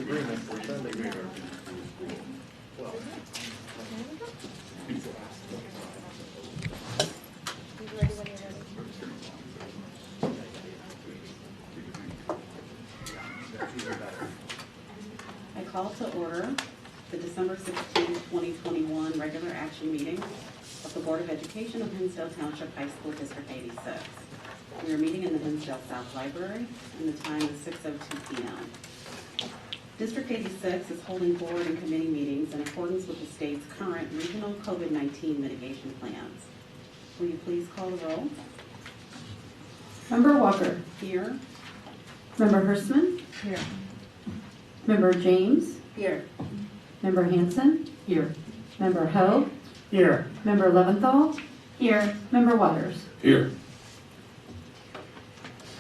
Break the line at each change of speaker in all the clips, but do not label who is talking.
agreement, we're sending there.
I call to order the December 16, 2021 regular action meeting of the Board of Education of Hinsdale Township High School District 86. We are meeting in the Hinsdale South Library, and the time is 6:02 p.m. District 86 is holding board and committee meetings in accordance with the state's current regional COVID-19 mitigation plans. Will you please call the roll?
Member Walker.
Here.
Member Hirschman.
Here.
Member James.
Here.
Member Hanson.
Here.
Member Ho.
Here.
Member Leventhal. Here. Member Waters.
Here.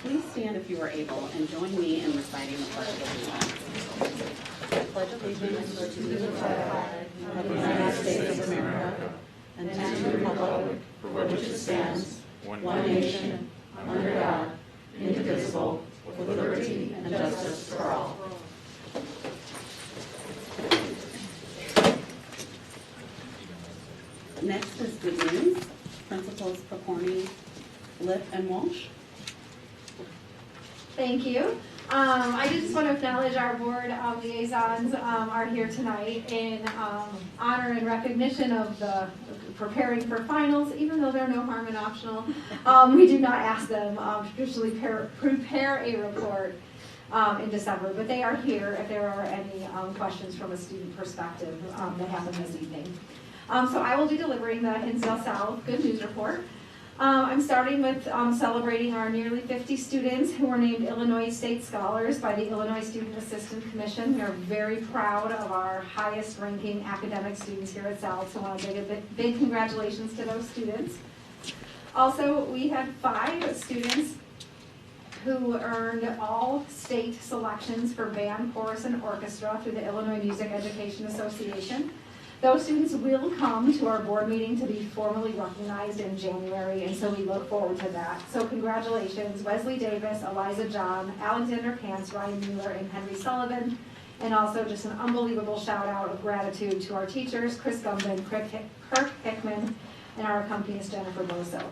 Please stand if you are able and join me in reciting the Pledge of Allegiance. I pledge allegiance to the flag of the United States of America and to the republic for which it stands, one nation, under God, indivisible, with liberty and justice for all. Next is good news. Principals Pokorny, Lip, and Walsh.
Thank you. I just want to acknowledge our board liaisons are here tonight in honor and recognition of the preparing for finals, even though they're no harm and optional. We do not ask them to traditionally prepare a report in December, but they are here if there are any questions from a student perspective that happen this evening. So I will be delivering the Hinsdale South Good News Report. I'm starting with celebrating our nearly 50 students who were named Illinois State Scholars by the Illinois Student Assistance Commission. We are very proud of our highest ranking academic students here at South, so I want to give a big congratulations to those students. Also, we had 5 students who earned all state selections for band, chorus, and orchestra through the Illinois Music Education Association. Those students will come to our board meeting to be formally recognized in January, and so we look forward to that. So congratulations, Wesley Davis, Eliza John, Alexander Pants, Ryan Mueller, and Henry Sullivan. And also just an unbelievable shout out of gratitude to our teachers, Chris Gumben, Kirk Hickman, and our accompanist, Jennifer Boso.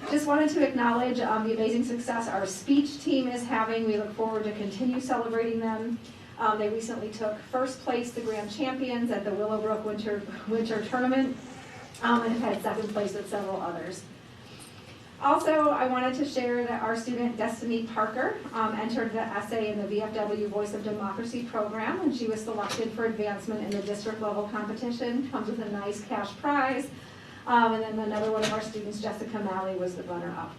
Just wanted to acknowledge the amazing success our speech team is having. We look forward to continue celebrating them. They recently took first place, the grand champions, at the Willowbrook Winter Tournament, and have had second place at several others. Also, I wanted to share that our student Destiny Parker entered the essay in the VFW Voice of Democracy program, and she was selected for advancement in the district level competition. Comes with a nice cash prize. And then another one of our students, Jessica Malley, was the runner-up.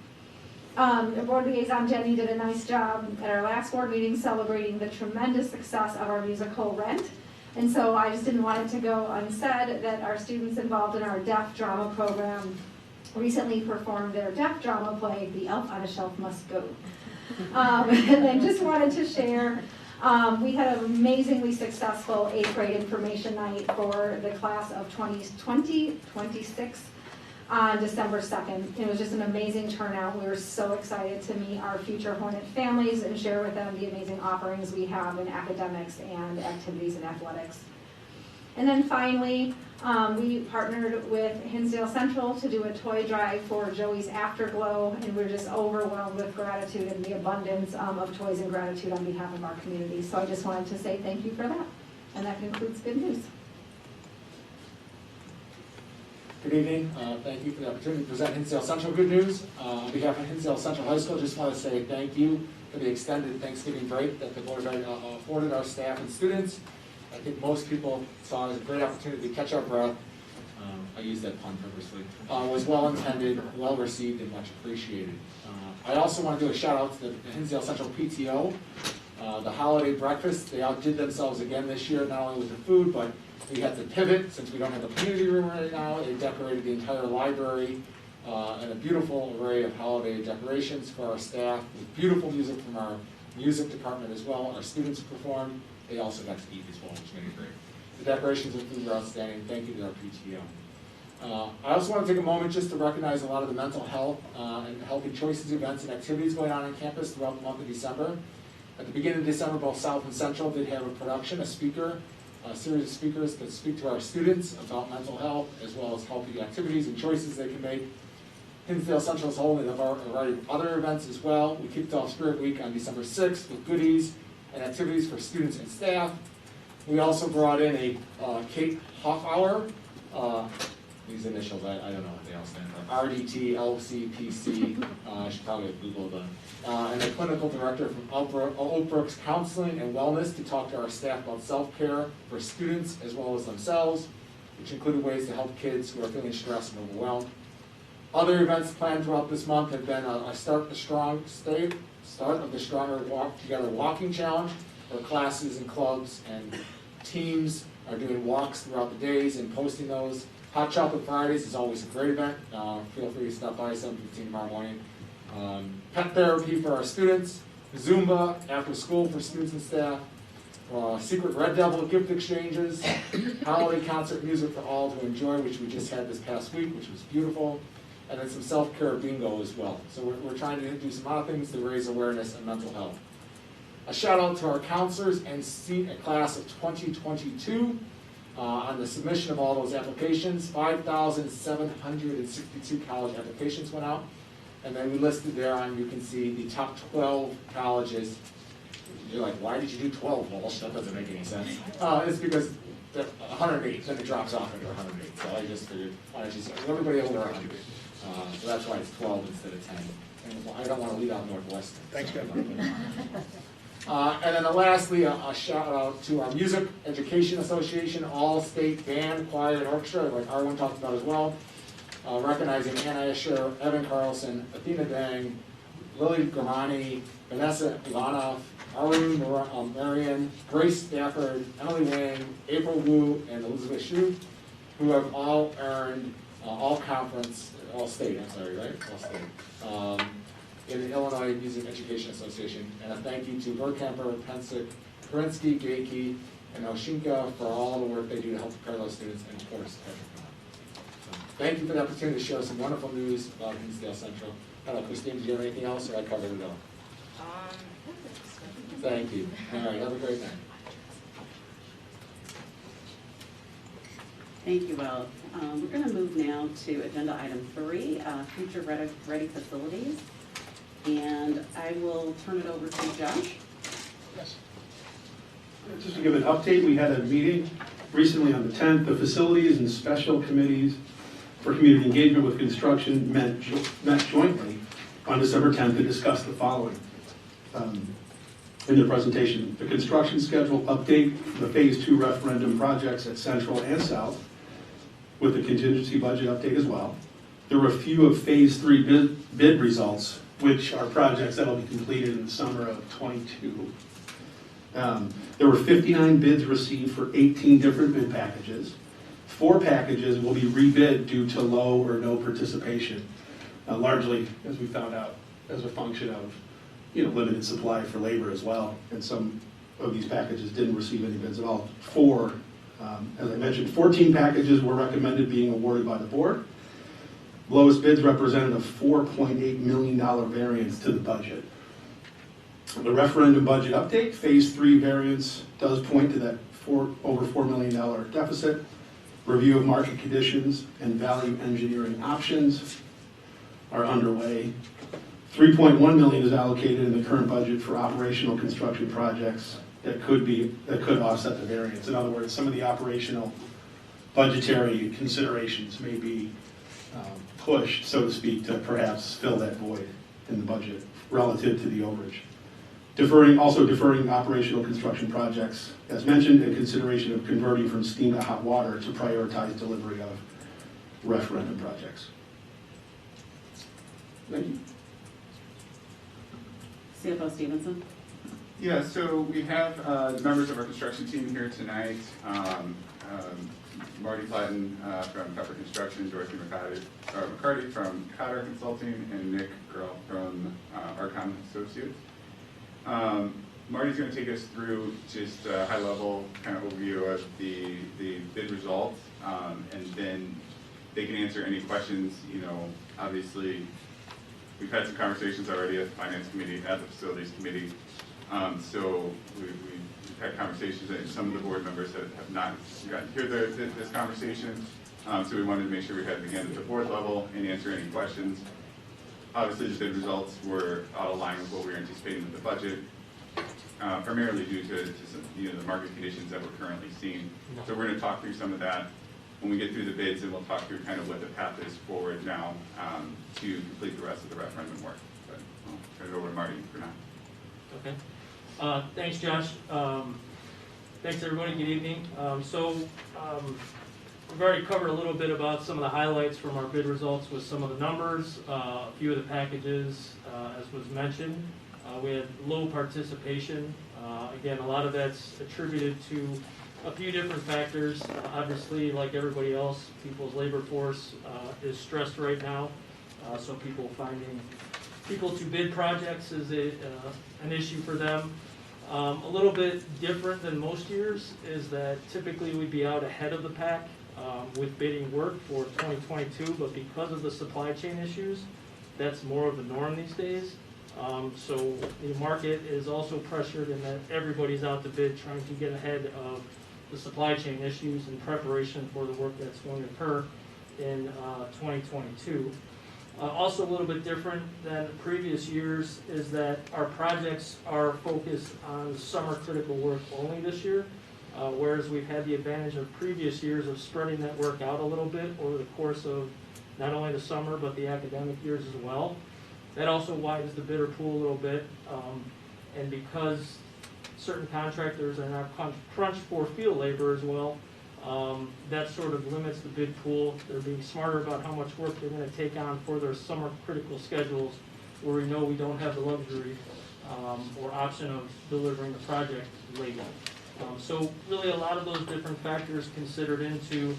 The board liaison Jenny did a nice job at our last board meeting celebrating the tremendous success of our musical Rent. And so I just didn't want it to go unsaid that our students involved in our deaf drama program recently performed their deaf drama play, The Elf on a Shelf Must Go. And then just wanted to share, we had an amazingly successful 8th grade information night for the class of 2026. On December 2nd. It was just an amazing turnout. We were so excited to meet our future Hornet families and share with them the amazing offerings we have in academics and activities and athletics. And then finally, we partnered with Hinsdale Central to do a toy drive for Joey's Afterglow, and we're just overwhelmed with gratitude and the abundance of toys and gratitude on behalf of our community. So I just wanted to say thank you for that. And that concludes Good News.
Good evening. Thank you for the opportunity to present Hinsdale Central Good News. On behalf of Hinsdale Central High School, just want to say thank you for the extended Thanksgiving break that the board afforded our staff and students. I think most people saw it as a great opportunity to catch our breath. I used that pun purposely. Was well intended, well received, and much appreciated. I also want to do a shout out to the Hinsdale Central PTO. The holiday breakfast, they outdid themselves again this year, not only with the food, but we had to pivot since we don't have a community room right now. They decorated the entire library and a beautiful array of holiday decorations for our staff, with beautiful music from our music department as well. Our students performed. They also got to eat as well, which made it great. The decorations and food were outstanding. Thank you to our PTO. I also want to take a moment just to recognize a lot of the mental health and healthy choices events and activities going on campus throughout the month of December. At the beginning of December, both South and Central did have a production, a series of speakers that speak to our students about mental health, as well as healthy activities and choices they can make. Hinsdale Central is holding a variety of other events as well. We kicked off Spirit Week on December 6th with goodies and activities for students and staff. We also brought in a Kate Hoffauer, these initials, I don't know what they all stand for, RDT, LCPC, I should probably have Googled them, and the clinical director from Oak Brooks Counseling and Wellness to talk to our staff about self-care for students as well as themselves, which included ways to help kids who are feeling stressed and overwhelmed. Other events planned throughout this month have been a start of the Stronger Walk Together Walking Challenge, where classes and clubs and teams are doing walks throughout the days and posting those. Hot Chocolate Fridays is always a great event. Feel free to stop by 7:15 tomorrow morning. Pet therapy for our students, Zumba after school for students and staff, Secret Red Devil gift exchanges, holiday concert music for all to enjoy, which we just had this past week, which was beautiful, and then some self-care bingo as well. So we're trying to do some other things to raise awareness of mental health. A shout out to our counselors and class of 2022 on the submission of all those applications. 5,762 college applications went out. And then we listed there on, you can see the top 12 colleges. You're like, why did you do 12, Walsh? That doesn't make any sense. It's because 108, then it drops off into 108. So I just figured, why don't you say, everybody over 100. So that's why it's 12 instead of 10. And I don't want to leave out Northwestern.
Thanks, Kevin.
And then lastly, a shout out to our Music Education Association, all-state band, choir, and orchestra, like Arwen talked about as well. Recognizing Anna Escher, Evan Carlson, Athena Dang, Lily Gramani, Vanessa Ivanov, Arlene Marion, Grace Stafford, Emily Wang, April Wu, and Elizabeth Shu, who have all earned all-state, in the Illinois Music Education Association. And a thank you to Bergkamper, Pensick, Kerensky, Gakey, and Oshinka for all the work they do to help prepare those students, and of course, Patrick. So, thank you for the opportunity to share some wonderful news about Hinsdale Central. I don't know, Christine, do you have anything else, or I covered it all? Thank you. All right, have a great night.
Thank you, Will. We're going to move now to agenda item 3, future ready facilities. And I will turn it over to Josh.
Yes. Just to give an update, we had a meeting recently on the 10th. The facilities and special committees for community engagement with construction met jointly on December 10th to discuss the following. In the presentation, the construction schedule update for the Phase 2 referendum projects at Central and South, with the contingency budget update as well. There were a few of Phase 3 bid results, which are projects that will be completed in the summer of '22. There were 59 bids received for 18 different bid packages. 4 packages will be rebid due to low or no participation, largely, as we found out, as a function of limited supply for labor as well. And some of these packages didn't receive any bids at all. As I mentioned, 14 packages were recommended being awarded by the board. Lowest bids represented a $4.8 million variance to the budget. The referendum budget update, Phase 3 variance does point to that over $4 million deficit. Review of market conditions and value engineering options are underway. $3.1 million is allocated in the current budget for operational construction projects that could offset the variance. In other words, some of the operational budgetary considerations may be pushed, so to speak, to perhaps fill that void in the budget relative to the overage. Deferring operational construction projects, as mentioned, in consideration of converting from steam to hot water to prioritize delivery of referendum projects. Thank you.
CFO Stevenson.
Yeah, so we have members of our construction team here tonight. Marty Platten from Pepper Construction, Dorothy McCarty from Cotter Consulting, and Nick Girl from Arcon Associates. Marty's going to take us through just a high-level kind of overview of the bid results, and then they can answer any questions. Obviously, we've had some conversations already at the Finance Committee, at the Facilities Committee. So we've had conversations, and some of the board members have not gotten to hear this conversation. So we wanted to make sure we had it again at the board level and answer any questions. Obviously, the bid results were out of line with what we were anticipating with the budget, primarily due to some, the market conditions that we're currently seeing. So we're going to talk through some of that when we get through the bids, and we'll talk through kind of what the path is forward now to complete the rest of the referendum work. But I'll turn it over to Marty for now.
Okay. Thanks, Josh. Thanks, everybody. Good evening. We've already covered a little bit about some of the highlights from our bid results with some of the numbers, a few of the packages, as was mentioned. We had low participation. Again, a lot of that's attributed to a few different factors. Obviously, like everybody else, people's labor force is stressed right now. So finding people to bid projects is an issue for them. A little bit different than most years is that typically we'd be out ahead of the pack with bidding work for 2022, but because of the supply chain issues, that's more of the norm these days. So the market is also pressured in that everybody's out to bid trying to get ahead of the supply chain issues in preparation for the work that's going to occur in 2022. Also a little bit different than previous years is that our projects are focused on summer critical work only this year, whereas we've had the advantage of previous years of spreading that work out a little bit over the course of not only the summer but the academic years as well. That also widens the bidder pool a little bit, and because certain contractors are now crunched for field labor as well, that sort of limits the bid pool. They're being smarter about how much work they're going to take on for their summer critical schedules, where we know we don't have the luxury or option of delivering the project late. So really a lot of those different factors considered into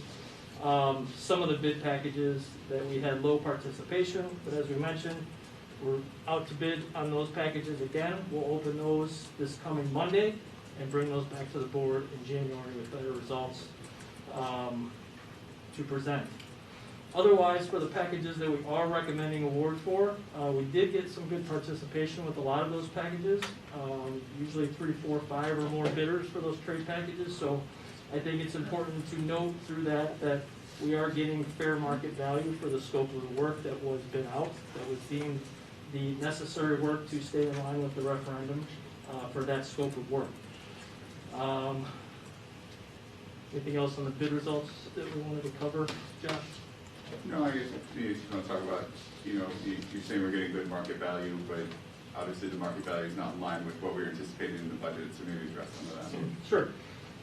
some of the bid packages that we had low participation, but as we mentioned, we're out to bid on those packages again. We'll open those this coming Monday and bring those back to the board in January with better results to present. Otherwise, for the packages that we are recommending awards for, we did get some good participation with a lot of those packages, usually 3, 4, 5 or more bidders for those trade packages. So I think it's important to note through that we are getting fair market value for the scope of the work that was bid out, that was deemed the necessary work to stay in line with the referendum for that scope of work. Anything else on the bid results that we wanted to cover, Josh?
No, I guess you just want to talk about, you're saying we're getting good market value, but obviously the market value is not in line with what we were anticipating in the budget, so maybe address some of that.
Sure.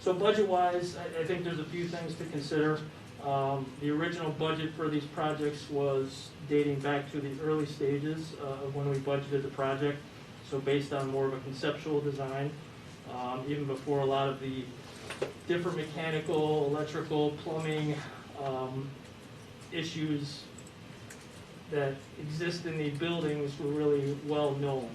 So budget-wise, I think there's a few things to consider. The original budget for these projects was dating back to the early stages of when we budgeted the project, so based on more of a conceptual design, even before a lot of the different mechanical, electrical, plumbing issues that exist in the buildings were really well known.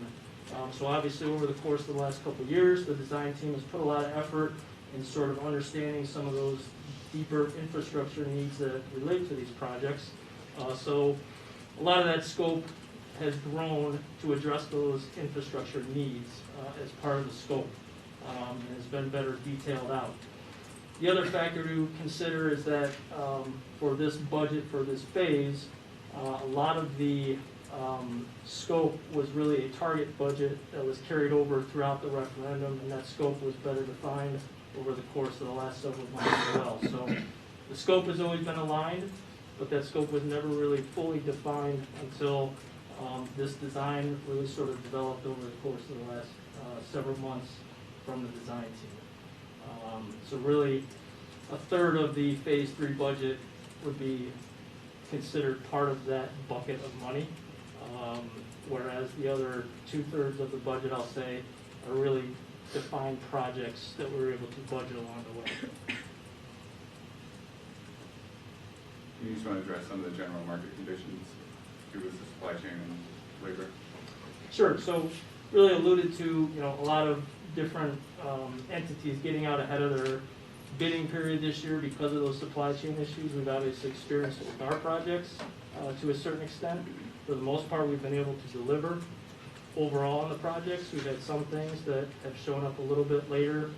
So obviously over the course of the last couple of years, the design team has put a lot of effort in sort of understanding some of those deeper infrastructure needs that relate to these projects. So a lot of that scope has grown to address those infrastructure needs as part of the scope, and has been better detailed out. The other factor to consider is that for this budget, for this phase, a lot of the scope was really a target budget that was carried over throughout the referendum, and that scope was better defined over the course of the last several months as well. So the scope has always been aligned, but that scope was never really fully defined until this design really sort of developed over the course of the last several months from the design team. So really, a third of the Phase 3 budget would be considered part of that bucket of money, whereas the other 2/3 of the budget, I'll say, are really defined projects that we were able to budget along the way.
You just want to address some of the general market conditions due with the supply chain and labor?
Sure. So really alluded to, a lot of different entities getting out ahead of their bidding period this year because of those supply chain issues. We've obviously experienced it with our projects to a certain extent. For the most part, we've been able to deliver overall on the projects. We've had some things that have shown up a little bit later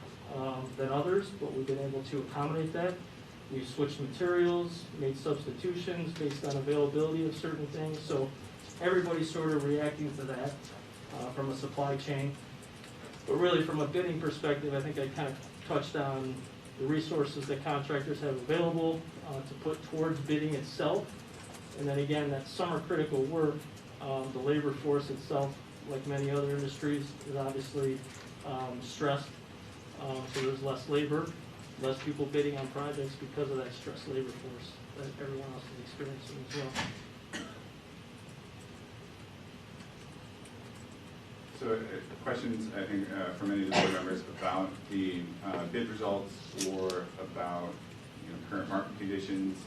than others, but we've been able to accommodate that. We've switched materials, made substitutions based on availability of certain things, so everybody's sort of reacting to that from a supply chain. But really, from a bidding perspective, I think I kind of touched on the resources that contractors have available to put towards bidding itself. And then again, that summer critical work, the labor force itself, like many other industries, is obviously stressed. So there's less labor, less people bidding on projects because of that stressed labor force that everyone else is experiencing as well.
So questions, I think, from many of the board members about the bid results or about current market conditions.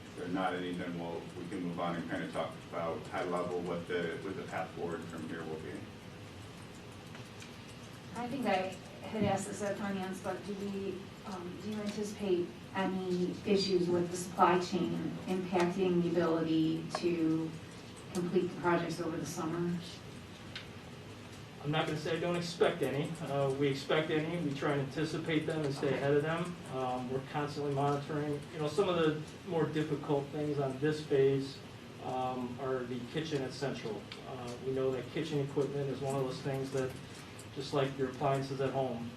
If there are not any, then we can move on and kind of talk about high level what the path forward from here will be.
I think I had asked this at finance, but do you anticipate any issues with the supply chain impacting the ability to complete the projects over the summer?
I'm not gonna say I don't expect any. We expect any, we try and anticipate them and stay ahead of them. We're constantly monitoring. Some of the more difficult things on this phase are the kitchen at Central. We know that kitchen equipment is one of those things that, just like your appliances at home,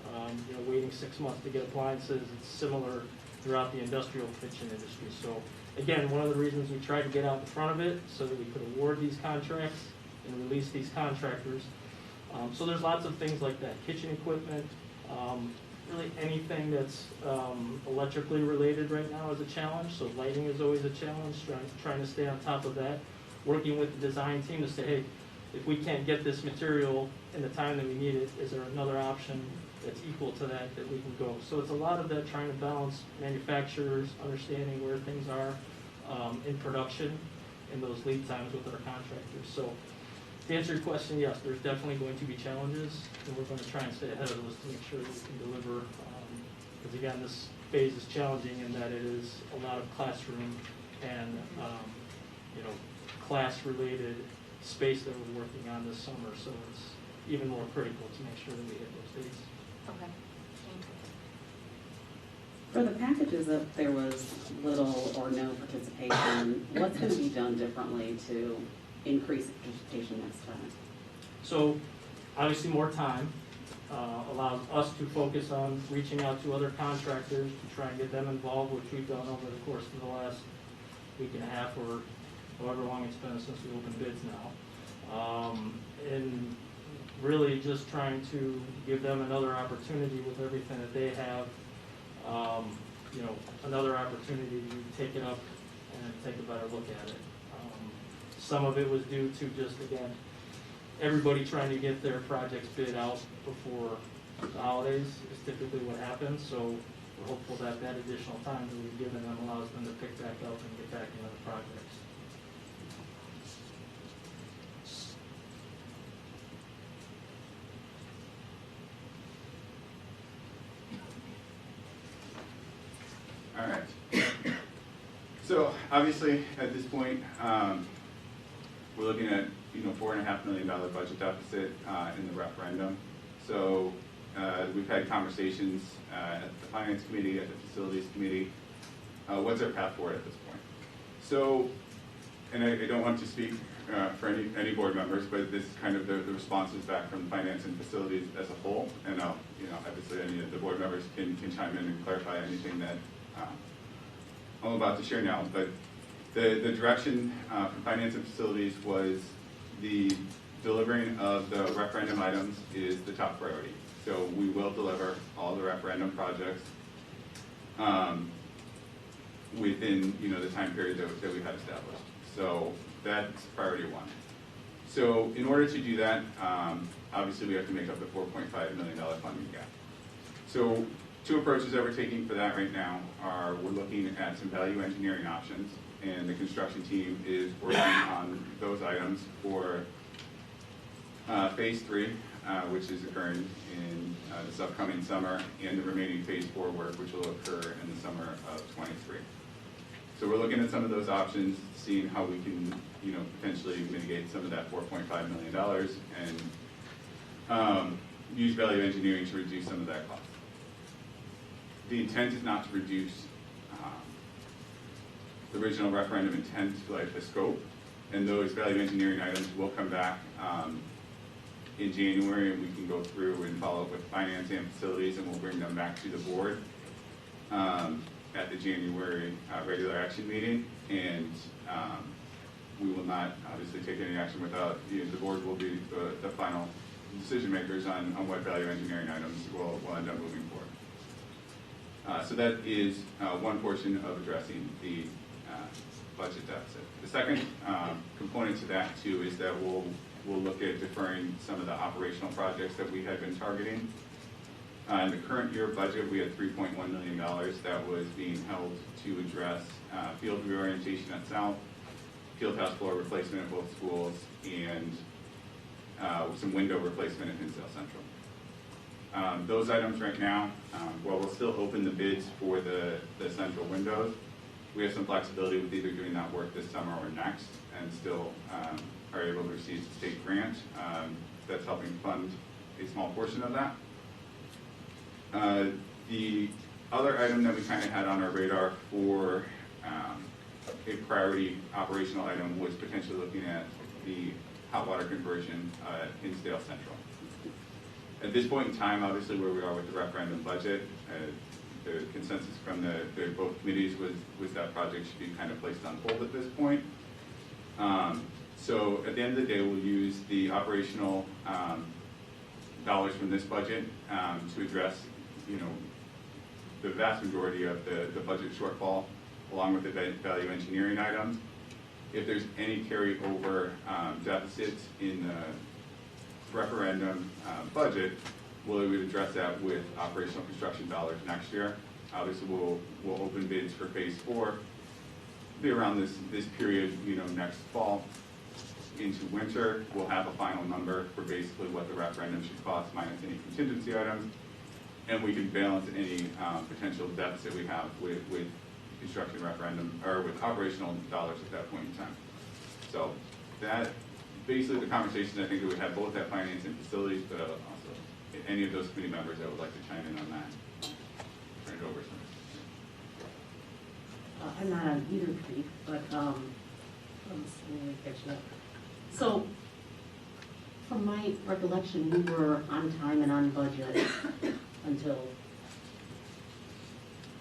waiting 6 months to get appliances, it's similar throughout the industrial kitchen industry. So again, one of the reasons we tried to get out in front of it so that we could award these contracts and release these contractors. So there's lots of things like that, kitchen equipment, really anything that's electrically related right now is a challenge. So lighting is always a challenge, trying to stay on top of that. Working with the design team to say, hey, if we can't get this material in the time that we need it, is there another option that's equal to that we can go? So it's a lot of that, trying to balance manufacturers, understanding where things are in production and those lead times with our contractors. So to answer your question, yes, there's definitely going to be challenges, and we're going to try and stay ahead of those to make sure that we can deliver. Because again, this phase is challenging in that it is a lot of classroom and class-related space that we're working on this summer. So it's even more critical to make sure that we hit those dates.
Okay.
For the packages, if there was little or no participation, what's going to be done differently to increase participation next time?
So obviously more time allows us to focus on reaching out to other contractors to try and get them involved, which we've done over the course of the last week and a half or however long it's been since we opened bids now. And really just trying to give them another opportunity with everything that they have, another opportunity to take it up and take a better look at it. Some of it was due to just, again, everybody trying to get their projects bid out before the holidays is typically what happens. So we're hopeful that that additional time that we've given them allows them to pick back up and get back into the projects.
All right. So obviously, at this point, we're looking at $4.5 million budget deficit in the referendum. So we've had conversations at the Finance Committee, at the Facilities Committee. What's our path forward at this point? So, and I don't want to speak for any board members, but this is kind of the responses back from Finance and Facilities as a whole. And obviously any of the board members can chime in and clarify anything that I'm about to share now. But the direction from Finance and Facilities was the delivering of the referendum items is the top priority. So we will deliver all the referendum projects within the time period that we had established. So that's priority one. So in order to do that, obviously we have to make up the $4.5 million funding gap. So two approaches that we're taking for that right now are we're looking at some value engineering options, and the construction team is working on those items for phase 3, which is occurring in this upcoming summer, and the remaining phase 4 work, which will occur in the summer of '23. So we're looking at some of those options, seeing how we can, potentially mitigate some of that $4.5 million and use value engineering to reduce some of that cost. The intent is not to reduce the original referendum intent, like the scope, and those value engineering items will come back in January, and we can go through and follow up with finance and facilities, and we'll bring them back to the board at the January regular action meeting. And we will not obviously take any action without, the board will be the final decision makers on what value engineering items will end up moving forward. So that is one portion of addressing the budget deficit. The second component to that too is that we'll look at deferring some of the operational projects that we had been targeting. In the current year budget, we had $3.1 million that was being held to address field reorientation at South, field house floor replacement at both schools, and some window replacement at Hinsdale Central. Those items right now, while we'll still open the bids for the central windows, we have some flexibility with either doing that work this summer or next, and still are able to receive the state grant that's helping fund a small portion of that. The other item that we kind of had on our radar for a priority operational item was potentially looking at the hot water conversion at Hinsdale Central. At this point in time, obviously where we are with the referendum budget, the consensus from both committees was that project should be kind of placed on hold at this point. So at the end of the day, we'll use the operational dollars from this budget to address, the vast majority of the budget shortfall, along with the value engineering items. If there's any carryover deficits in the referendum budget, we would address that with operational construction dollars next year. Obviously, we'll open bids for phase 4 be around this period, next fall into winter. We'll have a final number for basically what the referendum should cost minus any contingency items, and we can balance any potential deficit we have with construction referendum or with operational dollars at that point in time. So that basically the conversation I think that we have both at finance and facilities, but also any of those committee members that would like to chime in on that. Turn it over to them.
I'm not on either committee, but I'm slowly catching up. So, from my recollection, we were on time and on budget until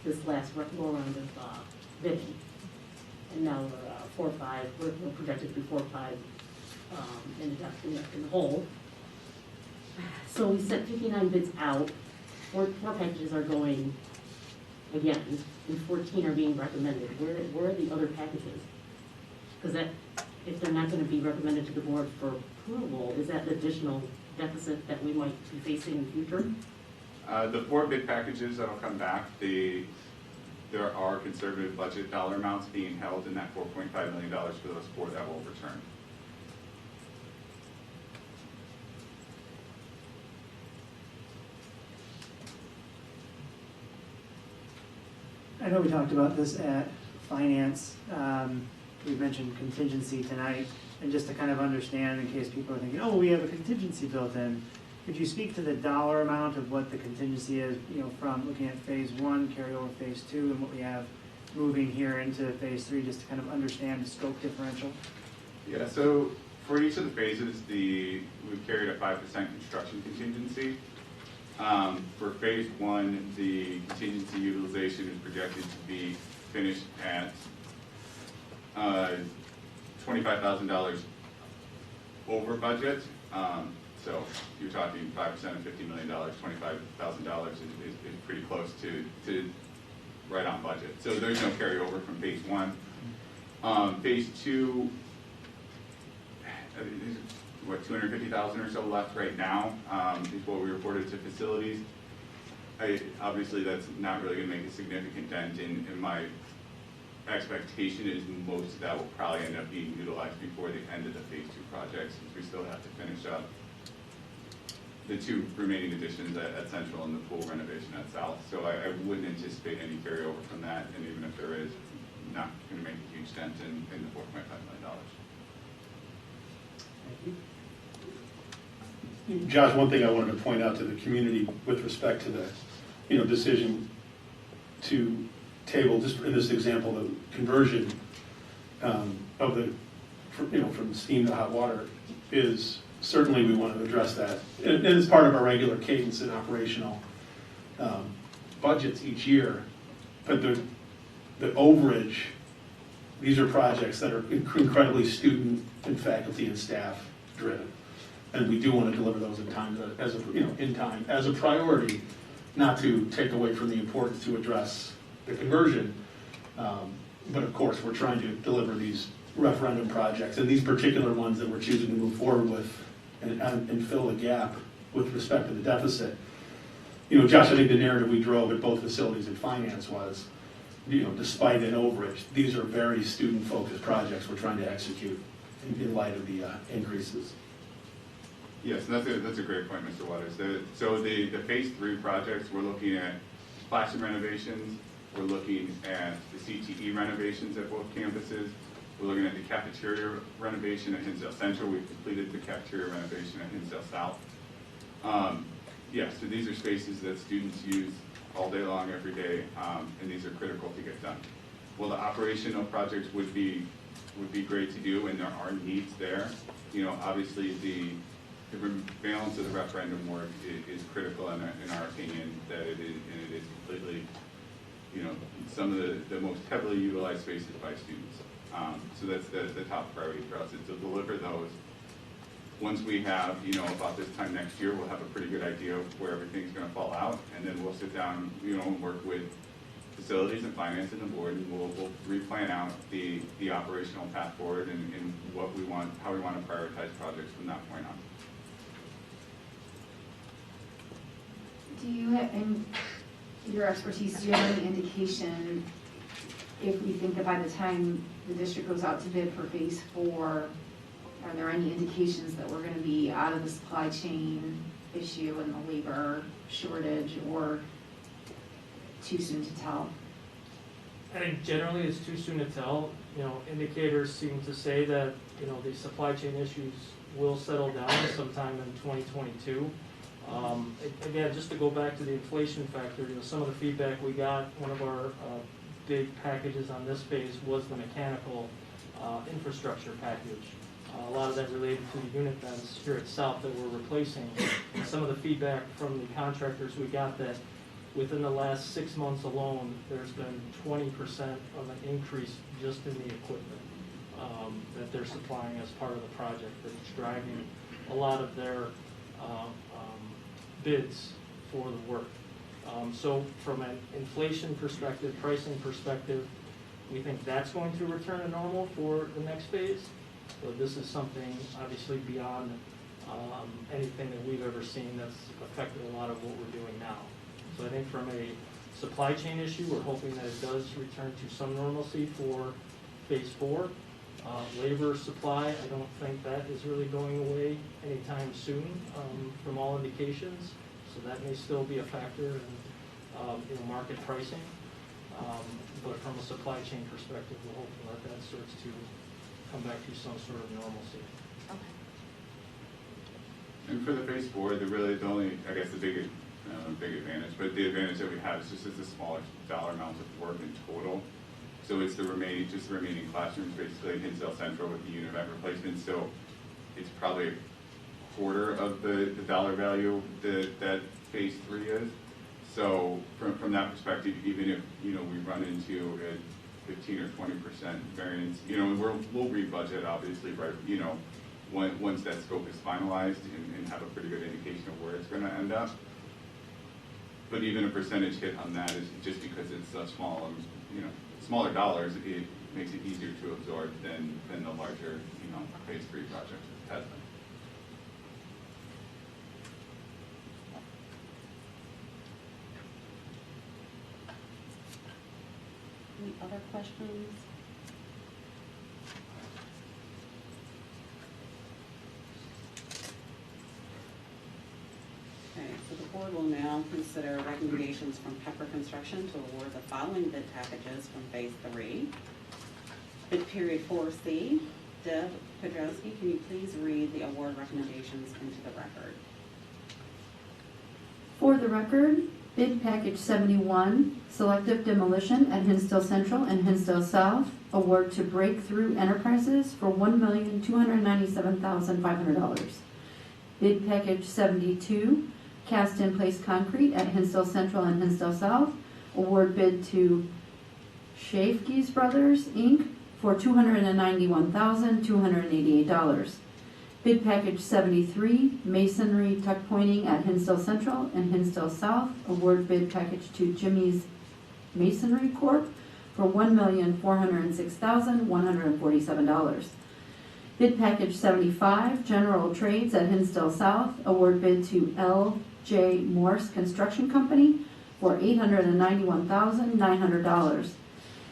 this last go around of bidding. And now we're 4 or 5, we're projected to be 4 or 5 in the hole. So we sent 59 bids out, 4 packages are going again, and 14 are being recommended. Where are the other packages? Because that, if they're not going to be recommended to the board for approval, is that an additional deficit that we might be facing in the future?
The 4 bid packages that'll come back, there are conservative budget dollar amounts being held in that $4.5 million for those 4 that will return.
I know we talked about this at finance. We mentioned contingency tonight, and just to kind of understand in case people are thinking, oh, we have a contingency built in. Could you speak to the dollar amount of what the contingency is, from looking at phase 1, carryover phase 2, and what we have moving here into phase 3, just to kind of understand the scope differential?
Yeah, so for each of the phases, we've carried a 5% construction contingency. For phase 1, the contingency utilization is projected to be finished at $25,000 over budget. So you're talking 5% of $50 million, $25,000 is pretty close to right on budget. So there's no carryover from phase 1. Phase 2, what, 250,000 or so left right now is what we reported to facilities. Obviously, that's not really going to make a significant dent in my expectation is most of that will probably end up being utilized before the end of the phase 2 project, since we still have to finish up the 2 remaining additions at Central and the pool renovation at South. So I wouldn't anticipate any carryover from that, and even if there is, not gonna make a huge dent in the $4.5 million.
Thank you.
Josh, one thing I wanted to point out to the community with respect to the, decision to table, just in this example, the conversion of the, from steam to hot water is, certainly we want to address that. And it's part of our regular cadence and operational budgets each year. But the overage, these are projects that are incredibly student and faculty and staff driven. And we do want to deliver those in time, in time, as a priority, not to take away from the importance to address the conversion. But of course, we're trying to deliver these referendum projects, and these particular ones that we're choosing to move forward with and fill the gap with respect to the deficit. Josh, I think the narrative we drove at both facilities and finance was, despite an overage, these are very student-focused projects we're trying to execute in light of the increases.
Yes, and that's a great point, Mr. Waters. So the phase 3 projects, we're looking at classroom renovations, we're looking at the CTE renovations at both campuses, we're looking at the cafeteria renovation at Hinsdale Central. We've completed the cafeteria renovation at Hinsdale South. So these are spaces that students use all day long, every day, and these are critical to get done. Well, the operational projects would be great to do, and there are needs there. Obviously the balance of the referendum work is critical in our opinion, that it is completely, some of the most heavily utilized spaces by students. So that's the top priority for us, is to deliver those. Once we have, about this time next year, we'll have a pretty good idea of where everything's gonna fall out, and then we'll sit down, and work with facilities and finance and the board, and we'll replan out the operational path forward and what we want, how we want to prioritize projects from that point on.
Do you have, in your expertise, do you have any indication if we think that by the time the district goes out to bid for phase 4, are there any indications that we're going to be out of the supply chain issue and the labor shortage, or too soon to tell?
I think generally it's too soon to tell. Indicators seem to say that, the supply chain issues will settle down sometime in 2022. Again, just to go back to the inflation factor, some of the feedback we got, one of our big packages on this phase was the mechanical infrastructure package. A lot of that related to the unit vents here at South that we're replacing. And some of the feedback from the contractors we got that within the last 6 months alone, there's been 20% of an increase just in the equipment that they're supplying as part of the project, that's driving a lot of their bids for the work. So from an inflation perspective, pricing perspective, we think that's going to return to normal for the next phase. So this is something obviously beyond anything that we've ever seen that's affected a lot of what we're doing now. So I think from a supply chain issue, we're hoping that it does return to some normalcy for phase 4. Labor supply, I don't think that is really going away anytime soon from all indications. So that may still be a factor in market pricing. But from a supply chain perspective, we're hoping that starts to come back to some sort of normalcy.
Okay.
And for the phase 4, the only, I guess the big advantage, but the advantage that we have is just it's a smaller dollar amount of work in total. So it's the remaining classrooms, basically in Hinsdale Central with the unit vent replacement. So it's probably a quarter of the dollar value that phase 3 is. So from that perspective, even if we run into a 15 or 20% variance, we'll rebudget obviously, right? Once that scope is finalized and have a pretty good indication of where it's going to end up. But even a percentage hit on that is just because it's a smaller dollars, it makes it easier to absorb than the larger, phase 3 project has been.
Any other questions? Okay, so the board will now consider recommendations from Pepper Construction to award the following bid packages from phase 3. Bid period 4C, Deb Pedrowski, can you please read the award recommendations into the record?
For the record, bid package 71, selective demolition at Hinsdale Central and Hinsdale South, award to Breakthrough Enterprises for $1,297,500. Bid package 72, cast-in-place concrete at Hinsdale Central and Hinsdale South, award bid to Shafke's Brothers, Inc. for $291,288. Bid package 73, masonry tuck pointing at Hinsdale Central and Hinsdale South, award bid package to Jimmy's Masonry Corp. for $1,406,147. Bid package 75, general trades at Hinsdale South, award bid to L.J. Morse Construction Company for $891,900.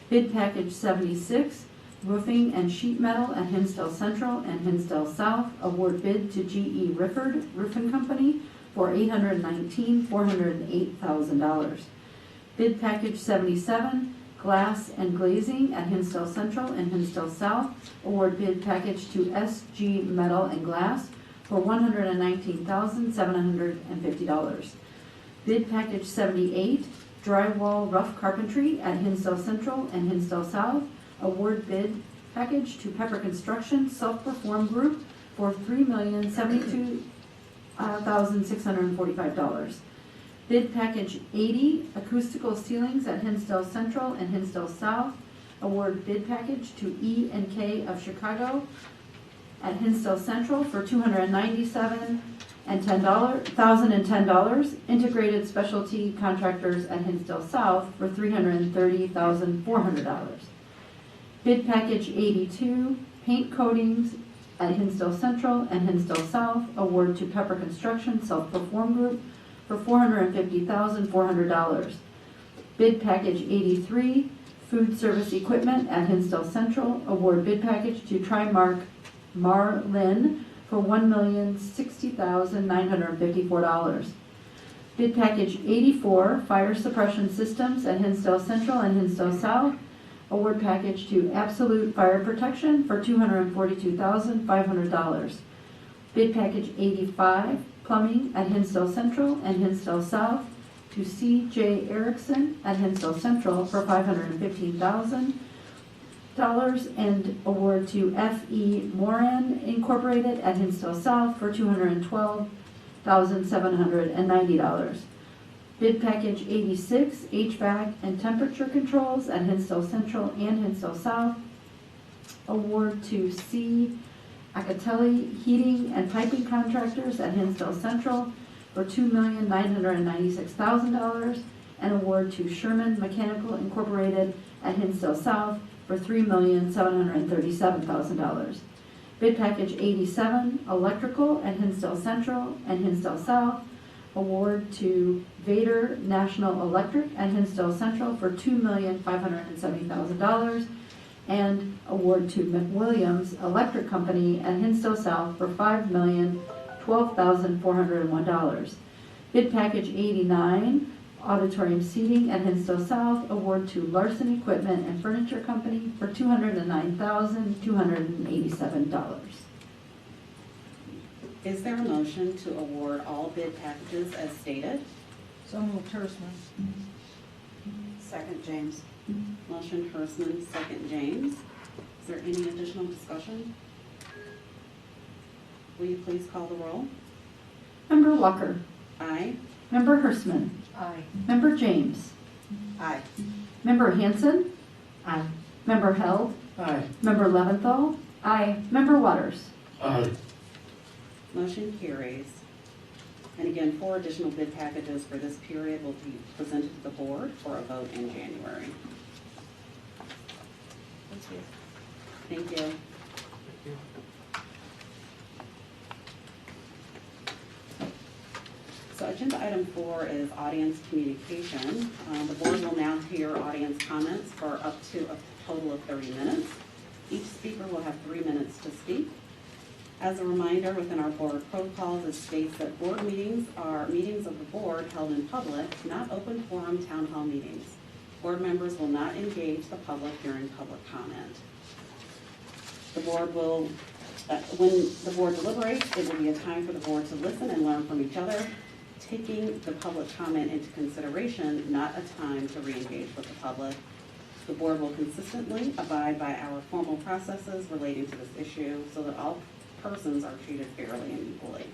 Bid package 76, roofing and sheet metal at Hinsdale Central and Hinsdale South, award bid to G.E. Rifford Roofing Company for $819,408,000. Bid package 77, glass and glazing at Hinsdale Central and Hinsdale South, award bid package to S.G. Metal and Glass for $119,750. Bid package 78, drywall rough carpentry at Hinsdale Central and Hinsdale South, award bid package to Pepper Construction Self-Perform Group for $3,072,645. Bid package 80, acoustical ceilings at Hinsdale Central and Hinsdale South, award bid package to E&K of Chicago at Hinsdale Central for $297,010. Integrated Specialty Contractors at Hinsdale South for $330,400. Bid package 82, paint coatings at Hinsdale Central and Hinsdale South, award to Pepper Construction Self-Perform Group for $450,400. Bid package 83, food service equipment at Hinsdale Central, award bid package to Trimark Marlin for $1,060,954. Bid package 84, fire suppression systems at Hinsdale Central and Hinsdale South, award package to Absolute Fire Protection for $242,500. Bid package 85, plumbing at Hinsdale Central and Hinsdale South to C.J. Erickson at Hinsdale Central for $515,000, and award to F.E. Moran Incorporated at Hinsdale South for $212,790. Bid package 86, HVAC and temperature controls at Hinsdale Central and Hinsdale South, award to C. Acatelli Heating and Piping Contractors at Hinsdale Central for $2,996,000, and award to Sherman Mechanical Incorporated at Hinsdale South for $3,737,000. Bid package 87, electrical at Hinsdale Central and Hinsdale South, award to Vader National Electric at Hinsdale Central for $2,570,000, and award to McWilliams Electric Company at Hinsdale South for $5,012,401. Bid package 89, auditorium seating at Hinsdale South, award to Larson Equipment and Furniture Company for $209,287.
Is there a motion to award all bid packages as stated?
So moved, Hirschman.
Second, James. Motion Hirschman, second James. Is there any additional discussion? Will you please call the roll?
Member Walker,
Aye.
Member Hirschman,
Aye.
Member James,
Aye.
Member Hanson,
Aye.
Member Held,
Aye.
Member Leventhal,
Aye.
Member Waters.
Aye.
Motion carries. And again, 4 additional bid packages for this period will be presented to the board for a vote in January. Thank you. So agenda item 4 is audience communication. The board will now hear audience comments for up to a total of 30 minutes. Each speaker will have 3 minutes to speak. As a reminder, within our board protocols, it states that board meetings are meetings of the board held in public, not open forum town hall meetings. Board members will not engage the public during public comment. The board will, when the board deliberates, it will be a time for the board to listen and learn from each other, taking the public comment into consideration, not a time to re-engage with the public. The board will consistently abide by our formal processes relating to this issue so that all persons are treated fairly and equally.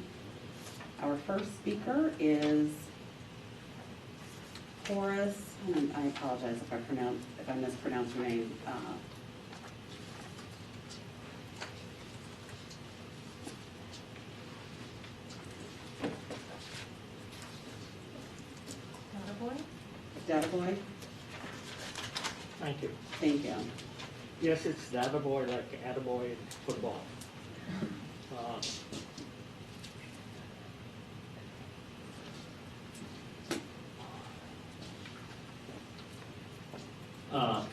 Our first speaker is Horace, and I apologize if I mispronounce your name. Databoy?
Thank you.
Thank you.
Yes, it's Databoy, like Attaboy in football.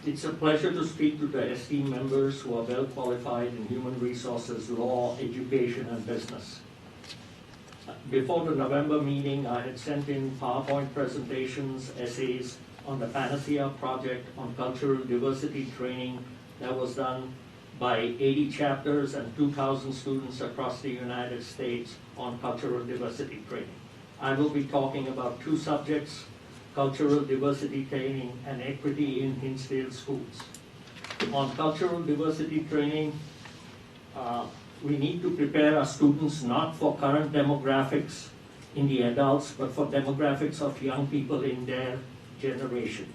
It's a pleasure to speak to the esteemed members who are well qualified in human resources, law, education, and business. Before the November meeting, I had sent in PowerPoint presentations, essays on the Panacea project on cultural diversity training that was done by 80 chapters and 2,000 students across the United States on cultural diversity training. I will be talking about two subjects, cultural diversity training and equity in Hinsdale schools. On cultural diversity training, we need to prepare our students not for current demographics in the adults, but for demographics of young people in their generation.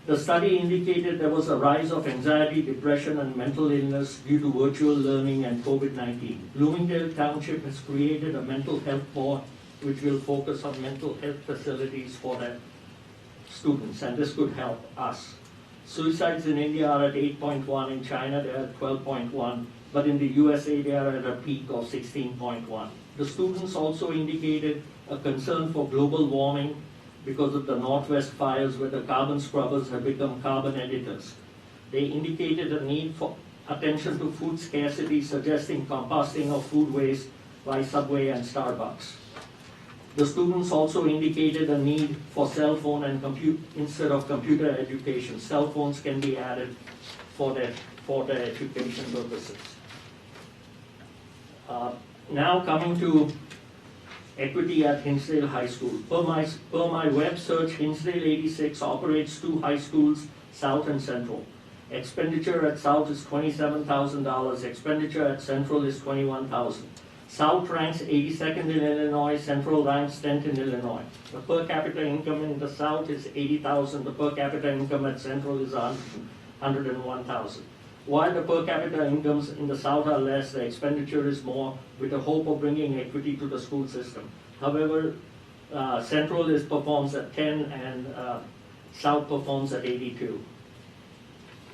The study indicated there was a rise of anxiety, depression, and mental illness due to virtual learning and COVID-19. Bloomingdale Township has created a mental health board which will focus on mental health facilities for their students, and this could help us. Suicides in India are at 8.1, in China they are at 12.1, but in the USA they are at a peak of 16.1. The students also indicated a concern for global warming because of the Northwest fires where the carbon scrubbers have become carbon editors. They indicated a need for attention to food scarcity, suggesting composting of food waste by Subway and Starbucks. The students also indicated a need for cell phone and instead of computer education. Cell phones can be added for their education purposes. Now coming to equity at Hinsdale High School. Per my web search, Hinsdale 86 operates two high schools, South and Central. Expenditure at South is $27,000. Expenditure at Central is $21,000. South ranks 82nd in Illinois, Central ranks 10th in Illinois. The per capita income in the South is $80,000. The per capita income at Central is $101,000. While the per capita incomes in the South are less, the expenditure is more, with the hope of bringing equity to the school system. However, Central performs at 10 and South performs at 82.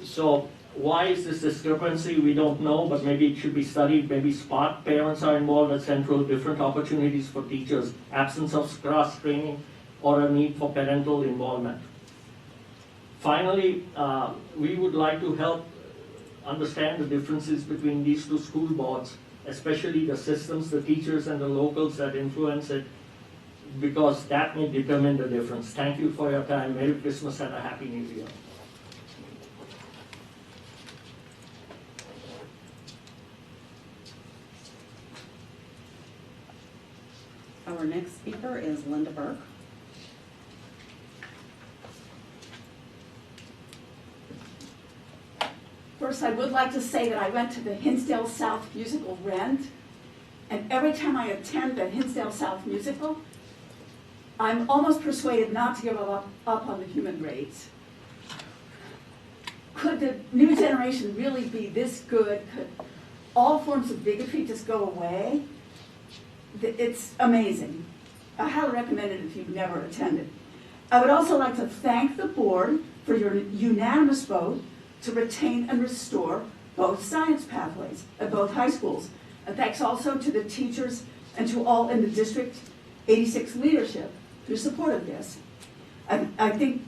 So why is this discrepancy? We don't know, but maybe it should be studied. Maybe SPOT parents are involved at Central, different opportunities for teachers, absence of cross training, or a need for parental involvement. Finally, we would like to help understand the differences between these two school boards, especially the systems, the teachers, and the locals that influence it, because that may determine the difference. Thank you for your time. Merry Christmas and a Happy New Year.
Our next speaker is Linda Burke.
First, I would like to say that I went to the Hinsdale South musical Rent, and every time I attend the Hinsdale South musical, I'm almost persuaded not to give up on the human race. Could the new generation really be this good? Could all forms of bigotry just go away? It's amazing. I highly recommend it if you've never attended. I would also like to thank the board for your unanimous vote to retain and restore both science pathways at both high schools. And thanks also to the teachers and to all in the District 86 leadership who supported this. I think,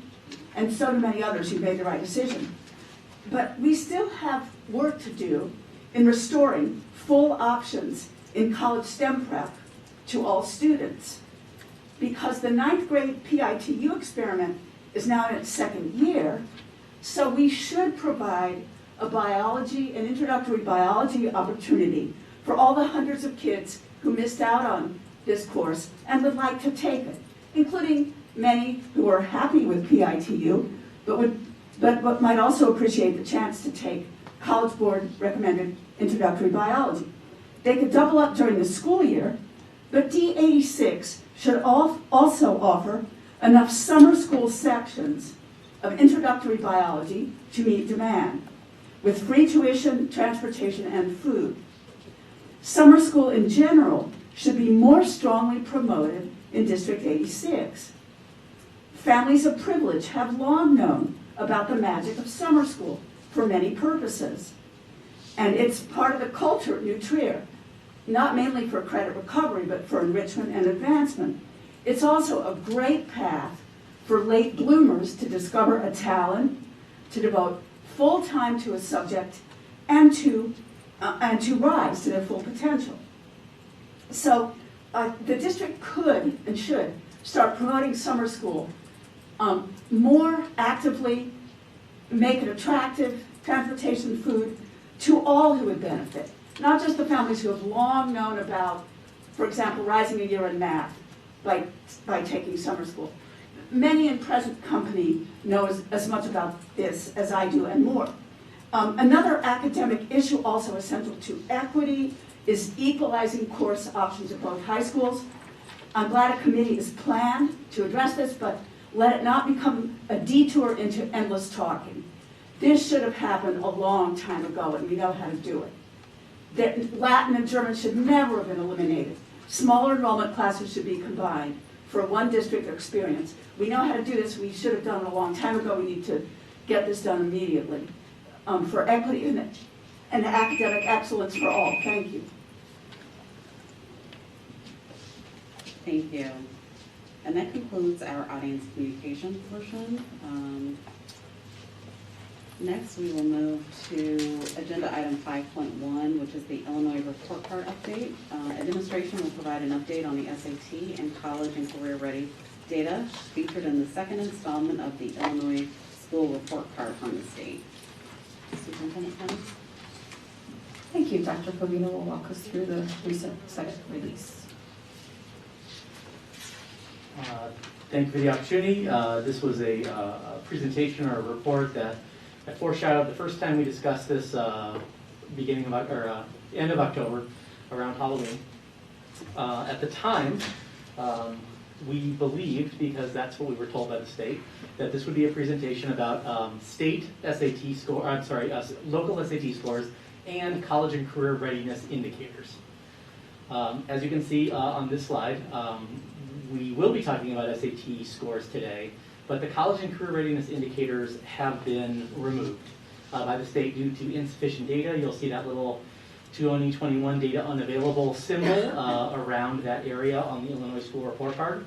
and so do many others who made the right decision. But we still have work to do in restoring full options in college STEM prep to all students. Because the 9th grade PITU experiment is now in its second year, so we should provide an introductory biology opportunity for all the hundreds of kids who missed out on this course and would like to take it, including many who are happy with PITU, but might also appreciate the chance to take College Board recommended introductory biology. They could double up during the school year, but D86 should also offer enough summer school sections of introductory biology to meet demand, with free tuition, transportation, and food. Summer school in general should be more strongly promoted in District 86. Families of privilege have long known about the magic of summer school for many purposes. And it's part of the culture at New Trier, not mainly for credit recovery, but for enrichment and advancement. It's also a great path for late bloomers to discover a talent, to devote full time to a subject, and to rise to their full potential. So the district could and should start promoting summer school more actively, make it attractive, transportation, food, to all who would benefit. Not just the families who have long known about, for example, rising a year in math by taking summer school. Many in present company know as much about this as I do and more. Another academic issue also essential to equity is equalizing course options at both high schools. I'm glad a committee is planned to address this, but let it not become a detour into endless talking. This should have happened a long time ago, and we know how to do it. Latin and German should never have been eliminated. Smaller enrollment classes should be combined for one district experience. We know how to do this. We should have done it a long time ago. We need to get this done immediately for equity and academic excellence for all. Thank you.
Thank you. And that concludes our audience communication portion. Next, we will move to agenda item 5.1, which is the Illinois report card update. Administration will provide an update on the SAT and college and career ready data featured in the second installment of the Illinois school report card from the state. Superintendent Penny?
Thank you. Dr. Covino will walk us through the recent second release.
Thank you for the opportunity. This was a presentation or a report that I foreshadowed the first time we discussed this end of October around Halloween. At the time, we believed, because that's what we were told by the state, that this would be a presentation about local SAT scores and college and career readiness indicators. As you can see on this slide, we will be talking about SAT scores today, but the college and career readiness indicators have been removed by the state due to insufficient data. You'll see that little 2021 data unavailable symbol around that area on the Illinois school report card.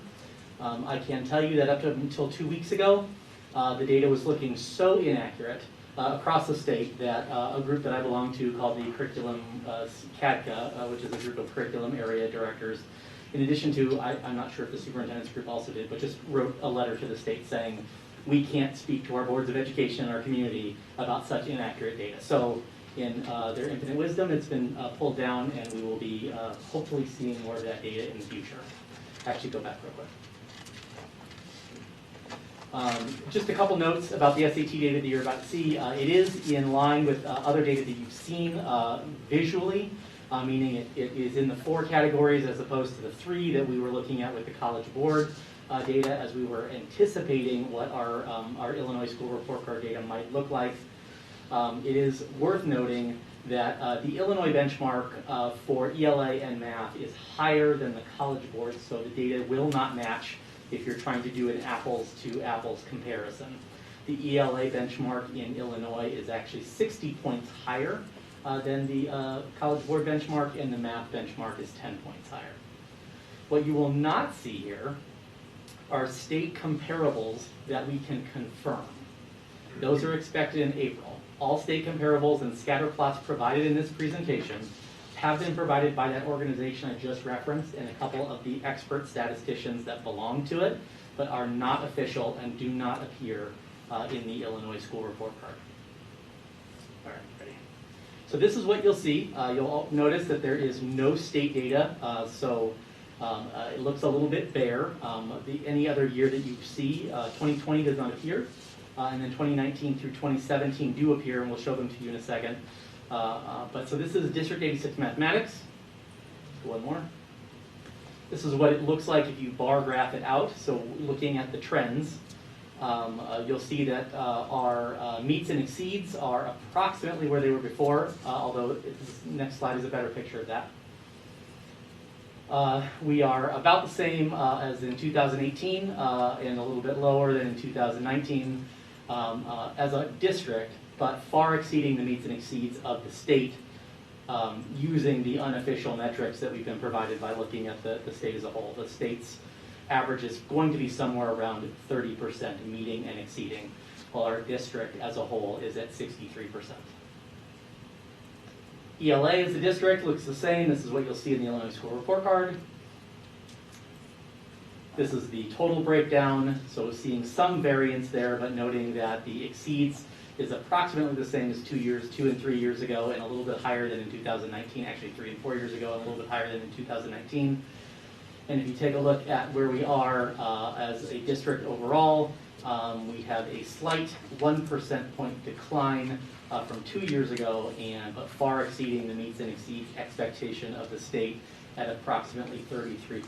I can tell you that up until 2 weeks ago, the data was looking so inaccurate across the state that a group that I belong to called the Curriculum CADCA, which is a group of curriculum area directors, in addition to, I'm not sure if the superintendent's group also did, but just wrote a letter to the state saying, we can't speak to our boards of education and our community about such inaccurate data. So in their infinite wisdom, it's been pulled down, and we will be hopefully seeing more of that data in the future. Actually, go back real quick. Just a couple notes about the SAT data that you're about to see. It is in line with other data that you've seen visually. Meaning it is in the 4 categories as opposed to the 3 that we were looking at with the College Board data, as we were anticipating what our Illinois school report card data might look like. It is worth noting that the Illinois benchmark for ELA and math is higher than the College Board, so the data will not match if you're trying to do an apples to apples comparison. The ELA benchmark in Illinois is actually 60 points higher than the College Board benchmark, and the math benchmark is 10 points higher. What you will not see here are state comparables that we can confirm. Those are expected in April. All state comparables and scatter plots provided in this presentation have been provided by that organization I just referenced and a couple of the expert statisticians that belong to it, but are not official and do not appear in the Illinois school report card. All right. So this is what you'll see. You'll notice that there is no state data, it looks a little bit bare. Any other year that you see, 2020 does not appear, and then 2019 through 2017 do appear, and we'll show them to you in a second. So this is District 86 mathematics. One more. This is what it looks like if you bar graph it out. So looking at the trends, you'll see that our meets and exceeds are approximately where they were before, although this next slide is a better picture of that. We are about the same as in 2018 and a little bit lower than in 2019 as a district, but far exceeding the meets and exceeds of the state using the unofficial metrics that we've been provided by looking at the state as a whole. The state's average is going to be somewhere around 30% meeting and exceeding, while our district as a whole is at 63%. ELA as a district looks the same. This is what you'll see in the Illinois School Report Card. This is the total breakdown, so seeing some variance there, but noting that the exceeds is approximately the same as 2 and 3 years ago, and a little bit higher than in 2019, actually 3 and 4 years ago, and a little bit higher than in 2019. And if you take a look at where we are as a district overall, we have a slight 1% point decline from 2 years ago, but far exceeding the meets and exceeds expectation of the state at approximately 33%.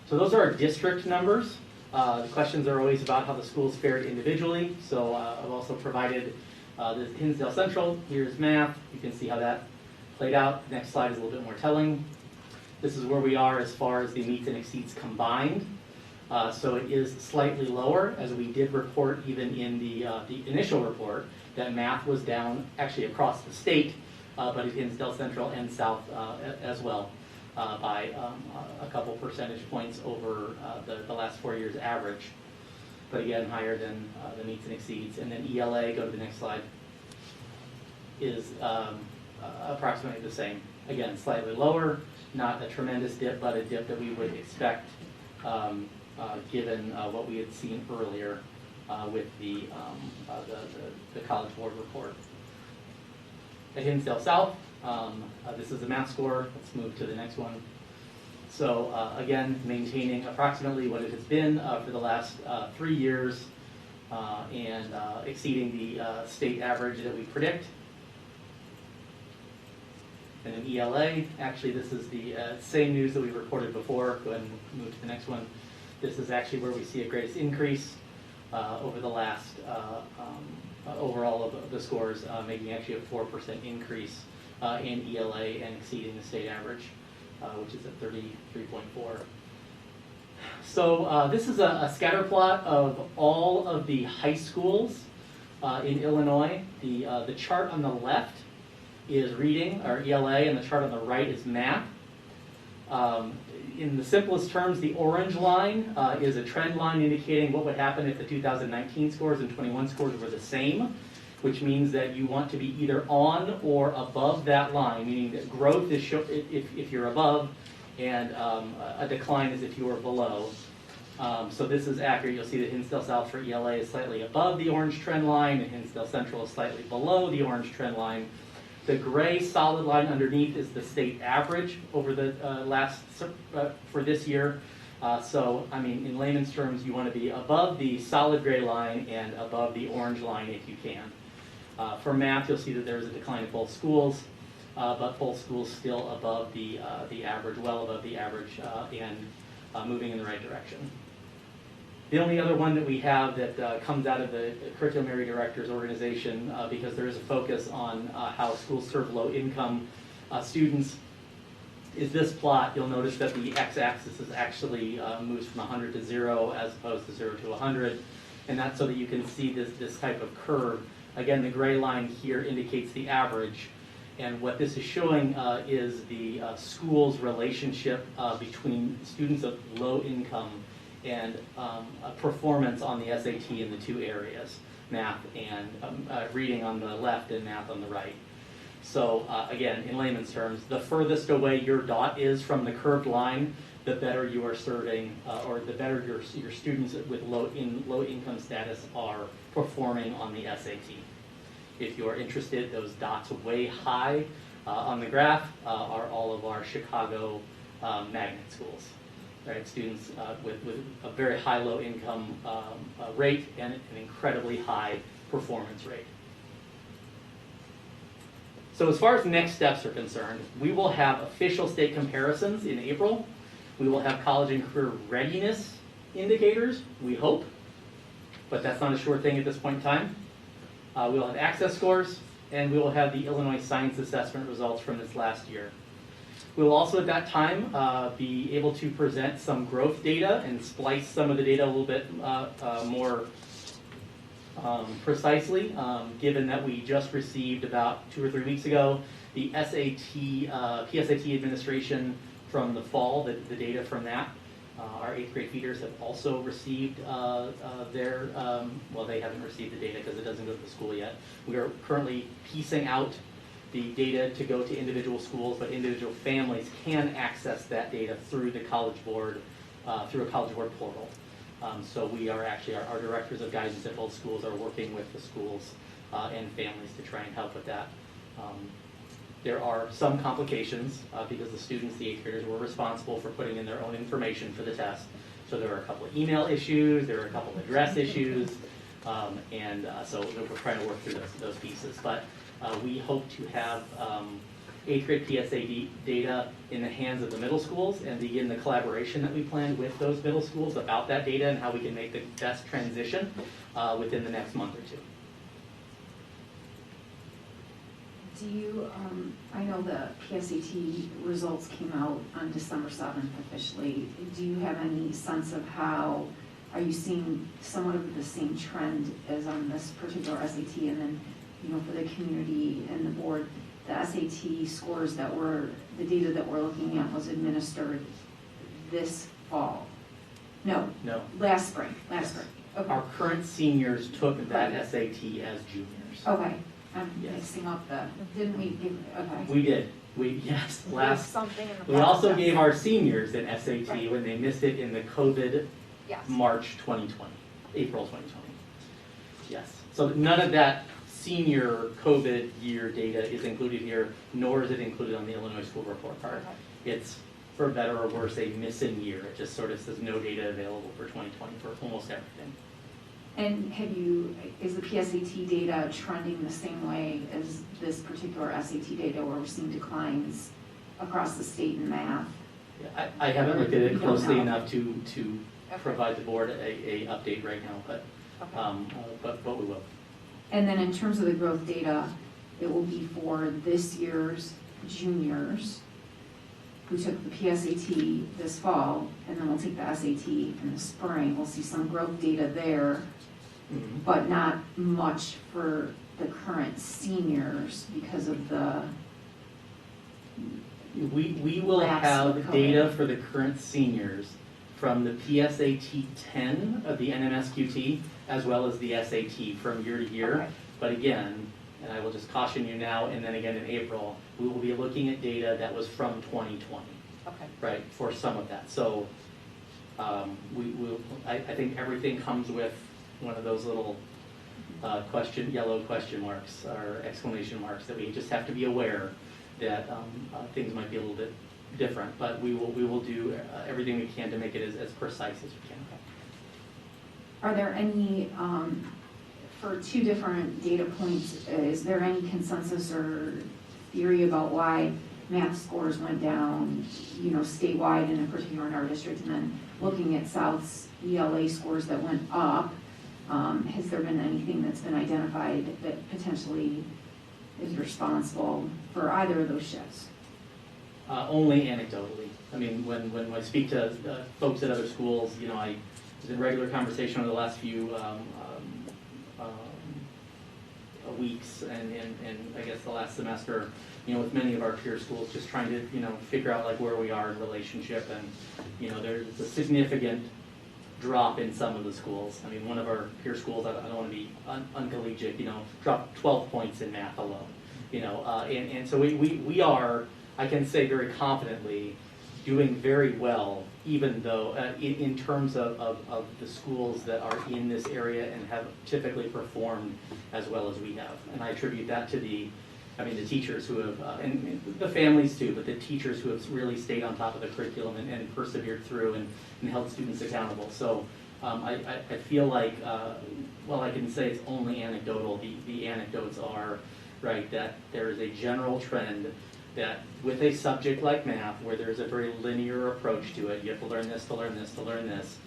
So those are our district numbers. The questions are always about how the schools fared individually. So I've also provided the Hinsdale Central. Here's math. You can see how that played out. The next slide is a little bit more telling. This is where we are as far as the meets and exceeds combined. So it is slightly lower, as we did report even in the initial report, that math was down actually across the state, but at Hinsdale Central and South as well, by a couple percentage points over the last 4 years average. But again, higher than the meets and exceeds. And then ELA, go to the next slide, is approximately the same. Again, slightly lower, not a tremendous dip, but a dip that we would expect given what we had seen earlier with the College Board report. At Hinsdale South, this is the math score. Let's move to the next one. So again, maintaining approximately what it has been for the last 3 years and exceeding the state average that we predict. And in ELA, actually this is the same news that we reported before. Go ahead and move to the next one. This is actually where we see a greatest increase over the last, overall of the scores, making actually a 4% increase in ELA and exceeding the state average, which is at 33.4. So this is a scatter plot of all of the high schools in Illinois. The chart on the left is reading, or ELA, and the chart on the right is math. In the simplest terms, the orange line is a trend line indicating what would happen if the 2019 scores and 21 scores were the same, which means that you want to be either on or above that line, meaning that growth is if you're above, and a decline is if you are below. So this is accurate. You'll see that Hinsdale South for ELA is slightly above the orange trend line, and Hinsdale Central is slightly below the orange trend line. The gray solid line underneath is the state average over the for this year. So, I mean, in layman's terms, you want to be above the solid gray line and above the orange line if you can. For math, you'll see that there's a decline in both schools, but both schools still above the average, well above the average, and moving in the right direction. The only other one that we have that comes out of the Curriculum Area Directors Organization, because there is a focus on how schools serve low-income students, is this plot. You'll notice that the x-axis is actually moves from 100 to 0 as opposed to 0 to 100, and that's so that you can see this type of curve. Again, the gray line here indicates the average, and what this is showing is the school's relationship between students of low income and performance on the SAT in the two areas, math and reading on the left and math on the right. So again, in layman's terms, the furthest away your dot is from the curved line, the better you are serving, or the better your students with low income status are performing on the SAT. If you're interested, those dots way high on the graph are all of our Chicago magnet schools. Right, students with a very high low income rate and an incredibly high performance rate. So as far as next steps are concerned, we will have official state comparisons in April. We will have college and career readiness indicators, we hope, but that's not a sure thing at this point in time. We will have access scores, and we will have the Illinois Science Assessment results from this last year. We will also at that time be able to present some growth data and splice some of the data a little bit more precisely, given that we just received about 2 or 3 weeks ago the PSAT administration from the fall, the data from that. Our 8th grade feeders have also received their, well, they haven't received the data because it doesn't go to the school yet. We are currently piecing out the data to go to individual schools, but individual families can access that data through the College Board, through a College Board portal. So we are actually, our directors of guidance at both schools are working with the schools and families to try and help with that. There are some complications because the students, the 8th graders, were responsible for putting in their own information for the test. So there are a couple of email issues, there are a couple of address issues, so we're trying to work through those pieces. But we hope to have 8th grade PSAT data in the hands of the middle schools and begin the collaboration that we planned with those middle schools about that data and how we can make the best transition within the next month or two.
Do you, I know the PSAT results came out on December 7th officially. Do you have any sense of how, are you seeing somewhat of the same trend as on this particular SAT? And then, you know, for the community and the board, the SAT scores that were, the data that we're looking at was administered this fall? No.
No.
Last spring. Okay.
Our current seniors took that SAT as juniors.
Okay. I'm
Yes.
mixing up the, didn't we give, okay.
We did. Yes, last.
Something in the
We also
process.
gave our seniors an SAT when they missed it in the COVID
Yes.
March 2020, April 2020. Yes. So none of that senior COVID year data is included here, nor is it included on the Illinois School Report Card.
Okay.
It's, for better or worse, a missing year. It just sort of says no data available for 2020 for almost everything.
And is the PSAT data trending the same way as this particular SAT data where we're seeing declines across the state in math?
Yeah, I haven't looked at
You
it
don't
closely
know.
enough to provide the board a update right now, but we will.
And then in terms of the growth data, it will be for this year's juniors who took the PSAT this fall, and then we'll take the SAT in the spring. We'll see some growth data there, but not much for the current seniors because of the
We will
lapse
have
with COVID.
data for the current seniors from the PSAT 10 of the NMSQT as well as the SAT from year to year.
Okay.
But again, and I will just caution you now and then again in April, we will be looking at data that was from 2020,
Okay.
right, for some of that. So I think everything comes with one of those little yellow question marks or exclamation marks that we just have to be aware that things might be a little bit different, but we will do everything we can to make it as precise as we can.
Are there any, for two different data points, is there any consensus or theory about why math scores went down, you know, statewide and in particular in our district, and then looking at South's ELA scores that went up? Has there been anything that's been identified that potentially is responsible for either of those shifts?
Only anecdotally. I mean, when I speak to folks at other schools, you know, I was in regular conversation over the last few weeks and I guess the last semester, you know, with many of our peer schools, just trying to, you know, figure out like where we are in relationship, and, you know, there's a significant drop in some of the schools. I mean, one of our peer schools, I don't want to be uncollegiate, you know, dropped 12 points in math alone, you know, and so we are, I can say very confidently, doing very well, even though, in terms of the schools that are in this area and have typically performed as well as we have. And I attribute that to the teachers who have, and the families too, but the teachers who have really stayed on top of the curriculum and persevered through and held students accountable. So I feel like, well, I can say it's only anecdotal. The anecdotes are, right, that there is a general trend that with a subject like math, where there's a very linear approach to it, you have to learn this, to learn this, to learn this.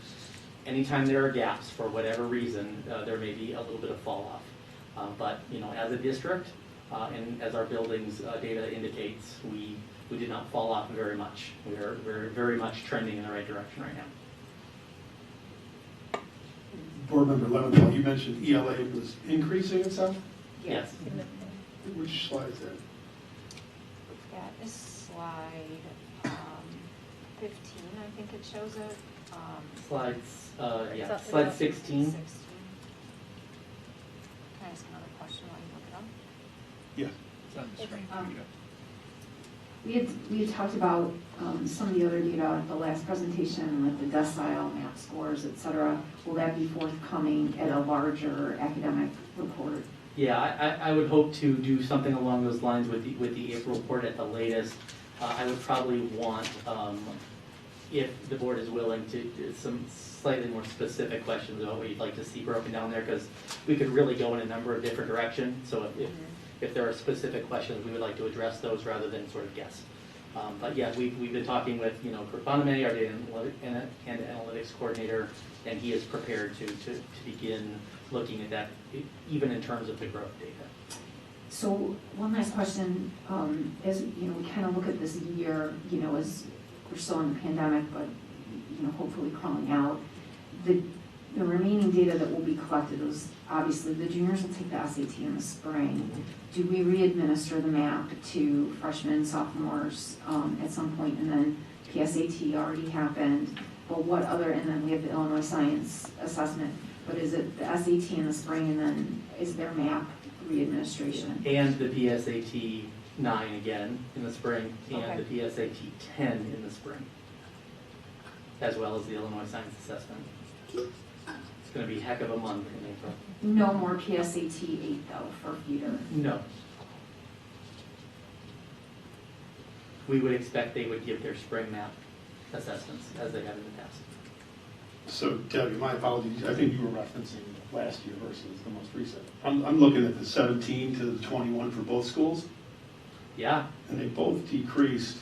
Anytime there are gaps for whatever reason, there may be a little bit of fall off. But, as a district, and as our buildings data indicates, we did not fall off very much. We're very much trending in the right direction right now.
Board Member Leventhal, you mentioned ELA was increasing itself?
Yes.
Which slide is that?
That is slide 15, I think it shows it.
Slides,
It's up-
slide
it's up
16.
16. Can I ask another question while you look it up?
Yes.
It's on the screen.
We had talked about some of the other data at the last presentation, like the decile, MAP scores, et cetera. Will that be forthcoming at a larger academic report?
Yeah, I would hope to do something along those lines with the April report at the latest. I would probably want, if the board is willing, to do some slightly more specific questions about what you'd like to see broken down there, because we could really go in a number of different directions. So if there are specific questions, we would like to address those rather than sort of guess. But yeah, we've been talking with, Kurt Boname, our data and analytics coordinator, and he is prepared to begin looking at that, even in terms of the growth data.
So one last question, as we kind of look at this year, as we're still in the pandemic, but hopefully crawling out, the remaining data that will be collected is obviously the juniors will take the SAT in the spring. Do we re-administer the MAP to freshmen, sophomores at some point, and then PSAT already happened? But what other? And then we have the Illinois Science Assessment. But is it the SAT in the spring, and then is there MAP re-administration?
And the PSAT 9 again in the spring, and
Okay.
the PSAT 10 in the spring, as well as the Illinois Science Assessment. It's going to be a heck of a month in April.
No more PSAT 8 though for feeder.
No. We would expect they would give their spring MAP assessments as they have in the past.
So Debbie, my apologies, I think you were referencing last year versus the most recent. I'm looking at the 17 to the 21 for both schools,
Yeah,
and they both decreased.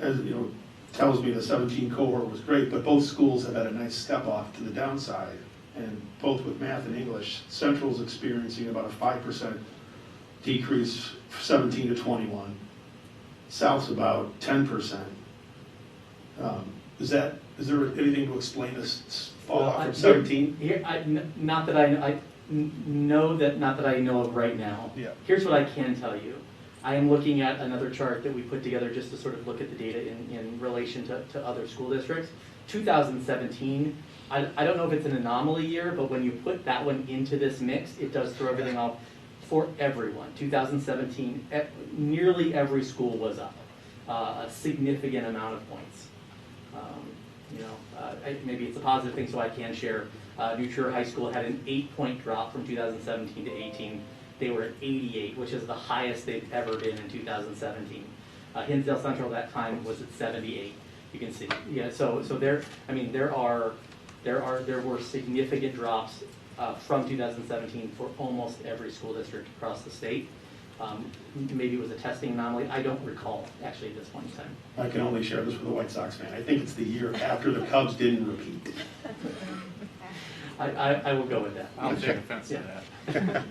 As tells me the 17 cohort was great, but both schools have had a nice step off to the downside. And both with math and English, Central's experiencing about a 5% decrease, 17 to 21. South's about 10%. Is there anything to explain this fall off from 17?
not that I know of right now.
Yeah.
Here's what I can tell you. I am looking at another chart that we put together just to sort of look at the data in relation to other school districts. 2017, I don't know if it's an anomaly year, but when you put that one into this mix, it does throw everything off for everyone. 2017, nearly every school was up, a significant amount of points. Maybe it's a positive thing, so I can share. New Trier High School had an 8-point drop from 2017 to 18. They were at 88, which is the highest they've ever been in 2017. Hinsdale Central at that time was at 78. You can see, yeah. So there were significant drops from 2017 for almost every school district across the state. Maybe it was a testing anomaly. I don't recall actually at this point in time.
I can only share this with a White Sox fan. I think it's the year after the Cubs didn't repeat.
I will go with that.
I'll take offense to that.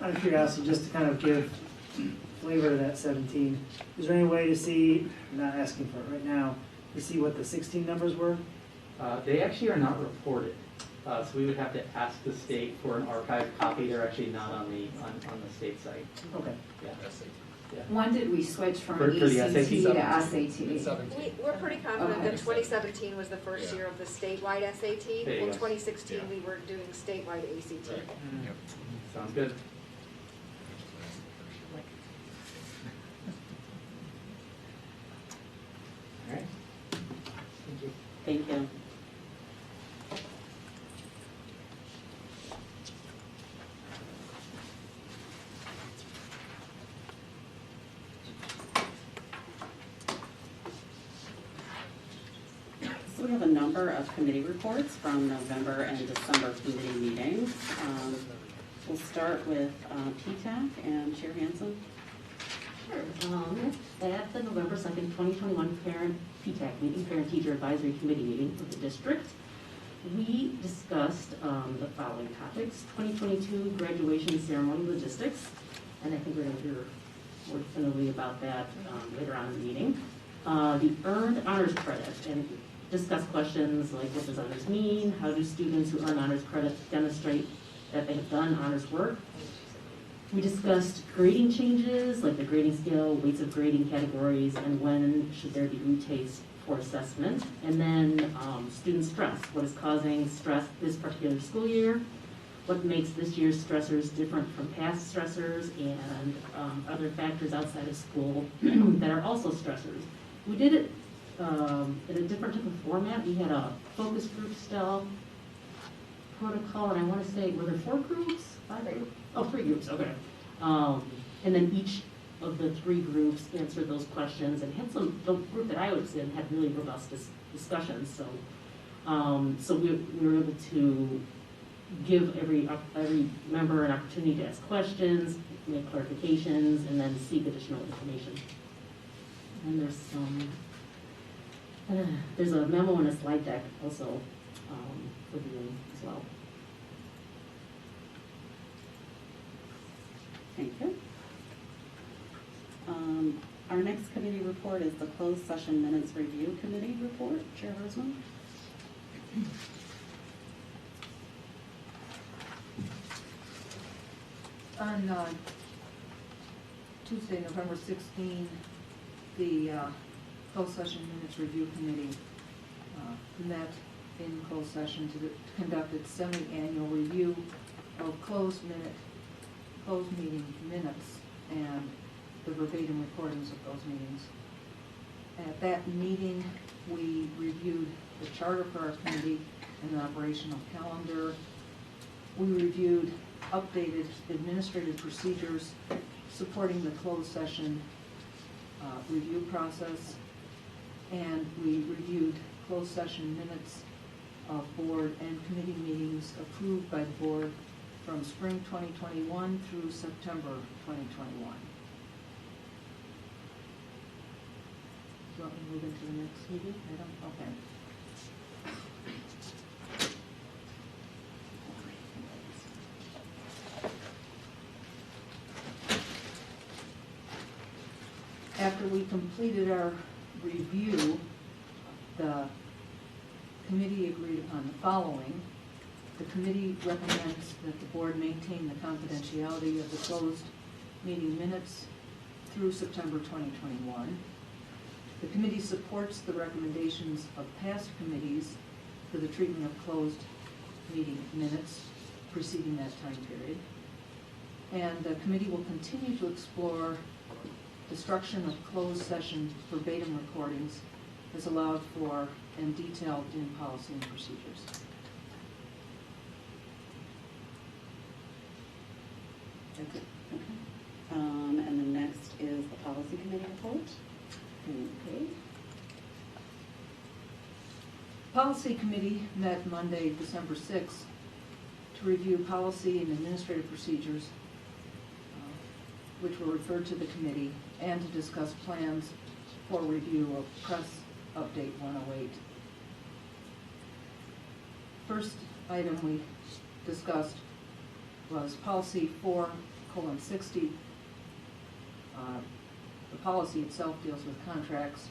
Out of curiosity, just to kind of give flavor to that 17, is there any way to see, I'm not asking for it right now, to see what the 16 numbers were?
They actually are not reported. So we would have to ask the state for an archived copy. They're actually not on the state site.
Okay.
Yeah. Yeah.
When did we switch from
For the
ECT to SAT?
We're pretty confident
Okay.
that 2017 was the first year of the statewide SAT.
There you
In
go.
2016, we were doing statewide ACT.
Sounds good.
Thank you. So we have a number of committee reports from November and December committee meetings. We'll start with PTAC and Chair Hansen.
Sure. At the November 2nd, 2021 Parent PTAC meeting, Parent Teacher Advisory Committee meeting of the district, we discussed the following topics: 2022 graduation ceremony logistics, and I think we're going to hear more definitively about that later on in the meeting. The earned honors credit, and discuss questions like what does honors mean, how do students who earn honors credit demonstrate that they have done honors work. We discussed grading changes, like the grading scale, weights of grading categories, and when should there be retakes for assessment. And then student stress, what is causing stress this particular school year, what makes this year's stressors different from past stressors, and other factors outside of school that are also stressors. We did it in a different type of format. We had a focus group style protocol, and I want to say, were there 4 groups? 5 groups? Oh, 3 groups, okay. And then each of the 3 groups answered those questions and had some, the group that I was in had really robust discussions. So, so we were able to give every member an opportunity to ask questions, make clarifications, and then seek additional information. And there's some, there's a memo and a slide deck also for viewing as well.
Thank you. Our next committee report is the closed session minutes review committee report. Chair Roseman.
On Tuesday, November 16, the closed session minutes review committee met in closed session to conduct its semi-annual review of closed meeting minutes and the verbatim recordings of those meetings. At that meeting, we reviewed the charter for our committee and the operational calendar. We reviewed updated administrative procedures supporting the closed session review process, and we reviewed closed session minutes of board and committee meetings approved by the board from spring 2021 through September 2021. Do you want me to move into the next meeting? I don't, okay. After we completed our review, the committee agreed upon the following. The committee recommends that the board maintain the confidentiality of the closed meeting minutes through September 2021. The committee supports the recommendations of past committees for the treatment of closed meeting minutes preceding that time period. And the committee will continue to explore destruction of closed session verbatim recordings as allowed for and detailed in policy and procedures. That's it.
Okay. And the next is the policy committee report.
Okay. Policy committee met Monday, December 6th to review policy and administrative procedures which were referred to the committee, and to discuss plans for review of Press Update 108. First item we discussed was policy 4:60. The policy itself deals with contracts,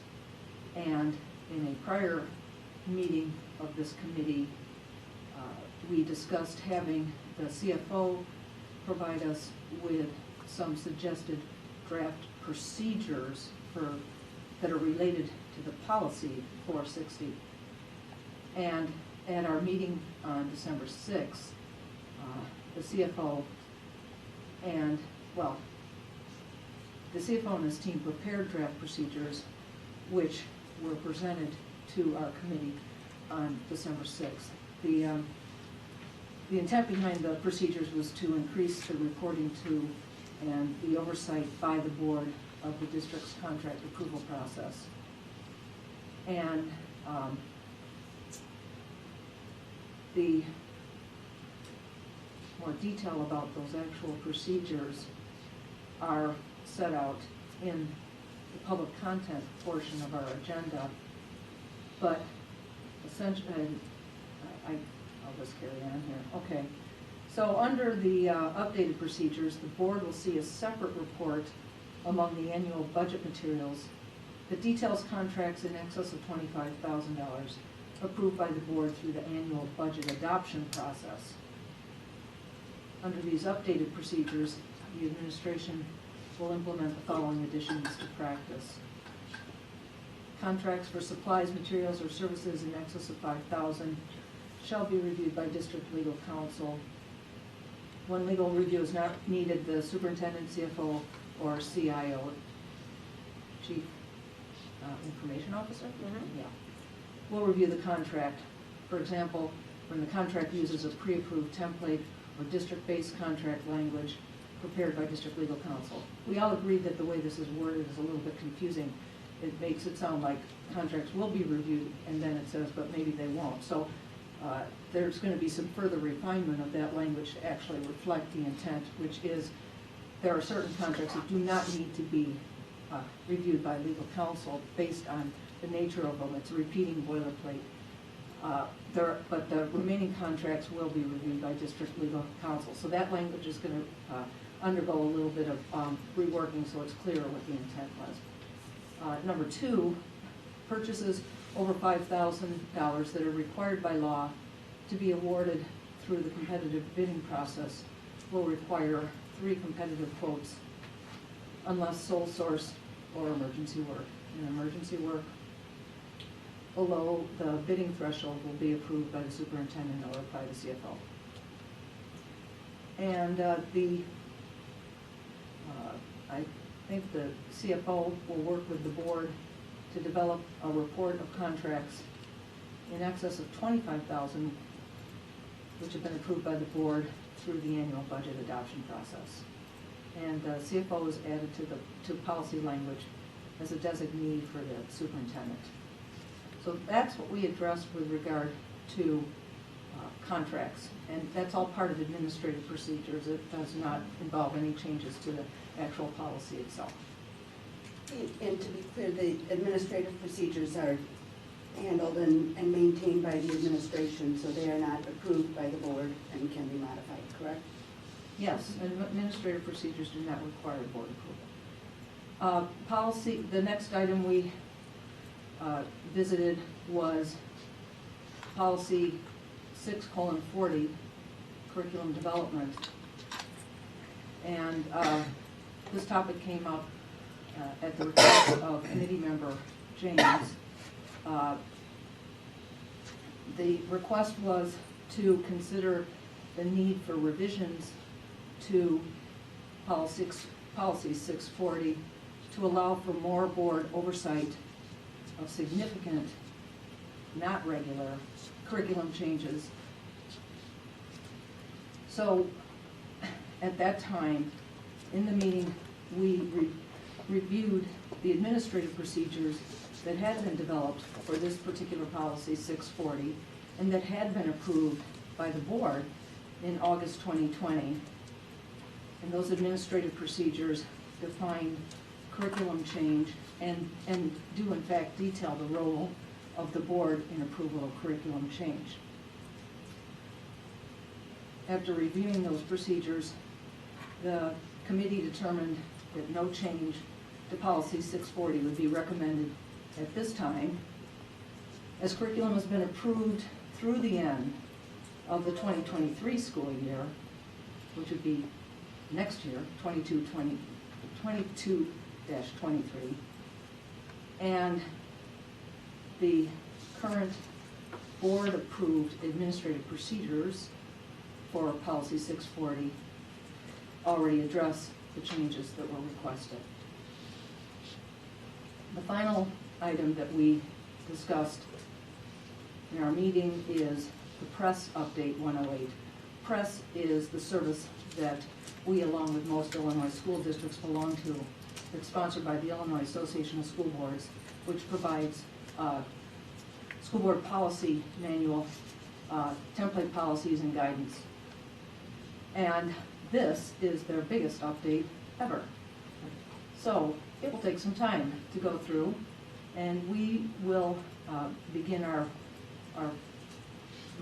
and in a prior meeting of this committee, we discussed having the CFO provide us with some suggested draft procedures that are related to the policy 460. And at our meeting on December 6th, the CFO and his team prepared draft procedures which were presented to our committee on December 6th. The intent behind the procedures was to increase the reporting to and the oversight by the board of the district's contract approval process. And the more detail about those actual procedures are set out in the public content portion of our agenda. But essentially, I'll just carry on here. Okay. So under the updated procedures, the board will see a separate report among the annual budget materials that details contracts in excess of $25,000 approved by the board through the annual budget adoption process. Under these updated procedures, the administration will implement the following additions to practice. Contracts for supplies, materials, or services in excess of $5,000 shall be reviewed by district legal counsel. When legal review is not needed, the superintendent, CFO, or CIO, Chief Information Officer, yeah, will review the contract. For example, when the contract uses a pre-approved template or district-based contract language prepared by district legal counsel. We all agree that the way this is worded is a little bit confusing. It makes it sound like contracts will be reviewed, and then it says, but maybe they won't. So there's going to be some further refinement of that language to actually reflect the intent, which is there are certain contracts that do not need to be reviewed by legal counsel based on the nature of them. It's a repeating boilerplate. But the remaining contracts will be reviewed by district legal counsel. So that language is going to undergo a little bit of reworking so it's clearer what the intent was. Number two, purchases over $5,000 that are required by law to be awarded through the competitive bidding process will require 3 competitive quotes unless sole source or emergency work. In emergency work, below the bidding threshold will be approved by the superintendent or by the CFO. And I think the CFO will work with the board to develop a report of contracts in excess of $25,000, which have been approved by the board through the annual budget adoption process. And CFO is added to policy language as a designee for the superintendent. So that's what we addressed with regard to contracts, and that's all part of administrative procedures. It does not involve any changes to the actual policy itself.
And to be clear, the administrative procedures are handled and maintained by the administration, so they are not approved by the board and can be modified, correct?
Yes, and administrative procedures do not require board approval. Policy, the next item we visited was policy 6:40, curriculum development. And this topic came up at the request of committee member James. The request was to consider the need for revisions to policy 640 to allow for more board oversight of significant, not regular, curriculum changes. So at that time, in the meeting, we reviewed the administrative procedures that had been developed for this particular policy 640 and that had been approved by the board in August 2020. And those administrative procedures define curriculum change and do in fact detail the role of the board in approval of curriculum change. After reviewing those procedures, the committee determined that no change to policy 640 would be recommended at this time, as curriculum has been approved through the end of the 2023 school year, which would be next year, 22-23, and the current board-approved administrative procedures for policy 640 already address the changes that were requested. The final item that we discussed And our meeting is the Press Update 108. Press is the service that we, along with most Illinois school districts, belong to. It's sponsored by the Illinois Association of School Boards, which provides school board policy manual, template policies and guidance. And this is their biggest update ever. So it will take some time to go through, and we will begin our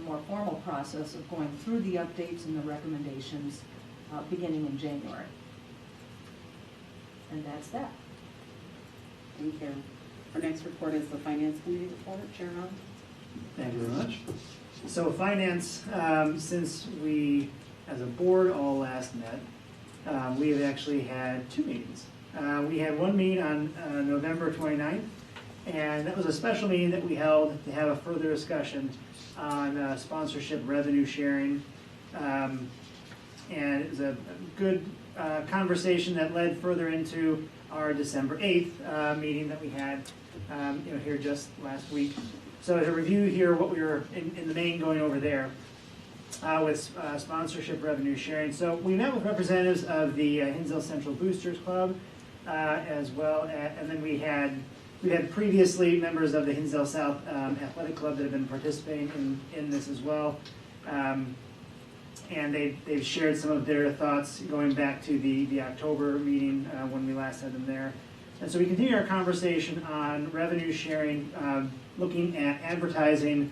more formal process of going through the updates and the recommendations beginning in January. And that's that.
Thank you. Our next report is the Finance Committee report. Chair Hunt.
Thank you very much. So finance, since we, as a board, all last met, we have actually had two meetings. We had one meeting on November 29th, and that was a special meeting that we held to have a further discussion on sponsorship revenue sharing. And it was a good conversation that led further into our December 8th meeting that we had here just last week. So to review here what we were in the main going over there with sponsorship revenue sharing. So we met with representatives of the Hinsdale Central Boosters Club as well, and then we had previously members of the Hinsdale South Athletic Club that have been participating in this as well. And they've shared some of their thoughts going back to the October meeting when we last had them there. And so we continue our conversation on revenue sharing, looking at advertising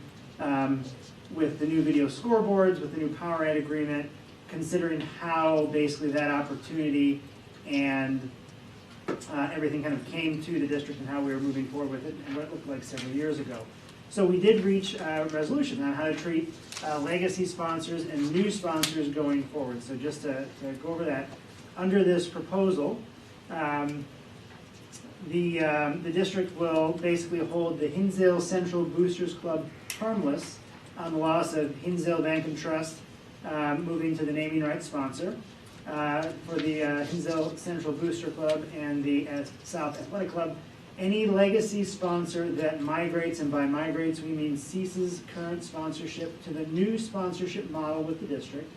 with the new video scoreboards, with the new PowerAd agreement, considering how basically that opportunity and everything kind of came to the district and how we were moving forward with it and what it looked like several years ago. So we did reach a resolution on how to treat legacy sponsors and new sponsors going forward. So just to go over that, under this proposal, the district will basically hold the Hinsdale Central Boosters Club harmless on the loss of Hinsdale Bank and Trust moving to the naming rights sponsor. For the Hinsdale Central Booster Club and the South Athletic Club, any legacy sponsor that migrates, and by migrates we mean ceases current sponsorship to the new sponsorship model with the district,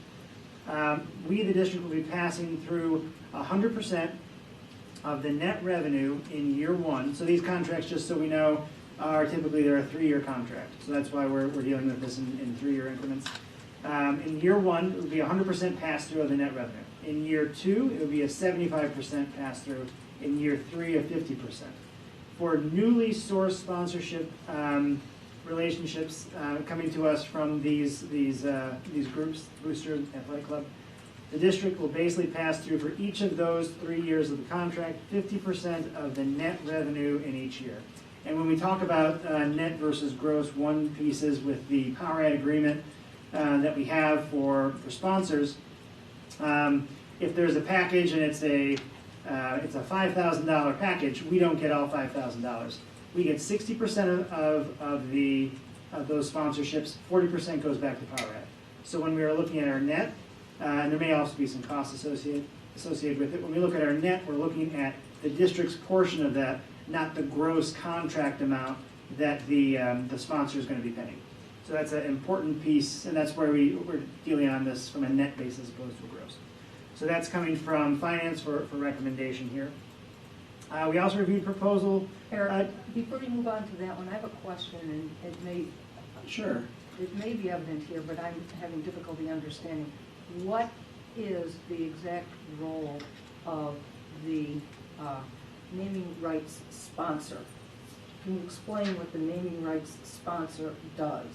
we, the district, will be passing through 100% of the net revenue in year one. So these contracts, just so we know, are typically, they're a 3-year contract. So that's why we're dealing with this in 3-year increments. In year one, it would be 100% pass-through of the net revenue. In year two, it would be a 75% pass-through. In year three, a 50%. For newly sourced sponsorship relationships coming to us from these groups, Booster Athletic Club, the district will basically pass through for each of those 3 years of the contract 50% of the net revenue in each year. And when we talk about net versus gross, one piece is with the PowerAd agreement that we have for sponsors. If there's a package and it's a $5,000 package, we don't get all $5,000. We get 60% of those sponsorships. 40% goes back to PowerAd. So when we are looking at our net, and there may also be some costs associated with it. When we look at our net, we're looking at the district's portion of that, not the gross contract amount that the sponsor is going to be paying. So that's an important piece, and that's where we're dealing on this from a net basis as opposed to a gross. So that's coming from finance for recommendation here. We also reviewed proposal.
Eric, before you move on to that one, I have a question, and it may be evident here, but I'm having difficulty understanding. What is the exact role of the naming rights sponsor? Can you explain what the naming rights sponsor does?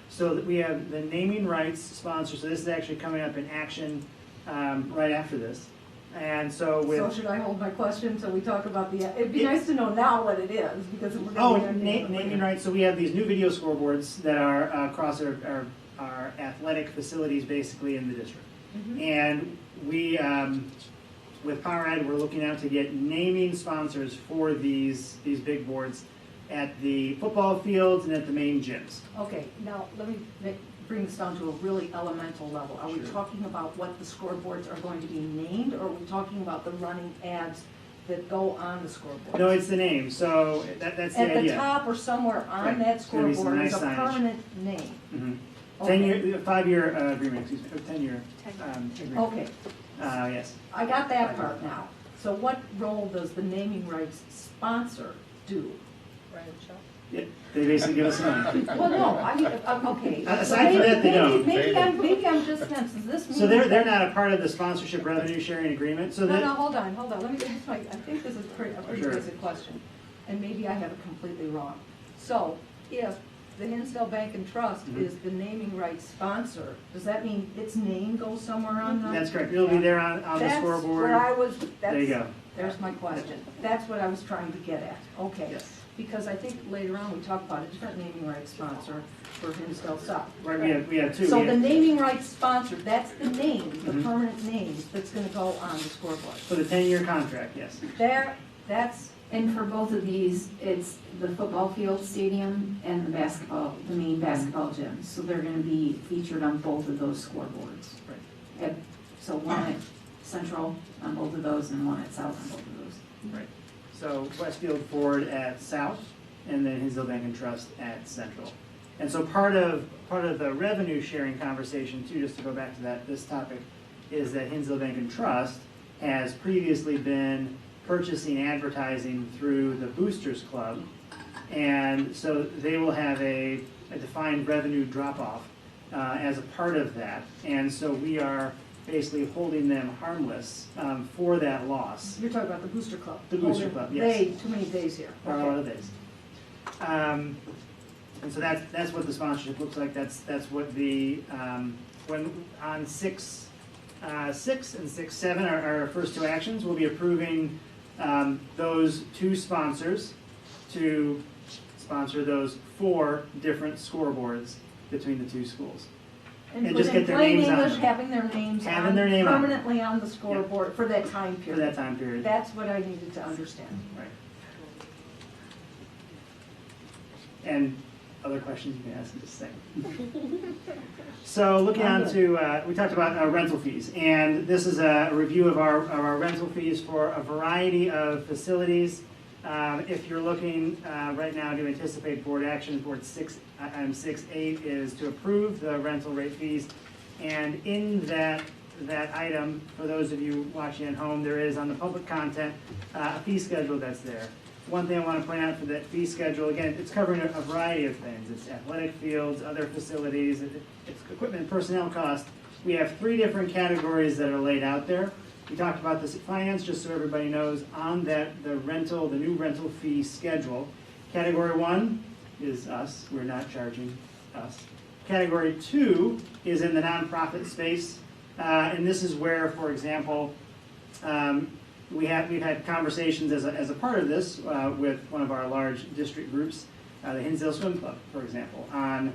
So that we have the naming rights sponsor. So this is actually coming up in action right after this. And so with...
So should I hold my question until we talk about the... It'd be nice to know now what it is, because we're going to...
naming rights. So we have these new video scoreboards that are across our athletic facilities basically in the district. Mm-hmm. And we, with PowerAd, we're looking out to get naming sponsors for these big boards at the football fields and at the main gyms.
Okay, now let me bring this down to a really elemental level. Are we talking about what the scoreboards are going to be named, or are we talking about the running ads that go on the scoreboard?
No, it's the name, so that's the
At the
idea.
top or somewhere on
Right.
that
It's gonna be some
scoreboard is a
nice signage.
permanent name.
Mhm.
Okay.
10-year, 5-year agreement, excuse me, 10-year agreement.
Okay,
Yes.
I got that part now. So what role does the naming rights sponsor do?
Yeah, they basically give us money.
Well, no, okay.
Aside from that, they don't.
Maybe I'm just confused. Does this mean?
So they're not a part of the sponsorship revenue sharing agreement, so
No,
that.
no, hold on. Let me get this right. I think this is a pretty
Sure.
basic question, and maybe I have it completely wrong. So, if the Hinsdale Bank and Trust
Mhm.
is the naming rights sponsor, does that mean its name goes somewhere on the?
That's correct, it'll be there on the
That's
scoreboard.
where I was,
There you go.
there's my question. That's what I was trying to get at. Okay.
Yes.
Because I think later on we talked about a different naming rights sponsor for Hinsdale South.
Right, we have two.
So
We
the
have-
naming rights sponsor, that's the name, the
Mhm.
permanent name that's gonna go on the scoreboard.
For the 10-year contract, yes.
That's,
And for both of these, it's the football field stadium and the basketball, the main basketball gym. So they're gonna be featured on both of those scoreboards.
Right.
So one at Central on both of those and one at South on both of those.
Right. So Westfield Ford at South, and then Hinsdale Bank and Trust at Central. And so part of the revenue sharing conversation too, just to go back to this topic, is that Hinsdale Bank and Trust has previously been purchasing advertising through the Boosters Club. And so they will have a defined revenue drop-off as a part of that. And so we are basically holding them harmless for that loss.
you're talking about the Booster Club.
The Booster Club, yes.
Too many days here.
For a
Okay.
lot of days. And so that's what the sponsorship looks like. That's what the when on 6 and 6-7 are our first two actions. We'll be approving those two sponsors to sponsor those 4 different scoreboards between the two schools. And just
in
get their
plain
names on
English,
them.
having their names
Having their name on them.
permanently on the scoreboard for that time
For
period.
that time period.
That's what I needed to understand.
Right. And other questions you can ask in just a second. So looking on to, we talked about rental fees, and this is a review of our rental fees for a variety of facilities. If you're looking right now to anticipate board action, item 6.8 is to approve the rental rate fees. And in that item, for those of you watching at home, there is on the public content, a fee schedule that's there. One thing I want to point out for that fee schedule, again, it's covering a variety of things. It's athletic fields, other facilities, it's equipment and personnel costs. We have 3 different categories that are laid out there. We talked about this at finance, just so everybody knows, on the new rental fee schedule. Category 1 is us, we're not charging us. Category 2 is in the nonprofit space, and this is where, for example, we've had conversations as a part of this with one of our large district groups, the Hinsdale Swim Club, for example, on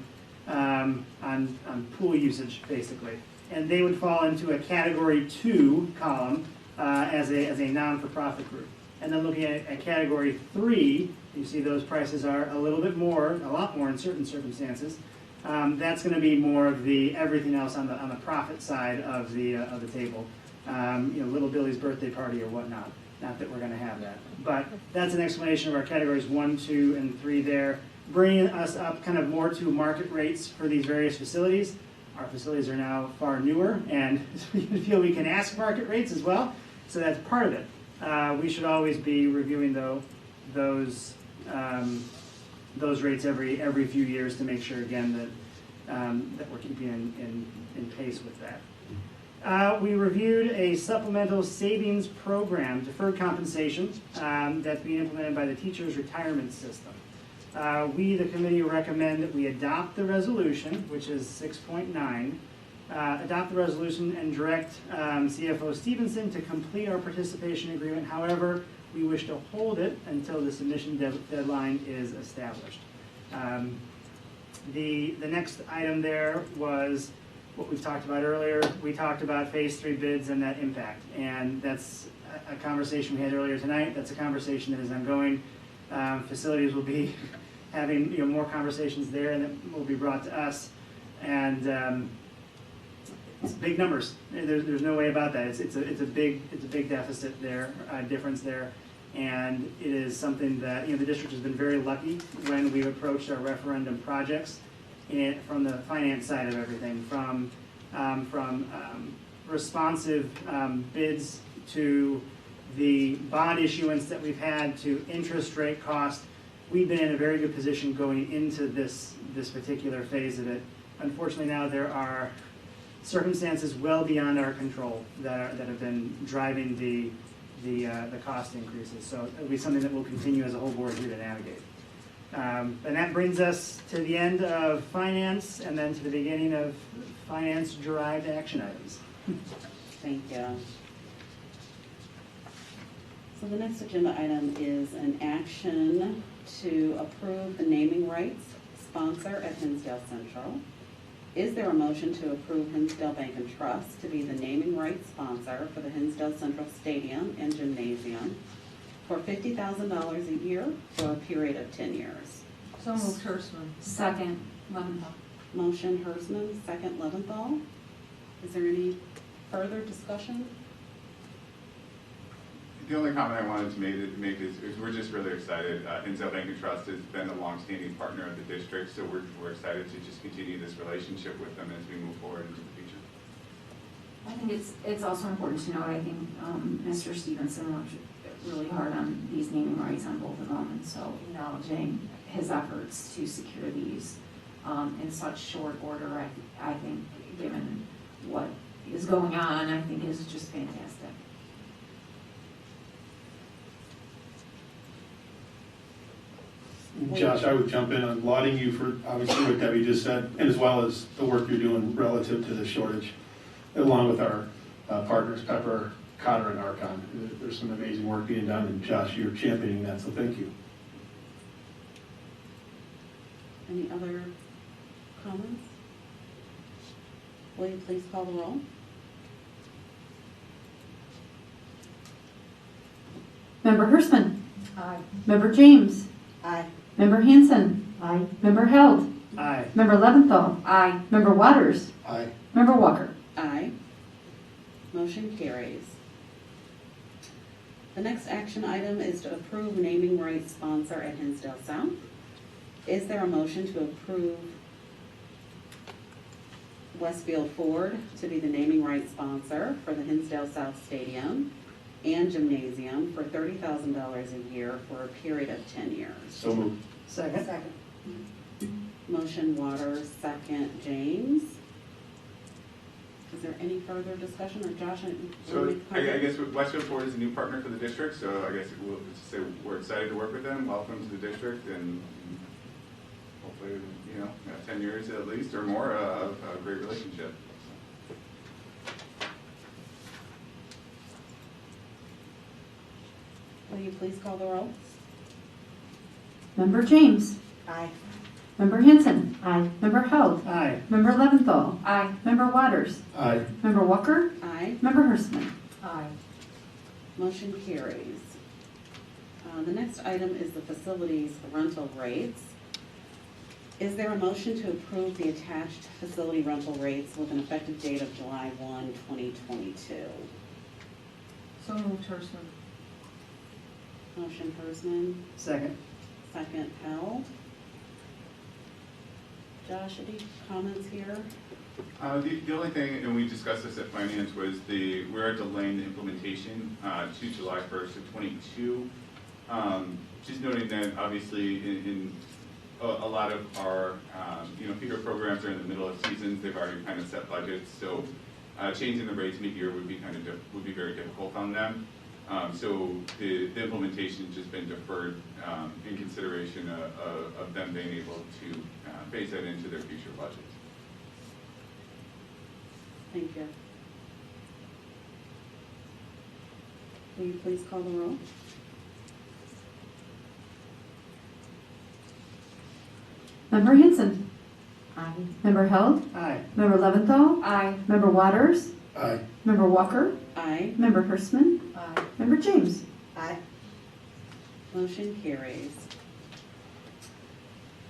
pool usage, basically. And they would fall into a category 2 column as a non-for-profit group. And then looking at category 3, you see those prices are a lot more in certain circumstances. That's going to be more of the everything else on the profit side of the table. Little Billy's birthday party or whatnot. Not that we're going to have that. But that's an explanation of our categories 1, 2, and 3 there, bringing us up kind of more to market rates for these various facilities. Our facilities are now far newer, and we feel we can ask market rates as well, so that's part of it. We should always be reviewing those rates every few years to make sure, again, that we're keeping in pace with that. We reviewed a supplemental savings program, deferred compensation, that's being implemented by the teachers' retirement system. We, the committee, recommend that we adopt the resolution, which is 6.9, adopt the resolution and direct CFO Stevenson to complete our participation agreement. However, we wish to hold it until the submission deadline is established. The next item there was what we've talked about earlier. We talked about phase 3 bids and that impact, and that's a conversation we had earlier tonight. That's a conversation that is ongoing. Facilities will be having more conversations there, and it will be brought to us. And it's big numbers. There's no way about that. It's a big deficit there, difference there. And it is something that, the district has been very lucky when we've approached our referendum projects from the finance side of everything, from responsive bids to the bond issuance that we've had to interest rate cost. We've been in a very good position going into this particular phase of it. Unfortunately, now there are circumstances well beyond our control that have been driving the cost increases. So it'll be something that we'll continue as a whole board here to navigate. And that brings us to the end of finance and then to the beginning of finance-derived action items.
Thank you. So the next agenda item is an action to approve the naming rights sponsor at Hinsdale Central. Is there a motion to approve Hinsdale Bank and Trust to be the naming rights sponsor for the Hinsdale Central Stadium and Gymnasium for $50,000 a year for a period of 10 years?
So moved, Hirschman.
Second, Leventhal.
Motion Hersman, second Leventhal. Is there any further discussion?
The only comment I wanted to make is we're just really excited. Hinsdale Bank and Trust has been a longstanding partner of the district, so we're excited to just continue this relationship with them as we move forward into the future.
I think it's also important to note, I think Mr. Stevenson worked really hard on these naming rights on both of them, and so acknowledging his efforts to secure these in such short order, I think, given what is going on, I think is just fantastic.
Josh, I would jump in on lauding you for obviously what Debbie just said, and as well as the work you're doing relative to the shortage, along with our partners, Pepper, Cotter, and Archon. There's some amazing work being done, and Josh, you're championing that, so thank you.
Any other comments? Will you please call the roll?
Member Hirschman.
Aye.
Member James.
Aye.
Member Hanson. Aye. Member Held.
Aye.
Member Leventhal.
Aye.
Member Waters.
Aye.
Member Walker.
Aye. Motion carries. The next action item is to approve naming rights sponsor at Hinsdale South. Is there a motion to approve Westfield Ford to be the naming rights sponsor for the Hinsdale South Stadium and Gymnasium for $30,000 a year for a period of 10 years?
So moved.
Second?
Motion Waters, second James. Is there any further discussion, or Josh?
So I guess Westfield Ford is a new partner for the district, so I guess we'll just say we're excited to work with them. Welcome to the district, and hopefully, 10 years at least or more of a great relationship.
Will you please call the roll?
Member James.
Aye.
Member Hanson. Aye. Member Held.
Aye.
Member Leventhal.
Aye.
Member Waters.
Aye.
Member Walker.
Aye.
Member Hirschman.
Aye.
Motion carries. The next item is the facilities rental rates. Is there a motion to approve the attached facility rental rates with an effective date of July 1, 2022?
So moved, Hirschman.
Motion Hersman,
Second?
second Held. Josh, any comments here?
The only thing, and we discussed this at finance, was we're delaying the implementation to July 1st of 22. Just noting that obviously in a lot of our feeder programs are in the middle of seasons. They've already kind of set budgets, so changing the rates mid-year would be very difficult on them. So the implementation has just been deferred in consideration of them being able to phase that into their future budgets.
Thank you. Will you please call the roll?
Member Hanson.
Aye.
Member Held.
Aye.
Member Leventhal.
Aye.
Member Waters.
Aye.
Member Walker.
Aye.
Member Hirschman.
Aye.
Member James.
Aye. Motion carries.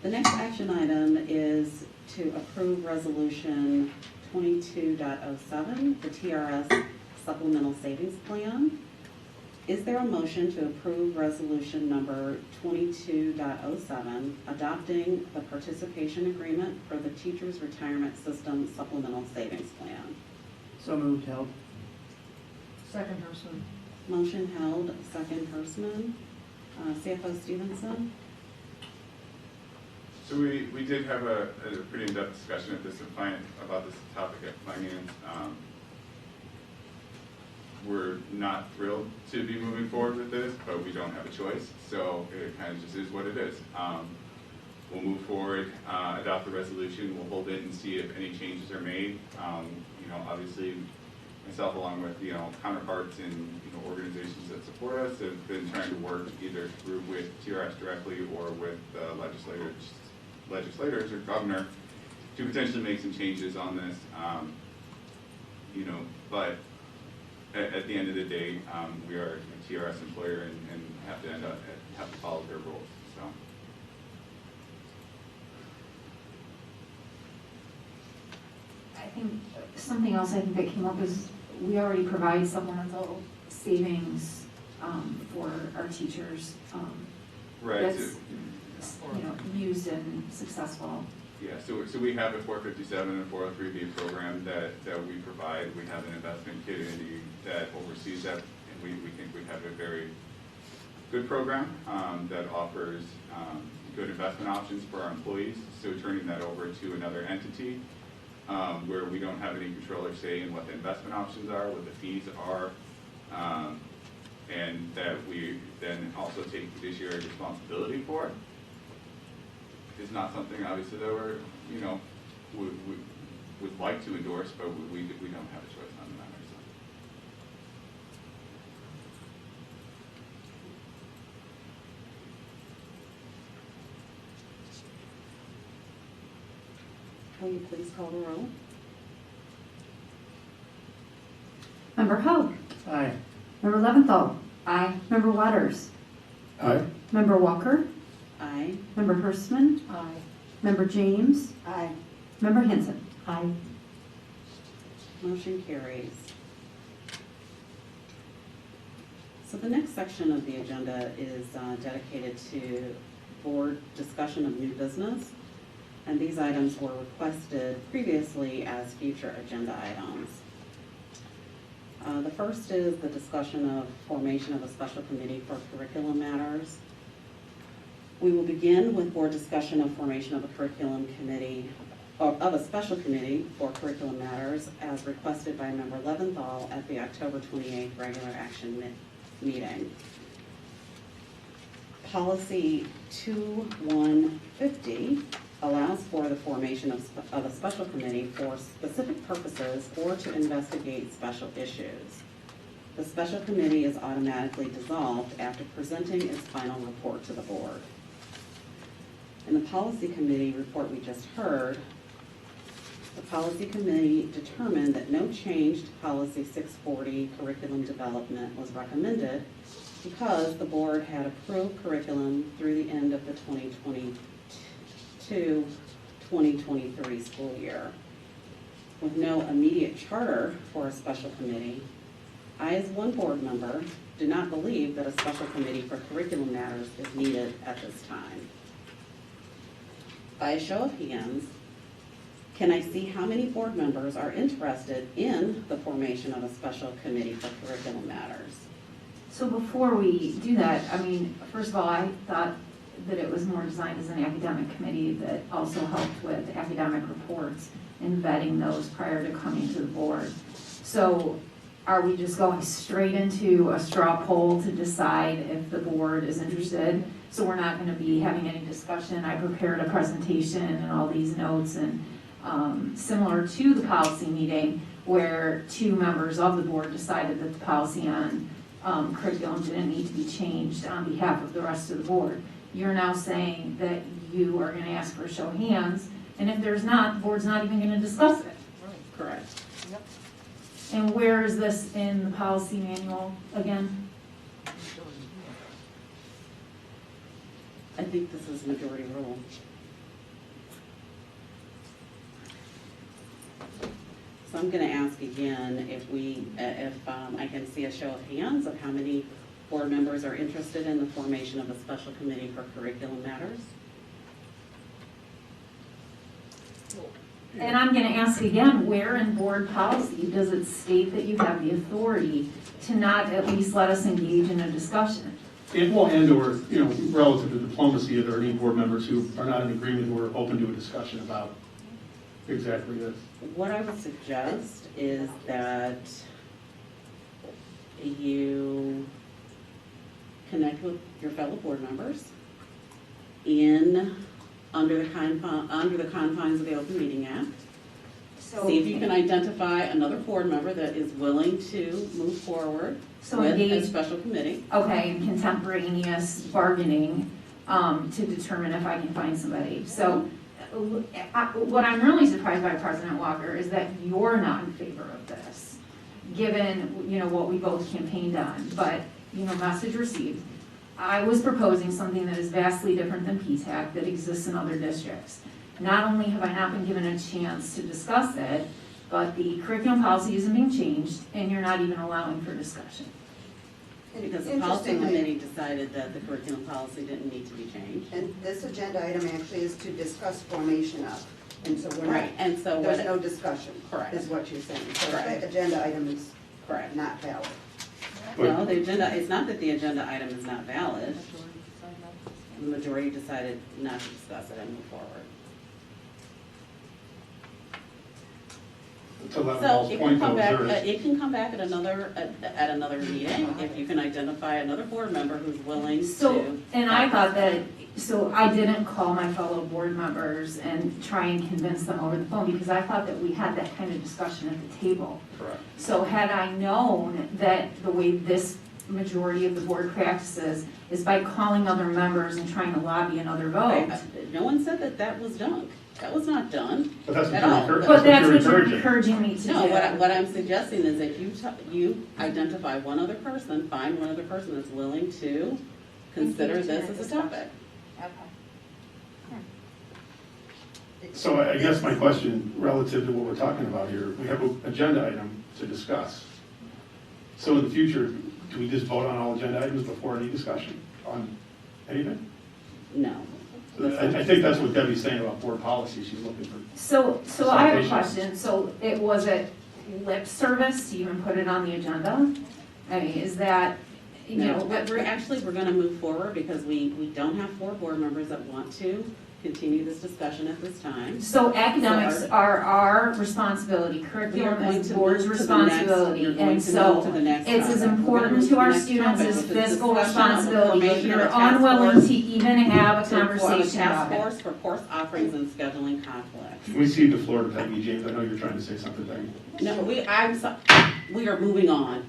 The next action item is to approve Resolution 22.07, the TRS Supplemental Savings Plan. Is there a motion to approve resolution number 22.07, adopting the participation agreement for the Teachers Retirement System Supplemental Savings Plan?
So moved, held.
Second Horstman.
Motion held, second Hertzman. CFO Stevenson?
So we did have a pretty in-depth discussion about this topic at finance. We're not thrilled to be moving forward with this, but we don't have a choice, so it kind of just is what it is. We'll move forward, adopt the resolution, we'll hold it and see if any changes are made. Obviously, myself along with, counterparts and, organizations that support us have been trying to work either through with TRS directly or with legislators or governor to potentially make some changes on this. But at the end of the day, we are a TRS employer and have to follow their rules, so.
I think something else I think that came up is we already provide supplemental savings for our teachers.
Right.
That's, used and successful.
Yeah, so we have a 457 and 403B program that we provide. We have an investment committee that oversees that, and we think we have a very good program that offers good investment options for our employees. So turning that over to another entity where we don't have any control or say in what the investment options are, what the fees are, and that we then also take fiduciary responsibility for, is not something obviously that we're, would like to endorse, but we don't have a choice on the matter.
Will you please call the roll?
Member Hope,
Aye.
Member Leventhal. Aye. Member Waters.
Aye.
Member Walker.
Aye.
Member Hertzman.
Aye.
Member James.
Aye.
Member Hanson.
Aye.
Motion carries. So the next section of the agenda is dedicated to board discussion of new business. And these items were requested previously as future agenda items. The first is the discussion of formation of a special committee for curriculum matters. We will begin with board discussion of formation of a curriculum committee, or of a special committee for curriculum matters as requested by Member Leventhal at the October 28th regular action meeting. Policy 2150 allows for the formation of a special committee for specific purposes or to investigate special issues. The special committee is automatically dissolved after presenting its final report to the board. In the policy committee report we just heard, the policy committee determined that no change to policy 640 curriculum development was recommended because the board had approved curriculum through the end of the 2022-2023 school year. With no immediate charter for a special committee, I, as one board member, do not believe that a special committee for curriculum matters is needed at this time. By a show of hands, can I see how many board members are interested in the formation of a special committee for curriculum matters?
So before we do that, first of all, I thought that it was more designed as an academic committee that also helped with academic reports and vetting those prior to coming to the board. So are we just going straight into a straw poll to decide if the board is interested? So we're not going to be having any discussion. I prepared a presentation and all these notes, and similar to the policy meeting where 2 members of the board decided that the policy on curriculum didn't need to be changed on behalf of the rest of the board. You're now saying that you are going to ask for a show of hands, and if there's not, the board's not even going to discuss it.
Correct.
Yep.
And where is this in the policy manual again?
I think this is majority rule. So I'm going to ask again if I can see a show of hands of how many board members are interested in the formation of a special committee for curriculum matters.
And I'm gonna ask again, where in board policy does it state that you have the authority to not at least let us engage in a discussion?
Well, and/or, you know, relative to diplomacy, are there any board members who are not in agreement who are open to a discussion about exactly this?
What I would suggest is that you connect with your fellow board members under the confines of the Open Meeting Act.
So-
See if you can identify another board member that is willing to move forward
So
with a
engage,
special committee.
okay, in contemporaneous bargaining, to determine if I can find somebody. So, what I'm really surprised by, President Walker, is that you're not in favor of this, given, you know, what we both campaigned on, but, you know, message received. I was proposing something that is vastly different than PTAC that exists in other districts. Not only have I not been given a chance to discuss it, but the curriculum policy isn't being changed, and you're not even allowing for discussion.
Because the policy committee decided that the curriculum policy didn't need to be changed.
And this agenda item actually is to discuss formation of, and so we're not,
Right, and so
there's
what,
no discussion.
Correct.
Is what you're saying. So
Correct.
the agenda item is
correct.
not valid.
No, the agenda, it's not that the agenda item is not valid. The majority decided not to discuss it and move forward.
To Levin's
So it
point,
can come
though,
back,
there is-
it can come back at another meeting, if you can identify another board member who's willing
So,
to.
and I thought that, so I didn't call my fellow board members and try and convince them over the phone, because I thought that we had that kind of discussion at the table.
Correct.
So had I known that the way this majority of the board practices is by calling other members and trying to lobby another vote.
No one said that that was done. That was not done.
But that's what
At all.
you're
But that's what you're
encouraging.
encouraging me to do.
No, what I'm suggesting is that you identify one other person, find one other person that's willing to consider
Engage in
this
a
as a topic.
So I guess my question relative to what we're talking about here, we have an agenda item to discuss. So in the future, do we just vote on all agenda items before any discussion on anything?
No.
I think that's what Debbie's saying about board policy, she's looking for.
So I have a
Citations.
question. So it was a lip service to even put it on the agenda? I mean, is that, you
No,
know,
but we're gonna move forward because we don't have 4 board members that want to continue this discussion at this time.
so academics are our responsibility,
We are
curriculum
going
is
to
board's
move to the next-
responsibility.
we're going
And
to move to
so
the next
it's as
topic. We're gonna
important
move
to our
the next
students
topic,
as
which is
fiscal
discussion of the
responsibility. If
formation of
you're
a task
unwilling
force
to even have a
to form a
conversation
task
about it.
force for course offerings and scheduling conflicts.
We cede the floor to Peggy James, I know you're trying to say something, Peggy.
No, we are moving on.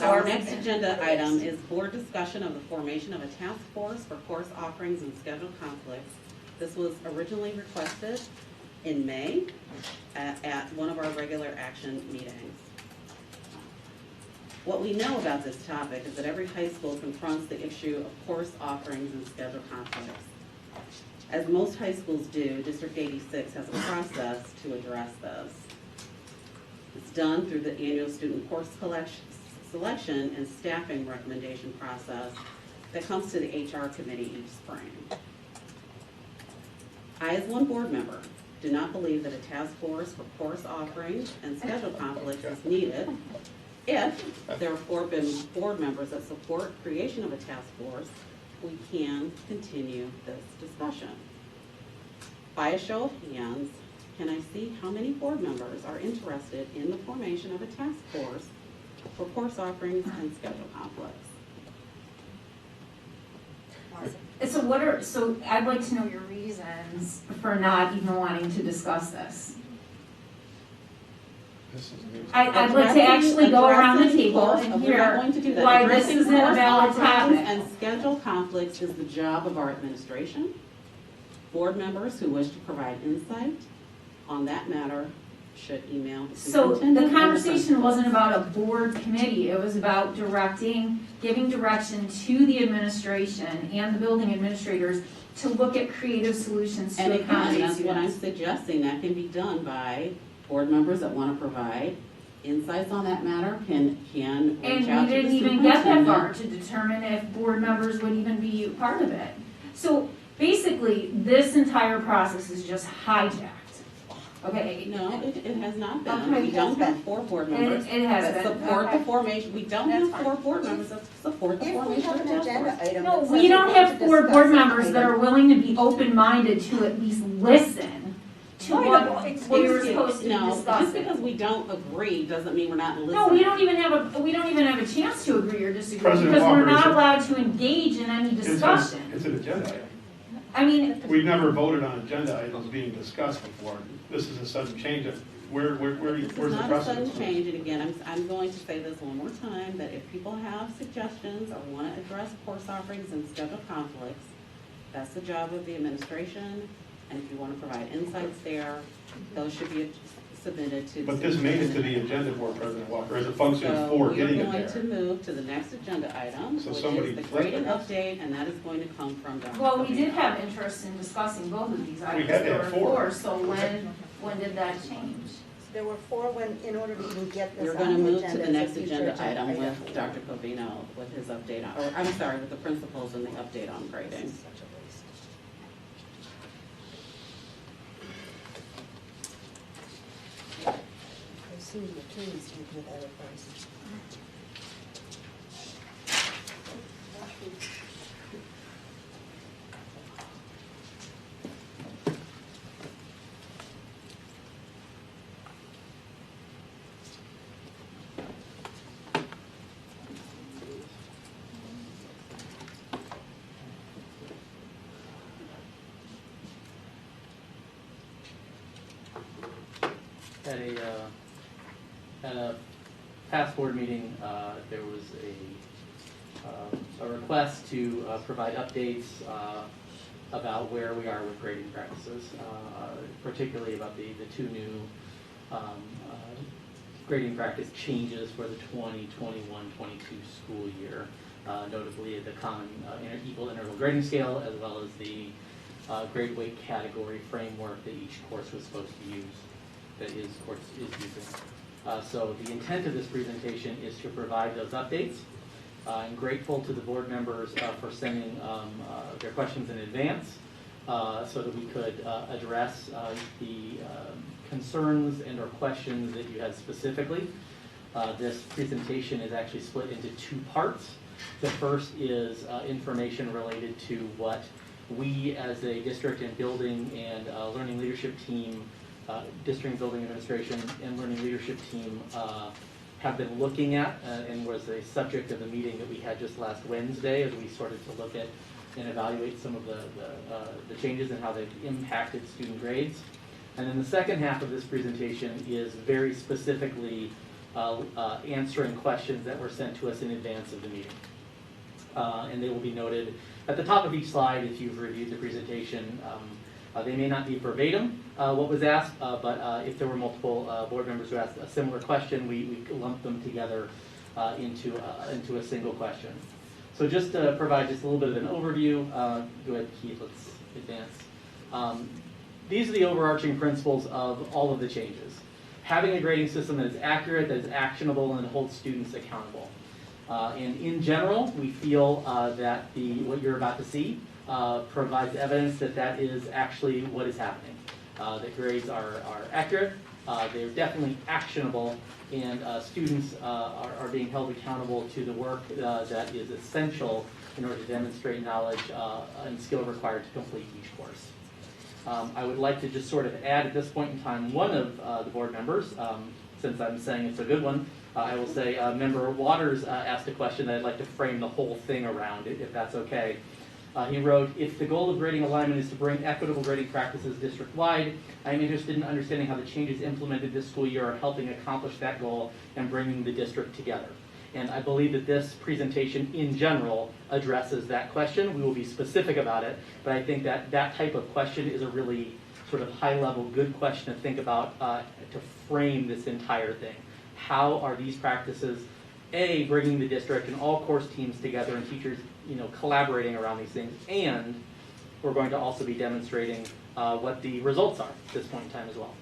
Our next agenda item is board discussion of the formation of a task force for course offerings and schedule conflicts. This was originally requested in May at one of our regular action meetings. What we know about this topic is that every high school confronts the issue of course offerings and schedule conflicts. As most high schools do, District 86 has a process to address this. It's done through the annual student course selection and staffing recommendation process that comes to the HR committee each spring. I, as one board member, do not believe that a task force for course offerings and schedule conflicts is needed if there are 4 board members that support creation of a task force. We can continue this discussion. By a show of hands, can I see how many board members are interested in the formation of a task force for course offerings and schedule conflicts?
So I'd like to know your reasons for not even wanting to discuss this. I'd like to actually go around the table and
We're not
hear
going to do that.
why this
Addressing
isn't a
course
valid
offerings
topic.
and schedule conflicts is the job of our administration. Board members who wish to provide insight on that matter should email the
So
superintendent
the
and the
conversation
principal.
wasn't about a board committee, it was about giving direction to the administration and the building administrators to look at creative solutions
And
to
again,
accommodate
that's what I'm
students.
suggesting, that can be done by board members that want to provide insights on that matter can
And
reach
we
out to the
didn't even get that
superintendent.
far to determine if board members would even be part of it. So basically, this entire process is just hijacked. Okay?
No, it has not
Okay,
been. We
it
don't
has
have 4 board members
It has
that
been.
support the
Okay.
formation. We don't
That's
have 4 board members that support the
If we
formation
have
of
an
a task
agenda
force.
item.
No,
that
we
says
don't
want
have
to
4
discuss
board
an
members that
item,
are willing to be open-minded to at least listen to
No,
what
no,
we
excuse
were
me.
supposed to be
No, just
discussing.
because we don't agree doesn't mean we're not listening.
No, we don't even have a chance to agree or disagree,
President
because we're
Walker,
not
is it-
allowed to engage in any discussion.
It's an agenda item.
I mean,
We've never voted on agenda items being discussed before. This is a sudden change. Where's
This
the
is not a sudden
precedent?
change, and again, I'm going to say this one more time, that if people have suggestions or want to address course offerings and schedule conflicts, that's the job of the administration, and if you want to provide insights there, those should be submitted to.
But this made it to the agenda board, President Walker, as a function of 4 getting it
So you're
there.
going to move to the next agenda item,
So
which
somebody
is the
flip
grading
it.
update, and that is going to come from Dr.
well, we
Covino.
did have interest in discussing both of these items.
had to
There
have
were
4.
so when did that change?
There were 4 when, in order to even get this
We're
on
going to
the
move to
agenda
the
as a
next
future
agenda item
item.
with Dr. Covino, with his update, or I'm sorry, with the principals and the update on grading.
I assume the attorneys would give that advice.
At a past board meeting, there was a request to provide updates about where we are with grading practices, particularly about the 2 new grading practice changes for the 2021-22 school year, notably the common equal interval grading scale, as well as the grade weight category framework that each course was supposed to use, that is using. So the intent of this presentation is to provide those updates. I'm grateful to the board members for sending their questions in advance so that we could address the concerns and or questions that you had specifically. This presentation is actually split into 2 parts. The first is information related to what we as a district and building and learning leadership team, district building administration and learning leadership team have been looking at and was a subject of the meeting that we had just last Wednesday as we started to look at and evaluate some of the changes and how they've impacted student grades. And then the second half of this presentation is very specifically answering questions that were sent to us in advance of the meeting. And they will be noted at the top of each slide if you've reviewed the presentation. They may not be verbatim what was asked, but if there were multiple board members who asked a similar question, we lumped them together into a single question. So just to provide just a little bit of an overview, go ahead, Keith, let's advance. These are the overarching principles of all of the changes. Having a grading system that is accurate, that is actionable, and holds students accountable. And in general, we feel that what you're about to see provides evidence that that is actually what is happening. That grades are accurate, they're definitely actionable, and students are being held accountable to the work that is essential in order to demonstrate knowledge and skill required to complete each course. I would like to just sort of add at this point in time one of the board members, since I'm saying it's a good one, I will say Member Waters asked a question that I'd like to frame the whole thing around, if that's okay. He wrote, if the goal of grading alignment is to bring equitable grading practices district-wide, I'm interested in understanding how the changes implemented this school year are helping accomplish that goal and bringing the district together. And I believe that this presentation in general addresses that question. We will be specific about it, but I think that that type of question is a really sort of high-level good question to think about to frame this entire thing. How are these practices, A, bringing the district and all course teams together and teachers collaborating around these things, and we're going to also be demonstrating what the results are at this point in time as well.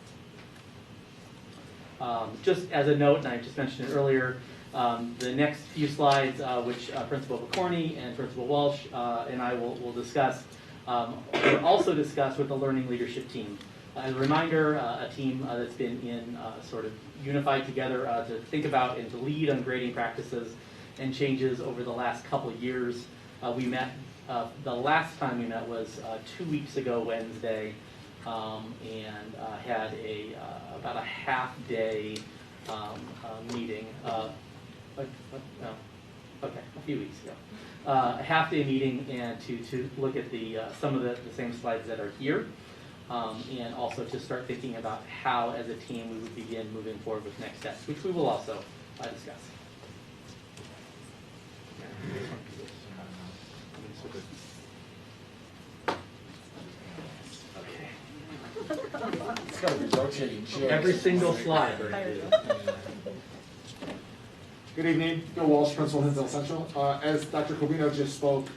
Just as a note, and I just mentioned it earlier, the next few slides, which Principal McCorney and Principal Walsh and I will discuss, were also discussed with the Learning Leadership Team. As a reminder, a team that's been in sort of unified together to think about and to lead on grading practices and changes over the last couple of years. We met, the last time we met was 2 weeks ago Wednesday, and had about a half-day meeting. Okay, a few weeks ago. A half-day meeting and to look at some of the same slides that are here, and also to start thinking about how, as a team, we would begin moving forward with next steps, which we will also discuss.
It's gotta be rotating chairs.
Every single slide right there.
Good evening, Bill Walsh, Principal, Hinsdale Central. As Dr. Covino just spoke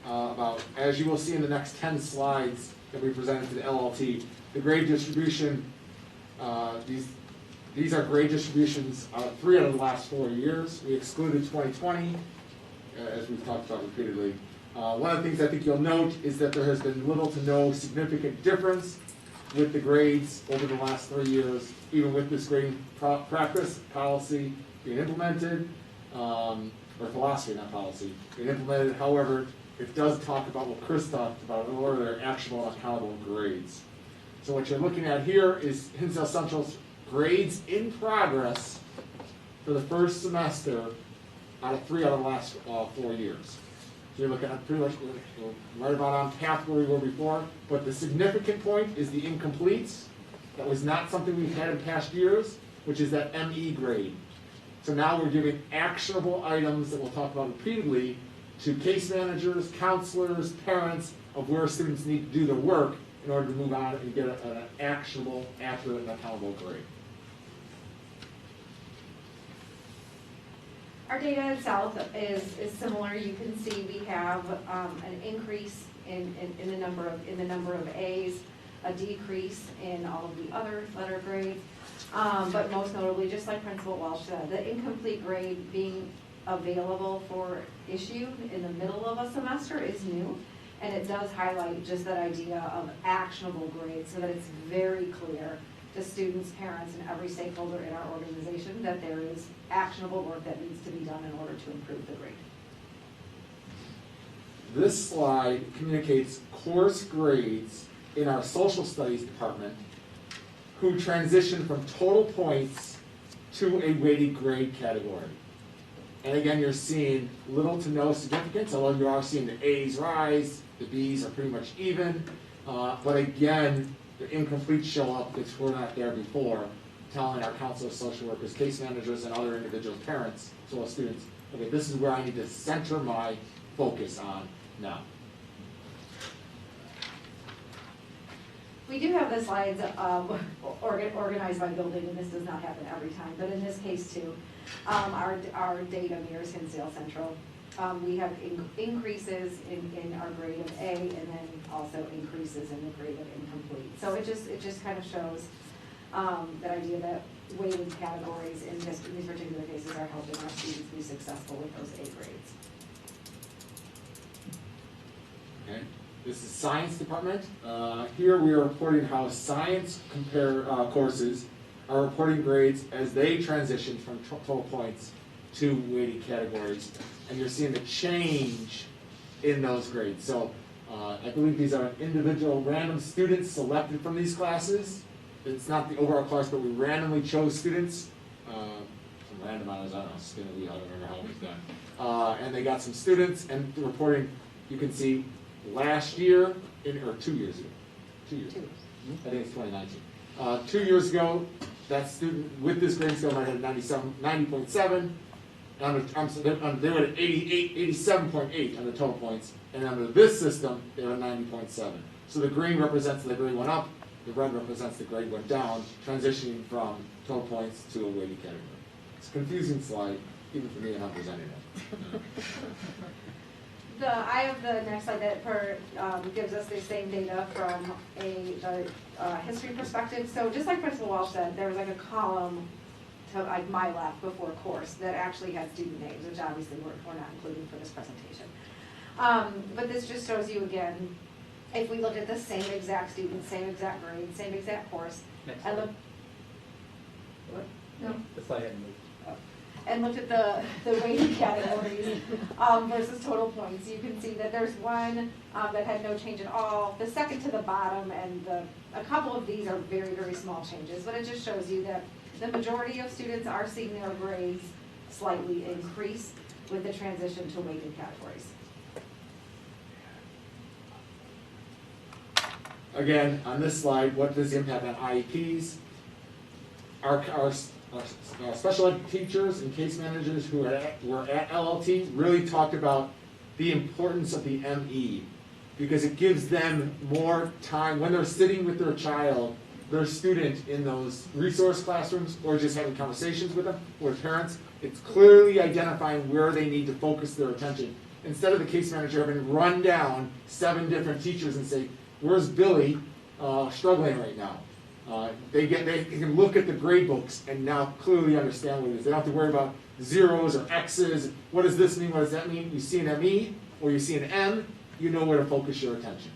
about, as you will see in the next 10 slides that we presented to the LLT, the grade distribution, these are grade distributions 3 out of the last 4 years. We excluded 2020, as we've talked about repeatedly. One of the things I think you'll note is that there has been little to no significant difference with the grades over the last 3 years, even with this grading practice policy being implemented, or philosophy, not policy, being implemented. However, it does talk about what Chris talked about, in order they're actionable and accountable grades. So what you're looking at here is Hinsdale Central's grades in progress for the first semester out of 3 out of the last 4 years. So you're looking at pretty much right about on path where we were before, but the significant point is the incompletes. That was not something we've had in past years, which is that ME grade. So now we're giving actionable items that we'll talk about repeatedly to case managers, counselors, parents of where students need to do their work in order to move on and get an actionable, accurate, and accountable grade.
Our data itself is similar. You can see we have an increase in the number of A's, a decrease in all of the other letter grades, but most notably, just like Principal Walsh said, the incomplete grade being available for issue in the middle of a semester is new, and it does highlight just that idea of actionable grades so that it's very clear to students, parents, and every stakeholder in our organization that there is actionable work that needs to be done in order to improve the grade.
This slide communicates course grades in our social studies department who transition from total points to a weighted grade category. And again, you're seeing little to no significance, although you are seeing the A's rise, the B's are pretty much even, but again, the incompletes show up, which were not there before, telling our counselors, social workers, case managers, and other individual parents, as well as students, okay, this is where I need to center my focus on now.
We do have the slides organized by building, and this does not happen every time, but in this case too, our data mirrors Hinsdale Central. We have increases in our grade of A, and then also increases in the grade of incomplete. So it just kind of shows that idea that weighted categories in these particular cases are helping our students be successful with those A grades.
Okay. This is science department. Here we are reporting how science courses are reporting grades as they transition from total points to weighted categories. And you're seeing the change in those grades. So I believe these are individual random students selected from these classes. It's not the overall class, but we randomly chose students. Some random honors, I don't know, spin the wheel, I don't remember how it was done. And they got some students, and the reporting, you can see last year, or 2 years ago. 2 years ago. I think it's 2019. 2 years ago, that student with this grade scale might have 90.7. They were at 87.8 on the total points, and under this system, they were 90.7. So the green represents the grade went up, the red represents the grade went down, transitioning from total points to a weighted category. It's a confusing slide, even for me, and I'm presenting it.
I have the next slide that gives us the same data from the history perspective. So just like Principal Walsh said, there was like a column to like MyLab before course that actually had student names, which obviously we're not including for this presentation. But this just shows you again, if we look at the same exact student, same exact grade, same exact course,
Next.
and look, what? No.
The slide hadn't moved.
And looked at the weighted categories versus total points, you can see that there's one that had no change at all, the second to the bottom, and a couple of these are very, very small changes, but it just shows you that the majority of students are seeing their grades slightly increase with the transition to weighted categories.
Again, on this slide, what does the impact on IEPs? Our special ed teachers and case managers who were at LLT really talked about the importance of the ME, because it gives them more time when they're sitting with their child, their student in those resource classrooms, or just having conversations with them, or with parents. It's clearly identifying where they need to focus their attention. Instead of the case manager having run down 7 different teachers and say, where's Billy struggling right now? They can look at the grade books and now clearly understand what it is. They don't have to worry about zeros or X's. What does this mean? What does that mean? You see an ME or you see an M, you know where to focus your attention.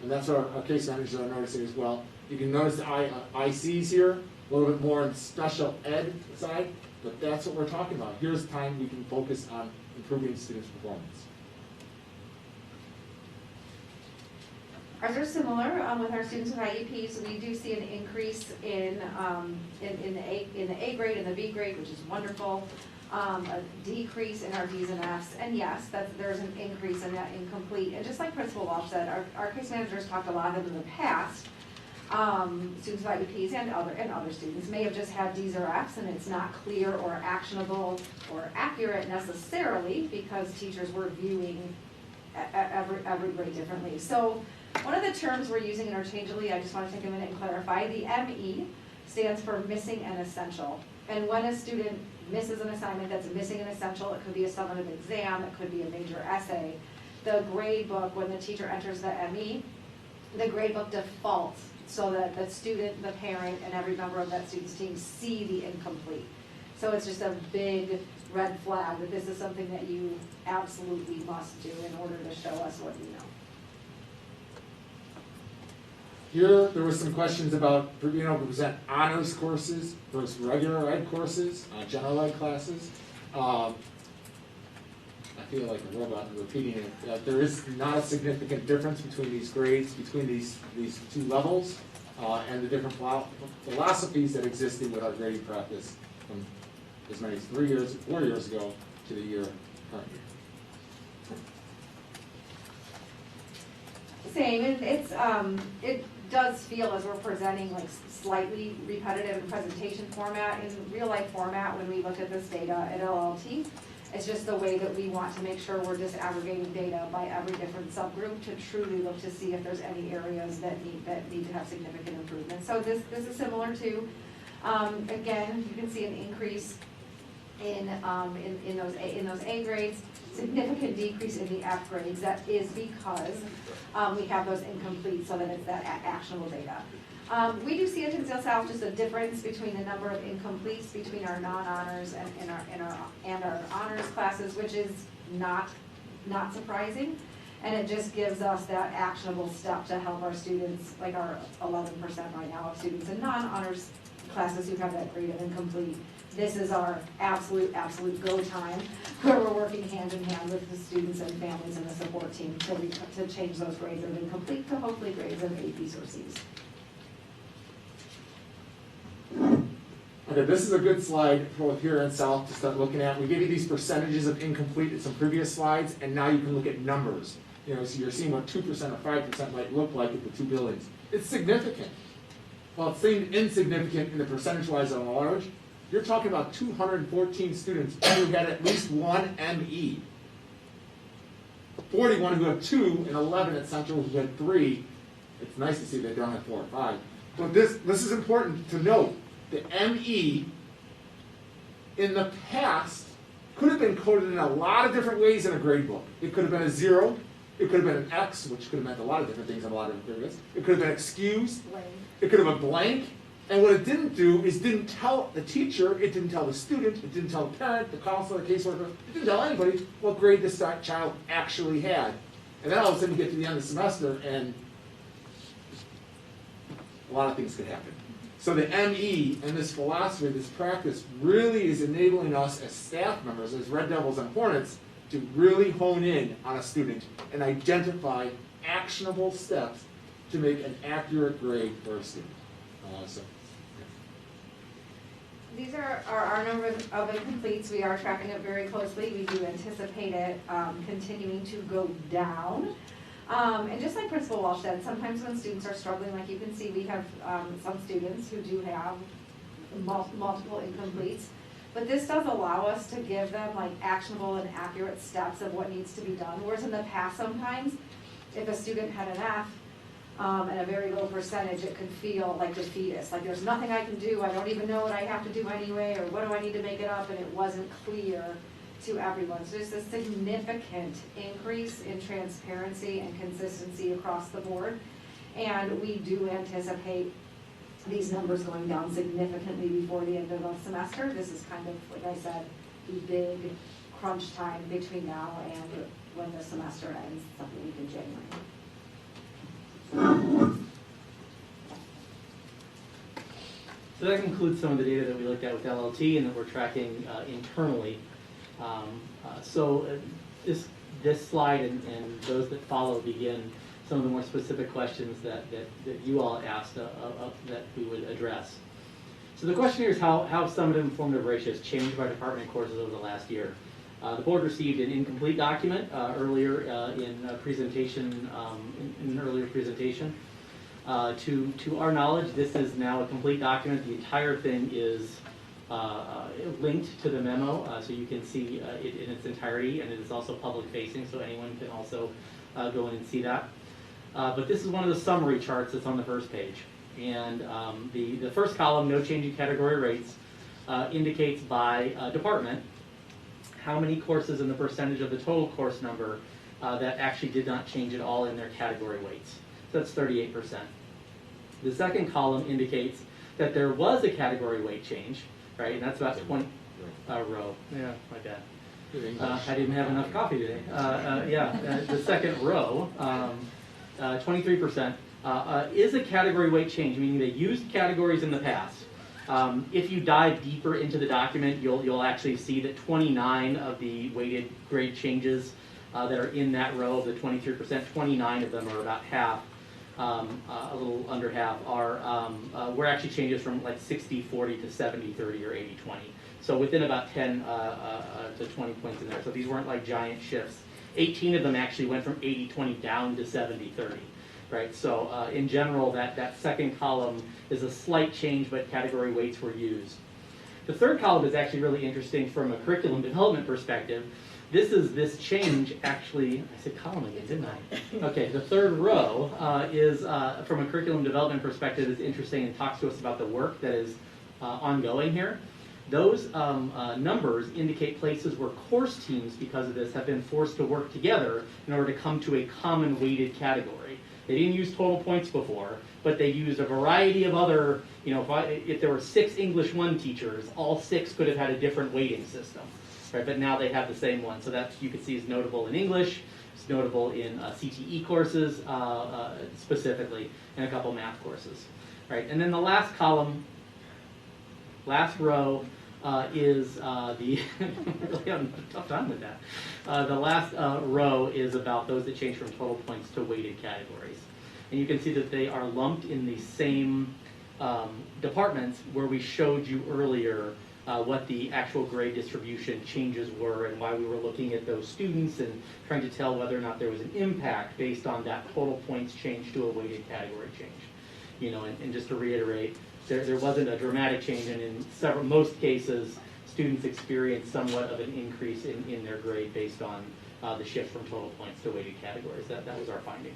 And that's what our case managers are noticing as well. You can notice the ICs here, a little bit more on the special ed side, but that's what we're talking about. Here's time we can focus on improving students' performance.
Ours are similar with our students with IEPs. We do see an increase in the A grade and the B grade, which is wonderful. A decrease in our D's and F's, and yes, there's an increase in that incomplete. And just like Principal Walsh said, our case managers talked a lot of them in the past. Students with IEPs and other students may have just had D's or F's, and it's not clear or actionable or accurate necessarily because teachers were viewing every grade differently. So one of the terms we're using interchangeably, I just want to take a minute and clarify. The ME stands for missing an essential. And when a student misses an assignment that's missing an essential, it could be a summative exam, it could be a major essay. The grade book, when the teacher enters the ME, the grade book defaults so that the student, the parent, and every member of that student's team see the incomplete. So it's just a big red flag that this is something that you absolutely must do in order to show us what you know.
Here, there were some questions about being able to present honors courses versus regular ed courses, general ed classes. I feel like a robot repeating it. There is not a significant difference between these grades, between these 2 levels, and the different philosophies that existed with our grading practice from as many as 4 years ago to the year current year.
Same, and it does feel as we're presenting like slightly repetitive in presentation format. In real life format, when we look at this data at LLT, it's just the way that we want to make sure we're disaggregating data by every different subgroup to truly look to see if there's any areas that need to have significant improvement. So this is similar to, again, you can see an increase in those A grades, significant decrease in the F grades. That is because we have those incomplete, so that it's that actionable data. We do see at Hinsdale South just a difference between the number of incompletes between our non-honors and our honors classes, which is not surprising. And it just gives us that actionable step to help our students, like our 11% right now of students in non-honors classes who have that grade of incomplete. This is our absolute go time, where we're working hand in hand with the students and families and the support team to change those grades of incomplete to hopefully grades of A, B's, or C's.
Okay, this is a good slide for both here and South to start looking at. We gave you these percentages of incomplete in some previous slides, and now you can look at numbers. So you're seeing what 2% or 5% might look like at the 2 buildings. It's significant. While it seemed insignificant in the percentage-wise on large, you're talking about 214 students who had at least 1 ME. 41 who have 2, and 11 at Central who had 3. It's nice to see they don't have 4 or 5. But this is important to note. The ME in the past could have been coded in a lot of different ways in a grade book. It could have been a 0. It could have been an X, which could have meant a lot of different things in a lot of different areas. It could have been excused. It could have been blank. And what it didn't do is didn't tell the teacher, it didn't tell the student, it didn't tell the parent, the counselor, the caseworker, it didn't tell anybody what grade this child actually had. And then all of a sudden you get to the end of the semester and a lot of things could happen. So the ME and this philosophy, this practice really is enabling us as staff members, as Red Devils and Hornets, to really hone in on a student and identify actionable steps to make an accurate grade for a student.
These are our number of incompletes. We are tracking it very closely. We do anticipate it continuing to go down. And just like Principal Walsh said, sometimes when students are struggling, like you can see, we have some students who do have multiple incompletes. But this does allow us to give them like actionable and accurate steps of what needs to be done. Whereas in the past, sometimes, if a student had an F, and a very low percentage, it could feel like defeatist, like there's nothing I can do, I don't even know what I have to do anyway, or what do I need to make it up, and it wasn't clear to everyone. So there's a significant increase in transparency and consistency across the board, and we do anticipate these numbers going down significantly before the end of the semester. This is kind of, like I said, the big crunch time between now and when the semester ends, something week in January.
So that concludes some of the data that we looked at with LLT and that we're tracking internally. This slide and those that follow begin some of the more specific questions that you all asked that we would address. So the question here is how summative and formative ratios changed by department and courses over the last year. The board received an incomplete document earlier in an earlier presentation. To our knowledge, this is now a complete document. The entire thing is linked to the memo, so you can see it in its entirety, and it is also public facing, so anyone can also go in and see that. But this is one of the summary charts that's on the first page. And the first column, no change in category rates, indicates by department how many courses and the percentage of the total course number that actually did not change at all in their category weights. So that's 38%. The second column indicates that there was a category weight change, right? And that's about 20 row. Yeah, my bad. I didn't have enough coffee today. The second row, 23%, is a category weight change, meaning they used categories in the past. If you dive deeper into the document, you'll actually see that 29 of the weighted grade changes that are in that row of the 23%, 29 of them, are about half, a little under half, were actually changes from like 60-40 to 70-30 or 80-20. So within about 10 to 20 points in there. So these weren't like giant shifts. 18 of them actually went from 80-20 down to 70-30. Right, so in general, that second column is a slight change, but category weights were used. The third column is actually really interesting from a curriculum development perspective. This change actually, I said column again, didn't I? Okay, the third row is, from a curriculum development perspective, is interesting and talks to us about the work that is ongoing here. Those numbers indicate places where course teams, because of this, have been forced to work together in order to come to a common weighted category. They didn't use total points before, but they used a variety of other, if there were 6 English 1 teachers, all 6 could have had a different weighting system, right? But now they have the same one. So that, you can see, is notable in English, it's notable in CTE courses specifically, and a couple math courses, right? And then the last column, last row, is the, really having a tough time with that. The last row is about those that change from total points to weighted categories. And you can see that they are lumped in the same departments where we showed you earlier what the actual grade distribution changes were and why we were looking at those students and trying to tell whether or not there was an impact based on that total points change to a weighted category change. And just to reiterate, there wasn't a dramatic change, and in most cases, students experienced somewhat of an increase in their grade based on the shift from total points to weighted categories. That was our finding.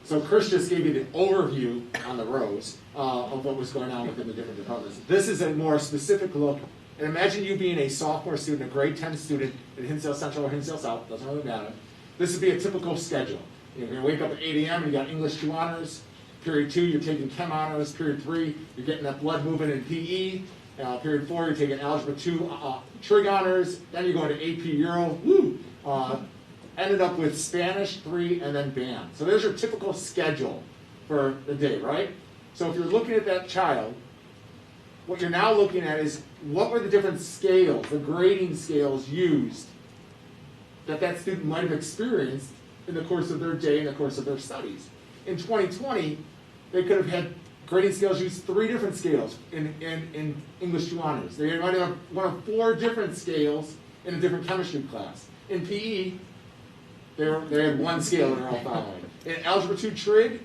So Chris just gave you the overview on the rows of what was going on within the different departments. This is a more specific look. And imagine you being a sophomore student, a grade 10 student at Hinsdale Central or Hinsdale South, doesn't really matter. This would be a typical schedule. You're going to wake up at 8 a.m. and you got English 2 honors, Period 2, you're taking chem honors. Period 3, you're getting that blood moving in PE. Period 4, you're taking algebra 2 trig honors. Then you're going to AP Euro. Woo! Ended up with Spanish 3 and then band. So there's your typical schedule for the day, right? So if you're looking at that child, what you're now looking at is what were the different scales, the grading scales used that student might have experienced in the course of their day, in the course of their studies. In 2020, they could have had grading scales used 3 different scales in English 2 honors. They might have one of 4 different scales in a different chemistry class. In PE, they had 1 scale and they're all following. In Algebra 2 Trig,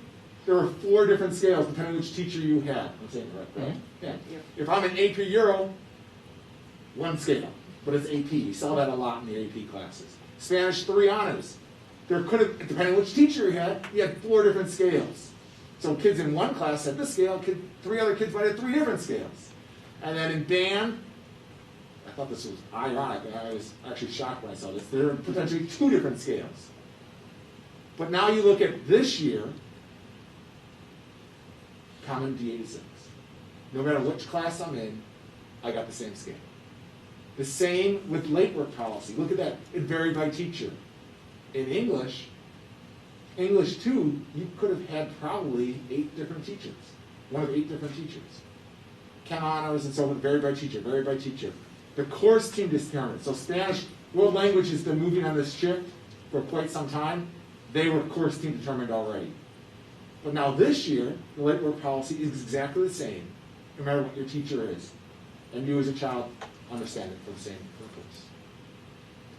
there were 4 different scales depending on which teacher you had. I'm saying it right? Yeah. If I'm in AP Euro, 1 scale, but it's AP. You saw that a lot in the AP classes. Spanish 3 honors. There could have, depending on which teacher you had 4 different scales. So kids in one class had this scale, 3 other kids might have 3 different scales. And then in band, I thought this was ironic, and I was actually shocked when I saw this. There are potentially 2 different scales. But now you look at this year, common D86. No matter which class I'm in, I got the same scale. The same with late work policy. Look at that. It varied by teacher. In English 2, you could have had probably 8 different teachers. One of 8 different teachers. Chem honors and so on, varied by teacher, varied by teacher. The course team determined. So Spanish, world language has been moving on this ship for quite some time. They were course team determined already. But now this year, the late work policy is exactly the same, no matter what your teacher is. And you as a child understand it for the same purpose.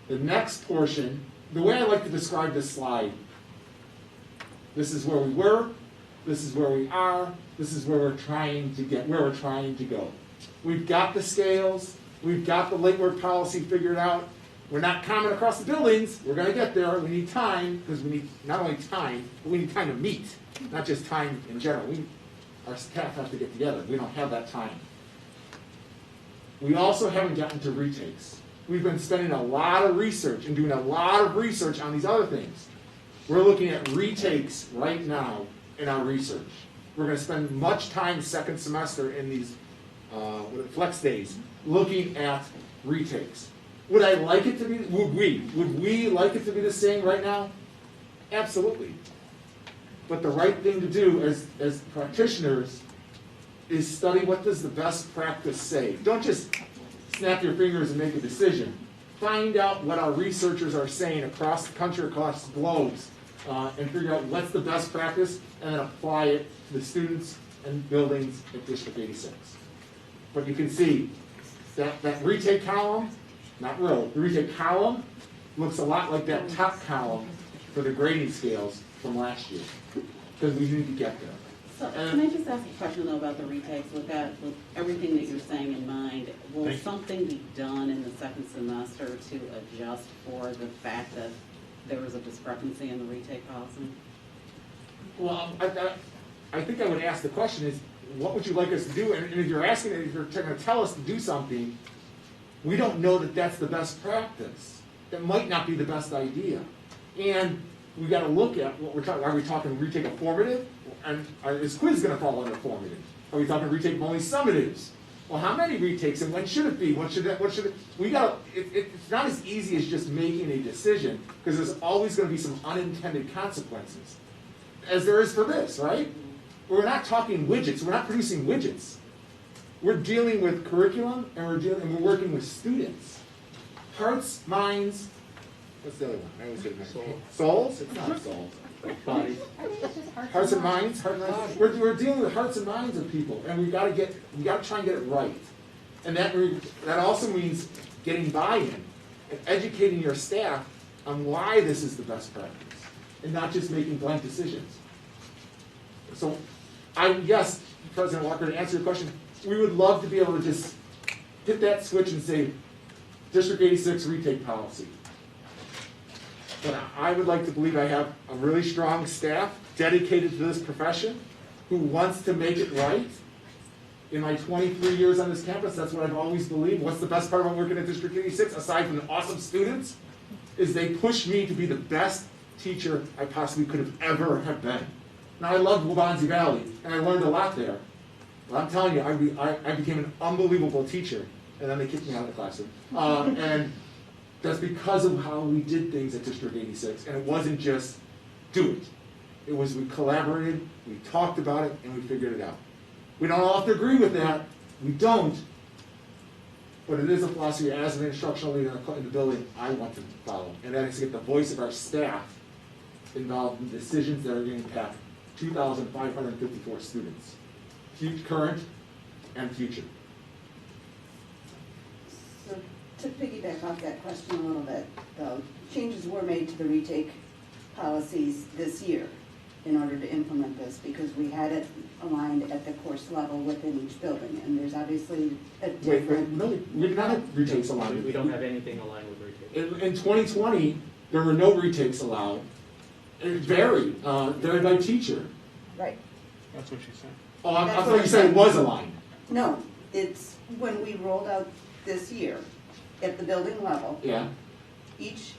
The next portion, the way I like to describe this slide, this is where we were, this is where we are, this is where we're trying to go. We've got the scales, we've got the late work policy figured out. We're not common across the buildings, we're gonna get there. We need time, because we need not only time, but we need time to meet, not just time in general. Our staff have to get together. We don't have that time. We also haven't gotten to retakes. We've been spending a lot of research and doing a lot of research on these other things. We're looking at retakes right now in our research. We're going to spend much time second semester in these flex days looking at retakes. Would I like it to be, would we like it to be the same right now? Absolutely. But the right thing to do as practitioners is study what does the best practice say. Don't just snap your fingers and make a decision. Find out what our researchers are saying across the country, across the globes, and figure out what's the best practice, and then apply it to the students and buildings at District 86. But you can see that retake column, not row, the retake column looks a lot like that top column for the grading scales from last year, because we need to get there.
So can I just ask a question though about the retakes with everything that you're saying in mind? Will something be done in the second semester to adjust for the fact that there was a discrepancy in the retake policy?
Well, I think I would ask the question is, what would you like us to do? And if you're asking, if you're trying to tell us to do something, we don't know that that's the best practice. That might not be the best idea. And we got to look at what we're talking. Are we talking retake of formative? And is quiz going to fall under formative? Are we talking retake of only summatives? Well, how many retakes and when should it be? What should it? We got. It's not as easy as just making a decision, because there's always going to be some unintended consequences, as there is for this, right? We're not talking widgets. We're not producing widgets. We're dealing with curriculum, and we're working with students. Hearts, minds. What's the other one? I always say souls. It's not souls. Bodies. Hearts and minds. We're dealing with hearts and minds of people, and we got to try and get it right. And that also means getting buy-in and educating your staff on why this is the best practice, and not just making blank decisions. So, yes, President Walker, to answer your question, we would love to be able to just hit that switch and say, District 86 retake policy. But I would like to believe I have a really strong staff dedicated to this profession who wants to make it right. In my 23 years on this campus, that's what I've always believed. What's the best part about working at District 86, aside from the awesome students, is they push me to be the best teacher I possibly could have ever have been. Now, I loved Waubonsie Valley, and I learned a lot there. But I'm telling you, I became an unbelievable teacher, and then they kicked me out of the classroom. And that's because of how we did things at District 86, and it wasn't just do it. It was we collaborated, we talked about it, and we figured it out. We don't all have to agree with that. We don't. But it is a philosophy as an instructional leader in the building I want to follow, and that is to get the voice of our staff involved in decisions that are going to impact 2,554 students, current and future.
So to piggyback off that question a little bit, though, changes were made to the retake policies this year in order to implement this, because we had it aligned at the course level within each building, and there's obviously a different...
No, we did not have retakes allowed.
We don't have anything aligned with retake.
In 2020, there were no retakes allowed. It varied by teacher.
Right.
That's what she said.
Oh, I thought you said it was aligned.
No, it's when we rolled out this year at the building level,
Yeah.
each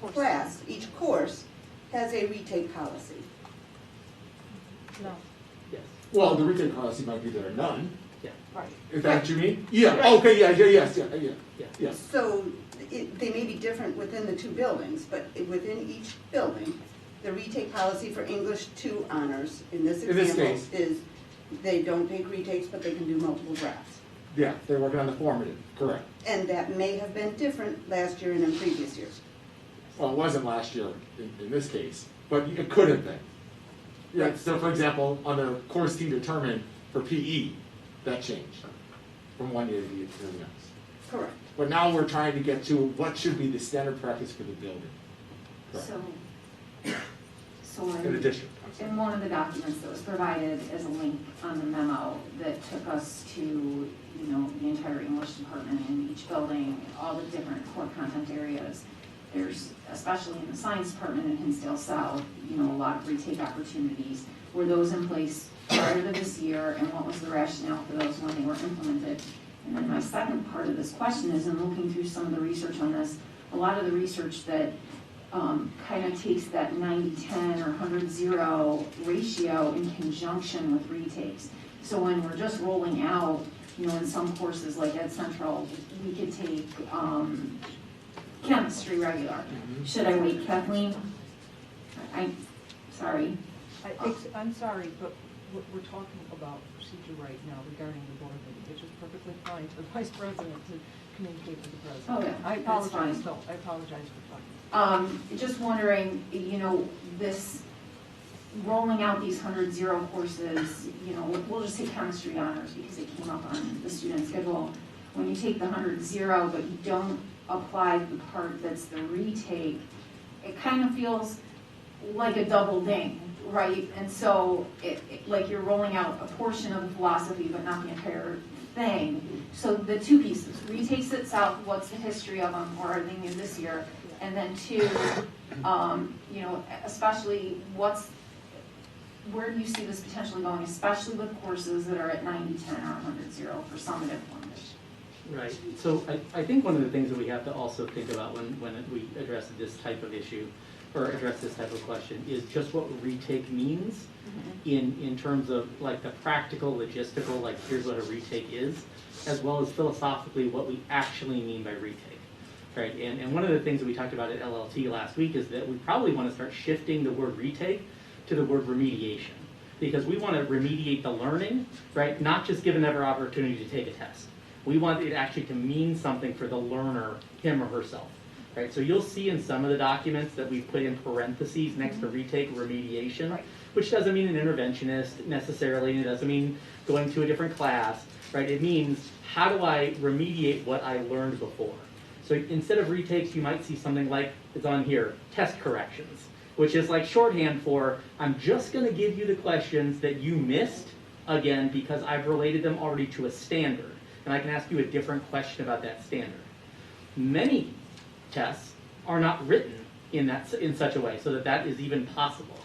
class, each course has a retake policy.
No,
Yes.
Well, the retake policy might be there or none.
Yeah.
right.
Is that what you mean? Yeah. Okay. Yeah.
So they may be different within the two buildings, but within each building, the retake policy for English 2 honors, in this
In this
example,
case.
is they don't take retakes, but they can do multiple drafts.
Yeah, they're working on the formative. Correct.
And that may have been different last year and in previous years.
Well, it wasn't last year in this case, but it could have been. Yeah. So, for example, on the course team determined for PE, that changed from one year to the next.
Correct.
But now we're trying to get to what should be the standard practice for the building. Correct.
So
In addition. I'm sorry.
in one of the documents that was provided as a link on the memo that took us to, the entire English department in each building, all the different core content areas. There's, especially in the science department in Hinsdale South, a lot of retake opportunities. Were those in place prior to this year, and what was the rationale for those when they were implemented? And then my second part of this question is, in looking through some of the research on this, a lot of the research that kind of takes that 90-10 or 100-0 ratio in conjunction with retakes. So when we're just rolling out, in some courses like Ed Central, we could take chemistry regular. Should I wait, Kathleen? Sorry.
I'm sorry, but we're talking about procedure right now regarding the board meeting, which is perfectly fine for the vice president to communicate with the president.
Oh, yeah,
I
that's
apologize,
fine.
no, I apologize for talking.
Just wondering, this rolling out these 100-0 courses, we'll just take chemistry honors because it came up on the student schedule. When you take the 100-0, but you don't apply the part that's the retake, it kind of feels like a double ding, right? And so, like you're rolling out a portion of the philosophy, but not the entire thing. So the two pieces, retakes itself, what's the history of them, or are they new this year? And then two, especially where do you see this potentially going, especially with courses that are at 90-10 or 100-0 for summative formation?
Right, so I think one of the things that we have to also think about when we address this type of issue, or address this type of question, is just what retake means in terms of like the practical, logistical, like here's what a retake is, as well as philosophically what we actually mean by retake, right? And one of the things that we talked about at LLT last week is that we probably want to start shifting the word retake to the word remediation, because we want to remediate the learning, right? Not just give another opportunity to take a test. We want it actually to mean something for the learner, him or herself, right? So you'll see in some of the documents that we put in parentheses next to retake remediation,
Right.
which doesn't mean an interventionist necessarily, and it doesn't mean going to a different class, right? It means, how do I remediate what I learned before? So instead of retakes, you might see something like, it's on here, test corrections, which is like shorthand for, I'm just going to give you the questions that you missed, again, because I've related them already to a standard, and I can ask you a different question about that standard. Many tests are not written in such a way so that is even possible.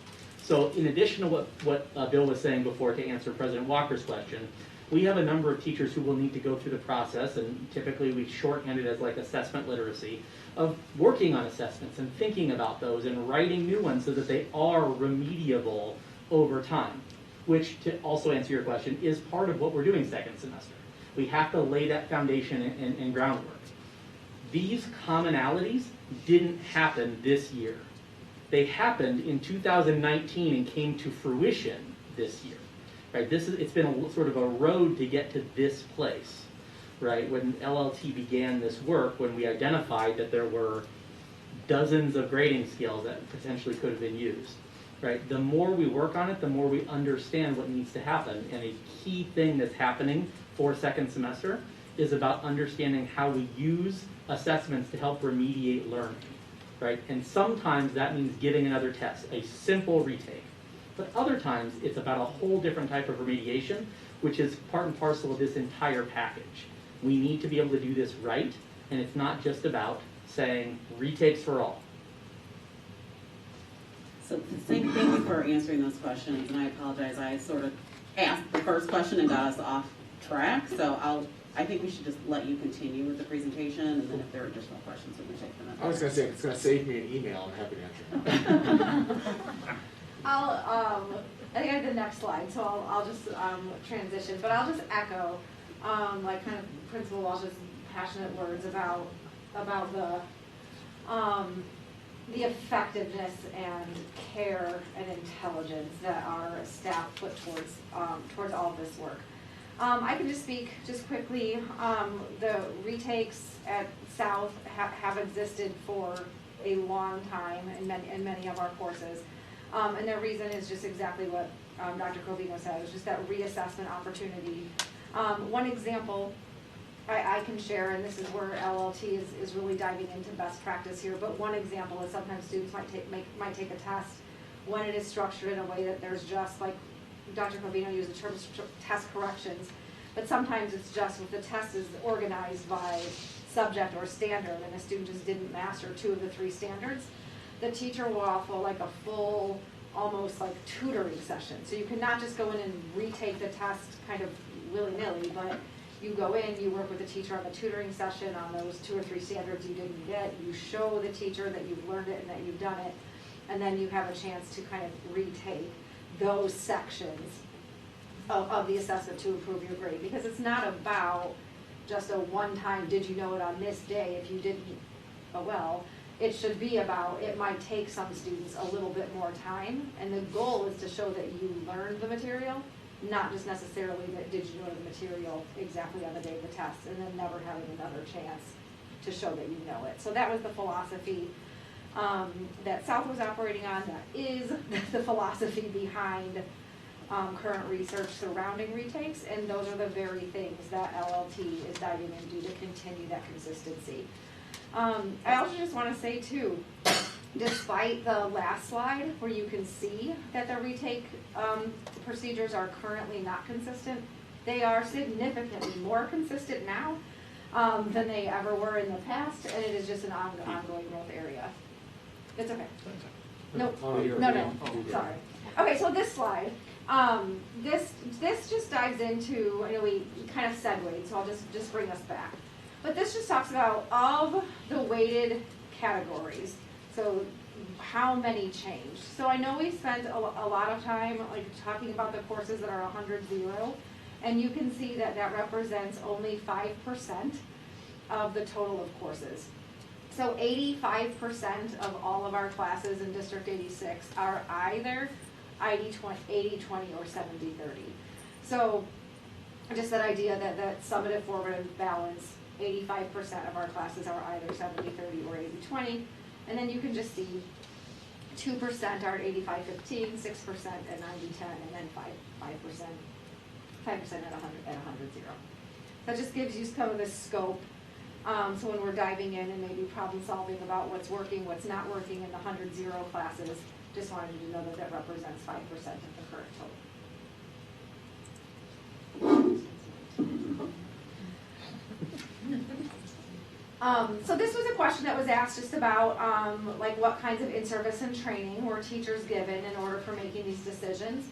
So in addition to what Bill was saying before to answer President Walker's question, we have a number of teachers who will need to go through the process, and typically we shorthand it as like assessment literacy, of working on assessments and thinking about those and writing new ones so that they are remediable over time, which, to also answer your question, is part of what we're doing second semester. We have to lay that foundation and groundwork. These commonalities didn't happen this year. They happened in 2019 and came to fruition this year. Right? It's been a sort of a road to get to this place. Right? When LLT began this work, when we identified that there were dozens of grading scales that potentially could have been used. Right? The more we work on it, the more we understand what needs to happen. And a key thing that's happening for second semester is about understanding how we use assessments to help remediate learning. Right? And sometimes that means giving another test, a simple retake. But other times it's about a whole different type of remediation, which is part and parcel of this entire package. We need to be able to do this right, and it's not just about saying retakes for all.
So thank you for answering those questions, and I apologize, I sort of asked the first question and got us off track, so I think we should just let you continue with the presentation, and then if there are additional questions, we can take them.
I was gonna say, if it's gonna save me an email, I'm happy to answer.
I think I have the next slide, so I'll just transition, but I'll just echo like kind of Principal Walsh's passionate words about the effectiveness and care and intelligence that our staff put towards all of this work. I can just speak just quickly. The retakes at South have existed for a long time in many of our courses. And their reason is just exactly what Dr. Covino said. It's just that reassessment opportunity. One example I can share, and this is where LLT is really diving into best practice here, but one example is sometimes students might take a test when it is structured in a way that there's just, like Dr. Covino used the term test corrections, but sometimes it's just if the test is organized by subject or standard and a student just didn't master 2 of the 3 standards, the teacher will offer like a full, almost like tutoring session. So you cannot just go in and retake the test kind of willy-nilly, but you go in, you work with the teacher on the tutoring session on those 2 or 3 standards you didn't get, you show the teacher that you've learned it and that you've done it, and then you have a chance to kind of retake those sections of the assessment to improve your grade. Because it's not about just a one-time, did you know it on this day? If you didn't, oh well. It should be about, it might take some students a little bit more time, and the goal is to show that you learned the material, not just necessarily that did you know the material exactly on the day of the test, and then never having another chance to show that you know it. So that was the philosophy that South was operating on. That is the philosophy behind current research surrounding retakes, and those are the very things that LLT is diving into to continue that consistency. I also just want to say too, despite the last slide where you can see that the retake procedures are currently not consistent, they are significantly more consistent now than they ever were in the past, and it is just an ongoing growth area. It's okay. Nope. No, sorry. Okay, so this slide, this just dives into, I know we kind of segued, so I'll just bring us back. But this just talks about of the weighted categories, so how many changed. So I know we spent a lot of time like talking about the courses that are 100-0, and you can see that that represents only 5% of the total of courses. So 85% of all of our classes in District 86 are either 80-20 or 70-30. So just that idea that summative, formative, balance, 85% of our classes are either 70-30 or 80-20. And then you can just see 2% are 85-15, 6% at 90-10, and then 5% at 100-0. That just gives you some of the scope. So when we're diving in and maybe problem solving about what's working, what's not working in the 100-0 classes, just wanted you to know that that represents 5% of the current total. So this was a question that was asked just about like what kinds of in-service and training were teachers given in order for making these decisions.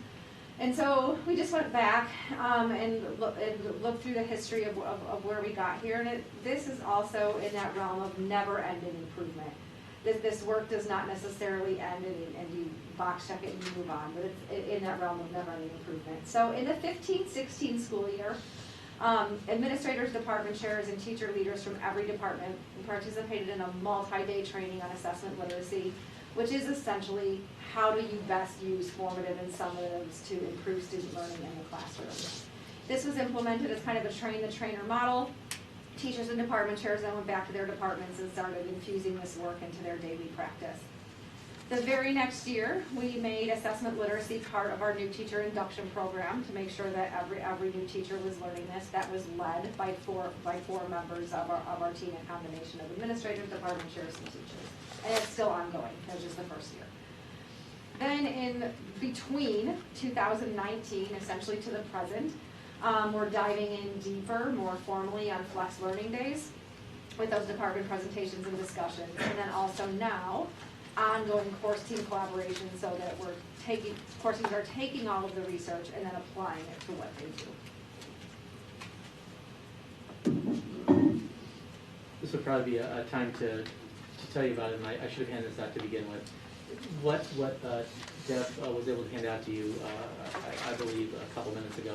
And so we just went back and looked through the history of where we got here, and this is also in that realm of never-ending improvement. This work does not necessarily end and you box check it and you move on, but it's in that realm of never-ending improvement. So in the 15-16 school year, administrators, department chairs, and teacher leaders from every department participated in a multi-day training on assessment literacy, which is essentially how do you best use formative and summatives to improve student learning in the classroom. This was implemented as kind of a train-the-trainer model. Teachers and department chairs then went back to their departments and started infusing this work into their daily practice. The very next year, we made assessment literacy part of our new teacher induction program to make sure that every new teacher was learning this. That was led by four members of our team, a combination of administrators, department chairs, and teachers. And it's still ongoing. That was just the first year. Then in between 2019, essentially to the present, we're diving in deeper, more formally on Flex Learning Days with those department presentations and discussions. And then also now, ongoing course team collaboration so that course teams are taking all of the research and then applying it to what they do.
This would probably be a time to tell you about it, and I should have handed this out to begin with. What Deb was able to hand out to you, I believe, a couple minutes ago.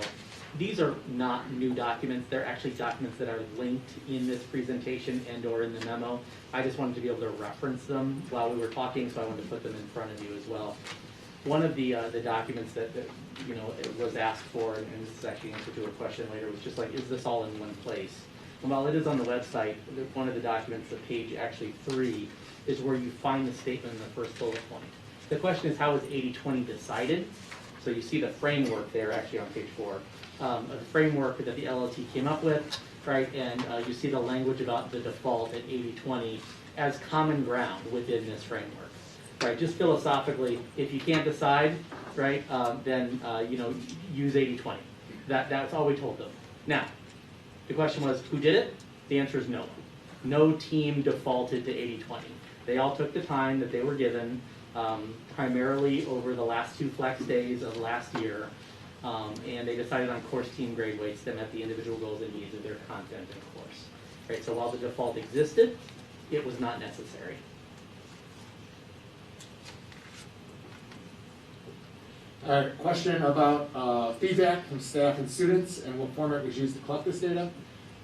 These are not new documents. They're actually documents that are linked in this presentation and or in the memo. I just wanted to be able to reference them while we were talking, so I wanted to put them in front of you as well. One of the documents that you know it was asked for, and this is actually answered to a question later, was just like, is this all in one place? And while it is on the website, one of the documents, the page actually 3, is where you find the statement in the first bullet point. The question is, how was 80-20 decided? So you see the framework there, actually on page 4. A framework that the LLT came up with, right? And you see the language about the default at 80-20 as common ground within this framework, right? Just philosophically, if you can't decide, right, then you know, use 80-20. That's all we told them. Now, the question was, who did it? The answer is no one. No team defaulted to 80-20. They all took the time that they were given, primarily over the last 2 Flex days of last year. And they decided on course team grade weights that met the individual goals and needs of their content and course. Right, so while the default existed, it was not necessary.
All right, question about feedback from staff and students and what format was used to collect this data.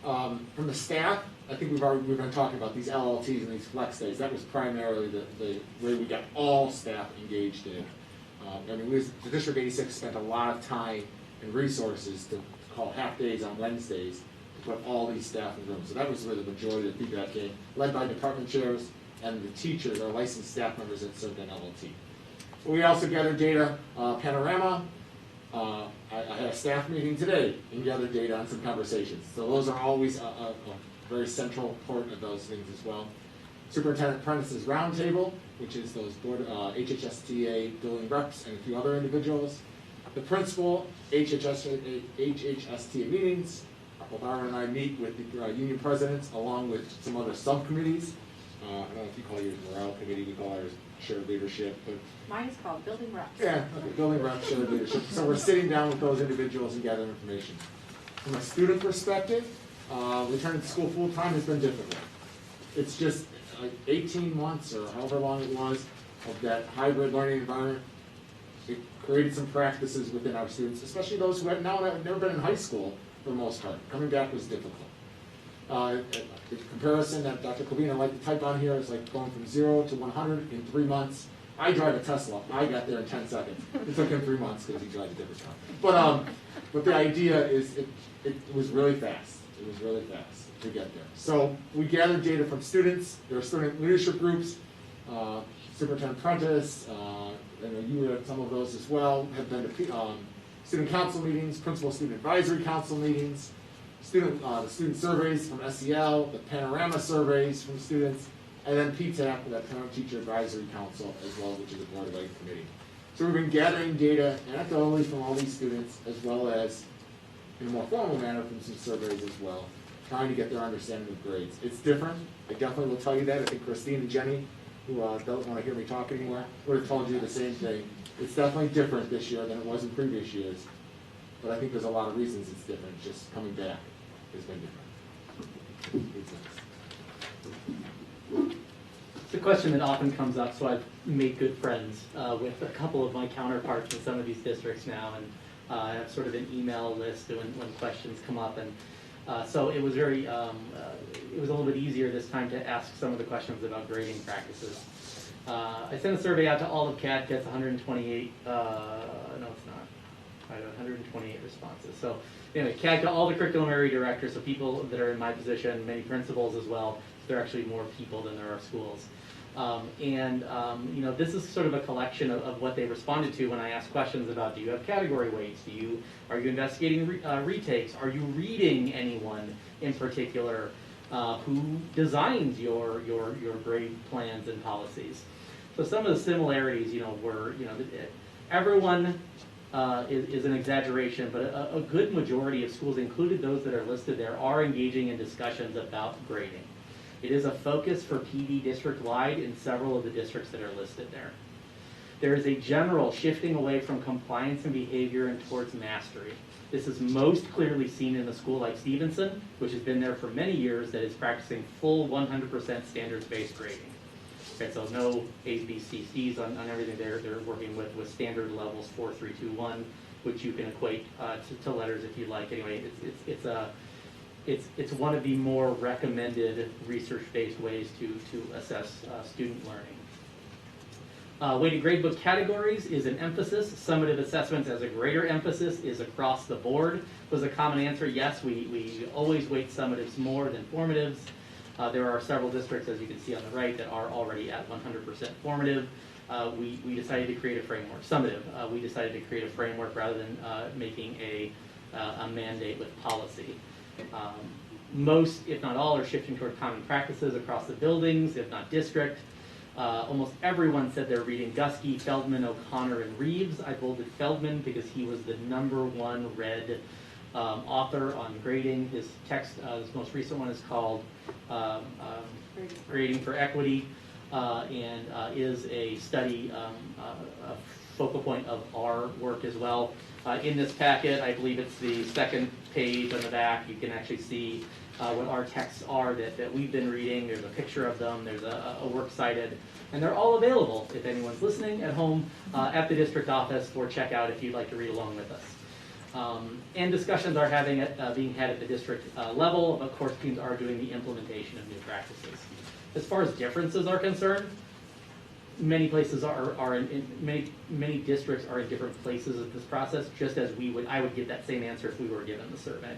From the staff, I think we've been talking about these LLTs and these flex days. That was primarily the way we got all staff engaged in. I mean, the District 86 spent a lot of time and resources to call half days on Wednesdays to put all these staff in rooms. So that was where the majority of the feedback came, led by department chairs and the teachers, our licensed staff members that served on LLT. We also gathered data, Panorama. I had a staff meeting today and gathered data on some conversations. So those are always a very central part of those things as well. Superintendent Apprentices Roundtable, which is those board, HHSTA building reps and a few other individuals. The principal HHSTA meetings. Both Aaron and I meet with the union presidents along with some other subcommittees. I don't know if you call yours morale committee, we call ours shared leadership, but
Mine is called building reps.
yeah, okay, building reps, shared leadership. So we're sitting down with those individuals and gathering information. From a student perspective, returning to school full time has been difficult. It's just like 18 months or however long it was of that hybrid learning environment. It created some practices within our students, especially those who have never been in high school for the most part. Coming back was difficult. The comparison that Dr. Kovina liked to type on here is like going from 0 to 100 in 3 months. I drive a Tesla. I got there in 10 seconds. It took him 3 months because he drives a different car. But the idea is it was really fast. It was really fast to get there. So we gathered data from students. There are student leadership groups, Superintendent Apprentice, and you were at some of those as well, have been to student council meetings, principal student advisory council meetings, the student surveys from SEL, the Panorama surveys from students, and then PTAC, that Parent Teacher Advisory Council as well, which is a Board of Ed committee. So we've been gathering data anecdotally from all these students, as well as in a more formal manner from some surveys as well, trying to get their understanding of grades. It's different. I definitely will tell you that. I think Christine and Jenny who don't want to hear me talk anymore would have told you the same thing. It's definitely different this year than it was in previous years, but I think there's a lot of reasons it's different. Just coming back has been different.
It's a question that often comes up, so I've made good friends with a couple of my counterparts in some of these districts now, and I have sort of an email list when questions come up, and so it was very, it was a little bit easier this time to ask some of the questions about grading practices. I sent a survey out to all of CAT, gets 128, no it's not, I have 128 responses. So anyway, CAT got all the curriculum area directors, so people that are in my position, many principals as well. There are actually more people than there are schools. You know, this is sort of a collection of what they responded to when I asked questions about, do you have category weights? Are you investigating retakes? Are you reading anyone in particular who designs your grade plans and policies? So some of the similarities, you know, were, you know, everyone is an exaggeration, but a good majority of schools, included those that are listed there, are engaging in discussions about grading. It is a focus for PD district-wide in several of the districts that are listed there. There is a general shifting away from compliance and behavior and towards mastery. This is most clearly seen in a school like Stevenson, which has been there for many years, that is practicing full 100% standards-based grading. Okay, so no A's, B's, C's, D's on everything there. They're working with standard levels 4, 3, 2, 1, which you can equate to letters if you like. Anyway, it's one of the more recommended research-based ways to assess student learning. Weighted gradebook categories is an emphasis. Summative assessments as a greater emphasis is across the board. Was a common answer, yes, we always weight summatives more than formatives. There are several districts, as you can see on the right, that are already at 100% formative. We decided to create a framework, summative. We decided to create a framework rather than making a mandate with policy. Most, if not all, are shifting toward common practices across the buildings, if not district. Almost everyone said they're reading Gusky, Feldman, O'Connor, and Reeves. I bolded Feldman because he was the _1 read author on grading. His text, his most recent one is called Grading for Equity, and is a study, a focal point of our work as well. In this packet, I believe it's the second page on the back, you can actually see what our texts are that we've been reading. There's a picture of them, there's a works cited, and they're all available if anyone's listening at home at the district office, or check out if you'd like to read along with us. And discussions are being had at the district level. Of course, teams are doing the implementation of new practices. As far as differences are concerned, many places many districts are in different places of this process, just as I would give that same answer if we were given the survey,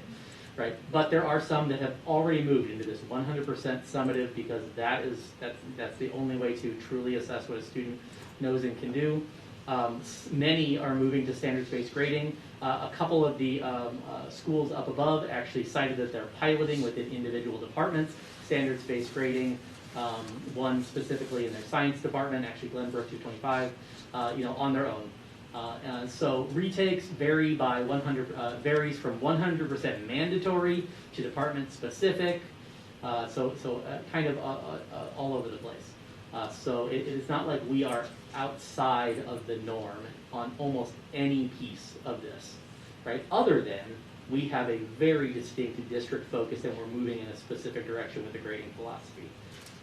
right? But there are some that have already moved into this 100% summative, because that's the only way to truly assess what a student knows and can do. Many are moving to standards-based grading. A couple of the schools up above actually cited that they're piloting within individual departments standards-based grading. One specifically in their science department, actually Glenbrook 225, on their own. So retakes vary by varies from 100% mandatory to department specific. Kind of all over the place. So it is not like we are outside of the norm on almost any piece of this, right? Other than we have a very distinct district focus, and we're moving in a specific direction with the grading philosophy.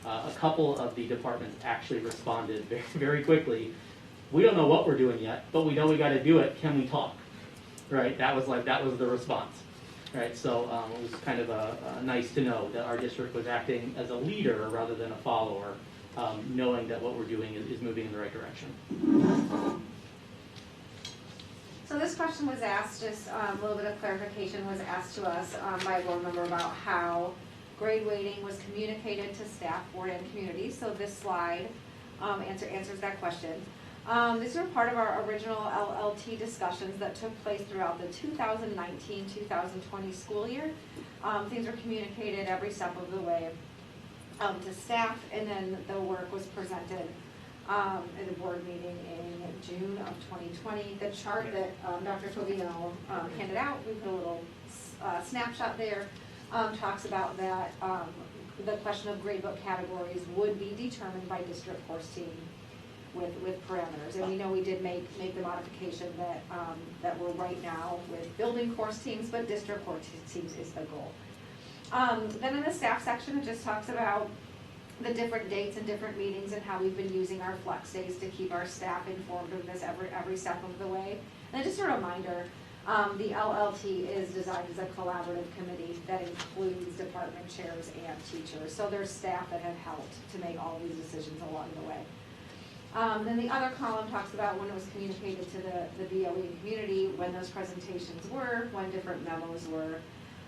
A couple of the departments actually responded very, very quickly. We don't know what we're doing yet, but we know we got to do it. Can we talk? Right? That was the response. Right? So it was kind of nice to know that our district was acting as a leader rather than a follower, knowing that what we're doing is moving in the right direction.
So this question was asked, just a little bit of clarification was asked to us by a board member about how grade weighting was communicated to staff, board, and community. So this slide answers that question. These are part of our original LLT discussions that took place throughout the 2019-2020 school year. Things were communicated every step of the way to staff, and then the work was presented at a board meeting in June of 2020. The chart that Dr. Tovino handed out, we put a little snapshot there, talks about that the question of gradebook categories would be determined by district course team with parameters. And we know we did make the modification that we're right now with building course teams, but district course teams is the goal. Then in the staff section, it just talks about the different dates and different meetings and how we've been using our flex days to keep our staff informed of this every step of the way. And just a reminder, the LLT is designed as a collaborative committee that includes department chairs and teachers. So there's staff that have helped to make all these decisions along the way. Then the other column talks about when it was communicated to the BOE community, when those presentations were, when different memos were,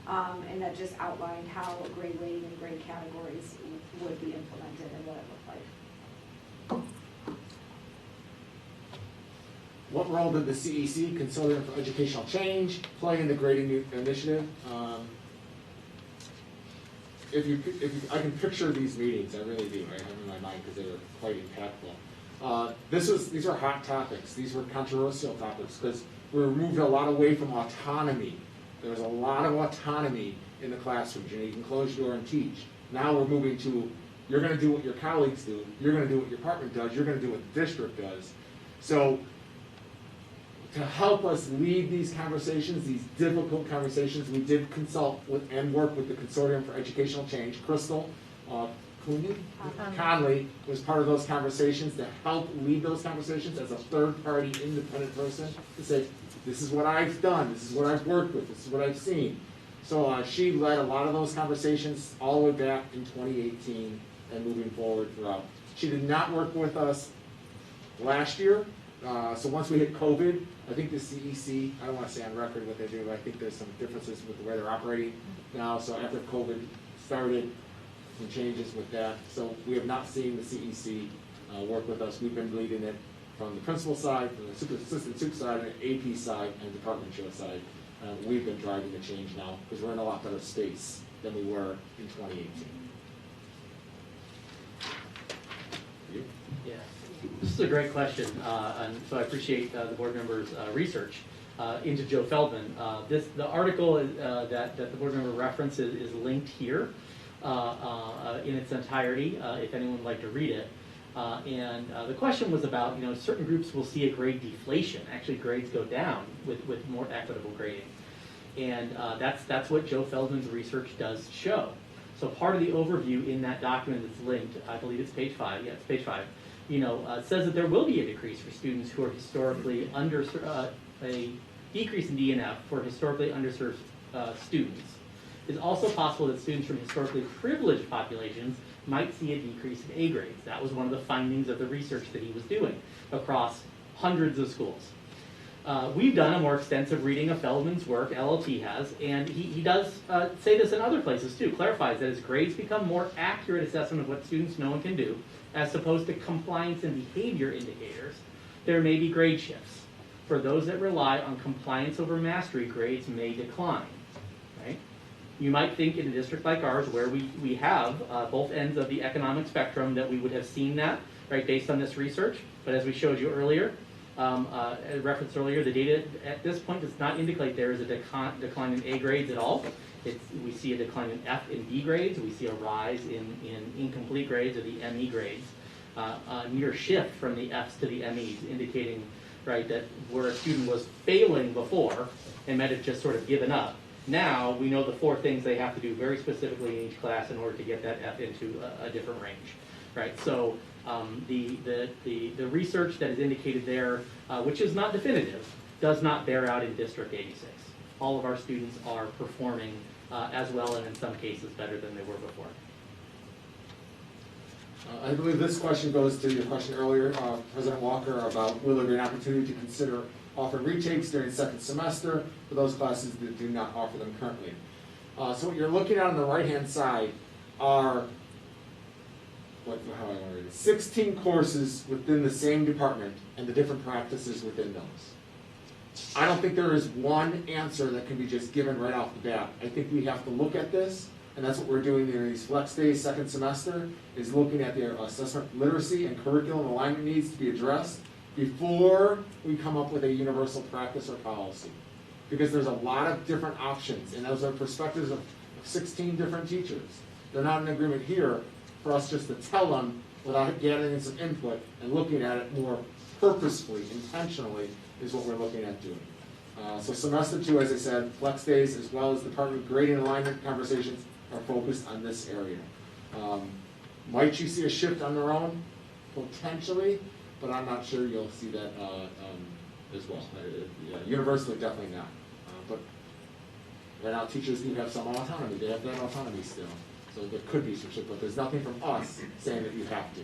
and that just outlined how grade weighting and grade categories would be implemented and what it looked like.
What role did the CEC, Consortium for Educational Change, play in the grading initiative? I can picture these meetings, I really do. I have them in my mind because they were quite impactful. These are hot topics. These were controversial topics because we moved a lot away from autonomy. There was a lot of autonomy in the classrooms. You can close your door and teach. Now we're moving to, you're going to do what your colleagues do, you're going to do what your department does, you're going to do what the district does. So to help us lead these conversations, these difficult conversations, we did consult with and work with the Consortium for Educational Change. Crystal Conley was part of those conversations to help lead those conversations as a third-party independent person to say, this is what I've done, this is what I've worked with, this is what I've seen. So she led a lot of those conversations all the way back in 2018 and moving forward throughout. She did not work with us last year. So once we hit COVID, I think the CEC, I don't want to say on record what they do, but I think there's some differences with the way they're operating now. So after COVID started, some changes with that. So we have not seen the CEC work with us. We've been leading it from the principal side, from the assistant super side, and AP side, and department chair side. We've been driving the change now because we're in a lot better space than we were in 2018. You?
Yeah, this is a great question, and so I appreciate the board members' research into Joe Feldman. The article that the board member references is linked here in its entirety, if anyone would like to read it. And the question was about, certain groups will see a grade deflation. Actually, grades go down with more equitable grading. And that's what Joe Feldman's research does show. So part of the overview in that document that's linked, I believe it's page 5, yeah, it's page 5, says that there will be a decrease for students who are historically a decrease in DNF for historically underserved students. It's also possible that students from historically privileged populations might see a decrease in A grades. That was one of the findings of the research that he was doing across hundreds of schools. We've done a more extensive reading of Feldman's work, LLT has, and he does say this in other places too, clarifies that as grades become more accurate assessment of what students know and can do, as opposed to compliance and behavior indicators, there may be grade shifts. For those that rely on compliance over mastery, grades may decline. Right? You might think in a district like ours, where we have both ends of the economic spectrum, that we would have seen that, right, based on this research. But as we showed you earlier, as referenced earlier, the data at this point does not indicate there is a decline in A grades at all. We see a decline in F and B grades. We see a rise in incomplete grades or the ME grades. A near shift from the Fs to the MEs, indicating, right, that where a student was failing before and might have just sort of given up. Now we know the 4 things they have to do very specifically in each class in order to get that F into a different range, right? So the research that is indicated there, which is not definitive, does not bear out in District 86. All of our students are performing as well, and in some cases better than they were before.
I believe this question goes to your question earlier, President Walker, about will there be an opportunity to consider offering retakes during second semester for those classes that do not offer them currently. So what you're looking at on the right-hand side are 16 courses within the same department and the different practices within those. I don't think there is one answer that can be just given right off the bat. I think we have to look at this, and that's what we're doing during these flex days second semester, is looking at their assessment literacy and curriculum alignment needs to be addressed before we come up with a universal practice or policy. Because there's a lot of different options, and those are perspectives of 16 different teachers. they're not in agreement here, for us just to tell them without gathering some input and looking at it more purposefully, intentionally, is what we're looking at doing. So semester 2, as I said, flex days as well as department grading alignment conversations are focused on this area. Might you see a shift on their own? Potentially, but I'm not sure you'll see that as well. Universally, definitely not. But right now, teachers do have some autonomy. They have that autonomy still. So there could be some shift, but there's nothing from us saying that you have to.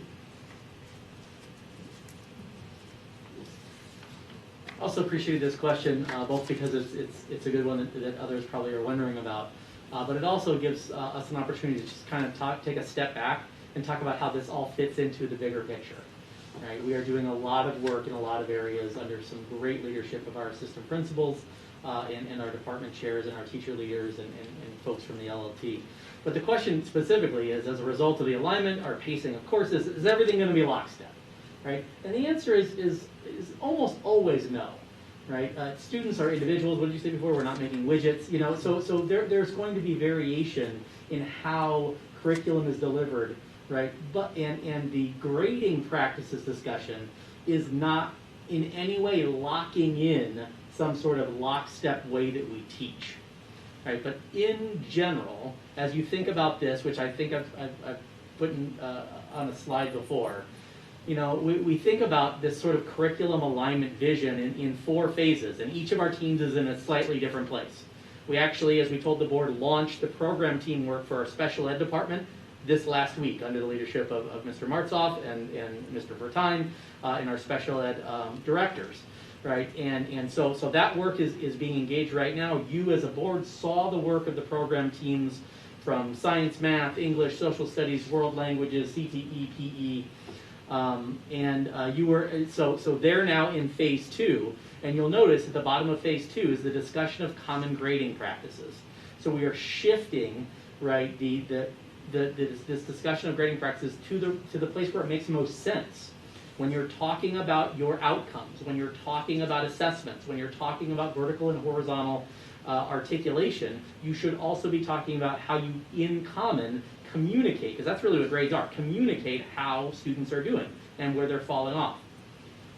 Also appreciate this question, both because it's a good one that others probably are wondering about, but it also gives us an opportunity to just kind of take a step back and talk about how this all fits into the bigger picture. Right? We are doing a lot of work in a lot of areas under some great leadership of our assistant principals and our department chairs and our teacher leaders and folks from the LLT. But the question specifically is, as a result of the alignment, our pacing of courses, is everything going to be lockstep? Right? And the answer is almost always no. Right? Students are individuals. What did you say before? We're not making widgets. You know, so there's going to be variation in how curriculum is delivered. Right? But and the grading practices discussion is not in any way locking in some sort of lockstep way that we teach. Right? But in general, as you think about this, which I think I've put on a slide before, you know, we think about this sort of curriculum alignment vision in 4 phases, and each of our teams is in a slightly different place. We actually, as we told the board, launched the program teamwork for our special ed department this last week under the leadership of Mr. Martzoff and Mr. Vertine and our special ed directors. Right, and so that work is being engaged right now. You as a board saw the work of the program teams from science, math, English, social studies, world languages, CTE, PE, you were so they're now in phase 2, and you'll notice at the bottom of phase 2 is the discussion of common grading practices. So we are shifting, right, this discussion of grading practices to the place where it makes the most sense. When you're talking about your outcomes, when you're talking about assessments, when you're talking about vertical and horizontal articulation, you should also be talking about how you, in common, communicate, because that's really what grades are, communicate how students are doing and where they're falling off.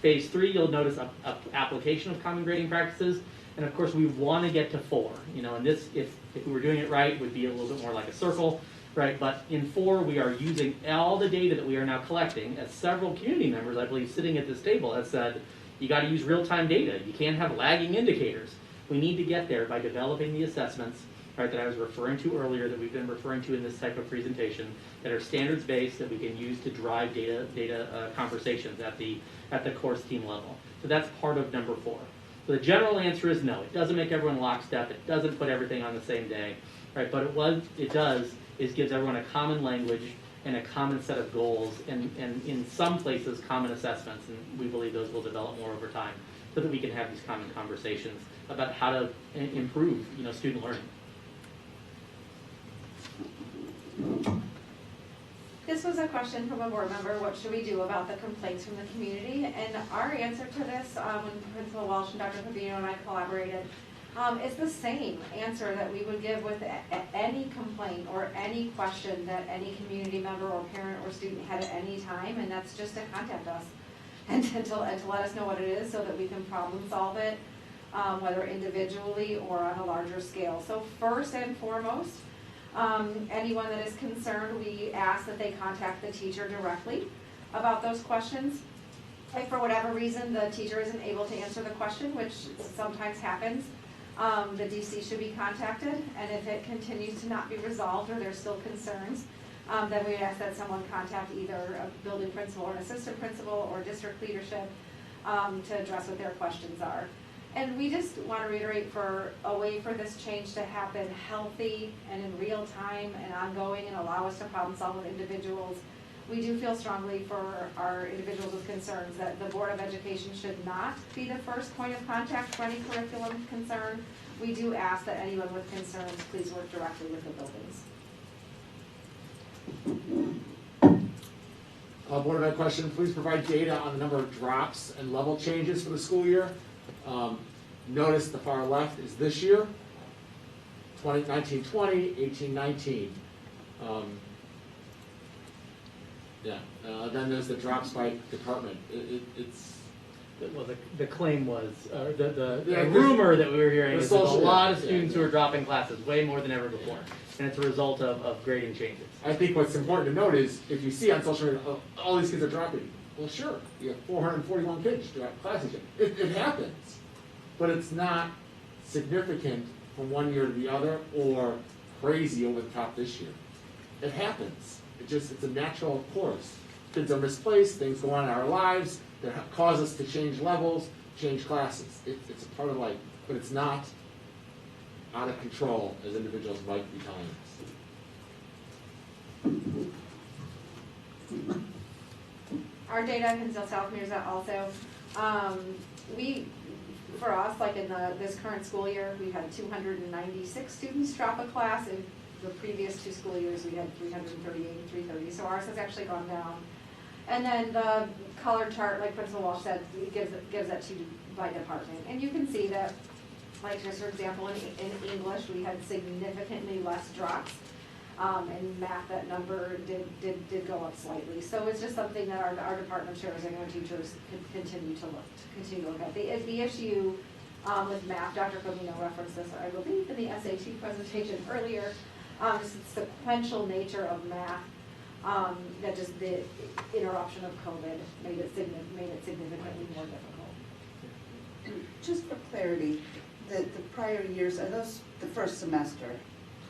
Phase 3, you'll notice a application of common grading practices, and of course we want to get to 4. You know, and this, if we were doing it right, would be a little bit more like a circle. Right, but in 4, we are using all the data that we are now collecting, as several community members, I believe, sitting at this table have said, you got to use real-time data. You can't have lagging indicators. We need to get there by developing the assessments, right, that I was referring to earlier, that we've been referring to in this type of presentation, that are standards-based, that we can use to drive data conversations at the course team level. So that's part of number 4. So the general answer is no. It doesn't make everyone lockstep. It doesn't put everything on the same day, right? But it does gives everyone a common language and a common set of goals, and in some places common assessments, and we believe those will develop more over time, so that we can have these common conversations about how to improve, you know, student learning.
This was a question from a board member, what should we do about the complaints from the community? And our answer to this, when Principal Walsh and Dr. Pavino and I collaborated, is the same answer that we would give with any complaint or any question that any community member or parent or student had at any time, and that's just to contact us and to let us know what it is so that we can problem solve it, whether individually or on a larger scale. So first and foremost, anyone that is concerned, we ask that they contact the teacher directly about those questions. If for whatever reason the teacher isn't able to answer the question, which sometimes happens, the DC should be contacted, and if it continues to not be resolved or there's still concerns, then we ask that someone contact either a building principal or an assistant principal or district leadership to address what their questions are. And we just want to reiterate, for a way for this change to happen healthy and in real time and ongoing and allow us to problem solve with individuals, we do feel strongly for our individuals with concerns that the Board of Education should not be the first point of contact for any curriculum concern. We do ask that anyone with concerns please work directly with the buildings.
Board of Ed question, please provide data on the number of drops and level changes for the school year. Notice the far left is this year, 19-20, 18-19. Yeah, then there's the drops by department. It's,
Well, the claim was, the
Yeah,
rumor that we were hearing
the
is there's a
social-
lot of
yeah,
students
yeah.
who are dropping classes, way more than ever before. And it's a result of grading changes.
I think what's important to note is, if you see on social media, oh, all these kids are dropping, well, sure, you have 441 kids drop classes. It happens, but it's not significant from one year to the other or crazy over the top this year. It happens. It's a natural course. Kids are misplaced, things go on in our lives that cause us to change levels, change classes. It's a part of life, but it's not out of control as individuals might be telling us.
Our data in Hinsdale South mirrors that also. For us, like in this current school year, we had 296 students drop a class. In the previous 2 school years, we had 338 and 330, so ours has actually gone down. And then the color chart, like Principal Walsh said, it gives that to you by department. And you can see that, like just for example, in English, we had significantly less drops. In math, that number did go up slightly. So it's just something that our department chairs and our teachers continue to look at. The issue with math, Dr. Covino referenced this, I believe, in the SAT presentation earlier. It's the sequential nature of math that just the interruption of COVID made it significantly more difficult.
Just for clarity, the prior years, are those the first semester,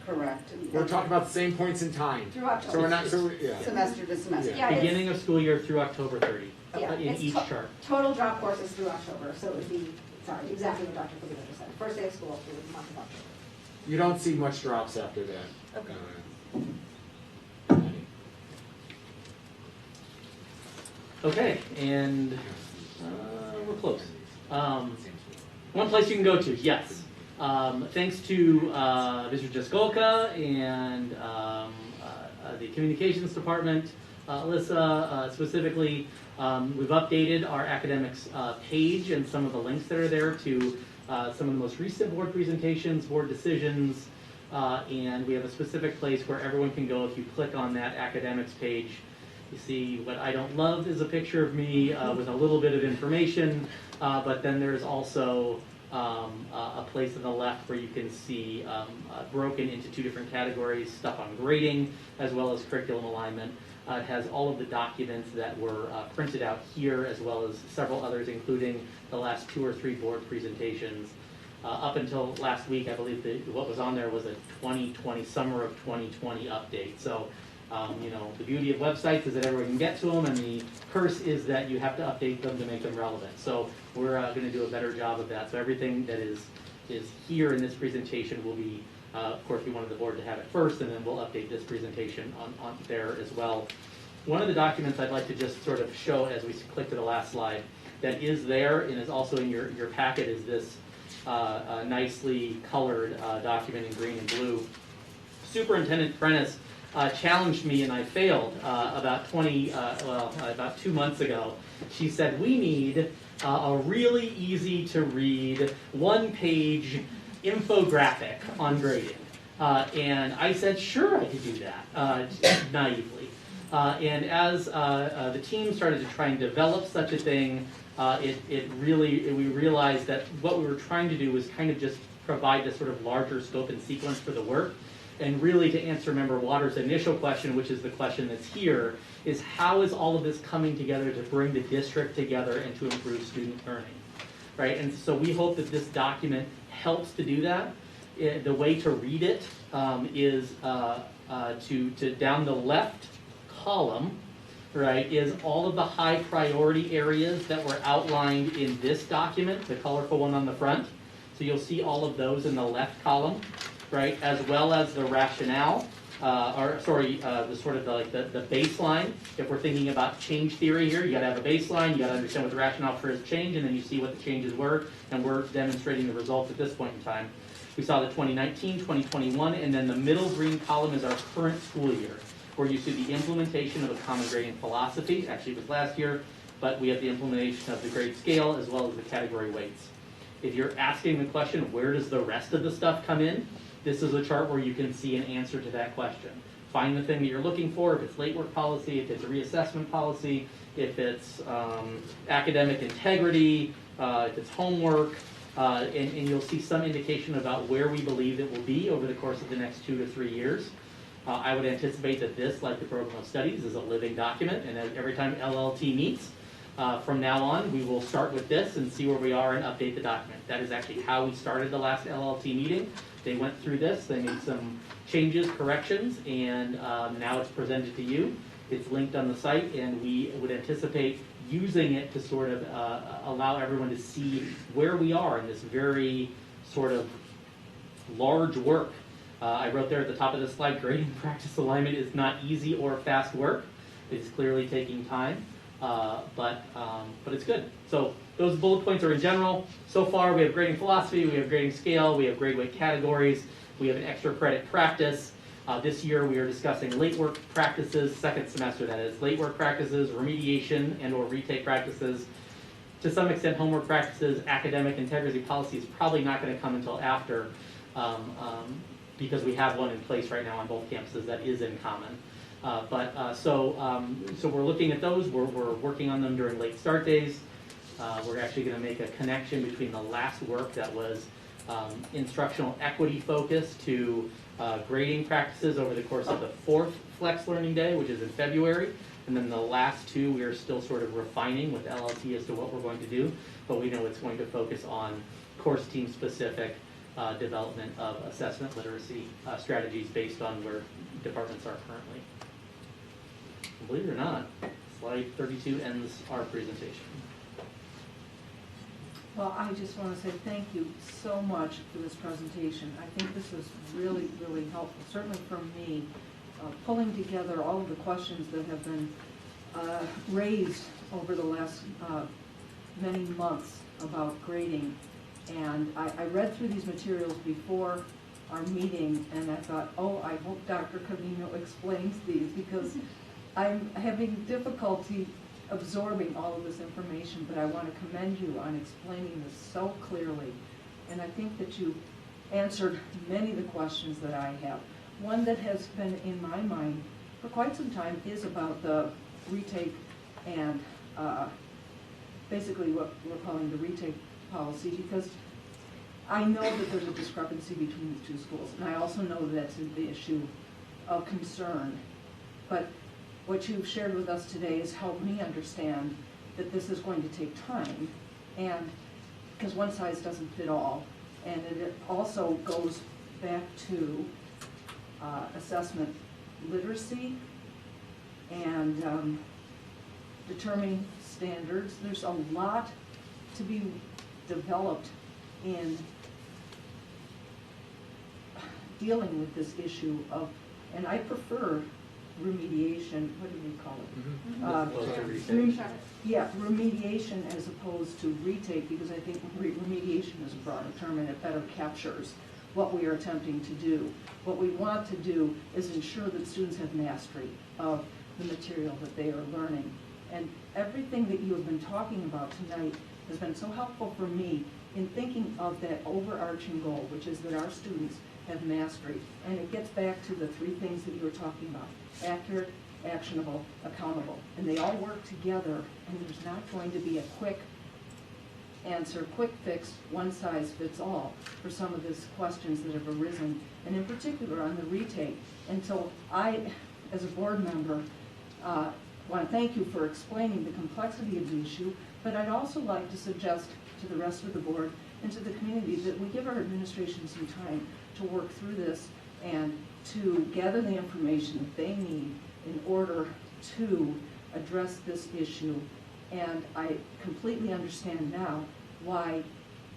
correct?
We're talking about the same points in time.
Through October.
So we're not, yeah.
Semester to semester.
Yeah, it's-
Beginning of school year through October 30,
Yeah,
in
it's
each
to-
chart.
Total drop courses through October, so it would be, sorry, exactly what Dr. Covino just said. First day of school through the month of October.
You don't see much drops after that.
Okay.
Okay, and we're close. One place you can go to, yes. Thanks to Mr. Jaskolka and the communications department, Alyssa specifically, we've updated our academics page and some of the links that are there to some of the most recent board presentations, board decisions, and we have a specific place where everyone can go. If you click on that academics page, you see what I don't love is a picture of me with a little bit of information, but then there's also a place on the left where you can see broken into 2 different categories, stuff on grading as well as curriculum alignment. It has all of the documents that were printed out here as well as several others, including the last 2 or 3 board presentations. Up until last week, I believe what was on there was a 2020, summer of 2020 update. So, you know, the beauty of websites is that everyone can get to them, and the curse is that you have to update them to make them relevant. So we're going to do a better job of that. So everything that is here in this presentation will be, of course, we wanted the board to have it first, and then we'll update this presentation on there as well. One of the documents I'd like to just sort of show as we click to the last slide that is there and is also in your packet is this nicely colored document in green and blue. Superintendent Prentice challenged me and I failed about 2 months ago. She said, we need a really easy to read 1-page infographic on grading. And I said, sure, I could do that, naively. And as the team started to try and develop such a thing, we realized that what we were trying to do was kind of just provide this sort of larger scope and sequence for the work. And really to answer Member Waters' initial question, which is the question that's here, is how is all of this coming together to bring the district together and to improve student learning, right? And so we hope that this document helps to do that. The way to read it is to down the left column, right, is all of the high priority areas that were outlined in this document, the colorful one on the front. So you'll see all of those in the left column, right, as well as the rationale, the sort of the baseline. If we're thinking about change theory here, you gotta have a baseline, you gotta understand what the rationale for his change, and then you see what the changes were, and we're demonstrating the results at this point in time. We saw the 2019, 2021, and then the middle green column is our current school year, where you see the implementation of a common grading philosophy. Actually, it was last year, but we have the implementation of the grade scale as well as the category weights. If you're asking the question, where does the rest of the stuff come in? This is a chart where you can see an answer to that question. find the thing that you're looking for, if it's late work policy, if it's a reassessment policy, if it's academic integrity, if it's homework, and you'll see some indication about where we believe it will be over the course of the next 2 to 3 years. I would anticipate that this, like the program of studies, is a living document, and that every time LLT meets, from now on, we will start with this and see where we are and update the document. That is actually how we started the last LLT meeting. They went through this, they made some changes, corrections, and now it's presented to you. It's linked on the site, and we would anticipate using it to sort of allow everyone to see where we are in this very sort of large work. I wrote there at the top of the slide, grading practice alignment is not easy or fast work. It's clearly taking time, but it's good. So those bullet points are in general. So far, we have grading philosophy, we have grading scale, we have grade weight categories, we have an extra credit practice. This year, we are discussing late work practices, second semester that is, late work practices, remediation and or retake practices. To some extent, homework practices, academic integrity policy is probably not going to come until after, because we have one in place right now on both campuses that is in common. So we're looking at those. We're working on them during late start days. We're actually going to make a connection between the last work that was instructional equity focused to grading practices over the course of the 4th Flex Learning Day, which is in February. And then the last 2, we are still sort of refining with LLT as to what we're going to do, but we know it's going to focus on course team specific development of assessment literacy strategies based on where departments are currently. Believe it or not, slide 32 ends our presentation.
Well, I just want to say thank you so much for this presentation. I think this was really, really helpful, certainly for me, pulling together all of the questions that have been raised over the last many months about grading. And I read through these materials before our meeting, and I thought, oh, I hope Dr. Covino explains these, because I'm having difficulty absorbing all of this information, but I want to commend you on explaining this so clearly. And I think that you answered many of the questions that I have. One that has been in my mind for quite some time is about the retake and basically what we're calling the retake policy, because I know that there's a discrepancy between the 2 schools, and I also know that's the issue of concern. But what you've shared with us today has helped me understand that this is going to take time, and because one size doesn't fit all, and it also goes back to assessment literacy and determining standards. There's a lot to be developed in dealing with this issue of, and I prefer remediation, what do we call it? Yeah, remediation as opposed to retake, because I think remediation is a broader term and it better captures what we are attempting to do. What we want to do is ensure that students have mastery of the material that they are learning. And everything that you have been talking about tonight has been so helpful for me in thinking of that overarching goal, which is that our students have mastery. And it gets back to the 3 things that you were talking about: accurate, actionable, accountable. And they all work together, and there's not going to be a quick answer, quick fix, one size fits all for some of these questions that have arisen, and in particular on the retake. And so I, as a board member, want to thank you for explaining the complexity of the issue, but I'd also like to suggest to the rest of the board and to the community that we give our administration some time to work through this and to gather the information that they need in order to address this issue. And I completely understand now why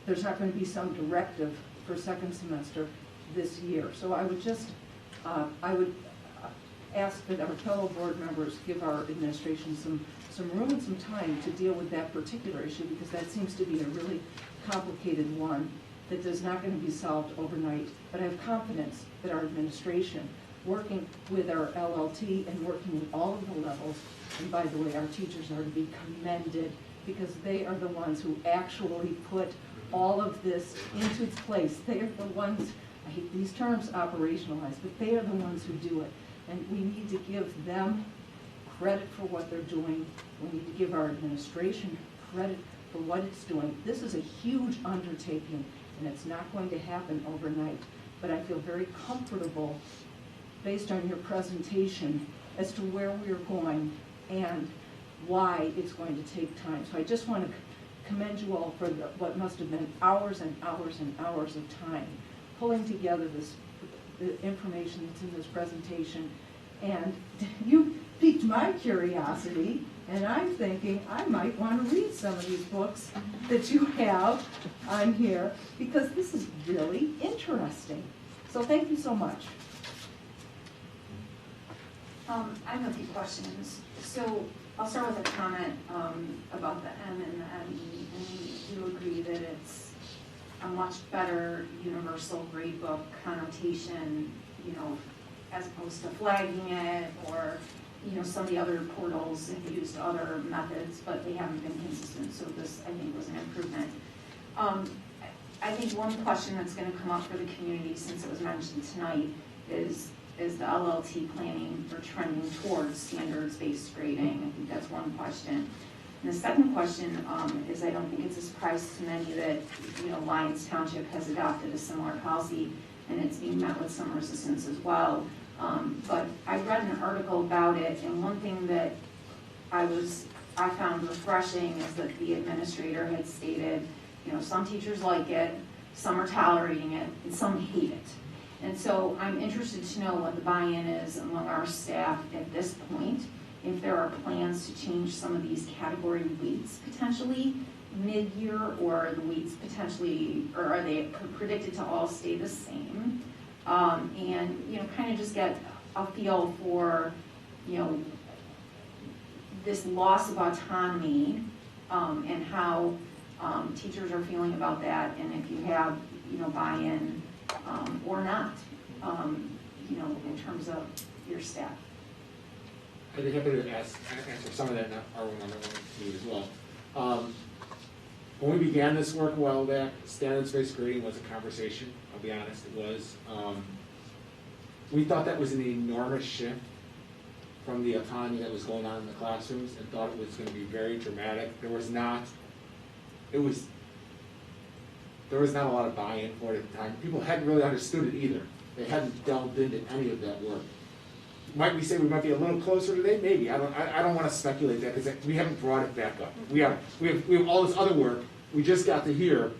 there's not going to be some directive for 2nd semester this year. So I would just, I would ask that our fellow board members give our administration some room and some time to deal with that particular issue, because that seems to be a really complicated one that is not going to be solved overnight. But I have confidence that our administration, working with our LLT and working with all of the levels, and by the way, our teachers are to be commended, because they are the ones who actually put all of this into its place. They are the ones, I hate these terms, operationalized, but they are the ones who do it. And we need to give them credit for what they're doing. We need to give our administration credit for what it's doing. This is a huge undertaking, and it's not going to happen overnight. But I feel very comfortable, based on your presentation, as to where we're going and why it's going to take time. So I just want to commend you all for what must have been hours and hours and hours of time, pulling together the information that's in this presentation. And you piqued my curiosity, and I'm thinking I might want to read some of these books that you have on here, because this is really interesting. So thank you so much.
I have a few questions. So I'll start with a comment about the M and the ME. And you agree that it's a much better universal gradebook connotation, you know, as opposed to flagging it, or, you know, some of the other portals have used other methods, but they haven't been consistent. So this, I think, was an improvement. I think one question that's going to come up for the community, since it was mentioned tonight, is the LLT planning or trending towards standards-based grading? I think that's one question. And the second question is, I don't think it's a surprise to many that, you know, Lyons Township has adopted a similar policy, and it's being met with some resistance as well. But I read an article about it, and one thing that I found refreshing is that the administrator had stated, you know, some teachers like it, some are tolerating it, and some hate it. And so I'm interested to know what the buy-in is among our staff at this point, if there are plans to change some of these category weights potentially mid-year, or the weights potentially, or are they predicted to all stay the same? And, you know, kind of just get a feel for, you know, this loss of autonomy and how teachers are feeling about that, and if you have, you know, buy-in or not, you know, in terms of your staff.
I'd be happy to answer some of that in our one-on-one meeting as well. When we began this work a while back, standards-based grading was a conversation, I'll be honest, it was. We thought that was an enormous shift from the autonomy that was going on in the classrooms, and thought it was going to be very dramatic. There was not a lot of buy-in for it at the time. People hadn't really understood it either. They hadn't delved into any of that work. Might we say we might be a little closer today? Maybe. I don't want to speculate that, because we haven't brought it back up. We have all this other work. We just got to here.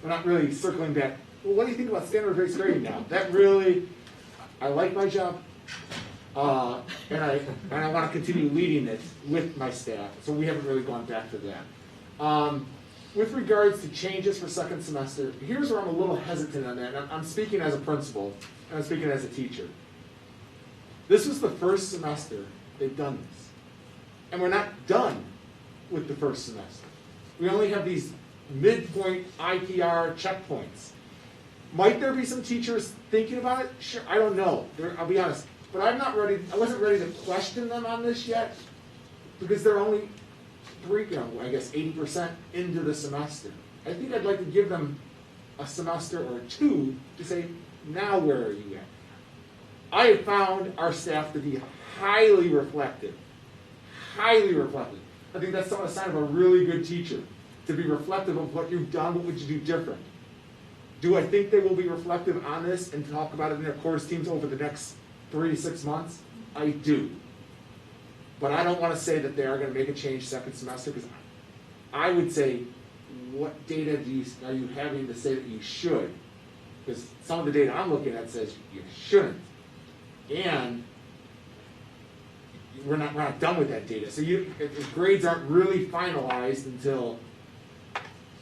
We're not really circling back. Well, what do you think about standard-based grading now? That really, I like my job, and I want to continue leading it with my staff. So we haven't really gone back to that. With regards to changes for second semester, here's where I'm a little hesitant on that. I'm speaking as a principal, and I'm speaking as a teacher. This was the first semester they've done this. And we're not done with the first semester. We only have these midpoint IPR checkpoints. Might there be some teachers thinking about it? Sure, I don't know. I'll be honest. But I wasn't ready to question them on this yet, because they're only 80% into the semester. I think I'd like to give them a semester or two to say, now where are you at? I have found our staff to be highly reflective. Highly reflective. I think that's a sign of a really good teacher, to be reflective of what you've done, what would you do different. Do I think they will be reflective on this and talk about it in their course teams over the next 3 to 6 months? I do. But I don't want to say that they are going to make a change second semester, because I would say, what data are you having to say that you should? Because some of the data I'm looking at says you shouldn't. And we're not done with that data. So if grades aren't really finalized until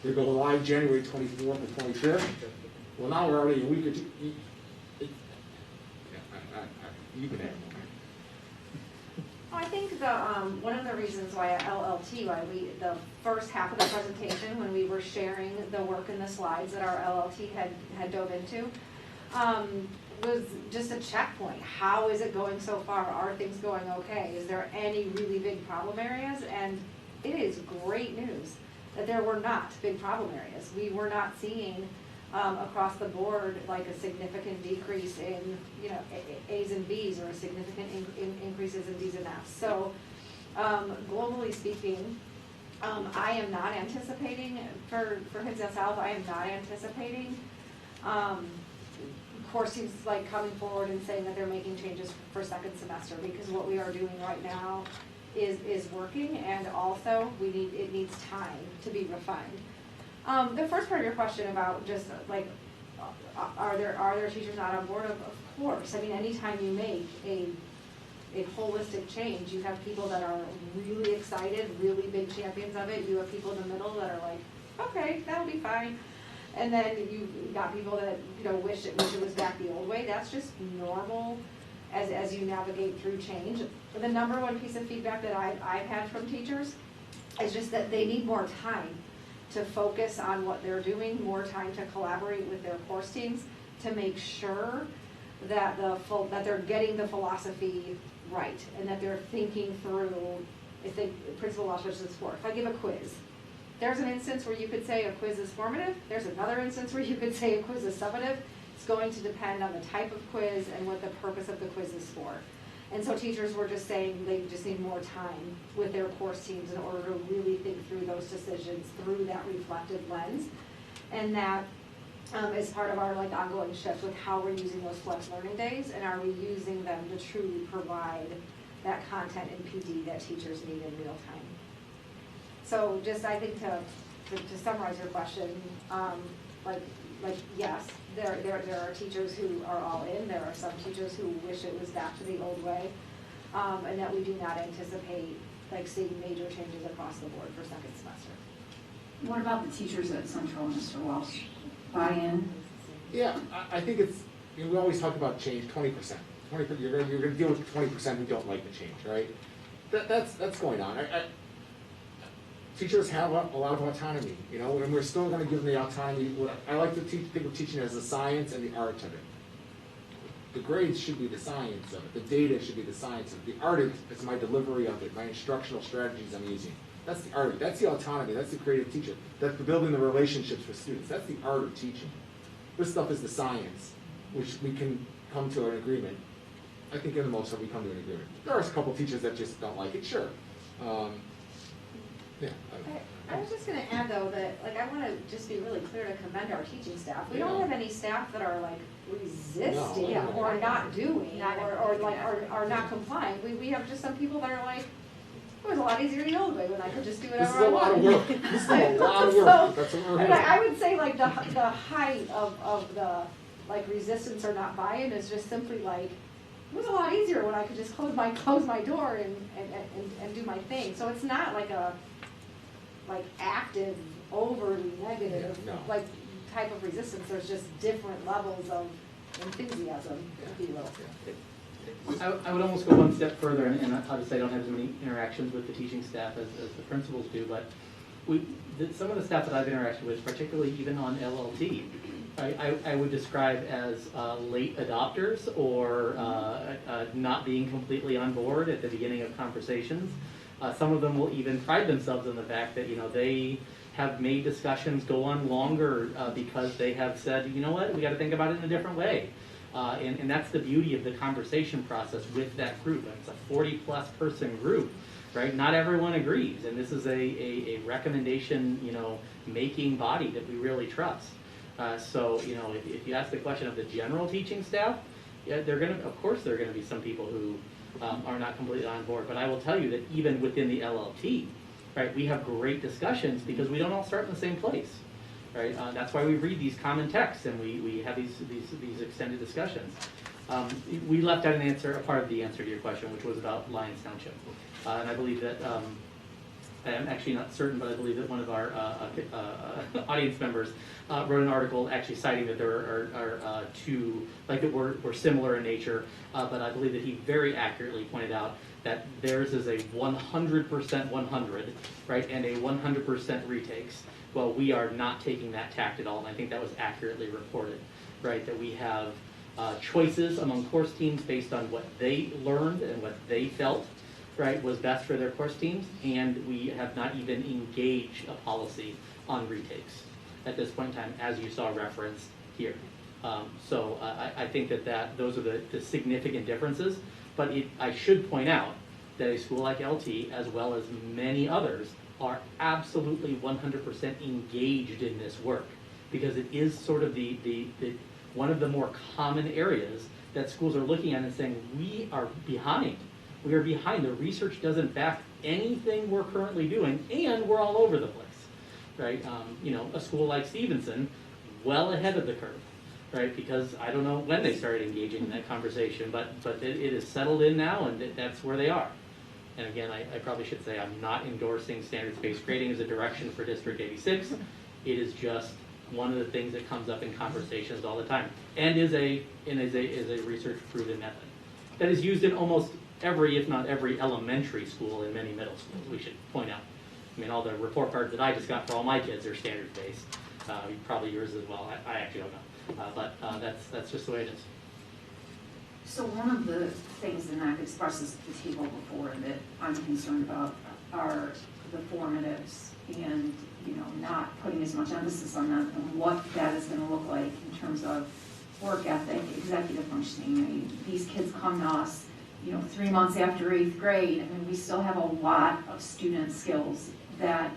they go live January 24th or 25th, well, now we're already a week or two. You can have more.
I think one of the reasons why LLT, the first half of the presentation, when we were sharing the work in the slides that our LLT had dove into, was just a checkpoint. How is it going so far? Are things going okay? Is there any really big problem areas? And it is great news that there were not big problem areas. We were not seeing across the board, like a significant decrease in, you know, A's and B's, or a significant increases in D's and F's. So, globally speaking, I am not anticipating, for Hinsdale South, I am not anticipating, course teams like coming forward and saying that they're making changes for second semester, because what we are doing right now is working, and also it needs time to be refined. The first part of your question about just like, are there teachers not on board? Of course. I mean, anytime you make a holistic change, you have people that are really excited, really big champions of it. You have people in the middle that are like, okay, that'll be fine. And then you got people that, you know, wish it was back the old way. That's just normal as you navigate through change. The number one piece of feedback that I've had from teachers is just that they need more time to focus on what they're doing, more time to collaborate with their course teams to make sure that that they're getting the philosophy right, and that they're thinking through, if they, principal law versus sport. If I give a quiz, there's an instance where you could say a quiz is formative. There's another instance where you could say a quiz is summative. It's going to depend on the type of quiz and what the purpose of the quiz is for. And so teachers were just saying they just need more time with their course teams in order to really think through those decisions through that reflective lens. And that is part of our like ongoing shift with how we're using those flex learning days, and are we using them to truly provide that content in PD that teachers need in real time. So just, I think to summarize your question, like yes, there are teachers who are all in. There are some teachers who wish it was back to the old way, and that we do not anticipate like seeing major changes across the board for second semester.
What about the teachers at Central, Mr. Walsh? Buy-in?
Yeah, I think it's, you know, we always talk about change, 20%. You're gonna deal with 20% who don't like the change, right? That's going on. Teachers have a lot of autonomy, you know, and we're still going to give them the autonomy. I like to think of teaching as the science and the art of it. The grades should be the science of it. The data should be the science of it. The art is my delivery of it, my instructional strategies I'm using. That's the art of it. That's the autonomy. That's the creative teacher. That's the building the relationships with students. That's the art of teaching. This stuff is the science, which we can come to an agreement. I think in the most part we come to an agreement. There are a couple teachers that just don't like it, sure. Yeah.
I was just going to add though that like I want to just be really clear to commend our teaching staff. We don't have any staff that are like resisting or not doing or are not complying. We have just some people that are like, it was a lot easier the old way when I could just do whatever I wanted.
This is a lot of work. That's what we're
and I would say like the height of the like resistance or not buy-in is just simply like, it was a lot easier when I could just close my door and do my thing. So it's not like a active, overly negative like type of resistance. There's just different levels of enthusiasm, if you will.
I would almost go one step further, and obviously I don't have as many interactions with the teaching staff as the principals do, but some of the staff that I've interacted with, particularly even on LLT, I would describe as late adopters or not being completely on board at the beginning of conversations. Some of them will even pride themselves on the fact that, you know, they have made discussions go on longer because they have said, you know what, we got to think about it in a different way. And that's the beauty of the conversation process with that group. It's a 40-plus person group, right? Not everyone agrees, and this is a recommendation, you know, making body that we really trust. So, you know, if you ask the question of the general teaching staff, yeah, of course there are going to be some people who are not completely on board. But I will tell you that even within the LLT, right, we have great discussions because we don't all start in the same place, right? That's why we read these common texts and we have these extended discussions. We left out a part of the answer to your question, which was about Lyons Township. And I believe that, I'm actually not certain, but I believe that one of our audience members wrote an article actually citing that there are two, like that were similar in nature, but I believe that he very accurately pointed out that theirs is a 100% 100, right, and a 100% retakes. Well, we are not taking that tact at all, and I think that was accurately reported, right, that we have choices among course teams based on what they learned and what they felt, right, was best for their course teams, and we have not even engaged a policy on retakes. at this point in time, as you saw referenced here. So I think that those are the significant differences. But I should point out that a school like LT, as well as many others, are absolutely 100% engaged in this work, because it is sort of the one of the more common areas that schools are looking at and saying, we are behind. We are behind. The research doesn't back anything we're currently doing, and we're all over the place, right? You know, a school like Stevenson, well ahead of the curve, right? Because I don't know when they started engaging in that conversation, but it is settled in now, and that's where they are. And again, I probably should say I'm not endorsing standards-based grading as a direction for District 86. It is just one of the things that comes up in conversations all the time, and is a research-proven method that is used in almost every, if not every, elementary school and many middle schools. We should point out. I mean, all the report cards that I just got for all my kids are standards-based. Probably yours as well. I actually don't know, but that's just the way it is.
So one of the things that I've expressed at the table before that I'm concerned about are the formatives, and not putting as much emphasis on that and what that is going to look like in terms of work ethic, executive functioning. I mean, these kids come to us, 3 months after 8th grade. I mean, we still have a lot of student skills that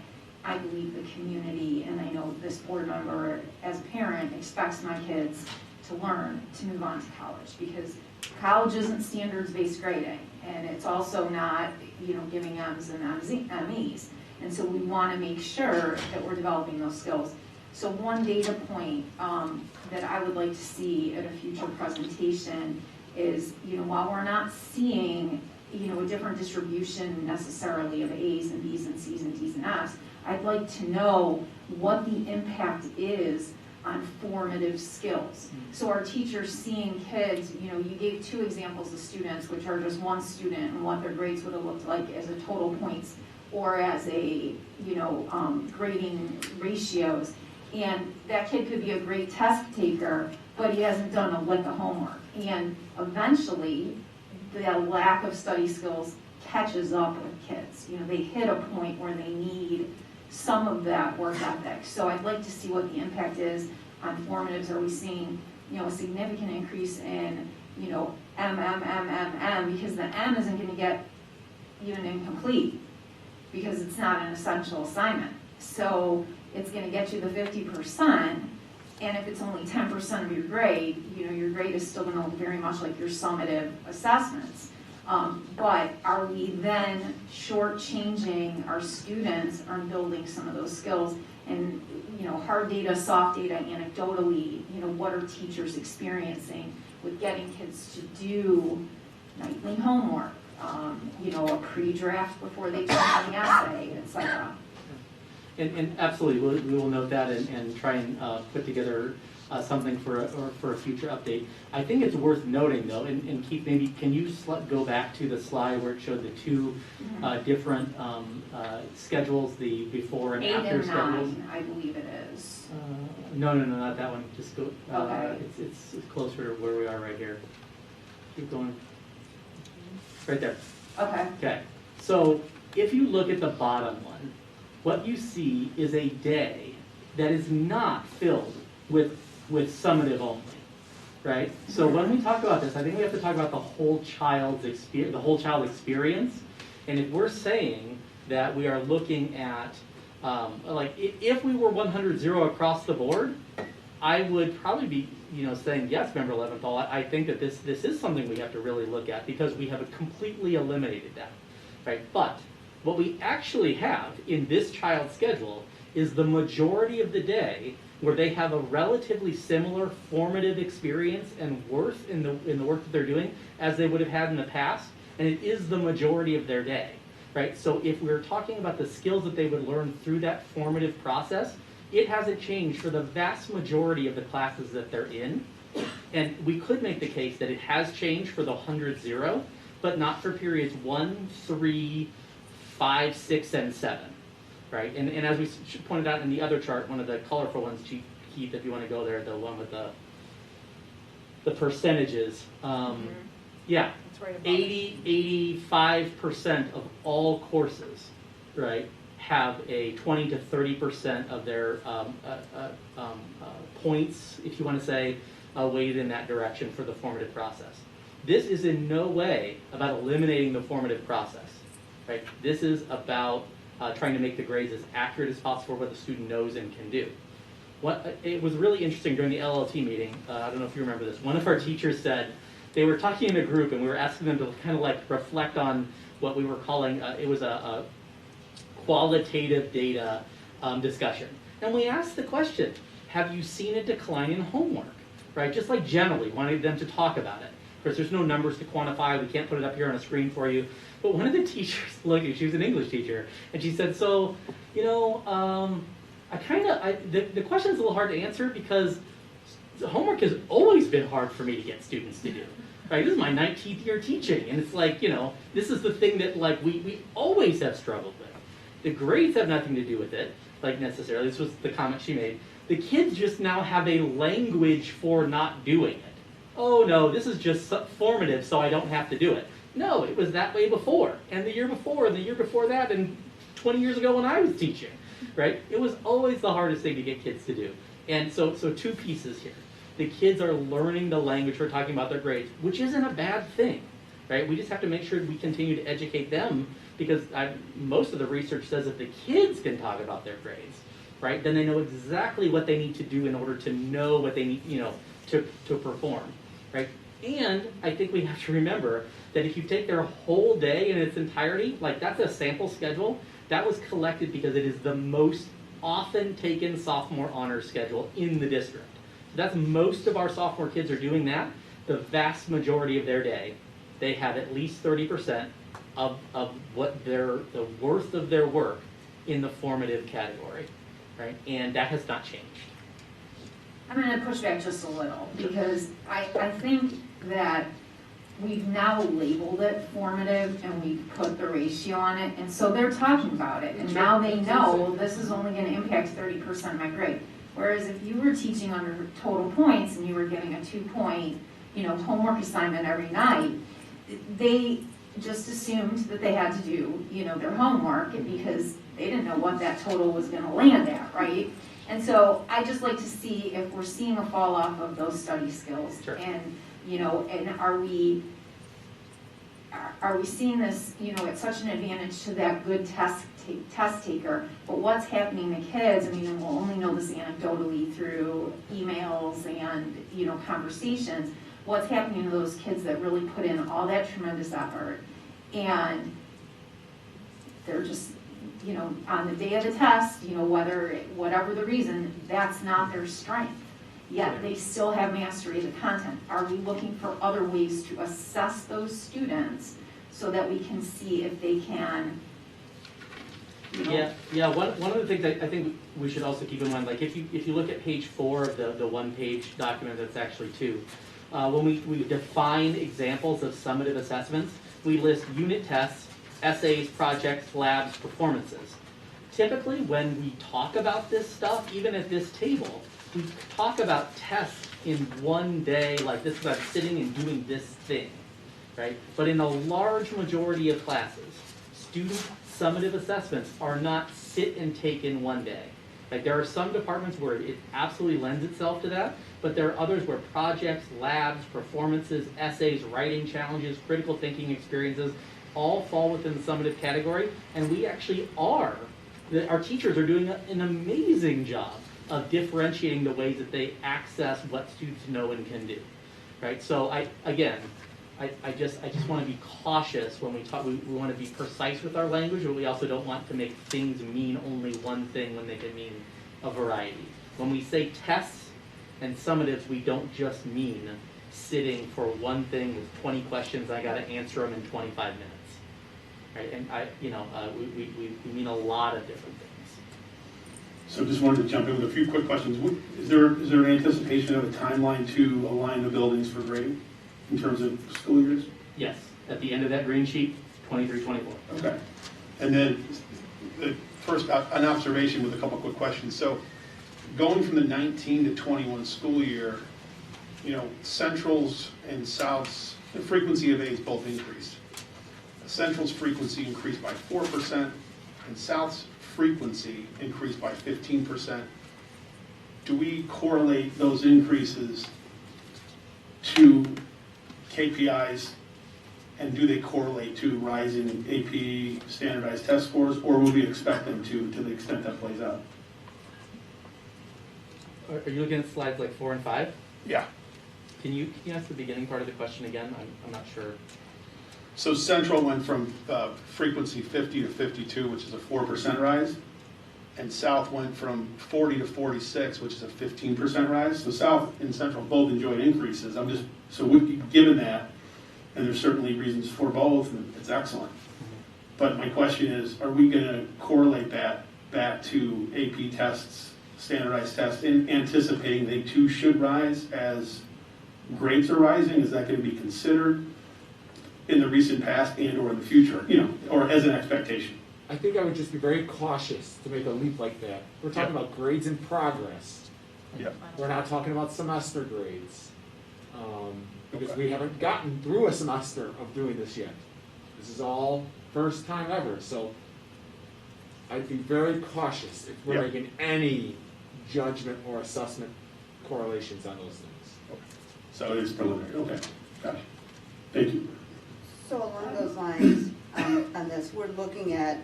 I believe the community, and I know this board member as a parent, expects my kids to learn to move on to college, because college isn't standards-based grading, and it's also not, giving M's and MEs. And so we want to make sure that we're developing those skills. So one data point that I would like to see at a future presentation is, while we're not seeing, a different distribution necessarily of A's and B's and C's and D's and F's, I'd like to know what the impact is on formative skills. So our teachers seeing kids, you gave 2 examples of students, which are just one student and what their grades would have looked like as a total points or as a, grading ratios. And that kid could be a great test taker, but he hasn't done a lick of homework. And eventually, the lack of study skills catches up with kids. They hit a point where they need some of that work ethic. So I'd like to see what the impact is on formatives. Are we seeing, a significant increase in, M, because the M isn't going to get even incomplete because it's not an essential assignment. So it's going to get you the 50%, and if it's only 10% of your grade, your grade is still going to look very much like your summative assessments. But are we then shortchanging our students on building some of those skills? And, hard data, soft data, anecdotally, what are teachers experiencing with getting kids to do nightly homework, a pre-draft before they turn in the essay, etc.
And absolutely, we will note that and try and put together something for a future update. I think it's worth noting though, and Keith, maybe can you go back to the slide where it showed the 2 different schedules, the before and
8
after
and
schedules?
9, I believe it is.
No, not that one. Just go.
Okay.
It's closer to where we are right here. Keep going. Right there.
Okay.
Okay. So if you look at the bottom one, what you see is a day that is not filled with summative only, right? So when we talk about this, I think we have to talk about the whole child's experience. And if we're saying that we are looking at, if we were 100-0 across the board, I would probably be, saying yes, Member Leventhal. I think that this is something we have to really look at because we have completely eliminated that, right? But what we actually have in this child's schedule is the majority of the day where they have a relatively similar formative experience and worth in the work that they're doing as they would have had in the past, and it is the majority of their day, right? So if we're talking about the skills that they would learn through that formative process, it hasn't changed for the vast majority of the classes that they're in, and we could make the case that it has changed for the 100-0, but not for periods 1, 3, 5, 6, and 7. Right, and as we pointed out in the other chart, one of the colorful ones, Keith, if you want to go there, the one with the percentages. Yeah,
It's right above.
85% of all courses, right, have a 20 to 30% of their points, if you want to say, weighted in that direction for the formative process. This is in no way about eliminating the formative process, right? This is about trying to make the grades as accurate as possible for what the student knows and can do. It was really interesting during the LLT meeting, I don't know if you remember this, one of our teachers said, they were talking in a group and we were asking them to kind of like reflect on what we were calling, it was a qualitative data discussion. And we asked the question, have you seen a decline in homework? Right, just like generally, wanting them to talk about it. Of course, there's no numbers to quantify, we can't put it up here on a screen for you. But one of the teachers, look, she was an English teacher, and she said, so, you know, the question's a little hard to answer because homework has always been hard for me to get students to do. Right, this is my 19th year teaching, and it's like, you know, this is the thing that like we always have struggled with. The grades have nothing to do with it, like necessarily, this was the comment she made. The kids just now have a language for not doing it. Oh no, this is just formative, so I don't have to do it. No, it was that way before, and the year before, and the year before that, and 20 years ago when I was teaching, right? It was always the hardest thing to get kids to do. And so two pieces here. The kids are learning the language we're talking about their grades, which isn't a bad thing, right? We just have to make sure we continue to educate them because most of the research says that the kids can talk about their grades, right? Then they know exactly what they need to do in order to know what they need, you know, to perform, right? And I think we have to remember that if you take their whole day in its entirety, like that's a sample schedule, that was collected because it is the most often taken sophomore honors schedule in the district. So that's most of our sophomore kids are doing that. The vast majority of their day, they have at least 30% of what the worth of their work in the formative category. Right? And that has not changed.
I'm going to push back just a little because I think that we've now labeled it formative and we've put the ratio on it, and so they're talking about it, and now they know this is only going to impact 30% of my grade. Whereas if you were teaching under total points and you were giving a 2-point, you know, homework assignment every night, they just assumed that they had to do, you know, their homework because they didn't know what that total was going to land at, right? And so I just like to see if we're seeing a fall off of those study skills.
Sure.
And, you know, and are we seeing this, you know, at such an advantage to that good test taker, but what's happening to kids, I mean, we'll only know this anecdotally through emails and, you know, conversations, what's happening to those kids that really put in all that tremendous effort and they're just, you know, on the day of the test, you know, whatever the reason, that's not their strength. Yet they still have mastery of the content. Are we looking for other ways to assess those students so that we can see if they can, you know?
Yeah. One of the things I think we should also keep in mind, like if you look at page 4 of the one-page document, that's actually 2. When we define examples of summative assessments, we list unit tests, essays, projects, labs, performances. Typically, when we talk about this stuff, even at this table, we talk about tests in one day, like this is about sitting and doing this thing, right? But in a large majority of classes, student summative assessments are not sit and take in one day. Like there are some departments where it absolutely lends itself to that, but there are others where projects, labs, performances, essays, writing challenges, critical thinking experiences all fall within the summative category, and we actually are. Our teachers are doing an amazing job of differentiating the ways that they access what students know and can do, right? So I just want to be cautious when we talk. We want to be precise with our language, but we also don't want to make things mean only one thing when they can mean a variety. When we say tests and summatives, we don't just mean sitting for one thing with 20 questions. I got to answer them in 25 minutes, right? And we mean a lot of different things.
So just wanted to jump in with a few quick questions. Is there an anticipation of a timeline to align the buildings for grading in terms of school years?
Yes, at the end of that green sheet, 23-24.
Okay. And then first, an observation with a couple quick questions. So going from the 19 to 21 school year, you know, Central's and South's, the frequency of A's both increased. Central's frequency increased by 4%, and South's frequency increased by 15%. Do we correlate those increases to KPIs, and do they correlate to rising AP standardized test scores, or will we expect them to the extent that plays out?
Are you looking at slides like 4 and 5?
Yeah.
Can you ask the beginning part of the question again? I'm not sure.
So Central went from frequency 50 to 52, which is a 4% rise, and South went from 40 to 46, which is a 15% rise. So South and Central both enjoyed increases. Given that, and there's certainly reasons for both, and it's excellent. But my question is, are we going to correlate that back to AP tests, standardized tests, in anticipating they too should rise as grades are rising? Is that going to be considered in the recent past and or in the future, or as an expectation?
I think I would just be very cautious to make a leap like that. We're talking about grades in progress.
Yep.
We're not talking about semester grades. Because we haven't gotten through a semester of doing this yet. This is all first time ever, so I'd be very cautious if we're making any judgment or assessment correlations on those things.
So it is preliminary, okay, gotcha. Thank you.
So along those lines, on this, we're looking at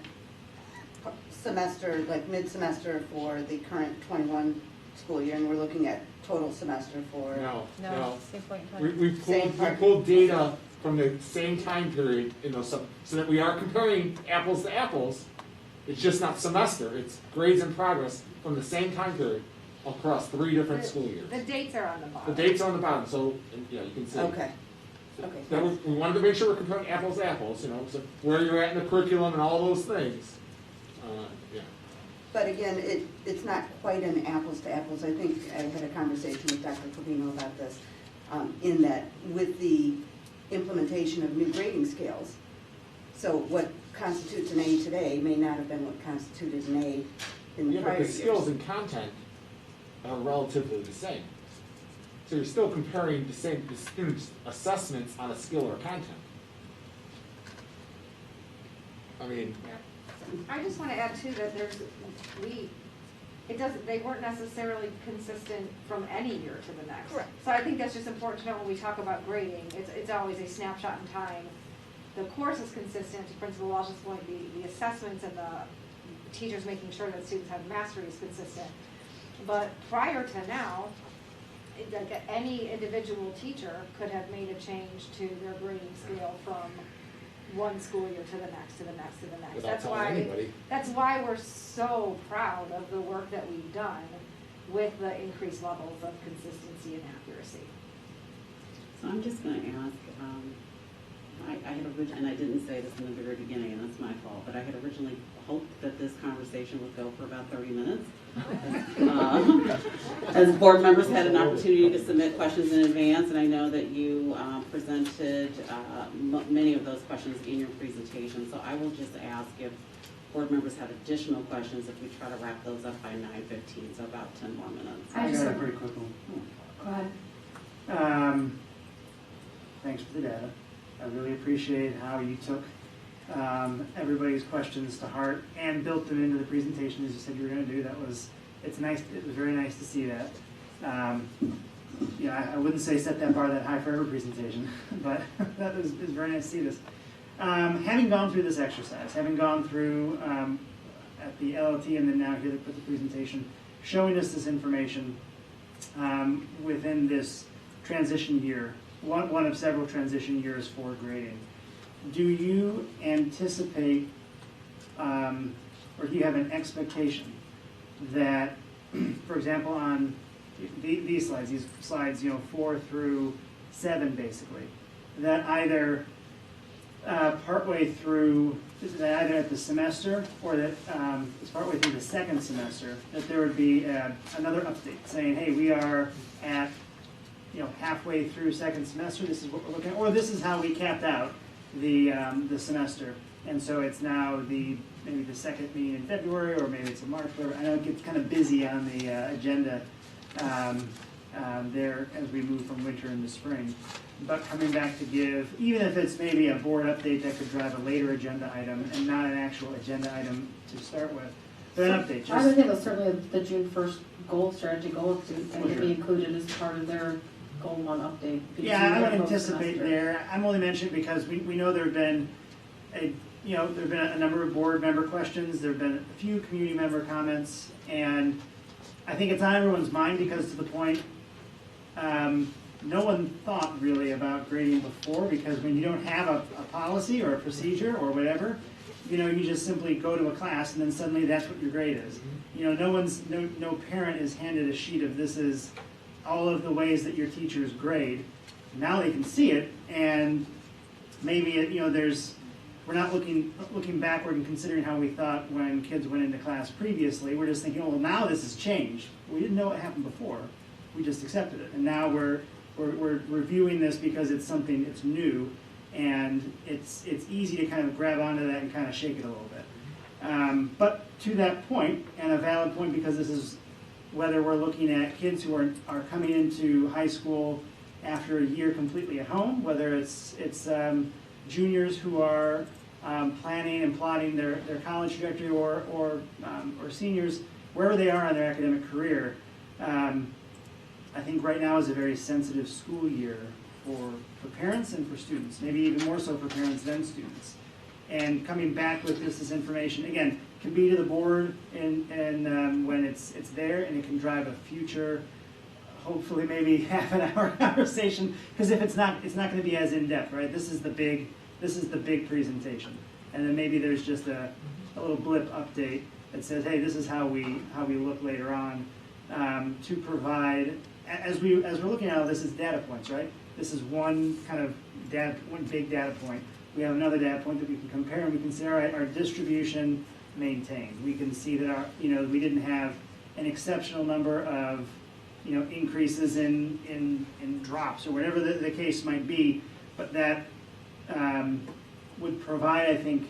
semester, like mid-semester for the current 21 school year, and we're looking at total semester for...
No.
Same point in time.
We pulled data from the same time period in those, so that we are comparing apples to apples. It's just not semester, it's grades in progress from the same time period across 3 different school years.
The dates are on the bottom.
The dates are on the bottom, so, you can see.
Okay.
We wanted to make sure we're comparing apples to apples, so where you're at in the curriculum and all those things.
But again, it's not quite an apples to apples. I think I had a conversation with Dr. Covino about this, in that with the implementation of new grading scales, so what constitutes an A today may not have been what constituted an A in the prior
But the
years.
skills and content are relatively the same. So you're still comparing the students' assessments on a skill or content. I mean,
I just want to add too that they weren't necessarily consistent from any year to the next.
Correct.
So I think that's just important to know when we talk about grading. It's always a snapshot in time. The course is consistent, to Principal Walsh's point, the assessments and the teachers making sure that students have mastery is consistent. But prior to now, like any individual teacher could have made a change to their grading scale from one school year to the next, to the next, to the next.
Without telling anybody.
That's why we're so proud of the work that we've done with the increased levels of consistency and accuracy.
So I'm just going to ask, I had originally, and I didn't say this in the very beginning, and that's my fault, but I had originally hoped that this conversation would go for about 30 minutes. As board members had an opportunity to submit questions in advance, and I know that you presented many of those questions in your presentation, so I will just ask if board members have additional questions, if we try to wrap those up by 9:15, so about 10 more minutes.
I got a pretty quick one.
Go ahead.
Thanks for the data. I really appreciate how you took everybody's questions to heart and built them into the presentation as you said you were going to do. It's nice. It was very nice to see that. I wouldn't say set that bar that high for every presentation, but that was very nice to see this. Having gone through this exercise, having gone through at the LLT and then now here with the presentation, showing us this information within this transition year, one of several transition years for grading. Do you anticipate, or do you have an expectation that, for example, on these slides, 4 through 7 basically, that either partway through, either at the semester or that it's partway through the second semester, that there would be another update saying, hey, we are at halfway through second semester, this is what we're looking at, or this is how we capped out the semester, and so it's now maybe the second meeting in February, or maybe it's in March, whatever. I know it gets kind of busy on the agenda there as we move from winter into spring, but coming back to give, even if it's maybe a board update that could drive a later agenda item and not an actual agenda item to start with, But an update,
I would
just,
think certainly the June 1st strategy goal update, that would be included as part of their goal 1 update. because
yeah,
you
I
have
would
both
anticipate
semester.
there. I'm only mentioning because we know there have been there've been a number of board member questions, there've been a few community member comments, and I think it's on everyone's mind because to the point, no one thought really about grading before, because when you don't have a policy or a procedure or whatever, you just simply go to a class and then suddenly that's what your grade is. No parent is handed a sheet of this is all of the ways that your teachers grade. Now they can see it, and maybe we're not looking backward and considering how we thought when kids went into class previously. We're just thinking, oh, well, now this has changed. We didn't know what happened before. We just accepted it, and now we're reviewing this because it's something that's new, and it's easy to kind of grab onto that and kind of shake it a little bit. But to that point, and a valid point, because this is whether we're looking at kids who are coming into high school after a year completely at home, whether it's juniors who are planning and plotting their college trajectory, or seniors, wherever they are on their academic career. I think right now is a very sensitive school year for parents and for students, maybe even more so for parents than students. And coming back with this information, again, can be to the board and when it's there, and it can drive a future, hopefully maybe half an hour conversation, because if it's not going to be as in-depth, right? This is the big presentation. And then maybe there's just a little blip update that says, hey, this is how we look later on, to provide, as we're looking at all this, is data points, right? This is one big data point. We have another data point that we can compare, and we can say, all right, our distribution maintained. We can see that we didn't have an exceptional number of increases in drops or whatever the case might be, but that would provide, I think,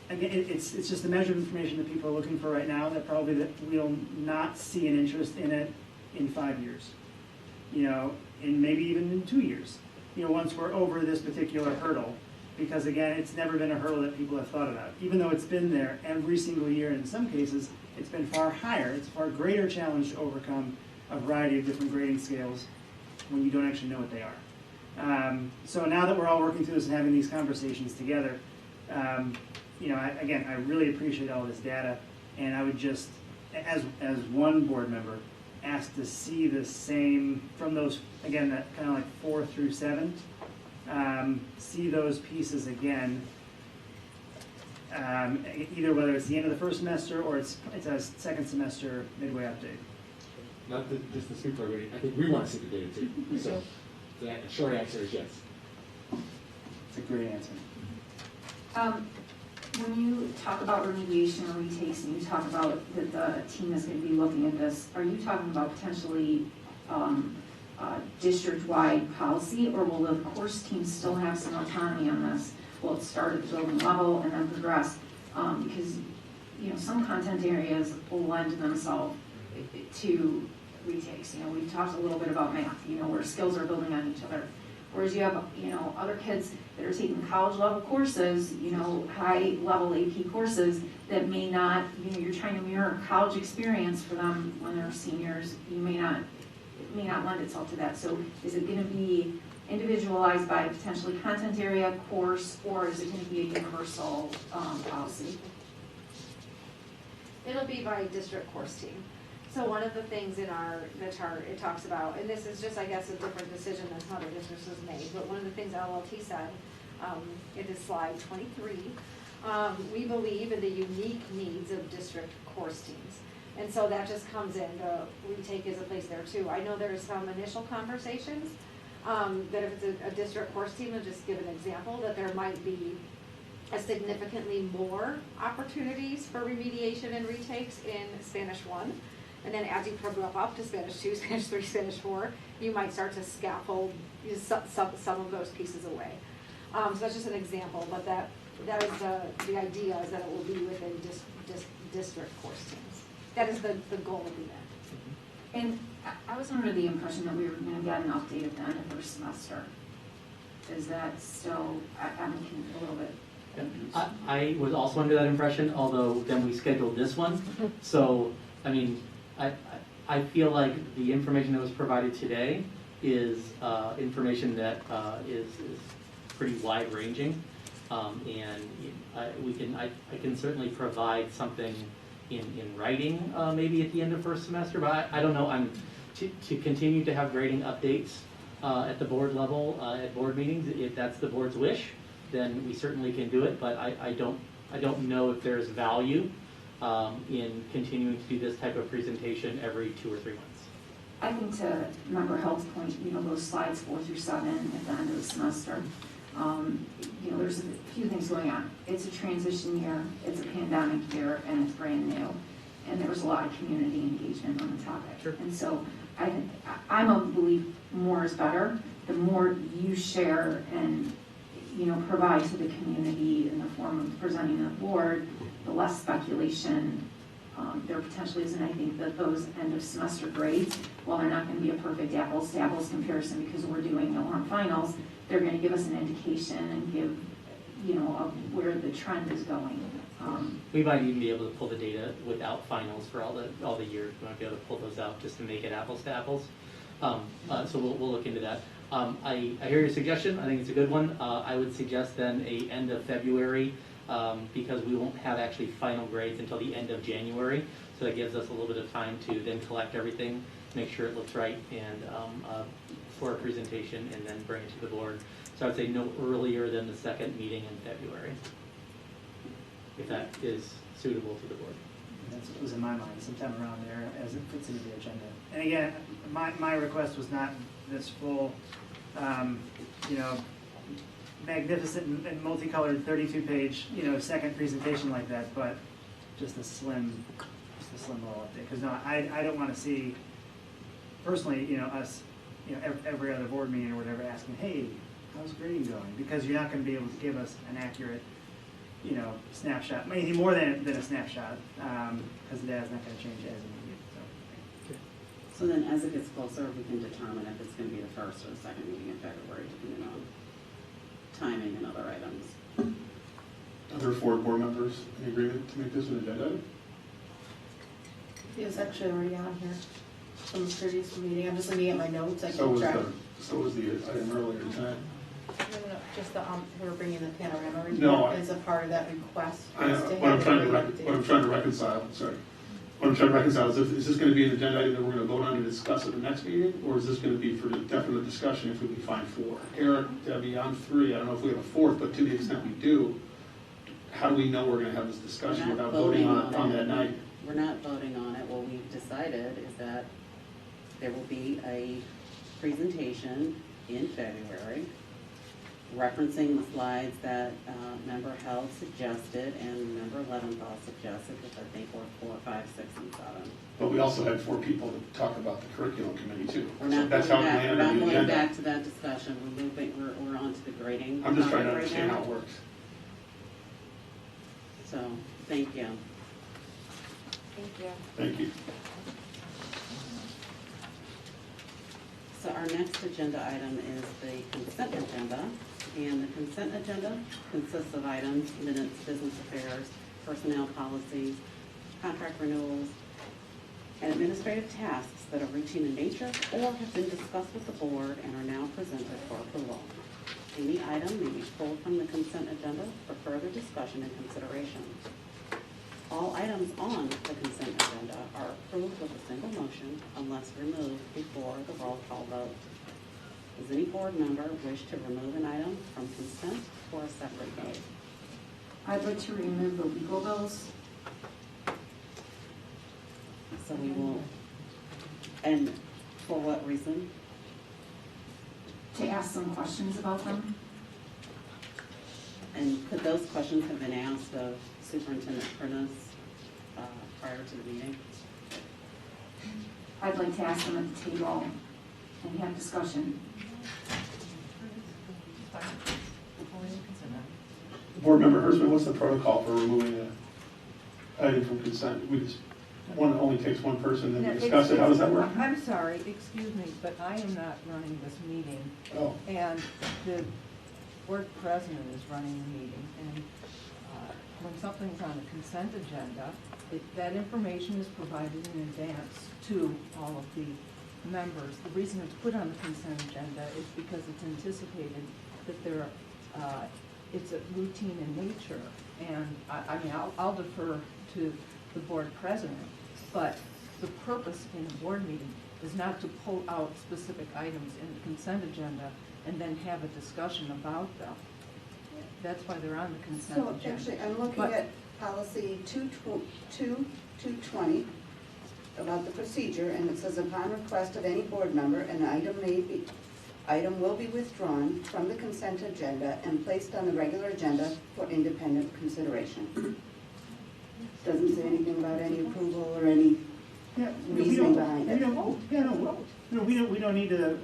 again, it's just a measure of information that people are looking for right now, that probably that we'll not see an interest in it in 5 years, and maybe even in 2 years, once we're over this particular hurdle. Because again, it's never been a hurdle that people have thought about, even though it's been there every single year. In some cases, it's been far higher. It's a far greater challenge to overcome a variety of different grading scales when you don't actually know what they are. So now that we're all working through this and having these conversations together, I really appreciate all this data, and I would just, as one board member, ask to see the same from those, again, that kind of like 4 through 7. See those pieces again, either whether it's the end of the first semester or it's a second semester midway update.
Not just to speak for everybody, I think we want to see the data too. So the short answer is yes.
It's a great answer.
When you talk about remediation or retakes, and you talk about that the team is going to be looking at this, are you talking about potentially district-wide policy, or will the course team still have some autonomy on this? Will it start at the building level and then progress? Because some content areas will lend themselves to retakes. We've talked a little bit about math, where skills are building on each other. Whereas you have, other kids that are taking college level courses, high level AP courses that may not, you're trying to mirror college experience for them when they're seniors. It may not lend itself to that. So is it going to be individualized by potentially content area, course, or is it going to be a universal policy?
It'll be by district course team. So one of the things in the chart, it talks about, and this is just, I guess, a different decision that some other districts has made, but one of the things LLT said, it is slide 23, we believe in the unique needs of district course teams. And so that just comes in, the retake is a place there too. I know there's some initial conversations that if it's a district course team, I'll just give an example, that there might be a significantly more opportunities for remediation and retakes in Spanish 1. And then as you progress up to Spanish 2, Spanish 3, Spanish 4, you might start to scaffold some of those pieces away. So that's just an example, but that is the idea, is that it will be within district course teams. That is the goal of the event.
And I was under the impression that we were going to get an update at the end of the first semester. Is that still, I'm a little bit
I was also under that impression, although then we scheduled this one. So, I mean, I feel like the information that was provided today is information that is pretty wide-ranging. And I can certainly provide something in writing maybe at the end of first semester, but I don't know. To continue to have grading updates at the board level, at board meetings, if that's the board's wish, then we certainly can do it, but I don't know if there's value in continuing to do this type of presentation every 2 or 3 months.
I think to member Held's point, those slides 4 through 7 at the end of the semester, there's a few things going on. It's a transition year, it's a pandemic year, and it's brand new. And there was a lot of community engagement on the topic.
Sure.
And so I'm a belief more is better. The more you share and provide to the community in the form of presenting to the board, the less speculation there potentially is. And I think that those end of semester grades, while they're not going to be a perfect apples to apples comparison because we're doing no harm finals, they're going to give us an indication and give of where the trend is going.
We might even be able to pull the data without finals for all the years. We might be able to pull those out just to make it apples to apples. So we'll look into that. I hear your suggestion. I think it's a good one. I would suggest then a end of February because we won't have actually final grades until the end of January. So that gives us a little bit of time to then collect everything, make sure it looks right, and for a presentation, and then bring it to the board. So I'd say no earlier than the second meeting in February, if that is suitable to the board.
That's what was in my mind, sometime around there as it fits into the agenda. And again, my request was not this full, magnificent and multicolored 32-page, second presentation like that, but just a slim little update. Because no, I don't want to see, personally, us, every other board meeting or whatever asking, hey, how's grading going? Because you're not going to be able to give us an accurate snapshot, anything more than a snapshot, because the data's not going to change as immediate.
So then as it gets closer, we can determine if it's going to be the first or the second meeting in February, depending on timing and other items.
Other 4 board members in agreement to make this an agenda item?
It was actually already on here from the previous meeting. I'm just looking at my notes. I
So
can
was
track.
so was the item earlier tonight.
No, just the, we're bringing the panorama report
No,
as a part of that request.
What
was to
I'm
have
trying to
everybody
what I'm trying to reconcile, is this going to be an agenda item that we're going to vote on and discuss at the next meeting, or is this going to be for the definite discussion if we can find 4? Eric, Debbie, I'm 3. I don't know if we have a 4th, but to the extent we do, how do we know we're going to have this discussion
We're not
without voting on it on
it.
that night?
We're not voting on it. What we've decided is that there will be a presentation in February referencing the slides that member Held suggested and member Leventhal suggested, which I think were 4, 5, 6, and 7.
But we also had 4 people to talk about the curriculum committee too.
We're
So
not
that's
going
how it
back, we're
landed
not
on the
going
agenda.
back to that discussion. We're on to the grading.
I'm just trying to
topic right
understand
now.
how it works.
So, thank you.
Thank you.
Thank you.
So our next agenda item is the consent agenda, and the consent agenda consists of items, minutes, business affairs, personnel policies, contract renewals, and administrative tasks that are routine in nature or have been discussed with the board and are now presented for approval. Any item may be pulled from the consent agenda for further discussion and consideration. All items on the consent agenda are approved with a single motion unless removed before the roll call vote. Does any board member wish to remove an item from consent for a separate vote?
I'd like to remove the legal bills.
So we will, and for what reason?
To ask some questions about them.
And could those questions have been asked of Superintendent Prentice prior to the meeting?
I'd like to ask them at the table and have discussion.
Board Member Hersman, what's the protocol for removing an item from consent? One only takes one person, then we discuss it. How does that work?
I'm sorry, excuse me, but I am not running this meeting.
Oh.
And board president is running the meeting, and when something's on a consent agenda, that information is provided in advance to all of the members. The reason it's put on the consent agenda is because it's anticipated that it's a routine in nature. And I mean, I'll defer to the board president, but the purpose in a board meeting is not to pull out specific items in the consent agenda and then have a discussion about them. That's why they're on the consent
So
agenda.
actually, I'm looking
But-
at policy 220 about the procedure, and it says upon request of any board member, an item will be withdrawn from the consent agenda and placed on the regular agenda for independent consideration. Doesn't say anything about any approval or any
Yeah,
reasoning behind it.
We don't need to,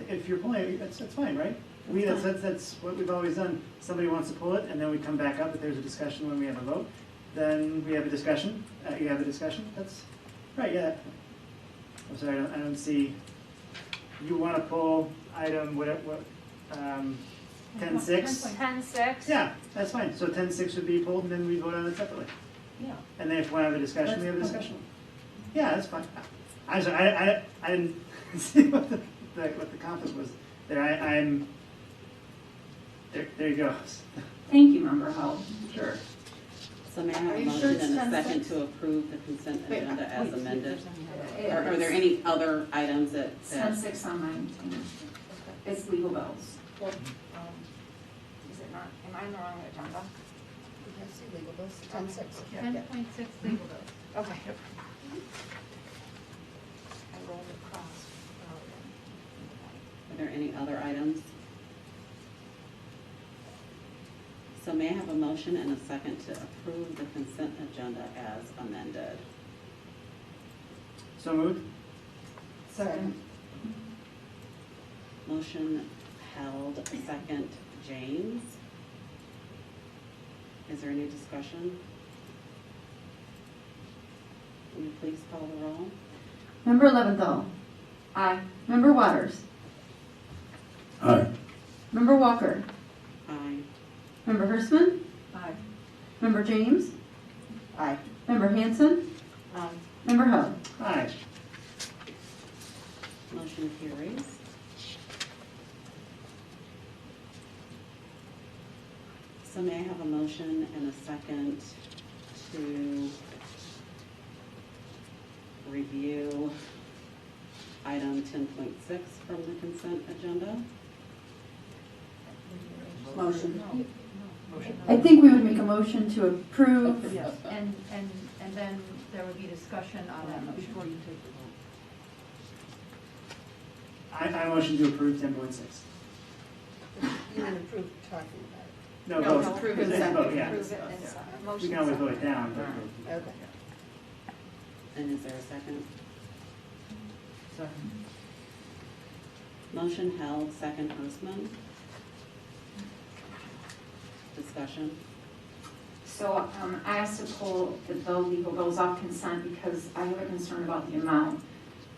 if you're pulling it, that's fine, right? That's what we've always done. Somebody wants to pull it, and then we come back up, if there's a discussion when we have a vote, then we have a discussion, you have a discussion, that's, right, yeah. I'm sorry, I don't see, you want to pull item, what, 10-6?
10-6?
Yeah, that's fine, so 10-6 would be pulled, and then we vote on it separately.
Yeah.
And then if we want to have a discussion, we have a discussion. Yeah, that's fine. I'm sorry, I didn't see what the conflict was there. There you go.
Thank you, Member Howell. Sure.
So may I have
Are
a
you sure
motion
it's
and a
10-6?
second to approve the consent
Wait,
agenda as
wait, see if
amended?
there's
Or are there any other items that?
10-6 on mine. It's legal bills.
Well,
Is it not, am I in the wrong agenda?
we have some legal bills, 10-6.
10.6 legal bills. Okay. I rolled across.
Are there any other items? So may I have a motion and a second to approve the consent agenda as amended?
So moved?
Second.
Motion held, second James. Is there any discussion? Will you please call the roll?
Member Leventhal. Aye. Member Waters.
Aye.
Member Walker.
Aye.
Member Hirschman.
Aye.
Member James.
Aye.
Member Hanson.
Aye.
Member Hub.
Aye.
Motion carries. So may I have a motion and a second to review item 10.6 from the consent agenda?
Motion.
I think we would make a motion to approve.
Yes, and then there would be discussion on that before you take the vote.
I motion to approve 10.6.
You can approve talking about
No,
No,
vote.
it's approve
It's
consent.
vote, yeah.
Approve it and
Yeah.
sign.
We
Motion
can always vote it
second.
down, but.
it. Okay.
And is there a second?
Second.
Motion held, second Hirschman. Discussion?
So I asked to pull the legal bills off consent because I have a concern about the amount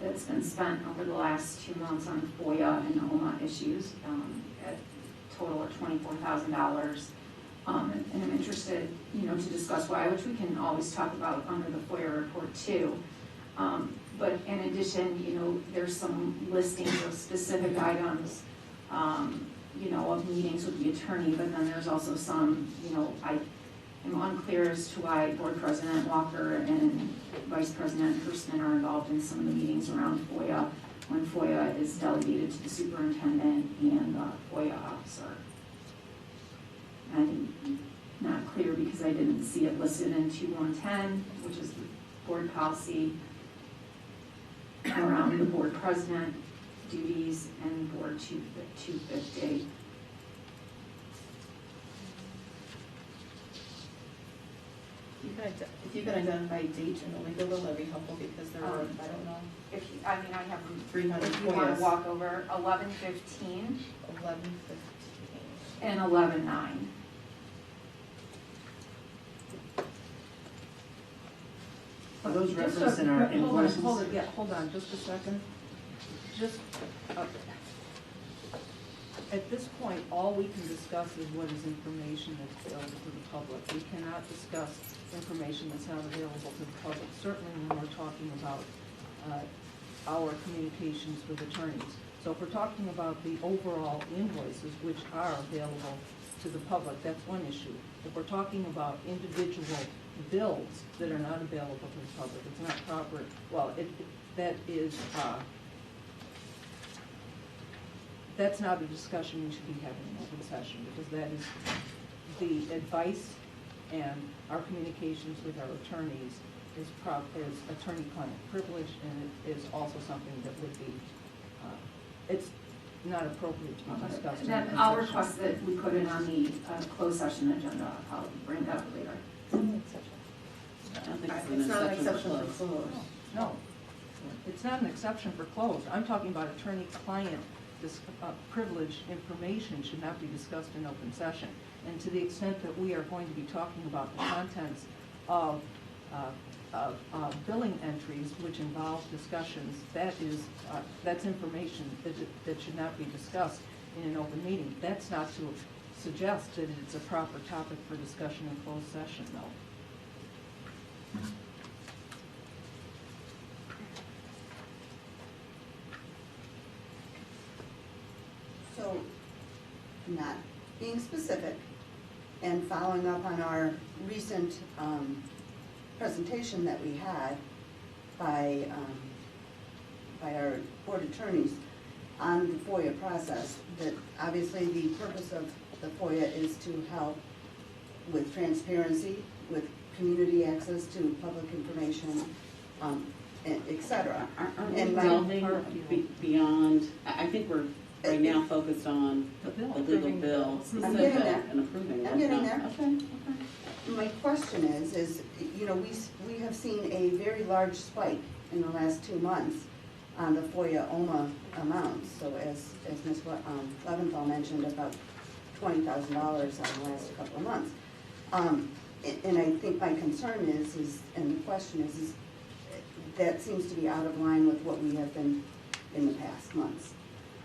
that's been spent over the last 2 months on FOIA and OMA issues, at a total of $24,000. And I'm interested, to discuss why, which we can always talk about under the FOIA report too. But in addition, there's some listings of specific items, of meetings with the attorney, but then there's also some, I am unclear as to why Board President Walker and Vice President Hirschman are involved in some of the meetings around FOIA, when FOIA is delegated to the superintendent and the FOIA officer. I'm not clear because I didn't see it listed in 2110, which is the board policy around the board president duties and board 250.
If you can identify dates in the legal bill, that'd be helpful because there were, I don't know,
I have them.
300
If you want
FOIAs.
to walk over, 1115
11:15.
and 11:9.
Are those
Just
referenced in our invoices?
Hold on, just a second. Just, At this point, all we can discuss is what is information that's available to the public. We cannot discuss information that's not available to the public, certainly when we're talking about our communications with attorneys. So if we're talking about the overall invoices, which are available to the public, that's one issue. If we're talking about individual bills that are not available to the public, it's not proper, well, that is, that's not a discussion we should be having in open session, because that is the advice and our communications with our attorneys is attorney-client privilege, and it is also something that would be, it's not appropriate to be discussed.
That, I'll request that we put it on the closed session agenda. I'll bring that up later.
I don't think
It's not an exception for
closed.
closed.
No, it's not an exception for closed. I'm talking about attorney-client privilege information should not be discussed in open session. And to the extent that we are going to be talking about the contents of billing entries which involve discussions, that's information that should not be discussed in an open meeting. That's not to suggest that it's a proper topic for discussion in closed session, though.
So, not being specific and following up on our recent presentation that we had by our board attorneys on the FOIA process, that obviously the purpose of the FOIA is to help with transparency, with community access to public information, et cetera.
Aren't we
And my-
delving beyond, I think we're right now focused on
The bill,
the legal
approving the
bill
bill.
I'm getting
specific
there.
and approving.
I'm getting there.
Okay.
My question is, you know, we have seen a very large spike in the last 2 months on the FOIA OMA amounts. So as Ms. Leventhal mentioned, about $20,000 on the last couple of months. And I think my concern is, and the question is that seems to be out of line with what we have been in the past months.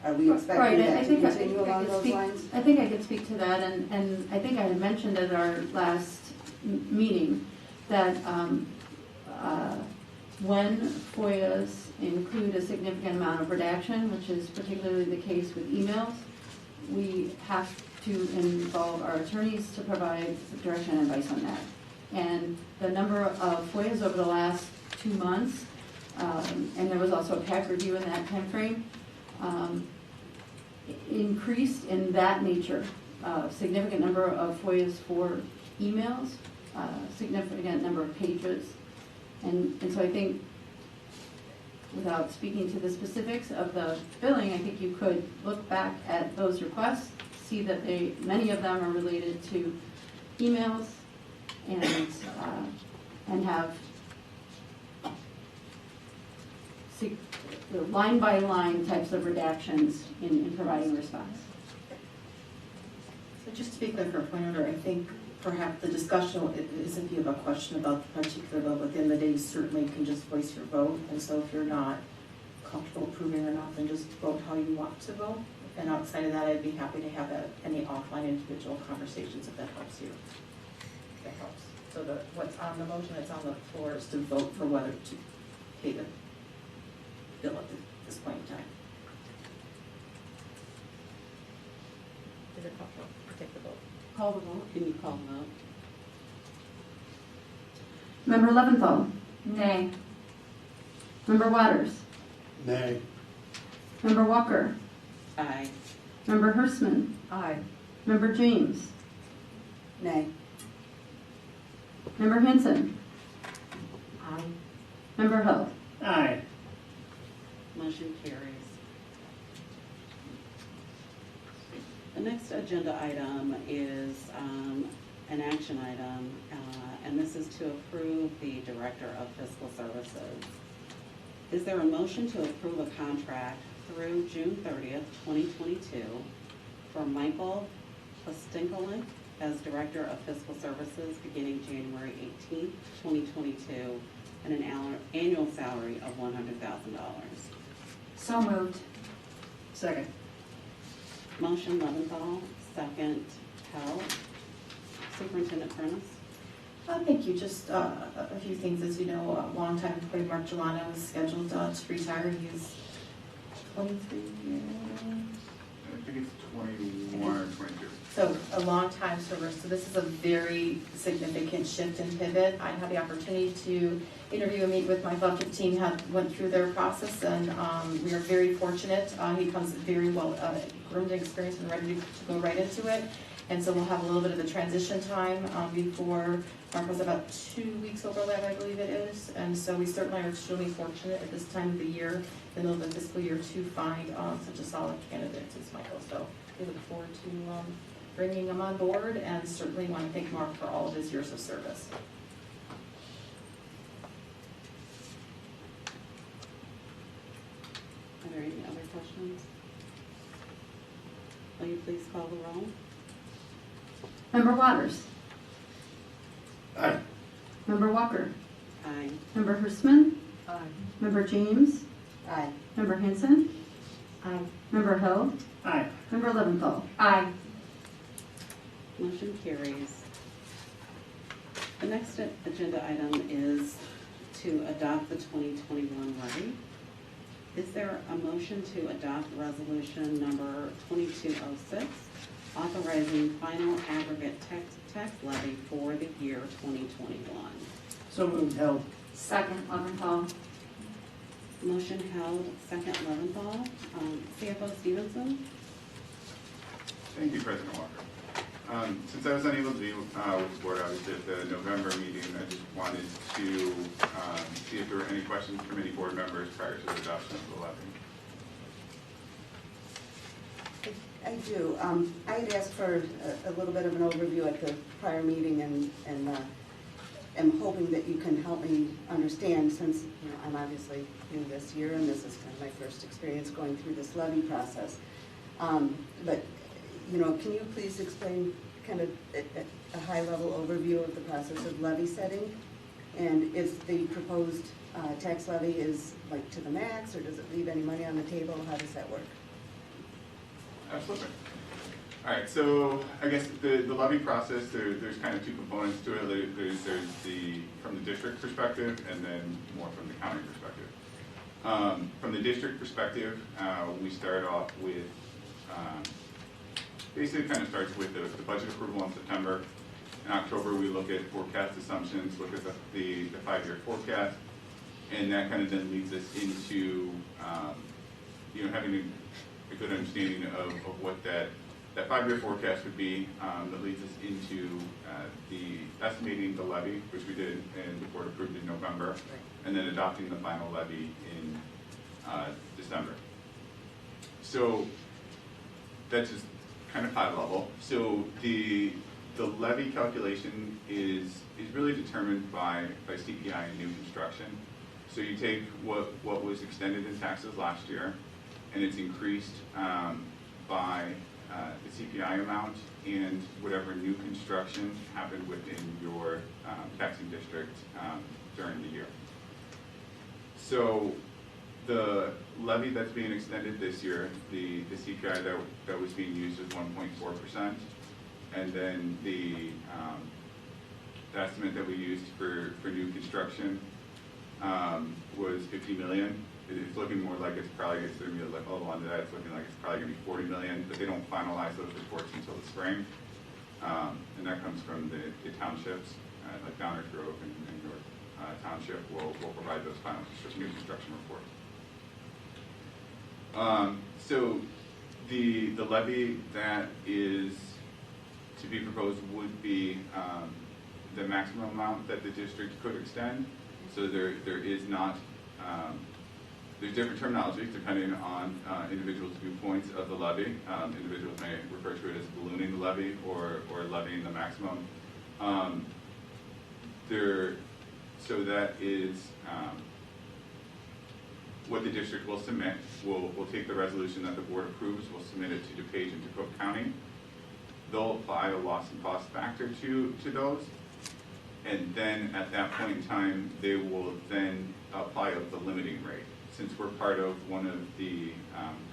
Are we expecting
Right, I
that to
think
continue
I
along
could
those
speak-
lines?
I think I could speak to that, and I think I had mentioned at our last meeting that when FOIAs include a significant amount of redaction, which is particularly the case with emails, we have to involve our attorneys to provide direction and advice on that. And the number of FOIAs over the last 2 months, and there was also a PAC review in that timeframe, increased in that nature. Significant number of FOIAs for emails, significant number of pages. And so I think, without speaking to the specifics of the billing, I think you could look back at those requests, see that many of them are related to emails, and have line-by-line types of redactions in providing response.
So just to be clear for a point of order, I think perhaps the discussion is if you have a question about the particular bill within the day, you certainly can just voice your vote. And so if you're not comfortable approving or not, then just vote how you want to vote. And outside of that, I'd be happy to have any offline individual conversations if that helps you. If that helps. So what's on the motion that's on the floor is to vote for whether to pay the bill at this point in time. Is it comfortable? Take the vote.
Call the vote. Can you call the vote?
Member Leventhal?
Nay.
Member Waters?
Nay.
Member Walker?
Aye.
Member Hertzman?
Aye.
Member James?
Nay.
Member Henson?
Aye.
Member Hill?
Aye.
Motion carries. The next agenda item is an action item, and this is to approve the Director of Fiscal Services. Is there a motion to approve a contract through June 30th, 2022 for Michael Postinkolik as Director of Fiscal Services beginning January 18th, 2022, and an annual salary of $100,000?
So moved.
Second.
Motion Leventhal, second Held. Superintendent Prentice.
Thank you. Just a few things. As you know, a longtime employee Mark Gelano is scheduled to retire. He is 23 years.
I think it's 21 or 22.
So a long time server. So this is a very significant shift and pivot. I had the opportunity to interview and meet with my budget team, went through their process, and we are very fortunate. He comes very well groomed and experienced and ready to go right into it. And so we'll have a little bit of a transition time before Mark was about 2 weeks overlap, I believe it is. And so we certainly are extremely fortunate at this time of the year, in the middle of the fiscal year, to find such a solid candidate as Michael. So we look forward to bringing him on board, and certainly want to thank Mark for all of his years of service.
Are there any other questions? Will you please call the roll?
Member Waters?
Aye.
Member Walker?
Aye.
Member Hertzman?
Aye.
Member James?
Aye.
Member Hanson?
Aye.
Member Hill?
Aye.
Member Leventhal?
Aye.
Motion carries. The next agenda item is to adopt the 2021 levy. Is there a motion to adopt resolution number 2206, authorizing final aggregate tax levy for the year 2021?
So moved. Held.
Second, Leventhal.
Motion Held, second Leventhal. CFO Stevenson?
Thank you, President Walker. Since I was unable to be with the board, obviously, at the November meeting, I just wanted to see if there were any questions from any board members prior to the adoption of the levy.
I do. I had asked for a little bit of an overview at the prior meeting, and am hoping that you can help me understand, since I'm obviously new this year, and this is kind of my first experience going through this levy process. But can you please explain kind of a high-level overview of the process of levy setting? And if the proposed tax levy is like to the max, or does it leave any money on the table? How does that work?
Absolutely. All right, so I guess the levy process, there's kind of two components to it. There's the from the district perspective, and then more from the county perspective. From the district perspective, we start off with basically it kind of starts with the budget approval in September. In October, we look at forecast assumptions, look at the 5-year forecast, and that kind of then leads us into having a good understanding of what that 5-year forecast would be. That leads us into the estimating the levy, which we did and the board approved in November, and then adopting the final levy in December. So that's just kind of high level. So the levy calculation is really determined by CPI and new construction. So you take what was extended in taxes last year, and it's increased by the CPI amount and whatever new construction happened within your taxing district during the year. So the levy that's being extended this year, the CPI that was being used is 1.4%, and then the estimate that we used for new construction was 50 million. It's looking more like it's probably going to be a little under that. It's looking like it's probably going to be 40 million, but they don't finalize those reports until the spring, and that comes from the townships, like Downers Grove and York Township will provide those final new construction reports. So the levy that is to be proposed would be the maximum amount that the district could extend. So there is not, there's different terminology depending on individuals' viewpoints of the levy. Individuals may refer to it as ballooning the levy or levying the maximum. So that is what the district will submit. We'll take the resolution that the board approves, we'll submit it to DuPage and to Cook County. They'll apply a loss and cost factor to those. And then at that point in time, they will then apply the limiting rate. since we're part of one of the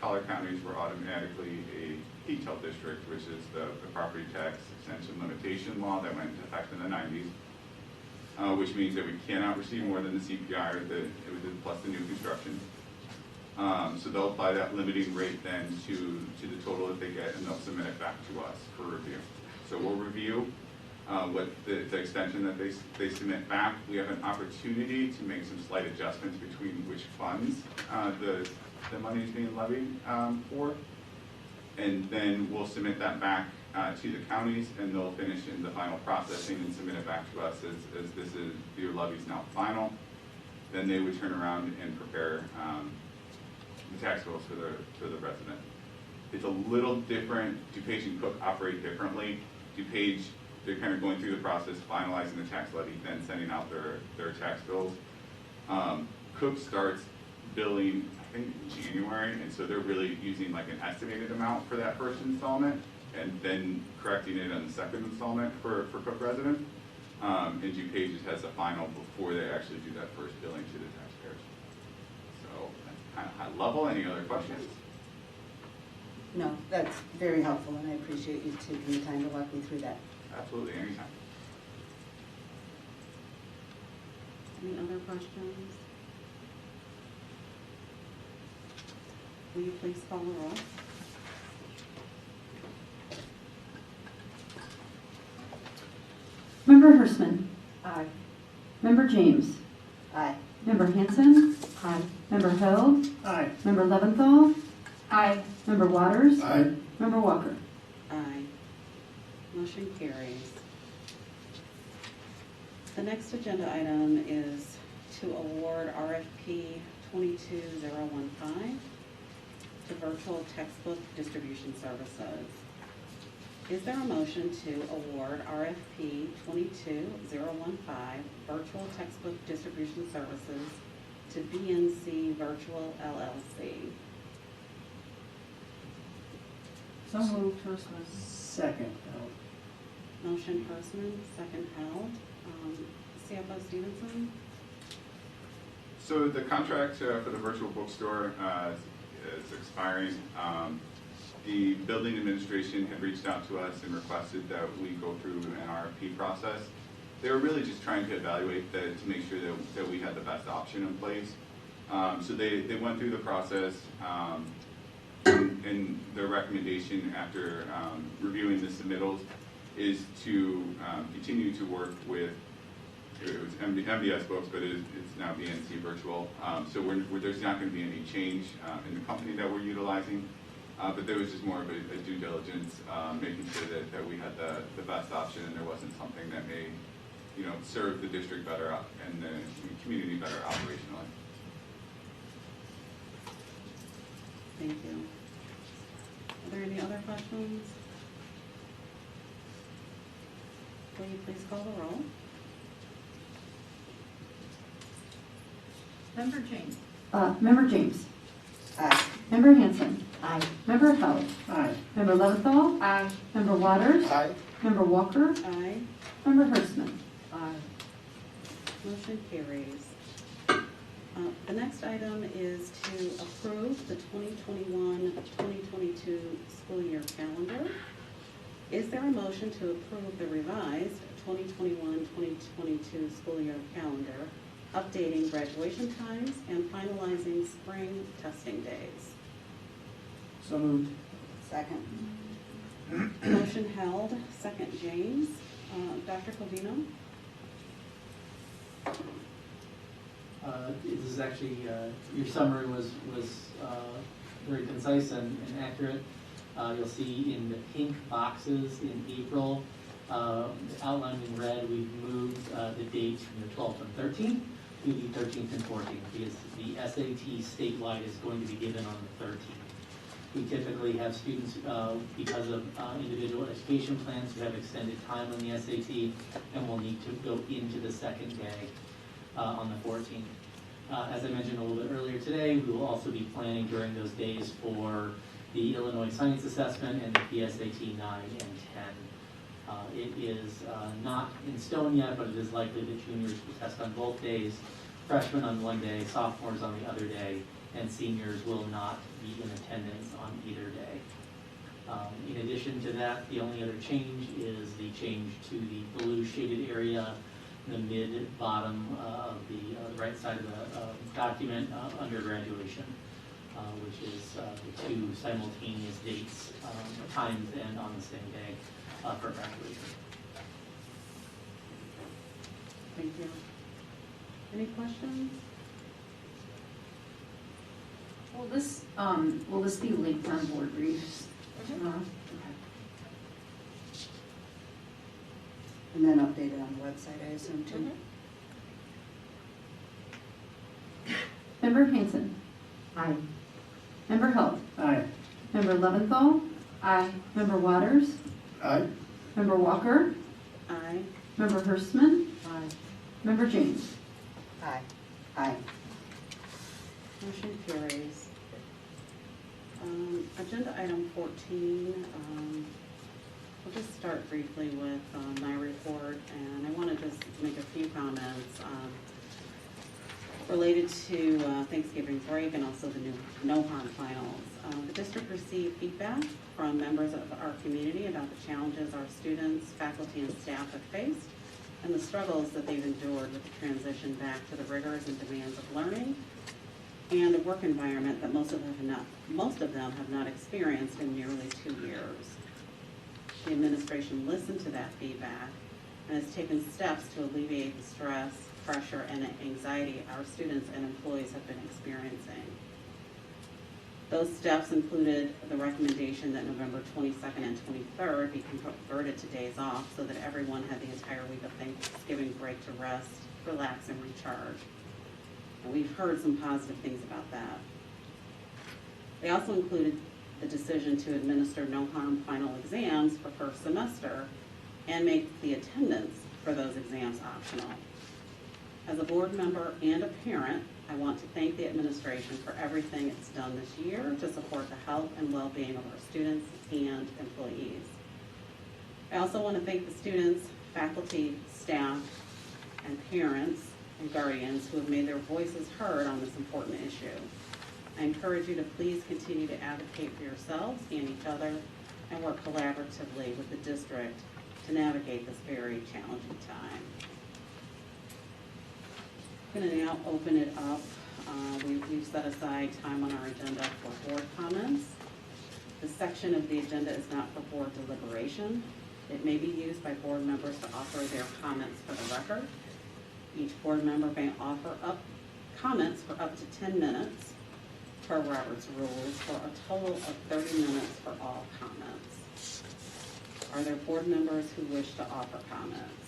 collar counties, we're automatically a detail district, which is the property tax extension limitation law that went into effect in the 90s, which means that we cannot receive more than the CPI or the plus the new construction. So they'll apply that limiting rate then to the total that they get, and they'll submit it back to us for review. So we'll review what the extension that they submit back. We have an opportunity to make some slight adjustments between which funds the money is being levied for. And then we'll submit that back to the counties, and they'll finish in the final processing and submit it back to us as this is, your levy is now final. Then they would turn around and prepare the tax bills for the resident. It's a little different. DuPage and Cook operate differently. DuPage, they're kind of going through the process, finalizing the tax levy, then sending out their tax bills. Cook starts billing, I think, in January, and so they're really using like an estimated amount for that first installment, and then correcting it on the second installment for Cook residents. And DuPage just has the final before they actually do that first billing to the taxpayers. So that's kind of high level. Any other questions?
No, that's very helpful, and I appreciate you taking the time to walk me through that.
Absolutely, anytime.
Any other questions? Will you please call the roll?
Member Hertzman.
Aye.
Member James.
Aye.
Member Hanson.
Aye.
Member Held.
Aye.
Member Leventhal.
Aye.
Member Waters.
Aye.
Member Walker.
Aye. Motion carries. The next agenda item is to award RFP 22015 to Virtual Textbook Distribution Services. Is there a motion to award RFP 22015 Virtual Textbook Distribution Services to BNC Virtual LLC?
So moved, Hertzman.
Second.
Motion Hertzman, second Held. CFO Stevenson?
So the contract for the virtual bookstore is expiring. The building administration had reached out to us and requested that we go through an RFP process. They were really just trying to evaluate that to make sure that we had the best option in place. So they went through the process, and their recommendation after reviewing the submittals is to continue to work with, it was MBS Books, but it's now BNC Virtual. So there's not going to be any change in the company that we're utilizing. But there was just more of a due diligence, making sure that we had the best option, and there wasn't something that may, serve the district better and the community better operationally.
Thank you. Are there any other questions? Will you please call the roll?
Member James.
Member James.
Aye.
Member Hanson.
Aye.
Member Held.
Aye.
Member Leventhal.
Aye.
Member Waters.
Aye.
Member Walker.
Aye.
Member Hertzman.
Aye.
Motion carries. The next item is to approve the 2021-2022 school year calendar. Is there a motion to approve the revised 2021-2022 school year calendar, updating graduation times and finalizing spring testing days?
So moved.
Second.
Motion Held, second James. Dr. Covino?
This is actually, your summary was very concise and accurate. You'll see in the pink boxes in April, outlined in red, we've moved the dates from the 12th and 13th to the 13th and 14th because the SAT statewide is going to be given on the 13th. We typically have students, because of individual education plans, who have extended time on the SAT and will need to go into the second day on the 14th. As I mentioned a little bit earlier today, we will also be planning during those days for the Illinois Science Assessment and the PSAT 9 and 10. It is not in stone yet, but it is likely that juniors will test on both days. freshmen on one day, sophomores on the other day, and seniors will not be in attendance on either day. In addition to that, the only other change is the change to the blue shaded area, the mid-bottom of the right side of the document under graduation, which is the two simultaneous dates, times and on the same day for graduation.
Thank you. Any questions?
Will this be linked on board briefs?
Mm-hmm.
And then updated on the website, I assume, too.
Member Hanson.
Aye.
Member Held.
Aye.
Member Leventhal.
Aye.
Member Waters.
Aye.
Member Walker.
Aye.
Member Hurstman.
Aye.
Member James.
Aye. Aye.
Motion carries. Agenda item 14, I'll just start briefly with my report, and I want to just make a few comments related to Thanksgiving break and also the new No Harm finals. The district received feedback from members of our community about the challenges our students, faculty, and staff have faced and the struggles that they've endured with the transition back to the rigors and demands of learning and a work environment that most of them have not experienced in nearly 2 years. The administration listened to that feedback and has taken steps to alleviate the stress, pressure, and anxiety our students and employees have been experiencing. Those steps included the recommendation that November 22nd and 23rd be converted to days off so that everyone had the entire week of Thanksgiving break to rest, relax, and recharge. And we've heard some positive things about that. They also included the decision to administer no harm final exams for first semester and make the attendance for those exams optional. As a board member and a parent, I want to thank the administration for everything it's done this year to support the health and well-being of our students and employees. I also want to thank the students, faculty, staff, and parents and guardians who have made their voices heard on this important issue. I encourage you to please continue to advocate for yourselves and each other and work collaboratively with the district to navigate this very challenging time. I'm going to now open it up. We've set aside time on our agenda for board comments. This section of the agenda is not for board deliberation. It may be used by board members to offer their comments for the record. Each board member may offer up comments for up to 10 minutes per Robert's rules for a total of 30 minutes for all comments. Are there board members who wish to offer comments?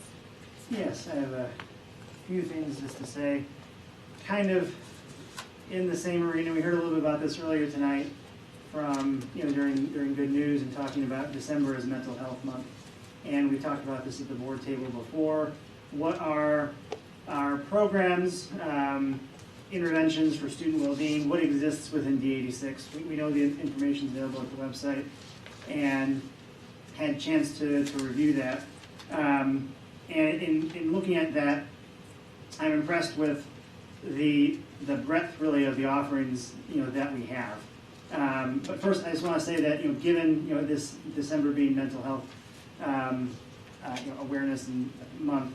Yes, I have a few things just to say. Kind of in the same arena, we heard a little bit about this earlier tonight from, during Good News and talking about December as Mental Health Month. And we talked about this at the board table before. What are our programs, interventions for student well-being, what exists within D86? We know the information is available at the website and had a chance to review that. And in looking at that, I'm impressed with the breadth really of the offerings that we have. But first, I just want to say that given this December being Mental Health Awareness Month,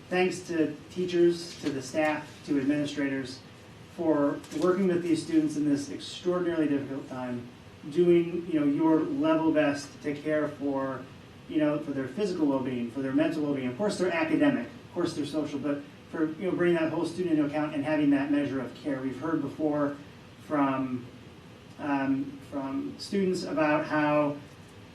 thanks to teachers, to the staff, to administrators for working with these students in this extraordinarily difficult time, doing your level best to care for for their physical well-being, for their mental well-being, of course their academic, of course their social, but for bringing that whole student into account and having that measure of care. We've heard before from students about how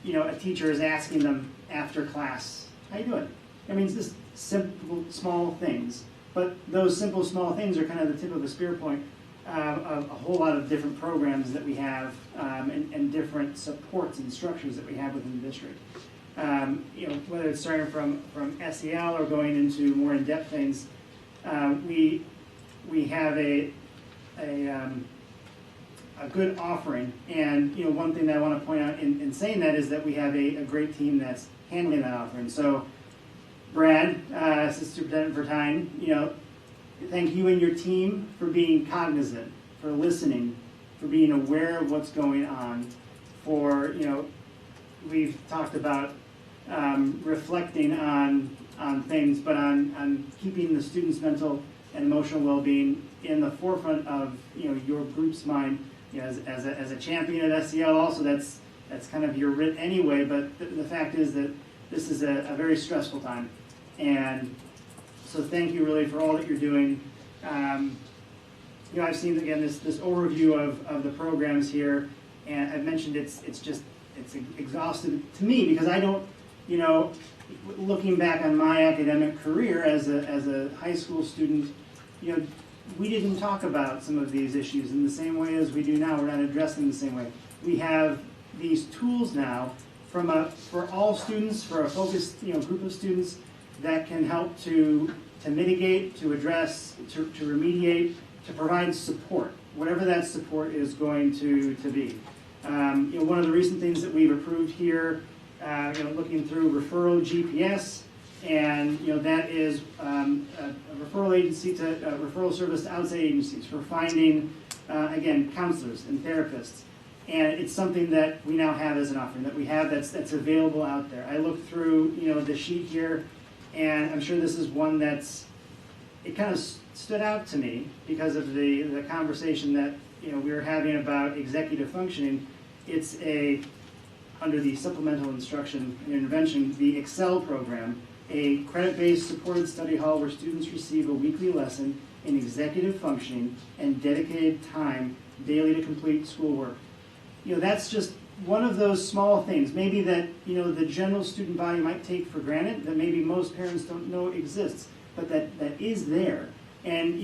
a teacher is asking them after class, "How you doing?" I mean, it's just simple, small things, but those simple, small things are kind of the tip of the spear point of a whole lot of different programs that we have and different supports and structures that we have within the district. Whether it's starting from SEL or going into more in-depth things, we have a good offering. And one thing that I want to point out in saying that is that we have a great team that's handling that offering. So Brad, Assistant Superintendent Vertine, thank you and your team for being cognizant, for listening, for being aware of what's going on, for, we've talked about reflecting on things, but on keeping the students' mental and emotional well-being in the forefront of, your group's mind. As a champion at SEL also, that's kind of your writ anyway, but the fact is that this is a very stressful time. And so thank you really for all that you're doing. I've seen, again, this overview of the programs here, and I've mentioned it's exhaustive to me because I don't, looking back on my academic career as a high school student, we didn't talk about some of these issues in the same way as we do now. We're not addressing them the same way. We have these tools now for all students, for a focused group of students that can help to mitigate, to address, to remediate, to provide support, whatever that support is going to be. One of the recent things that we've approved here, looking through referral GPS, and that is a referral agency referral service to outside agencies for finding again counselors and therapists, and it's something that we now have as an offering that we have that's available out there. I looked through the sheet here, and I'm sure this is one it kind of stood out to me because of the conversation that we were having about executive functioning. It's under the supplemental instruction and intervention, the Excel program, a credit-based supported study hall where students receive a weekly lesson in executive functioning and dedicated time daily to complete schoolwork. That's just one of those small things, maybe that the general student body might take for granted, that maybe most parents don't know exists, but that is there. And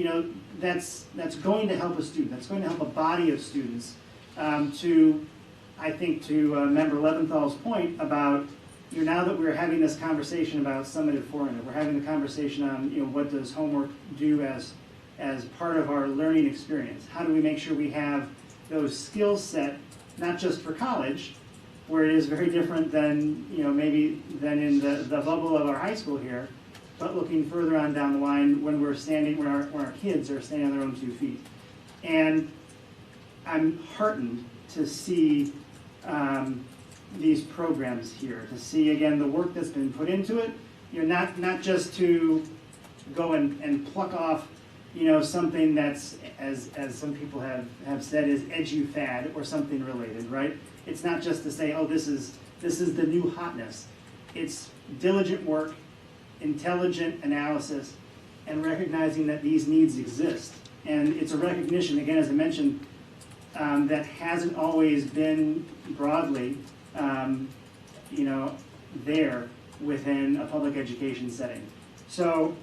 that's going to help a student. That's going to help a body of students to Member Leventhal's point about now that we're having this conversation about summative formula, we're having the conversation on what does homework do as part of our learning experience. How do we make sure we have those skills set, not just for college, where it is very different than maybe than in the bubble of our high school here, but looking further on down the line when when our kids are standing on their own 2 feet. And I'm heartened to see these programs here, to see again the work that's been put into it. Not just to go and pluck off something that's, as some people have said, is edu-fad or something related, right? It's not just to say, oh, this is the new hotness. It's diligent work, intelligent analysis, and recognizing that these needs exist. And it's a recognition, again, as I mentioned, that hasn't always been broadly, there within a public education setting. So,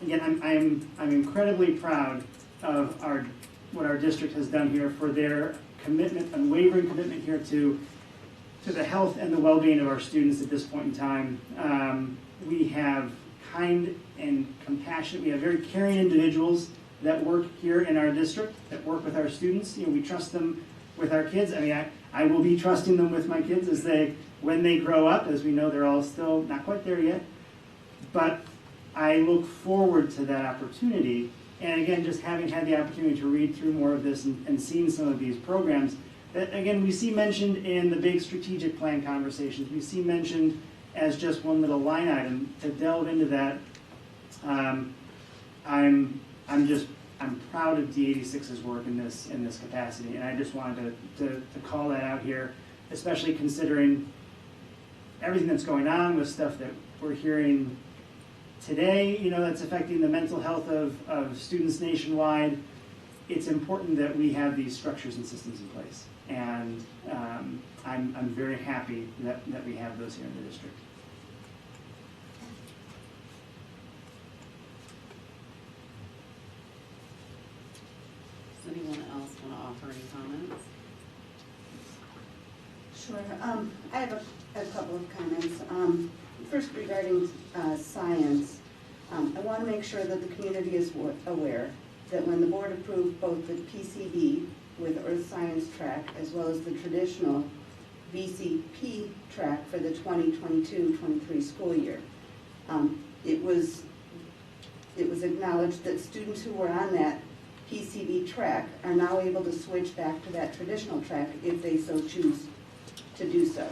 again, I'm incredibly proud of what our district has done here for their commitment, unwavering commitment here to the health and the well-being of our students at this point in time. We have kind and compassionate, we have very caring individuals that work here in our district, that work with our students. We trust them with our kids. I mean, I will be trusting them with my kids when they grow up. As we know, they're all still not quite there yet. But I look forward to that opportunity. And again, just having had the opportunity to read through more of this and seeing some of these programs, that again, we see mentioned in the big strategic plan conversations. We see mentioned as just one little line item. To delve into that, I'm proud of D86's work in this capacity, and I just wanted to call that out here, especially considering everything that's going on with stuff that we're hearing today, that's affecting the mental health of students nationwide. It's important that we have these structures and systems in place, and I'm very happy that we have those here in the district.
Does anyone else want to offer any comments?
Sure. I have a couple of comments. First, regarding science, I want to make sure that the community is aware that when the board approved both the PCB with Earth Science track as well as the traditional VCP track for the 2022-23 school year, it was it was acknowledged that students who were on that PCV track are now able to switch back to that traditional track if they so choose to do so.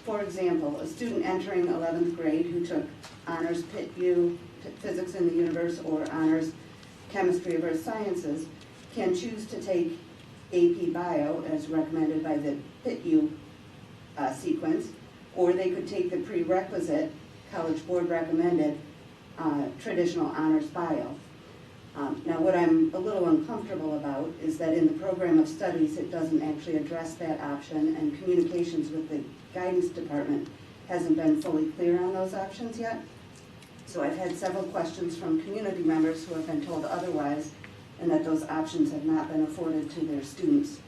For example, a student entering 11th grade who took honors Pitt U, Physics in the Universe, or honors Chemistry of Earth Sciences can choose to take AP Bio as recommended by the Pitt U sequence, or they could take the prerequisite, College Board recommended, traditional honors bio. Now what I'm a little uncomfortable about is that in the program of studies it doesn't actually address that option, and communications with the guidance department hasn't been fully clear on those options yet. So I've had several questions from community members who have been told otherwise, and that those options have not been afforded to their students,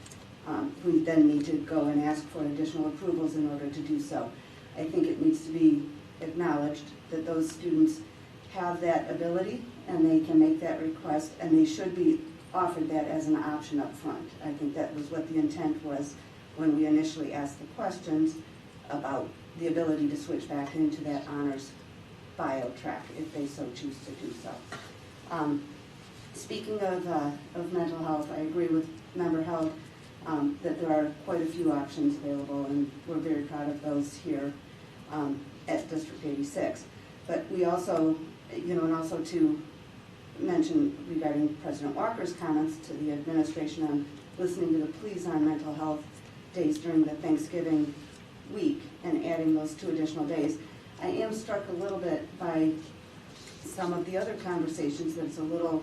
who then need to go and ask for additional approvals in order to do so. I think it needs to be acknowledged that those students have that ability and they can make that request, and they should be offered that as an option up front. I think that was what the intent was when we initially asked the questions about the ability to switch back into that honors bio track if they so choose to do so. Speaking of mental health, I agree with Member Held that there are quite a few options available, and we're very proud of those here at District 86. But we also, and also to mention regarding President Walker's comments to the administration on listening to the pleas on mental health days during the Thanksgiving week and adding those 2 additional days. I am struck a little bit by some of the other conversations that's a little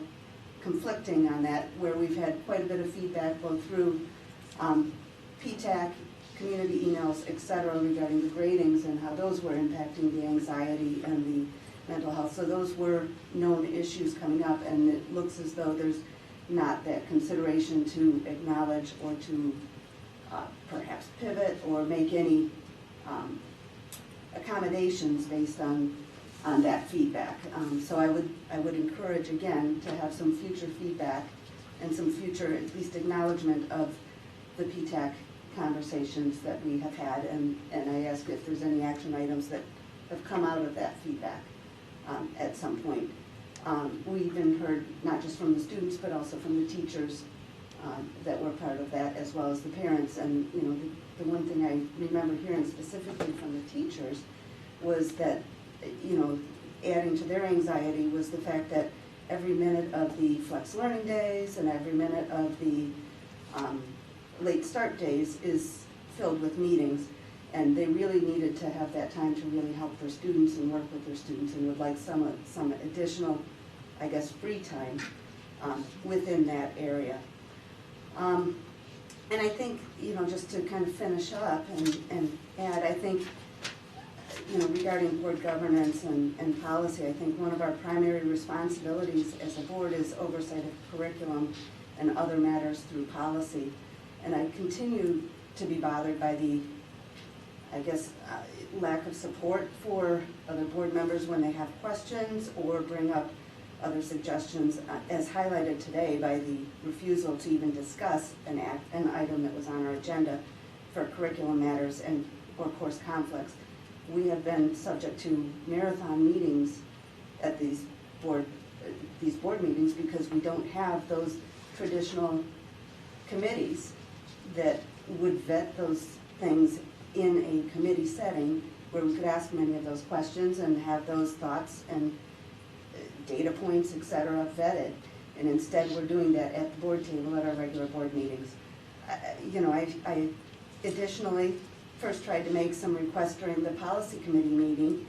conflicting on that, where we've had quite a bit of feedback both through PTAC, community emails, et cetera, regarding the gradings and how those were impacting the anxiety and the mental health. So those were known issues coming up, and it looks as though there's not that consideration to acknowledge or to perhaps pivot or make any accommodations based on that feedback. So I would encourage again to have some future feedback and some future at least acknowledgement of the PTAC conversations that we have had, and I ask if there's any action items that have come out of that feedback at some point. We even heard not just from the students but also from the teachers that were part of that, as well as the parents. And the one thing I remember hearing specifically from the teachers was that adding to their anxiety was the fact that every minute of the flex learning days and every minute of the late start days is filled with meetings, and they really needed to have that time to really help their students and work with their students, and would like some additional, I guess, free time within that area. And I think, just to kind of finish up and add, I think, regarding board governance and policy, I think one of our primary responsibilities as a board is oversight of curriculum and other matters through policy. And I continue to be bothered by the, I guess, lack of support for other board members when they have questions or bring up other suggestions, as highlighted today by the refusal to even discuss an item that was on our agenda for curriculum matters or course conflicts. We have been subject to marathon meetings at these board meetings because we don't have those traditional committees that would vet those things in a committee setting where we could ask many of those questions and have those thoughts and data points, et cetera, vetted. And instead we're doing that at the board table at our regular board meetings. I additionally first tried to make some requests during the policy committee meeting,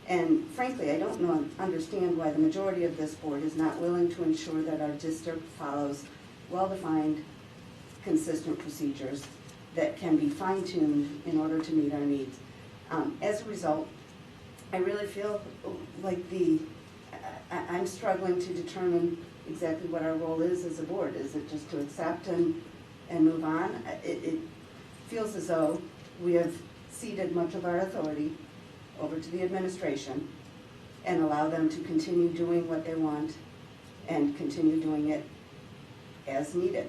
and frankly I don't understand why the majority of this board is not willing to ensure that our district follows well-defined, consistent procedures that can be fine-tuned in order to meet our needs. As a result, I really feel like I'm struggling to determine exactly what our role is as a board. Is it just to accept and move on? It feels as though we have ceded much of our authority over to the administration and allow them to continue doing what they want and continue doing it as needed.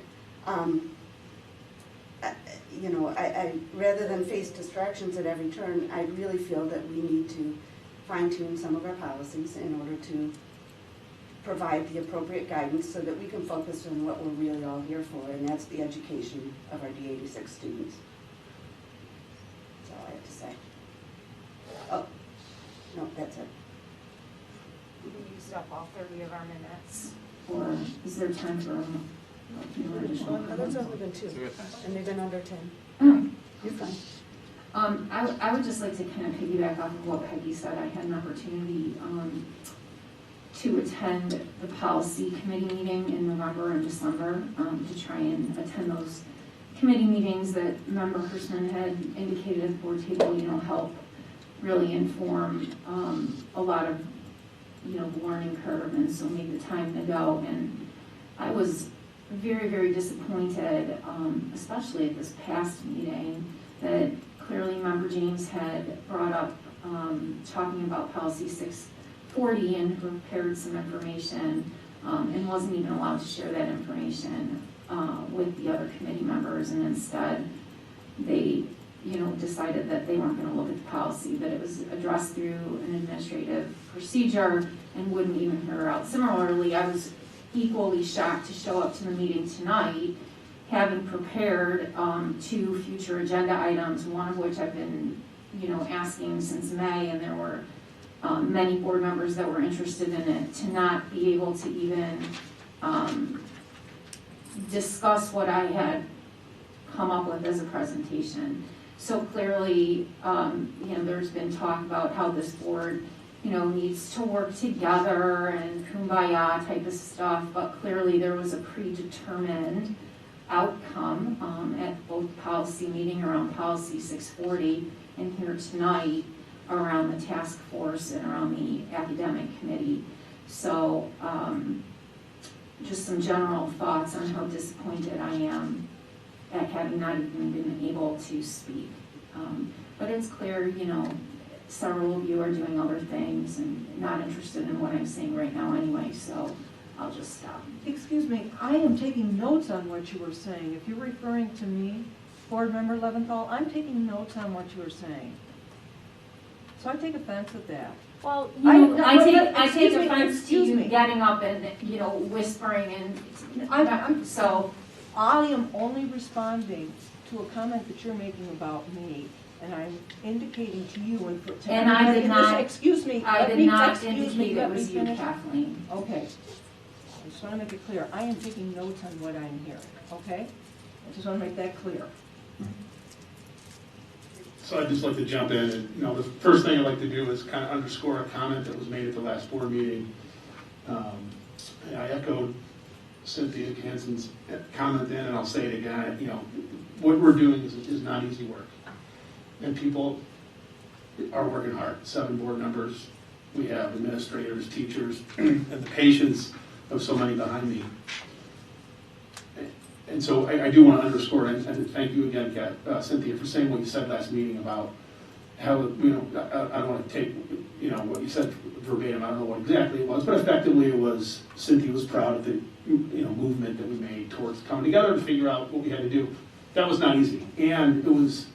Rather than face distractions at every turn, I really feel that we need to fine-tune some of our policies in order to provide the appropriate guidance so that we can focus on what we're really all here for, and that's the education of our D86 students. That's all I have to say. Oh, no, that's it.
We used up all 30 of our minutes.
Or is there time for a few more additional
Others
comments?
only been 2, and they've been under 10.
Oh,
You're fine.
I would just like to kind of piggyback off of what Peggy said. I had an opportunity to attend the policy committee meeting in November and December to try and attend those committee meetings that Member Hurston had indicated at the board table, help really inform a lot of, the learning curve, and so make the time to go. And I was very, very disappointed, especially at this past meeting, that clearly Member James had brought up talking about policy 640 and prepared some information and wasn't even allowed to share that information with the other committee members, and instead they decided that they weren't going to look at the policy, that it was addressed through an administrative procedure and wouldn't even hear her out. Similarly, I was equally shocked to show up to the meeting tonight having prepared 2 future agenda items, one of which I've been, asking since May, and there were many board members that were interested in it, to not be able to even discuss what I had come up with as a presentation. So clearly, there's been talk about how this board, needs to work together and kumbaya type of stuff, but clearly there was a predetermined outcome at both policy meeting around policy 640 and here tonight around the task force and around the academic committee. So just some general thoughts on how disappointed I am at having not even been able to speak. But it's clear, several of you are doing other things and not interested in what I'm saying right now anyway, so I'll just stop.
Excuse me, I am taking notes on what you were saying. If you're referring to me, Board Member Leventhal, I'm taking notes on what you were saying. So I take offense at that.
Well,
I take offense to you getting up and, whispering and, so.
I am only responding to a comment that you're making about me, and I'm indicating to you and for.
And I did not.
Excuse me.
I did not indicate it was you, Kathleen.
Okay. I just want to make it clear. I am taking notes on what I'm hearing, okay? I just want to make that clear.
So I'd just like to jump in and, the first thing I'd like to do is kind of underscore a comment that was made at the last board meeting. I echoed Cynthia Hansen's comment then, and I'll say it again, what we're doing is not easy work. And people are working hard. 7 board members, we have administrators, teachers, and the patience of so many behind me. And so I do want to underscore, and thank you again, Cynthia, for saying what you said last meeting about how, I don't want to take, what you said verbatim, I don't know what exactly it was, but effectively it was, Cynthia was proud of the, movement that we made towards coming together to figure out what we had to do. That was not easy, and it was,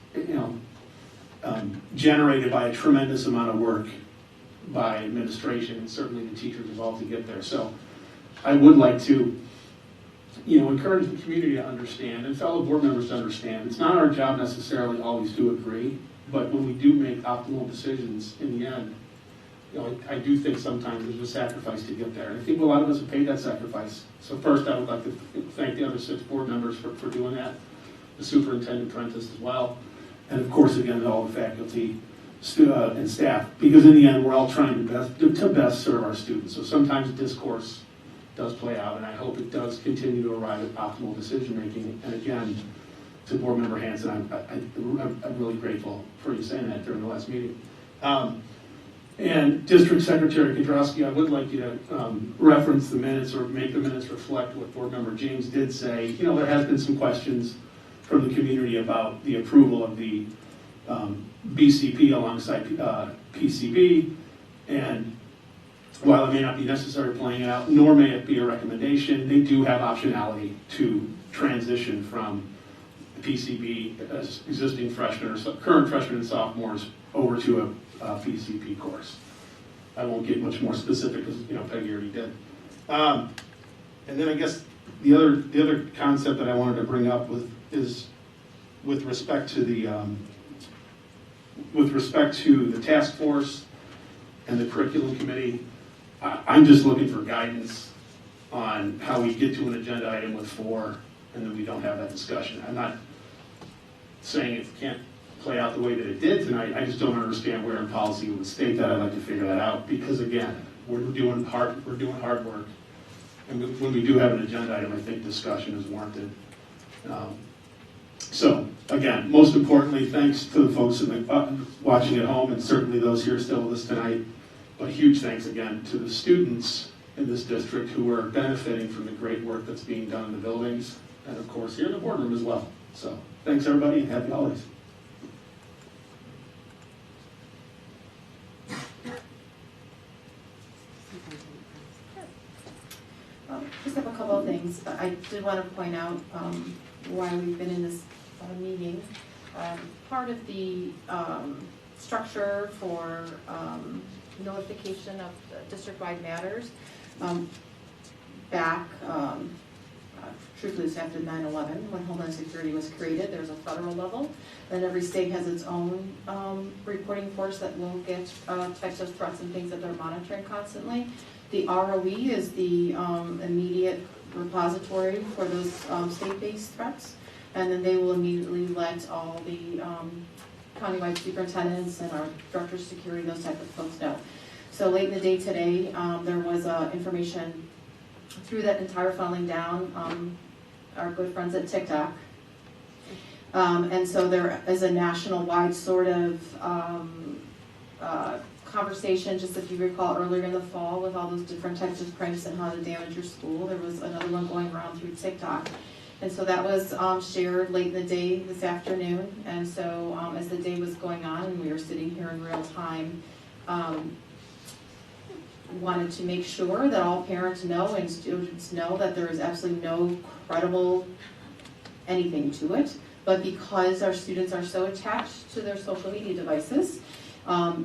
generated by a tremendous amount of work by administration and certainly the teachers involved to get there. So I would like to, encourage the community to understand and fellow board members to understand. It's not our job necessarily always to agree, but when we do make optimal decisions in the end, I do think sometimes there's a sacrifice to get there. And I think a lot of us have paid that sacrifice. So first, I would like to thank the other 6 board members for doing that, the superintendent Prentice as well, and of course, again, all the faculty and staff, because in the end, we're all trying to best serve our students. So sometimes discourse does play out, and I hope it does continue to arrive at optimal decision-making. And again, to Board Member Hansen, I'm really grateful for you saying that during the last meeting. And District Secretary Kudrowski, I would like you to reference the minutes or make the minutes reflect what Board Member James did say. There has been some questions from the community about the approval of the BCP alongside PCB, and while it may not be necessary playing it out, nor may it be a recommendation, they do have optionality to transition from PCB as existing freshmen or current freshmen and sophomores over to a PCP course. I won't get much more specific because Peggy already did. And then I guess the other concept that I wanted to bring up is with respect to the task force and the curriculum committee. I'm just looking for guidance on how we get to an agenda item with 4 and then we don't have that discussion. I'm not saying it can't play out the way that it did tonight. I just don't understand where in policy it would state that. I'd like to figure that out because again, we're doing hard work. And when we do have an agenda item, I think discussion is warranted. So again, most importantly, thanks to the folks watching at home and certainly those here still with us tonight. But huge thanks again to the students in this district who are benefiting from the great work that's being done in the buildings and of course here in the boardroom as well. So thanks everybody and happy holidays.
Just have a couple of things. I did want to point out why we've been in this meeting. Part of the structure for notification of district-wide matters back, truthfully, it's after 9/11, when Homeland Security was created. There's a federal level, and every state has its own reporting force that will get types of threats and things that they're monitoring constantly. The ROE is the immediate repository for those state-based threats, and then they will immediately let all the countywide superintendents and our directors of security, those type of folks know. So late in the day today, there was information through that entire funneling down, our good friends at TikTok. And so there is a national-wide sort of conversation, just if you recall earlier in the fall with all those different types of pranks and how to damage your school. There was another one going around through TikTok. And so that was shared late in the day this afternoon. And so as the day was going on and we were sitting here in real time, wanted to make sure that all parents know and students know that there is absolutely no credible anything to it. But because our students are so attached to their social media devices,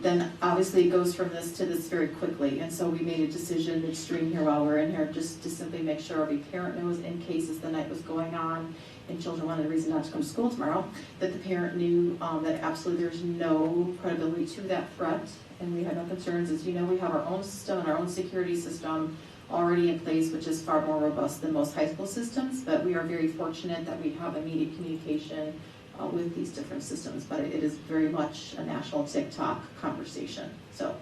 then obviously it goes from this to this very quickly. And so we made a decision midstream here while we're in here just to simply make sure every parent knows in case as the night was going on and children wanted a reason not to come to school tomorrow, that the parent knew that absolutely there's no credibility to that threat and we had no concerns. As you know, we have our own system and our own security system already in place, which is far more robust than most high school systems, but we are very fortunate that we have immediate communication with these different systems, but it is very much a national TikTok conversation. So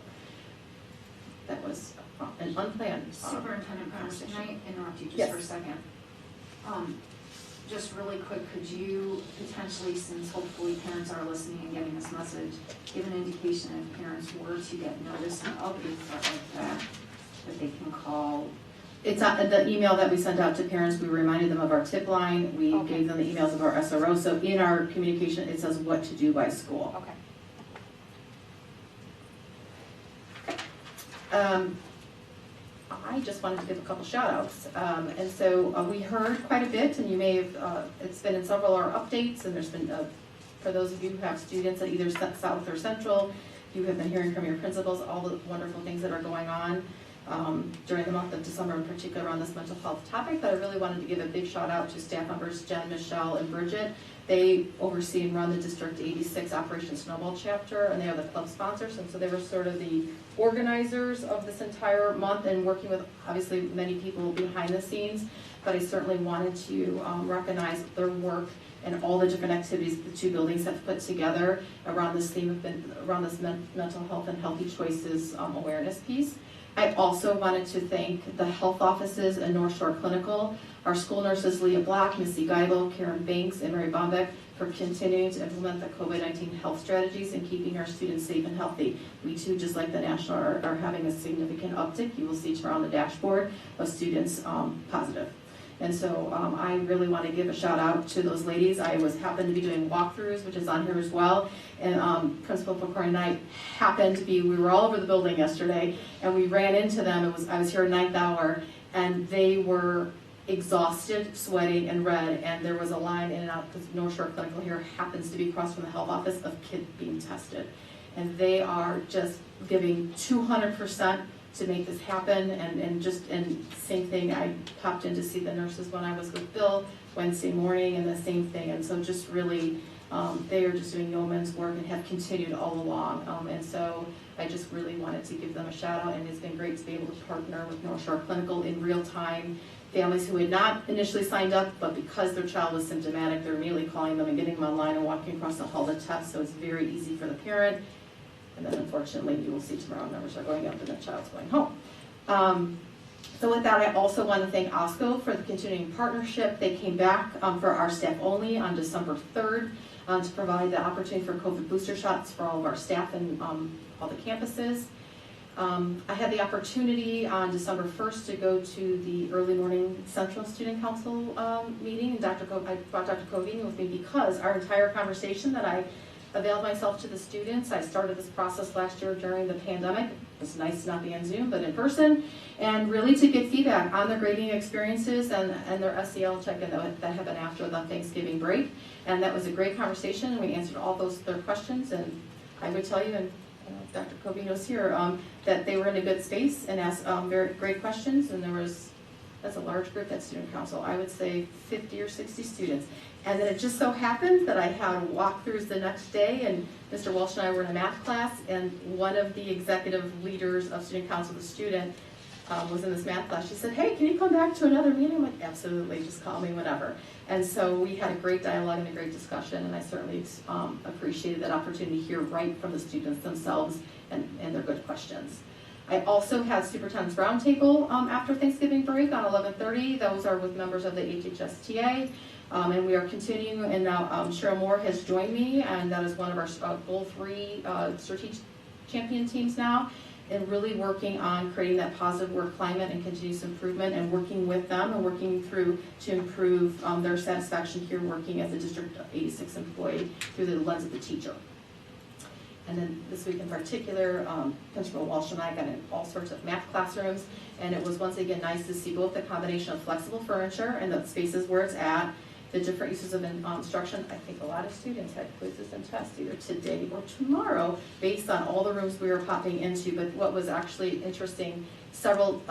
that was an unplanned
Superintendent Powers, can I interrupt you just
Yes.
for a second? Just really quick, could you potentially, since hopefully parents are listening and getting this message, give an indication if parents were to get notice of a threat like that they can call?
It's the email that we sent out to parents. We reminded them of our tip line. We
Okay.
gave them the emails of our SRO. So in our communication, it says what to do by school.
Okay.
I just wanted to give a couple shout outs. And so we heard quite a bit, and you may have, it's been in several of our updates, and there's been, for those of you who have students at either South or Central, you have been hearing from your principals all the wonderful things that are going on during the month of December in particular around this mental health topic. But I really wanted to give a big shout out to staff members Jen, Michelle, and Bridget. They oversee and run the District 86 Operation Snowball chapter, and they are the club sponsors, and so they were sort of the organizers of this entire month and working with obviously many people behind the scenes. But I certainly wanted to recognize their work and all the different activities the two buildings have put together around this theme of around this mental health and healthy choices awareness piece. I also wanted to thank the health offices in North Shore Clinical, our school nurses Leah Black, Missy Geibel, Karen Banks, and Mary Bombeck for continuing to implement the COVID-19 health strategies and keeping our students safe and healthy. We too, just like the national, are having a significant uptick. You will see tomorrow on the dashboard of students positive. And so I really want to give a shout out to those ladies. I happened to be doing walkthroughs, which is on here as well. And Principal Pocori and I happened to be, we were all over the building yesterday, and we ran into them. I was here at 9th hour, and they were exhausted, sweating, and red. And there was a line in and out, because North Shore Clinical here happens to be across from the health office, of kids being tested. And they are just giving 200% to make this happen, and same thing, I popped in to see the nurses when I was with Bill Wednesday morning, and the same thing, and so just really, they are just doing yeoman's work and have continued all along, and so I just really wanted to give them a shout out, and it's been great to be able to partner with North Shore Clinical in real time. Families who had not initially signed up, but because their child was symptomatic, they're immediately calling them and getting them online and walking across the hall to test, so it's very easy for the parent. And then unfortunately, you will see tomorrow numbers are going up and the child's going home. So with that, I also want to thank OSCO for the continuing partnership. They came back for our staff only on December 3rd to provide the opportunity for COVID booster shots for all of our staff and all the campuses. I had the opportunity on December 1st to go to the early morning Central Student Council meeting, and I brought Dr. Covini with me because our entire conversation that I availed myself to the students. I started this process last year during the pandemic. It was nice to not be on Zoom, but in person, and really to get feedback on their grading experiences and their SEL check-in that happened after the Thanksgiving break. And that was a great conversation, and we answered all their questions, and I would tell you, and Dr. Covino's here, that they were in a good space and asked very great questions, and that's a large group at Student Council. I would say 50 or 60 students. And then it just so happened that I had walkthroughs the next day, and Mr. Walsh and I were in a math class, and one of the executive leaders of Student Council, the student, was in this math class. She said, hey, can you come back to another meeting? I'm like, absolutely, just call me whenever. And so we had a great dialogue and a great discussion, and I certainly appreciated that opportunity to hear right from the students themselves and their good questions. I also had Superintendent's Roundtable after Thanksgiving break on 11:30. Those are with members of the HHSTA. And we are continuing, and now Cheryl Moore has joined me, and that is one of our Goal 3 strategic champion teams now, and really working on creating that positive work climate and continuous improvement, and working with them and working through to improve their satisfaction here working as a District 86 employee through the lens of the teacher. And then this week in particular, Principal Walsh and I got in all sorts of math classrooms, and it was once again nice to see both the combination of flexible furniture and the spaces where it's at, the different uses of instruction. I think a lot of students had quizzes and tests either today or tomorrow based on all the rooms we were popping into. But what was actually interesting, several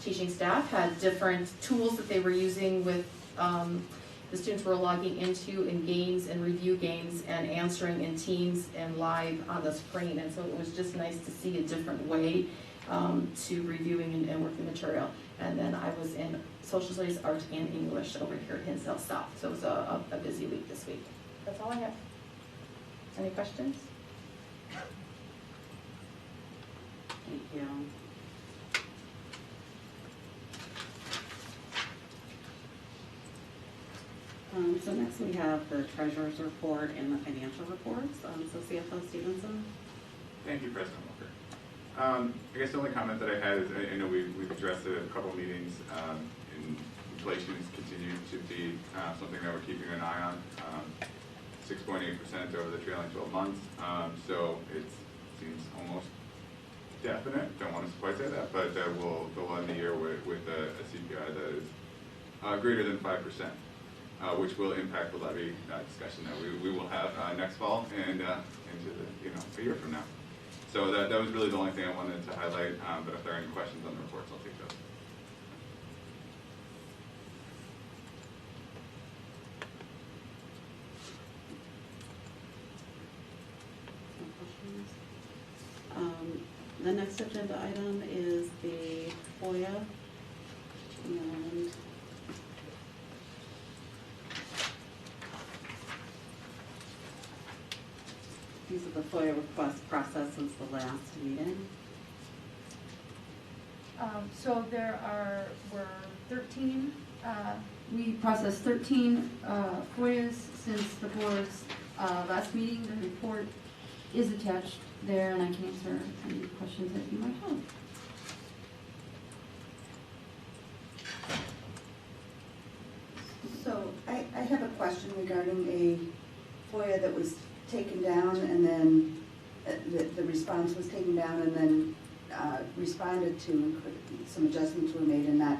teaching staff had different tools that they were using with the students were logging into in games and review games and answering in Teams and live on the screen. And so it was just nice to see a different way to reviewing and working material. And then I was in social studies, art, and English over here at Hinsdale South. So it was a busy week this week. That's all I have. Any questions?
Thank you. So next we have the treasurer's report and the financial reports. So CFO Stevenson.
Thank you, President Walker. I guess the only comment that I had is I know we've addressed it at a couple of meetings, and inflation has continued to be something that we're keeping an eye on. 6.8% over the trailing 12 months, so it seems almost definite. Don't want to quite say that, but we'll go on the year with a CPI that is greater than 5%. Which will impact the levy discussion that we will have next fall and into a year from now. So that was really the only thing I wanted to highlight. But if there are any questions on the reports, I'll take those.
No questions? The next agenda item is the FOIA, and these are the FOIA request process since the last meeting.
So were 13, we processed 13 FOIAs since the board's last meeting. The report is attached there, and I can answer any questions that you might have.
So I have a question regarding a FOIA that was taken down, and then the response was taken down and then responded to, some adjustments were made, and that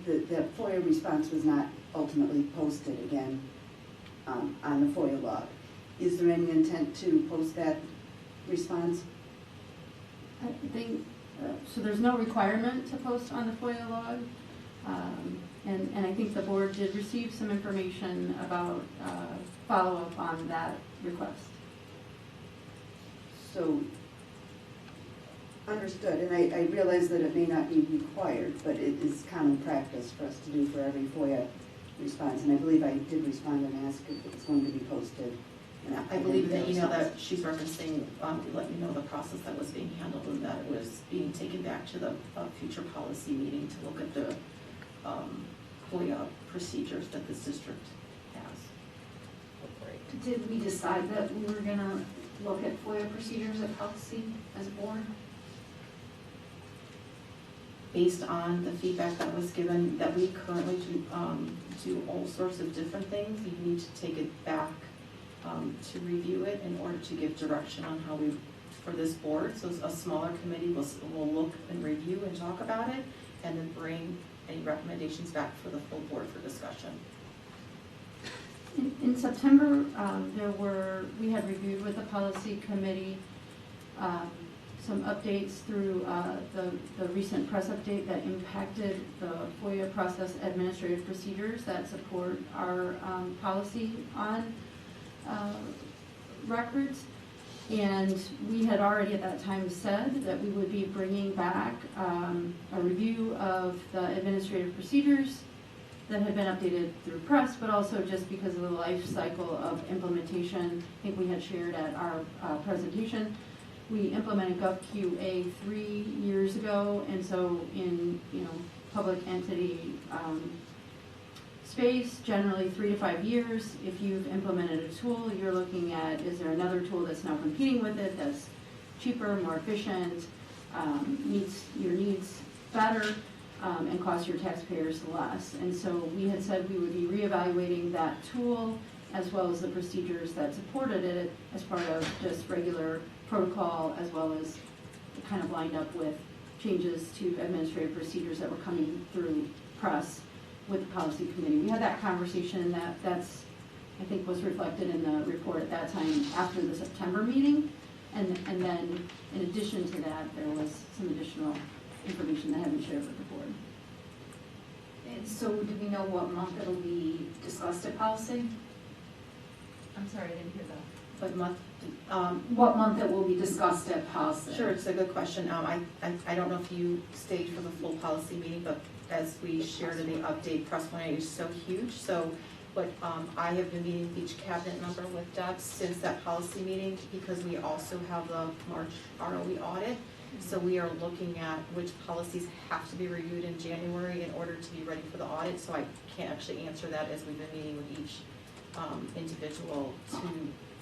the FOIA response was not ultimately posted again on the FOIA log. Is there any intent to post that response?
I think So there's no requirement to post on the FOIA log. And I think the board did receive some information about follow-up on that request.
So, understood, and I realize that it may not be required, but it is common practice for us to do for every FOIA response, and I believe I did respond and ask if it's going to be posted.
I believe in the email that she's referencing, we let you know the process that was being handled and that it was being taken back to the future policy meeting to look at the FOIA procedures that this district has.
Did we decide that we were gonna look at FOIA procedures at policy as a board?
Based on the feedback that was given, that we currently do all sorts of different things, you need to take it back to review it in order to give direction on how we, for this board. So a smaller committee will look and review and talk about it, and then bring any recommendations back for the full board for discussion.
In September, we had reviewed with the policy committee some updates through the recent press update that impacted the FOIA process administrative procedures that support our policy on records. And we had already at that time said that we would be bringing back a review of the administrative procedures that had been updated through press, but also just because of the life cycle of implementation. I think we had shared at our presentation. We implemented GovQA 3 years ago, and so in public entity space, generally 3 to 5 years. If you've implemented a tool, you're looking at, is there another tool that's now competing with it that's cheaper, more efficient, meets your needs better, and costs your taxpayers less. And so we had said we would be reevaluating that tool as well as the procedures that supported it as part of just regular protocol, as well as it kind of lined up with changes to administrative procedures that were coming through press with the policy committee. We had that conversation, that's I think was reflected in the report at that time after the September meeting. And then in addition to that, there was some additional information that had been shared with the board.
And so do we know what month it'll be discussed at policy?
I'm sorry, I didn't hear that.
What month?
What month it will be discussed at policy?
Sure, it's a good question. I don't know if you stayed for the full policy meeting, but as we shared in the update, Press 180 is so huge. So what I have been meeting with each cabinet member with Deb since that policy meeting, because we also have the March ROE audit. So we are looking at which policies have to be reviewed in January in order to be ready for the audit. So I can't actually answer that as we've been meeting with each individual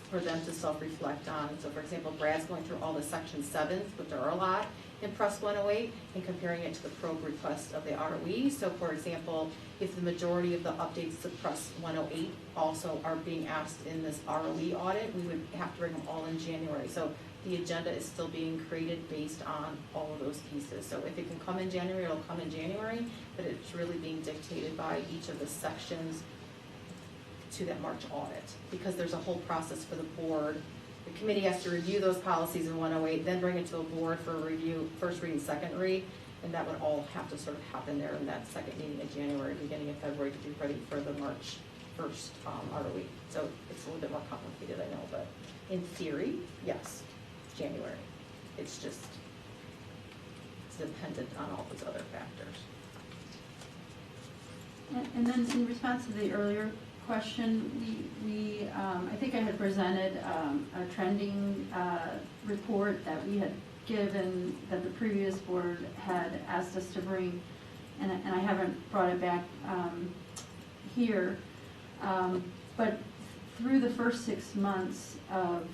for them to self-reflect on. So for example, Brad's going through all the section 7s, which there are a lot in Press 108, and comparing it to the probe request of the ROE. So for example, if the majority of the updates to Press 108 also are being asked in this ROE audit, we would have to bring them all in January. So the agenda is still being created based on all of those pieces. So if it can come in January, it'll come in January, but it's really being dictated by each of the sections to that March audit, because there's a whole process for the board. The committee has to review those policies in 108, then bring it to a board for a review, first read and second read, and that would all have to sort of happen there in that second meeting in January, beginning of February, to be ready for the March 1st ROE. So it's a little bit more complicated, I know, but in theory, yes, January. It's just, it's dependent on all those other factors.
And then in response to the earlier question, we I think I had presented a trending report that we had given, that the previous board had asked us to bring, and I haven't brought it back here. But through the first 6 months of,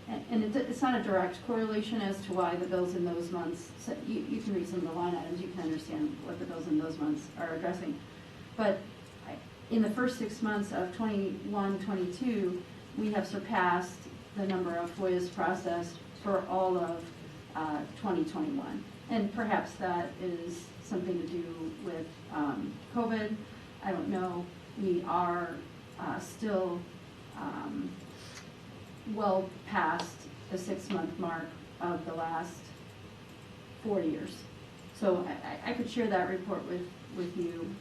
and it's not a direct correlation as to why the bills in those months, so you can read some of the line items, you can understand what the bills in those months are addressing. But in the first 6 months of 21-22, we have surpassed the number of FOIAs processed for all of 2021. And perhaps that is something to do with COVID. I don't know. We are still well past the 6-month mark of the last 4 years. So I could share that report with you.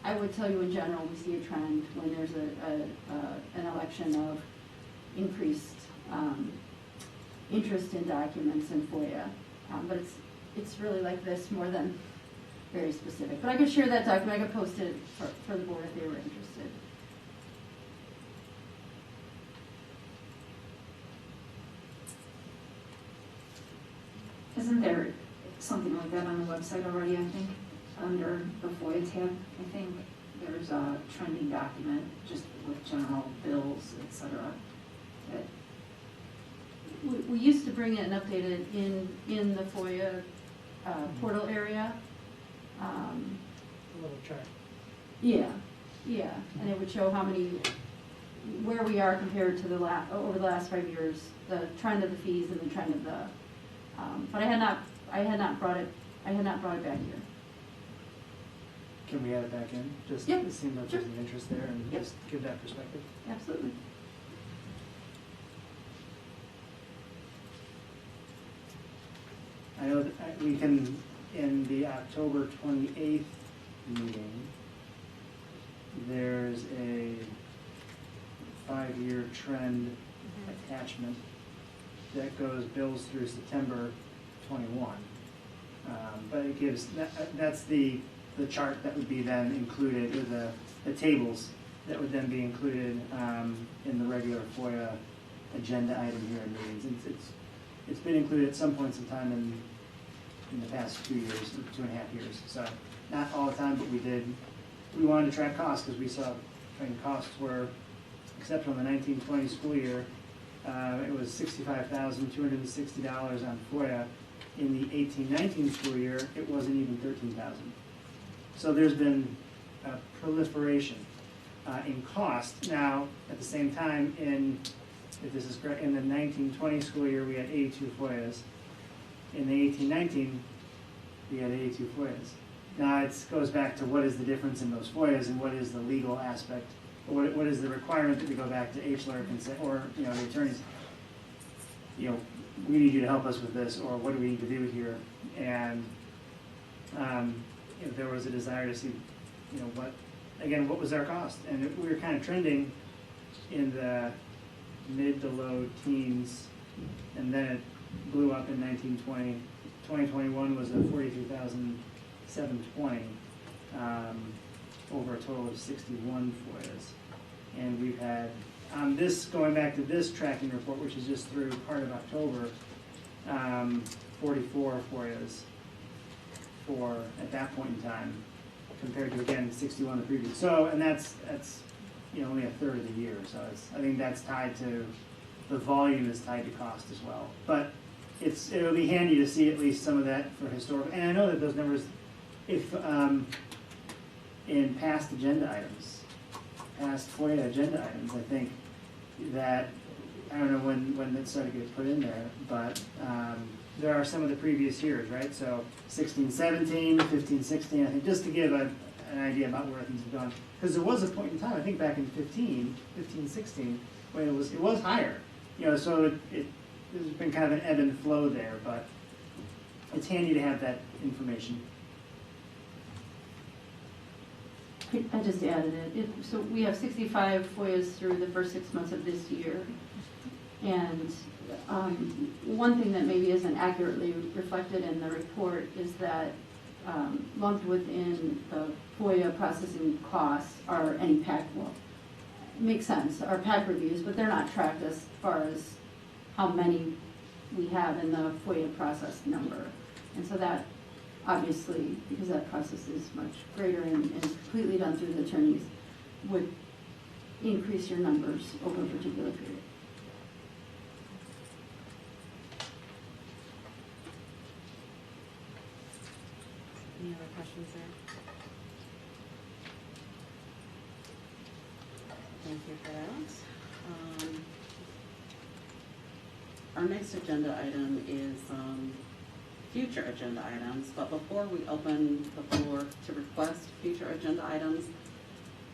I would tell you in general, we see a trend when there's an election of increased interest in documents in FOIA. But it's really like this more than very specific. But I could share that document, I could post it for the board if they were interested.
Isn't there something like that on the website already, I think, under the FOIA tab? I think there's a trending document just with general bills, et cetera.
We used to bring it and update it in the FOIA portal area.
A little chart.
Yeah, and it would show how many, where we are compared to over the last 5 years, the trend of the fees and the trend of the, but I had not brought it back here.
Can we add it back in? Just,
Yep,
it seemed like
sure.
there's an interest there and
Yep.
just give that perspective.
Absolutely.
I know that we can, in the October 28th meeting, there's a 5-year trend attachment that goes bills through September 21. But it gives, that's the chart that would be then included, or the tables that would then be included in the regular FOIA agenda item here in meetings. It's been included at some points in time in the past 2 years, 2.5 years. So not all the time, but we wanted to track costs because we saw costs were, except from the 1920 school year, it was $65,260 on FOIA. In the 18-19 school year, it wasn't even $13,000. So there's been a proliferation in cost. Now, at the same time, if this is correct, in the 19-20 school year, we had 82 FOIAs. In the 18-19, we had 82 FOIAs. Now, it goes back to what is the difference in those FOIAs and what is the legal aspect, or what is the requirement that we go back to HLRC and say, or, the attorneys, we need you to help us with this, or what do we need to do here? And if there was a desire to see, what was our cost? And we were kind of trending in the mid to low teens, and then it blew up in 1920. 2021 was at 43,720 over a total of 61 FOIAs. And we've had, this, going back to this tracking report, which is just through part of October, 44 FOIAs at that point in time, compared to, again, 61 the previous. So, and that's only a third of the year. So I think that's tied to, the volume is tied to cost as well. But it'll be handy to see at least some of that for historical. And I know that those numbers, if in past agenda items, past FOIA agenda items, I think that, I don't know when that started to get put in there, but there are some of the previous years, right? So 16, 17, 15, 16, I think, just to give an idea about where things have gone. Because there was a point in time, I think back in 15, 16, when it was higher. So there's been kind of an ebb and flow there, but it's handy to have that information.
I just added it. So we have 65 FOIAs through the first 6 months of this year. And one thing that maybe isn't accurately reflected in the report is that lumped within the FOIA processing costs are any PAC, makes sense, are PAC reviews, but they're not tracked as far as how many we have in the FOIA process number. And so that, obviously, because that process is much greater and completely done through the attorneys, would increase your numbers over a particular period.
Any other questions there? Thank you for that. Our next agenda item is future agenda items, but before we open the floor to request future agenda items,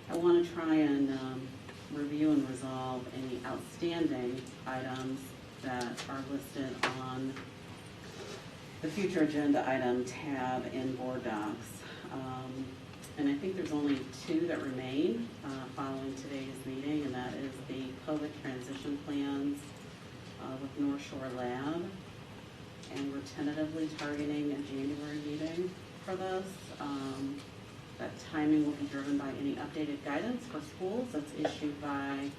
I want to try and review and resolve any outstanding items that are listed on the future agenda item tab in board docs. And I think there's only two that remain following today's meeting, and that is the COVID transition plans with North Shore Lab. And we're tentatively targeting a January meeting for this. That timing will be driven by any updated guidance for schools that's issued by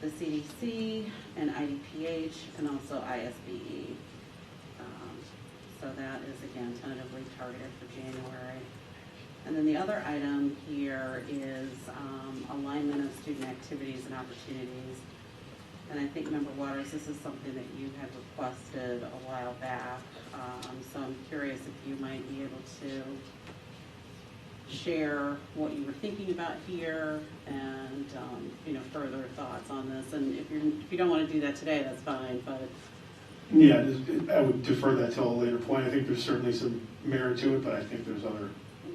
the CDC and IDPH and also ISBE. So that is again tentatively targeted for January. And then the other item here is alignment of student activities and opportunities. And I think, Member Waters, this is something that you had requested a while back. So I'm curious if you might be able to share what you were thinking about here and, further thoughts on this. And if you don't want to do that today, that's fine, but.
Yeah, I would defer that till a later point. I think there's certainly some merit to it, but I think there's other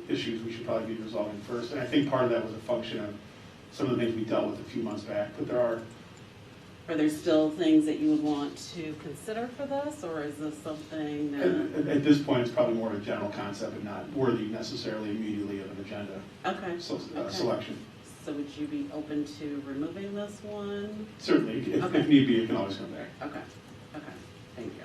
issues we should probably be resolving first. And I think part of that was a function of some of the things we dealt with a few months back, but there are.
Are there still things that you would want to consider for this, or is this something that?
At this point, it's probably more of a general concept and not worthy necessarily immediately of an agenda
Okay.
selection.
So would you be open to removing this one?
Certainly, if need be, it can always come back.
Okay, thank you.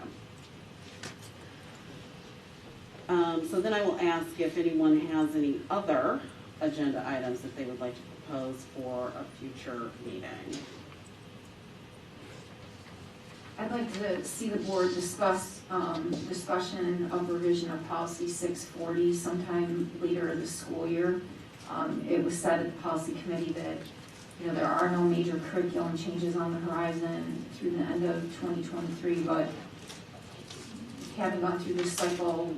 So then I will ask if anyone has any other agenda items that they would like to propose for a future meeting.
I'd like to see the board discuss, discussion of revision of policy 640 sometime later in the school year. It was said at the policy committee that, there are no major curriculum changes on the horizon through the end of 2023, but having gone through this cycle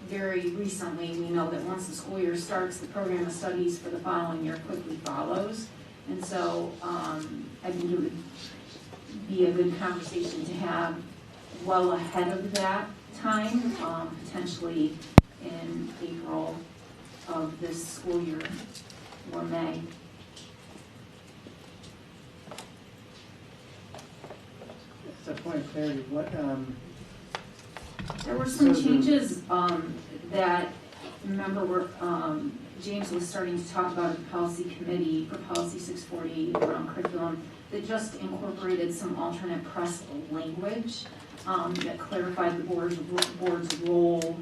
very recently, we know that once the school year starts, the program of studies for the following year quickly follows. And so I think it would be a good conversation to have well ahead of that time, potentially in April of this school year or May.
That's a point of clarity. What,
There were some
So the-
changes that, remember, James was starting to talk about at the policy committee for policy 640 around curriculum that just incorporated some alternate press language that clarified the board's role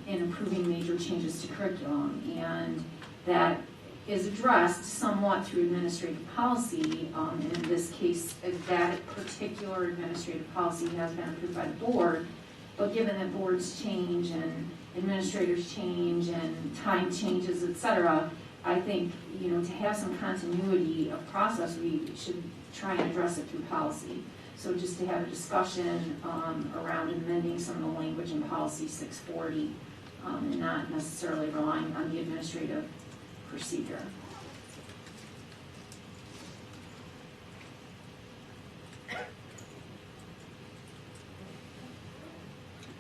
in approving major changes to curriculum. And that is addressed somewhat through administrative policy. In this case, that particular administrative policy has been approved by the board. But given that boards change and administrators change and time changes, et cetera, I think, to have some continuity of process, we should try and address it through policy. So just to have a discussion around amending some of the language in policy 640 and not necessarily relying on the administrative procedure.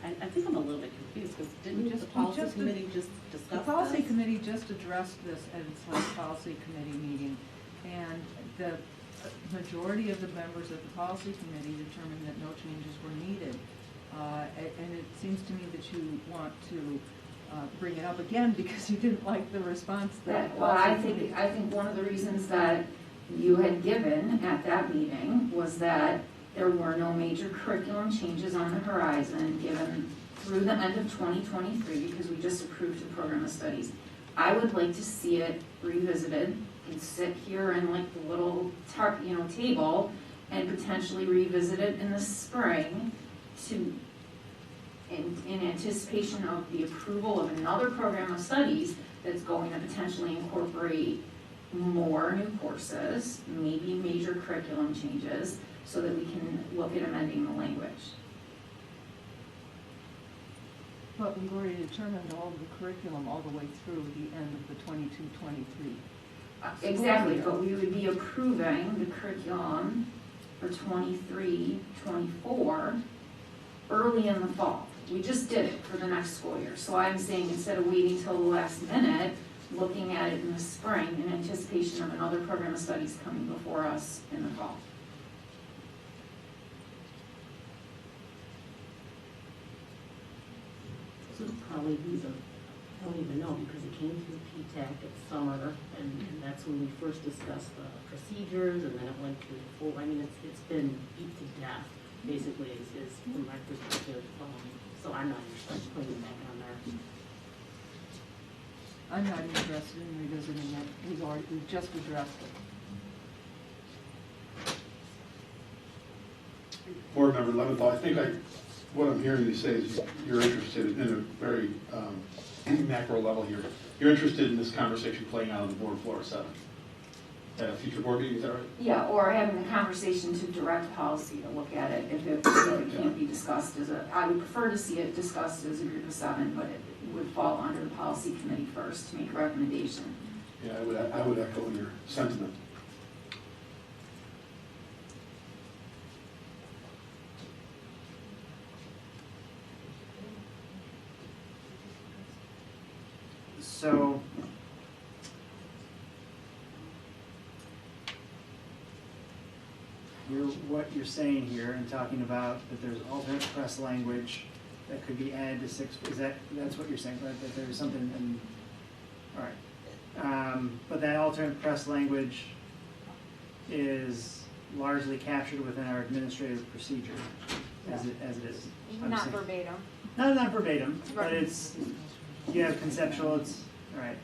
I think I'm a little bit confused, because didn't the policy committee just discuss
The
this?
policy committee just addressed this at its last policy committee meeting, and the majority of the members of the policy committee determined that no changes were needed. And it seems to me that you want to bring it up again because you didn't like the response that.
Well, I think one of the reasons that you had given at that meeting was that there were no major curriculum changes on the horizon given through the end of 2023 because we just approved the program of studies. I would like to see it revisited and sit here in like the little table and potentially revisit it in the spring in anticipation of the approval of another program of studies that's going to potentially incorporate more new courses, maybe major curriculum changes, so that we can look at amending the language.
But we've already determined all of the curriculum all the way through the end of the 22-23.
Exactly, but we would be approving the curriculum for 23-24 early in the fall. We just did it for the next school year. So I'm saying instead of waiting till the last minute, looking at it in the spring in anticipation of another program of studies coming before us in the fall.
probably these are, I don't even know, because it came through PTAC at summer, and that's when we first discussed the procedures, and then it went through full, I mean, it's been beat to death, basically, is from my perspective, so I'm not interested in putting it back on there.
I'm not interested in revisiting that, we've just addressed it.
Board Member Leventhal, I think what I'm hearing you say is you're interested in a very macro level here. You're interested in this conversation playing out on the board floor at 7 at a future board meeting, is that right?
Yeah, or having the conversation to direct policy to look at it if it really can't be discussed I would prefer to see it discussed as a group of 7, but it would fall under the policy committee first to make a recommendation.
Yeah, I would echo your sentiment.
So, what you're saying here and talking about that there's alternate press language that could be added to 6, that's what you're saying, right? That there's something in, all right. But that alternate press language is largely captured within our administrative procedure as it is.
Not verbatim.
Not verbatim, but
Right.
it's, you have conceptual, it's, all right.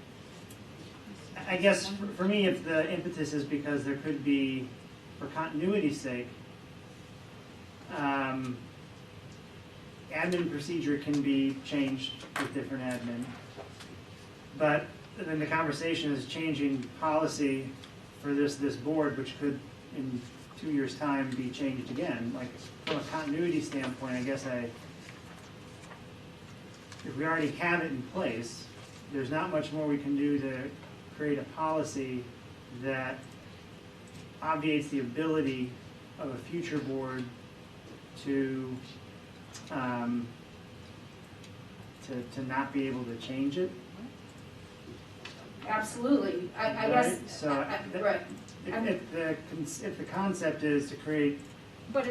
I guess for me, if the impetus is because there could be, for continuity's sake, admin procedure can be changed with different admin. But then the conversation is changing policy for this board, which could, in 2 years' time, be changed again. Like, from a continuity standpoint, I guess if we already have it in place, there's not much more we can do to create a policy that obviates the ability of a future board to not be able to change it.
Absolutely, I
Right?
guess,
So,
right.
if the concept is to create,
But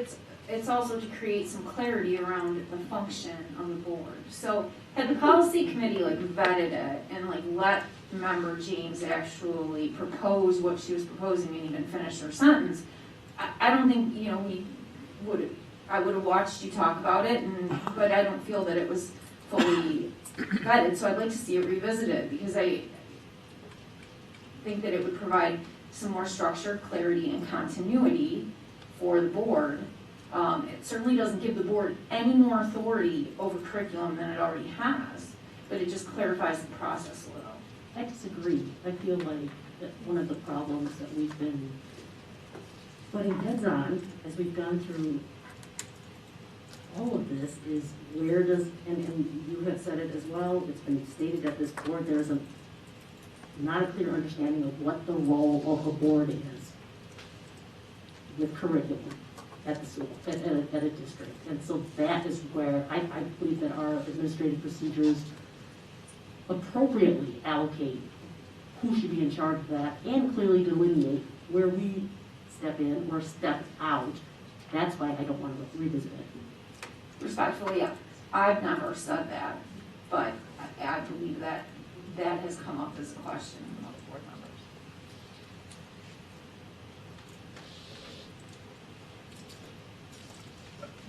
it's also to create some clarity around the function of the board. So had the policy committee like vetted it and like let member James actually propose what she was proposing and even finish her sentence, I don't think, I would have watched you talk about it, but I don't feel that it was fully vetted, so I'd like to see it revisited, because I think that it would provide some more structure, clarity, and continuity for the board. It certainly doesn't give the board any more authority over curriculum than it already has, but it just clarifies the process a little.
I disagree. I feel like that one of the problems that we've been butting heads on as we've gone through all of this is where does, and you have said it as well, it's been stated at this board, there's not a clear understanding of what the role of a board is with curriculum at the school, at a district. And so that is where I believe that our administrative procedures appropriately allocate who should be in charge of that and clearly delineate where we step in or step out. That's why I don't want to revisit it.
Respectfully, I've never said that, but I believe that that has come up as a question among board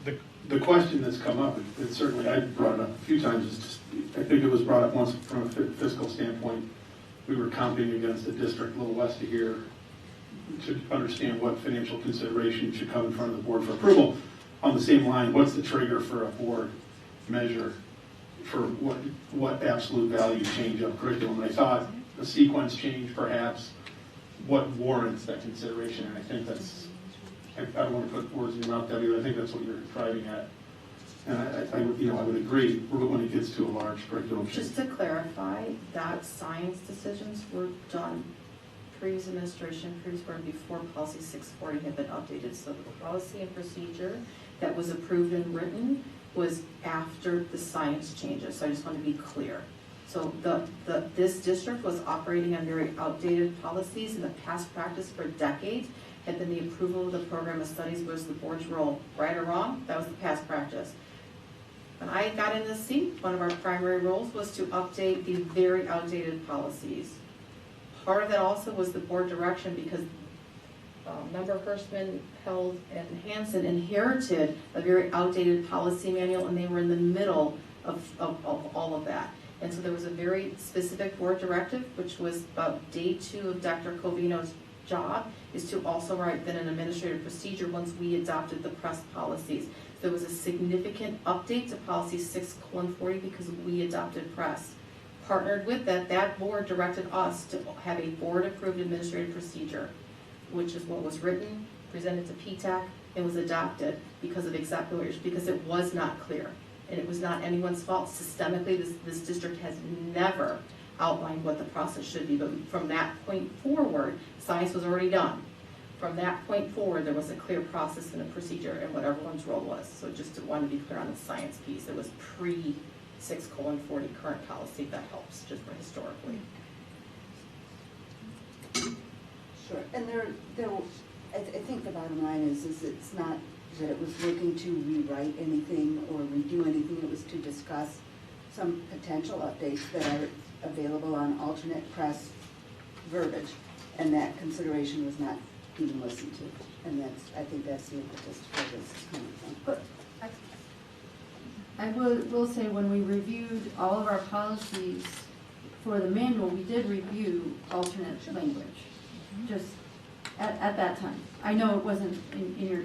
members.
The question that's come up, and certainly I brought it up a few times, is just, I think it was brought up once from a fiscal standpoint. We were competing against a district a little west of here to understand what financial consideration should come in front of the board for approval. On the same line, what's the trigger for a board measure for what absolute value change of curriculum? And I thought the sequence change perhaps what warrants that consideration, and I think that's, I don't want to put words in your mouth, Debbie, but I think that's what you're driving at. And I would agree when it gets to a large curriculum change.
Just to clarify, that science decisions were done previous administration, previous board, before policy 640 had been updated. So the policy and procedure that was approved and written was after the science changes. So I just want to be clear. So this district was operating on very outdated policies, and the past practice for decades had been the approval of the program of studies was the board's role. Right or wrong, that was the past practice. When I got in this seat, one of our primary roles was to update the very outdated policies. Part of that also was the board direction because Member Hirschman, Held, and Hanson inherited a very outdated policy manual, and they were in the middle of all of that. And so there was a very specific board directive, which was about day 2 of Dr. Covino's job, is to also write then an administrative procedure once we adopted the press policies. There was a significant update to policy 6:40 because we adopted press. Partnered with that, that board directed us to have a board-approved administrative procedure, which is what was written, presented to PTAC, and was adopted because of exactly what you're, because it was not clear. And it was not anyone's fault. Systemically, this district has never outlined what the process should be, but from that point forward, science was already done. From that point forward, there was a clear process and a procedure and what everyone's role was. So just to want to be clear on the science piece, it was pre-6:40 current policy. That helps just for historically.
Sure, and I think the bottom line is it's not that it was looking to rewrite anything or redo anything, it was to discuss some potential updates that are available on alternate press verbiage, and that consideration was not being listened to, and I think that's the impetus for this coming from.
But I will say, when we reviewed all of our policies for the manual, we did review alternate language, just at that time. I know it wasn't in your,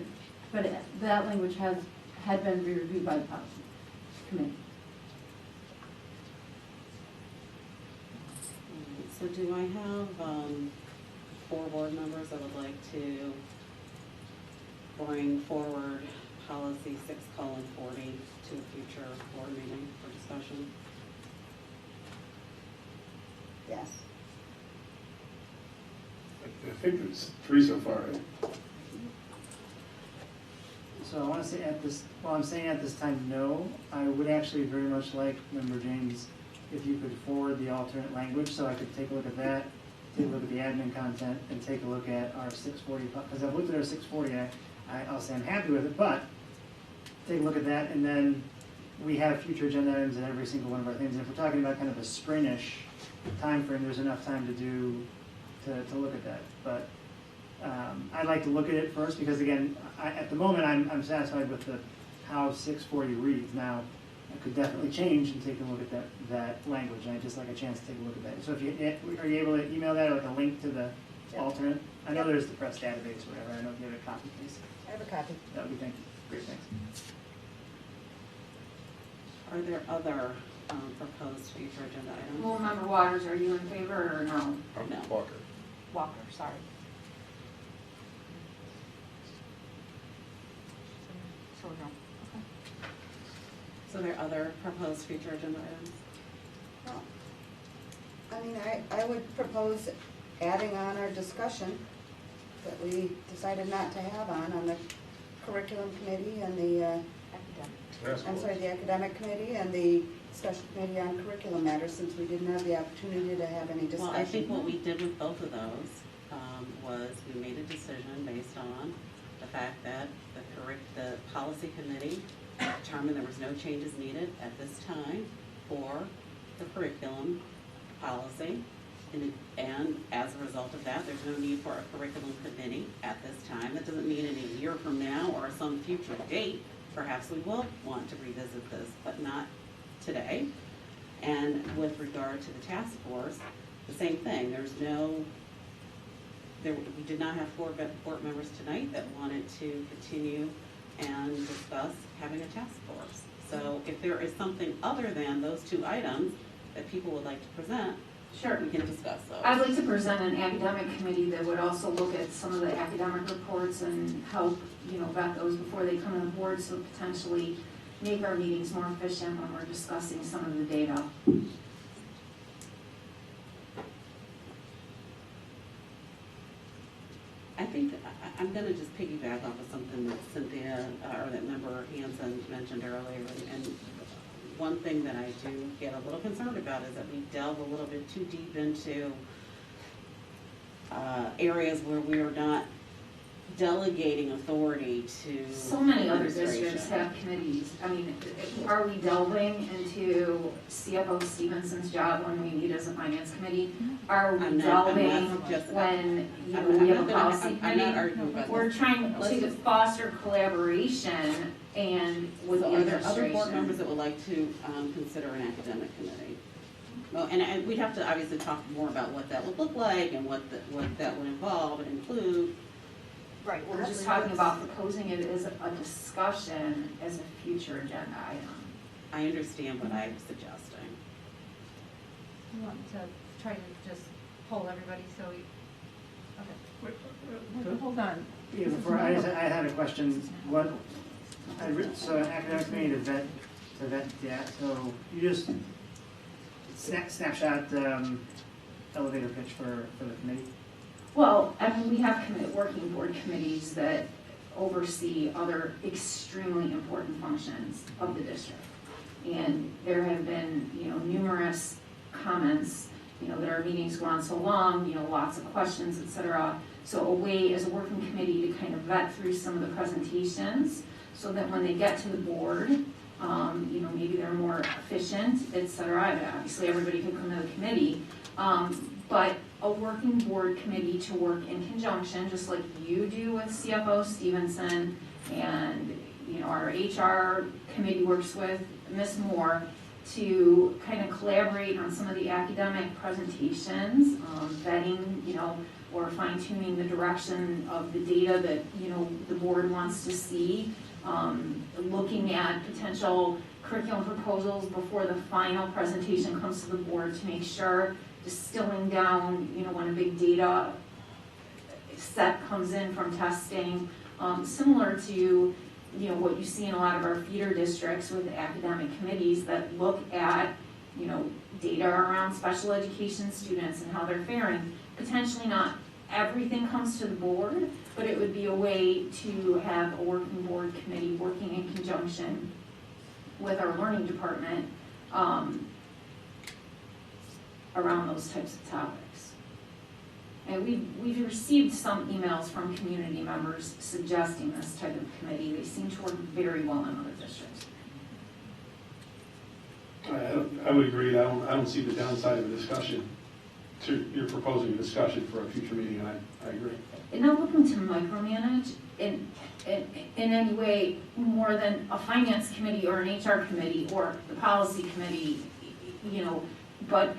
but that language had been reviewed by the policy committee.
So do I have 4 board members that would like to bring forward policy 6:40 to a future board meeting for discussion?
Yes.
I think there's 3 so far, right?
So I want to say while I'm saying at this time no, I would actually very much like, Member James, if you could forward the alternate language so I could take a look at that, take a look at the admin content, and take a look at our 6:40, because I've looked at our 6:40, I'll say I'm happy with it, but take a look at that, and then we have future agenda items in every single one of our things. And if we're talking about kind of a springish time frame, there's enough time to look at that. But I'd like to look at it first because, again, at the moment, I'm satisfied with how 6:40 reads. Now, I could definitely change and take a look at that language, and I'd just like a chance to take a look at that. So are you able to email that, or like a link to the alternate? I know there's the press database, or whatever. I don't know if you have a copy, please.
I have a copy.
That would be, thank you. Great, thanks.
Are there other proposed future agenda items?
Well, Member Waters, are you in favor or no?
No.
Walker.
Walker, sorry. So no.
So there are other proposed future agenda items?
Well, I mean, I would propose adding on our discussion that we decided not to have on the curriculum committee and the, the academic committee and the special committee on curriculum matters, since we didn't have the opportunity to have any discussion.
Well, I think what we did with both of those was we made a decision based on the fact that the policy committee determined there was no changes needed at this time for the curriculum policy. And as a result of that, there's no need for a curriculum committee at this time. That doesn't mean in a year from now or some future date, perhaps we will want to revisit this, but not today. And with regard to the task force, the same thing. We did not have 4 board members tonight that wanted to continue and discuss having a task force. So if there is something other than those 2 items that people would like to present,
sure,
we can discuss those.
I'd like to present an academic committee that would also look at some of the academic reports and help, vet those before they come on board, so potentially make our meetings more efficient when we're discussing some of the data.
I think I'm going to just piggyback off of something that Cynthia, or that Member Hanson mentioned earlier. And one thing that I do get a little concerned about is that we delve a little bit too deep into areas where we are not delegating authority to.
So many other
administration.
districts have committees. I mean, are we delving into CFO Stevenson's job when we meet as a finance committee? Are we
I'm not
delving
suggesting-
when, you know,
I'm
we
not
have a
gonna-
policy
I'm not
committee?
arguing about
We're
this.
trying
Let's
to
just-
foster collaboration and with the
So are there other board
administration.
members that would like to consider an academic committee? Well, and we'd have to obviously talk more about what that would look like and what that would involve and include.
Right, we're just talking about proposing it as a discussion as a future agenda item.
I understand what I'm suggesting.
You want to try to just poll everybody so we, okay. Hold on.
Yeah, before, I had a question, so academic committee to vet that, so you just snapshot, elevator pitch for the committee?
Well, I mean, we have working board committees that oversee other extremely important functions of the district. And there have been, you know, numerous comments, you know, that our meetings go on so long, you know, lots of questions, et cetera. So a way as a working committee to kind of vet through some of the presentations so that when they get to the board, you know, maybe they're more efficient, et cetera. Obviously, everybody could come to the committee. But a working board committee to work in conjunction, just like you do with CFO Stevenson, and, you know, our HR committee works with Ms. Moore, to kind of collaborate on some of the academic presentations, vetting, you know, or fine tuning the direction of the data that, you know, the board wants to see, looking at potential curriculum proposals before the final presentation comes to the board to make sure, distilling down, you know, when a big data set comes in from testing, similar to, you know, what you see in a lot of our feeder districts with academic committees that look at, you know, data around special education students and how they're faring. Potentially not everything comes to the board, but it would be a way to have a working board committee working in conjunction with our learning department around those types of topics. And we've received some emails from community members suggesting this type of committee. They seem to work very well in other districts.
I would agree, I don't see the downside of a discussion. You're proposing a discussion for a future meeting, and I agree.
And not looking to micromanage in any way more than a finance committee or an HR committee or the policy committee, you know, but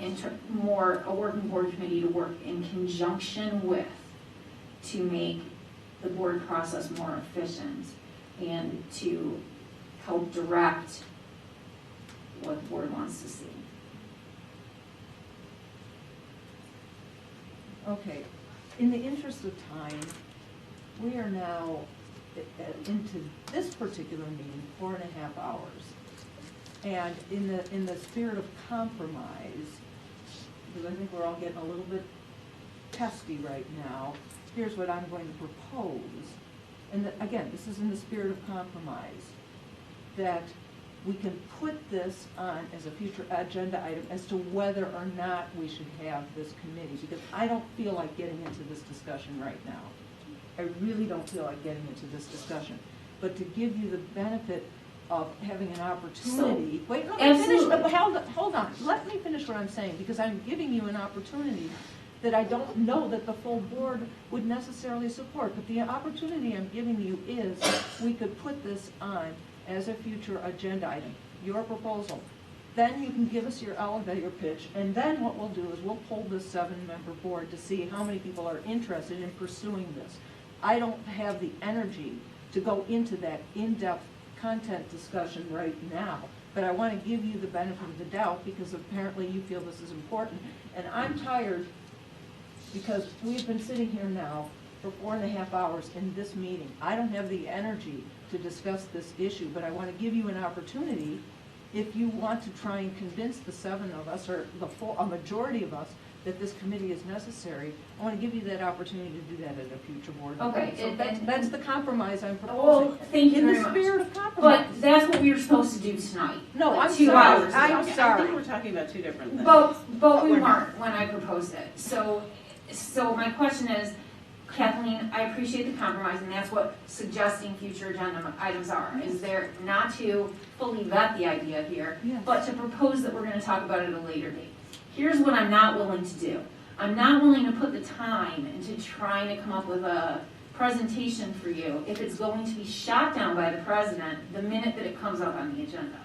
more a working board committee to work in conjunction with to make the board process more efficient and to help direct what the board wants to see.
Okay, in the interest of time, we are now into this particular meeting 4.5 hours. And in the spirit of compromise, because I think we're all getting a little bit testy right now, here's what I'm going to propose. And again, this is in the spirit of compromise, that we can put this on as a future agenda item as to whether or not we should have this committee, because I don't feel like getting into this discussion right now. I really don't feel like getting into this discussion. But to give you the benefit of having an opportunity.
So,
wait, let me
absolutely.
finish. Hold on. Let me finish what I'm saying, because I'm giving you an opportunity that I don't know that the full board would necessarily support. But the opportunity I'm giving you is we could put this on as a future agenda item, your proposal. Then you can give us your elevator pitch, and then what we'll do is we'll poll this 7-member board to see how many people are interested in pursuing this. I don't have the energy to go into that in-depth content discussion right now, but I want to give you the benefit of the doubt because apparently you feel this is important. And I'm tired because we've been sitting here now for 4.5 hours in this meeting. I don't have the energy to discuss this issue, but I want to give you an opportunity if you want to try and convince the 7 of us, or a majority of us, that this committee is necessary. I want to give you that opportunity to do that at a future board meeting.
Okay,
So that's the compromise I'm proposing.
Well, thank you
In
very
the
much.
spirit of compromise.
But that's what we were supposed to do tonight.
No,
like
I'm
2
sorry.
hours ago.
I'm
I
sorry.
think we're talking about two different things.
But we
we're not.
weren't when I proposed it. So my question is, Kathleen, I appreciate the compromise, and that's what suggesting future agenda items are, is there not to fully vet the idea here,
Yes.
but to propose that we're gonna talk about it at a later date. Here's what I'm not willing to do. I'm not willing to put the time into trying to come up with a presentation for you if it's going to be shot down by the president the minute that it comes up on the agenda.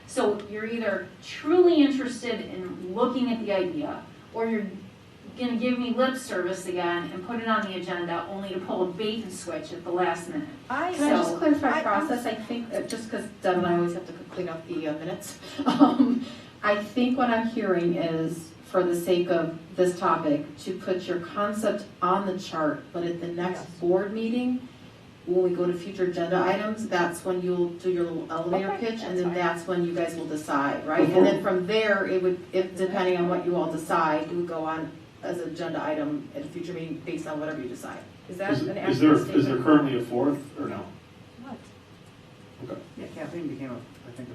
So you're either truly interested in looking at the idea, or you're gonna give me lip service again and put it on the agenda only to pull a bait and switch at the last minute.
Can I
So-
just clarify process? I think, just because Deb and I always have to clean up the minutes. I think what I'm hearing is, for the sake of this topic, to put your concept on the chart, but at the next board meeting, when we go to future agenda items, that's when you'll do your little elevator
Okay,
pitch, and
that's
then
fine.
that's when you guys will decide, right? And then from there, it would, if, depending on what you all decide, it would go on as an agenda item at a future meeting based on whatever you decide. Is that an accurate
Is there
statement?
currently a fourth, or no?
What?
Okay.
Yeah, Kathleen became a, I think,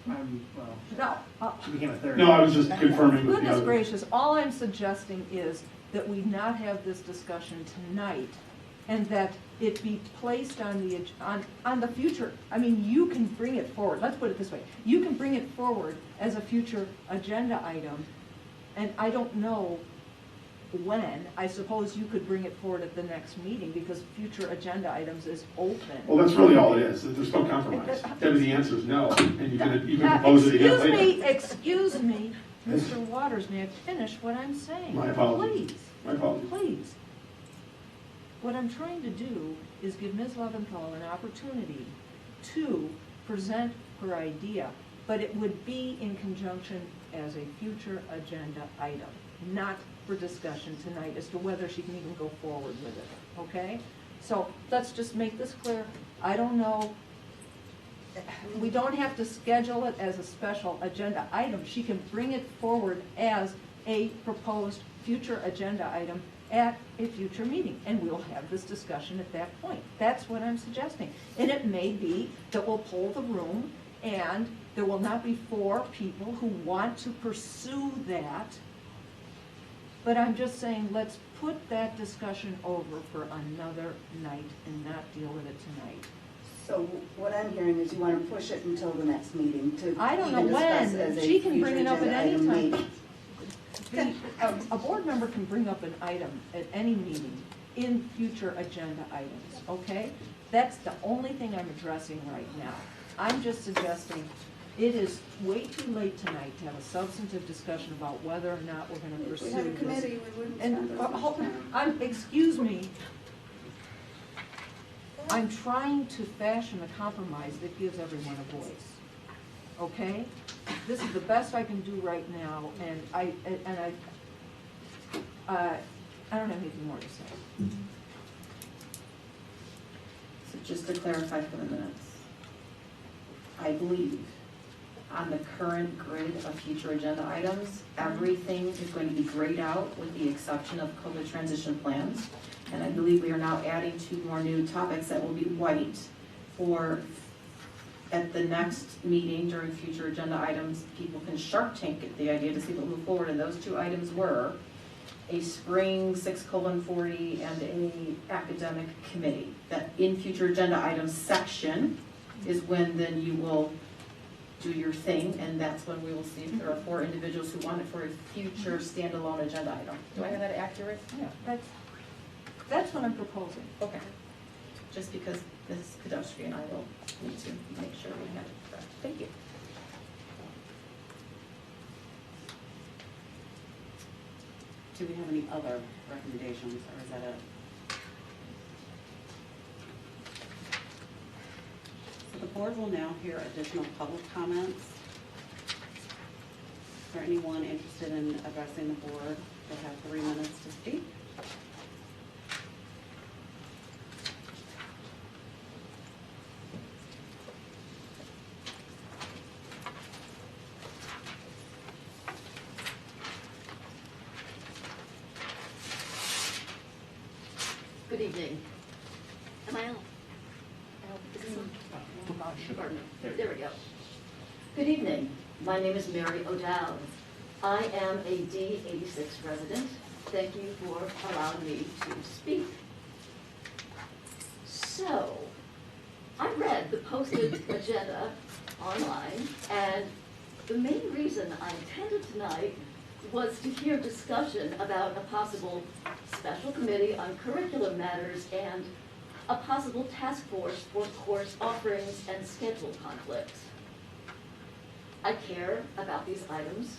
No,
she became a third.
No, I was just confirming with the
goodness
other.
gracious, all I'm suggesting is that we not have this discussion tonight, and that it be placed on the, on the future. I mean, you can bring it forward, let's put it this way, you can bring it forward as a future agenda item, and I don't know when. I suppose you could bring it forward at the next meeting, because future agenda items is open.
Well, that's really all it is. There's no compromise. Debbie, the answer is no, and you can propose it again later.
Excuse me, Mr. Waters, may I finish what I'm saying?
My apologies.
Please.
My apologies.
Please. What I'm trying to do is give Ms. Leventhal an opportunity to present her idea, but it would be in conjunction as a future agenda item, not for discussion tonight as to whether she can even go forward with it, okay? So let's just make this clear. I don't know, we don't have to schedule it as a special agenda item. She can bring it forward as a proposed future agenda item at a future meeting, and we'll have this discussion at that point. That's what I'm suggesting. And it may be that we'll poll the room, and there will not be 4 people who want to pursue that. But I'm just saying, let's put that discussion over for another night and not deal with it tonight.
So what I'm hearing is you want to push it until the next meeting to
I don't know
even discuss
when.
as a
She can bring
future
it up at
agenda
any
item
time.
maybe.
A board member can bring up an item at any meeting in future agenda items, okay? That's the only thing I'm addressing right now. I'm just suggesting it is way too late tonight to have a substantive discussion about whether or not we're gonna
If
pursue
we
this.
had a committee, we wouldn't
And,
spend as much time.
excuse me, I'm trying to fashion a compromise that gives everyone a voice, okay? This is the best I can do right now, and I don't have anything more to say.
So just to clarify for the minutes, I believe on the current grid of future agenda items, everything is going to be grayed out with the exception of COVID transition plans. And I believe we are now adding 2 more new topics that will be white for, at the next meeting during future agenda items, people can Shark Tank it, the idea to see what move forward. And those 2 items were a spring 6:40 and a academic committee. That in future agenda items section is when then you will do your thing, and that's when we will see if there are 4 individuals who want it for a future standalone agenda item. Do I have that accurate?
Yeah, that's what I'm proposing.
Okay. Just because Ms. Kadowski and I will need to make sure we have it correct. Thank you.
Do we have any other recommendations, or is that it? So the board will now hear additional public comments. Is there anyone interested in addressing the board that have 3 minutes to speak?
Good evening. Am I on? Is this on? Pardon me. There we go. Good evening. My name is Mary O'Dowd. I am a D86 resident. Thank you for allowing me to speak. So, I read the posted agenda online, and the main reason I attended tonight was to hear discussion about a possible special committee on curriculum matters and a possible task force for course offerings and schedule conflicts. I care about these items,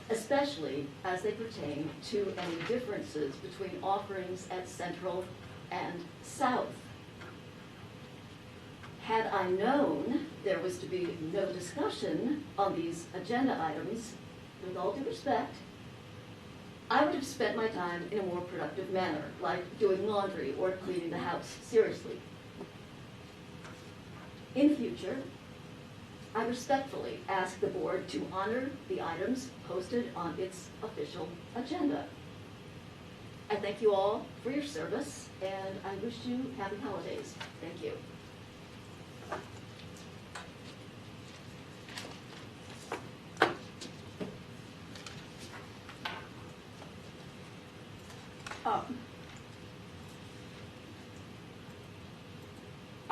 especially as they pertain to any differences between offerings at Central and South. Had I known there was to be no discussion on these agenda items, with all due respect, I would have spent my time in a more productive manner, like doing laundry or cleaning the house seriously. In future, I respectfully ask the board to honor the items posted on its official agenda. I thank you all for your service, and I wish you happy holidays. Thank you.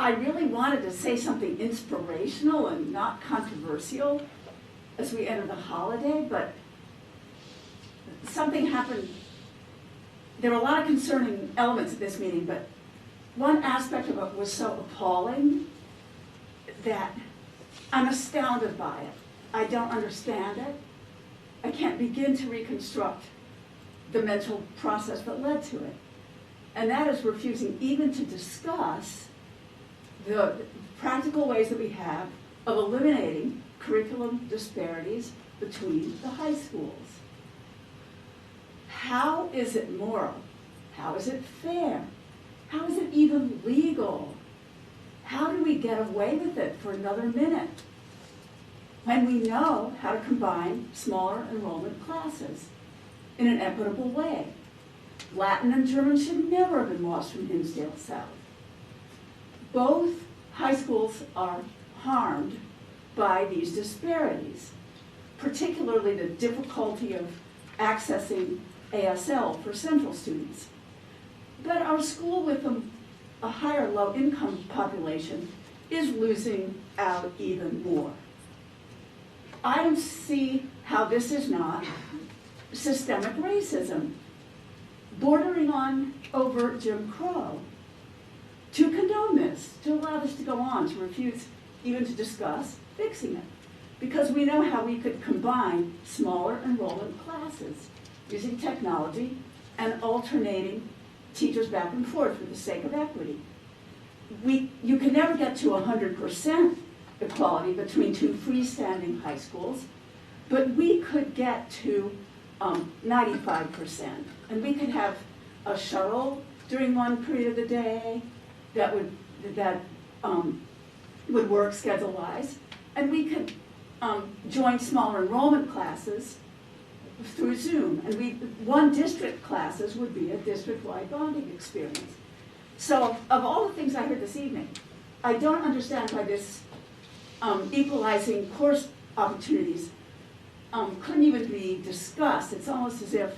I really wanted to say something inspirational and not controversial as we enter the holiday, but something happened. There were a lot of concerning elements of this meeting, but one aspect of it was so appalling that I'm astounded by it. I don't understand it. I can't begin to reconstruct the mental process that led to it. And that is refusing even to discuss the practical ways that we have of eliminating curriculum disparities between the high schools. How is it moral? How is it fair? How is it even legal? How do we get away with it for another minute when we know how to combine smaller enrollment classes in an equitable way? Latin and German should never have been lost from Hinsdale South. Both high schools are harmed by these disparities, particularly the difficulty of accessing ASL for Central students. But our school with a higher low-income population is losing out even more. I don't see how this is not systemic racism, bordering on overt Jim Crow. To condone this, to allow this to go on, to refuse even to discuss fixing it. Because we know how we could combine smaller enrollment classes using technology and alternating teachers back and forth for the sake of equity. You can never get to 100% equality between two freestanding high schools, but we could get to 95%. And we could have a shuttle during one period of the day that would work schedule-wise, and we could join smaller enrollment classes through Zoom, and one district classes would be a district-wide bonding experience. So of all the things I heard this evening, I don't understand why this equalizing course opportunities couldn't even be discussed. It's almost as if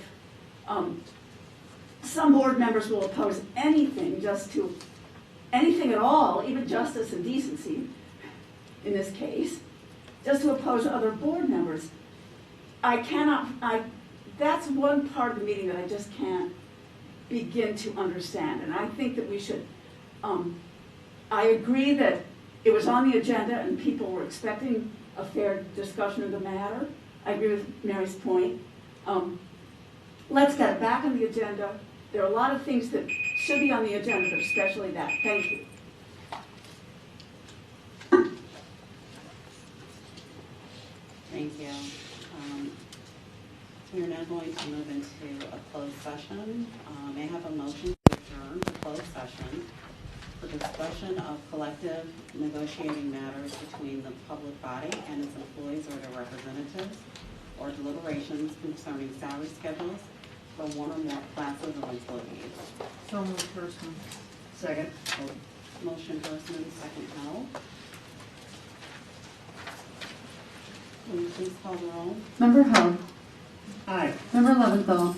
some board members will oppose anything anything at all, even justice and decency, in this case, just to oppose other board members. That's one part of the meeting that I just can't begin to understand. And I think that we should, I agree that it was on the agenda and people were expecting a fair discussion of the matter. I agree with Mary's point. Let's get it back on the agenda. There are a lot of things that should be on the agenda, but especially that. Thank you.
Thank you. We are now going to move into a closed session. May I have a motion to adjourn the closed session for discussion of collective negotiating matters between the public body and its employees or their representatives, or deliberations concerning salary schedules for one or more classes of employees.
So moved, Hirschman.
Second.
Motion Hirschman, second Howell. Will you please call the roll?
Member Held.
Aye.
Member Leventhal.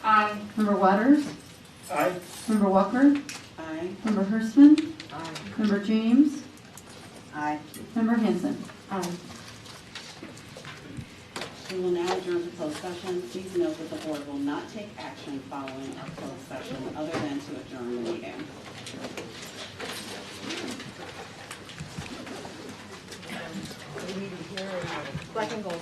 Aye.
Member Waters.
Aye.
Member Walker.
Aye. Aye.
Member Hirschman?
Aye.
Member James?
Aye.
Member Hanson?
Aye.
We will now adjourn to closed session. Please note that the board will not take action following our closed session other than to adjourn the meeting.
We need to hear Black and Gold.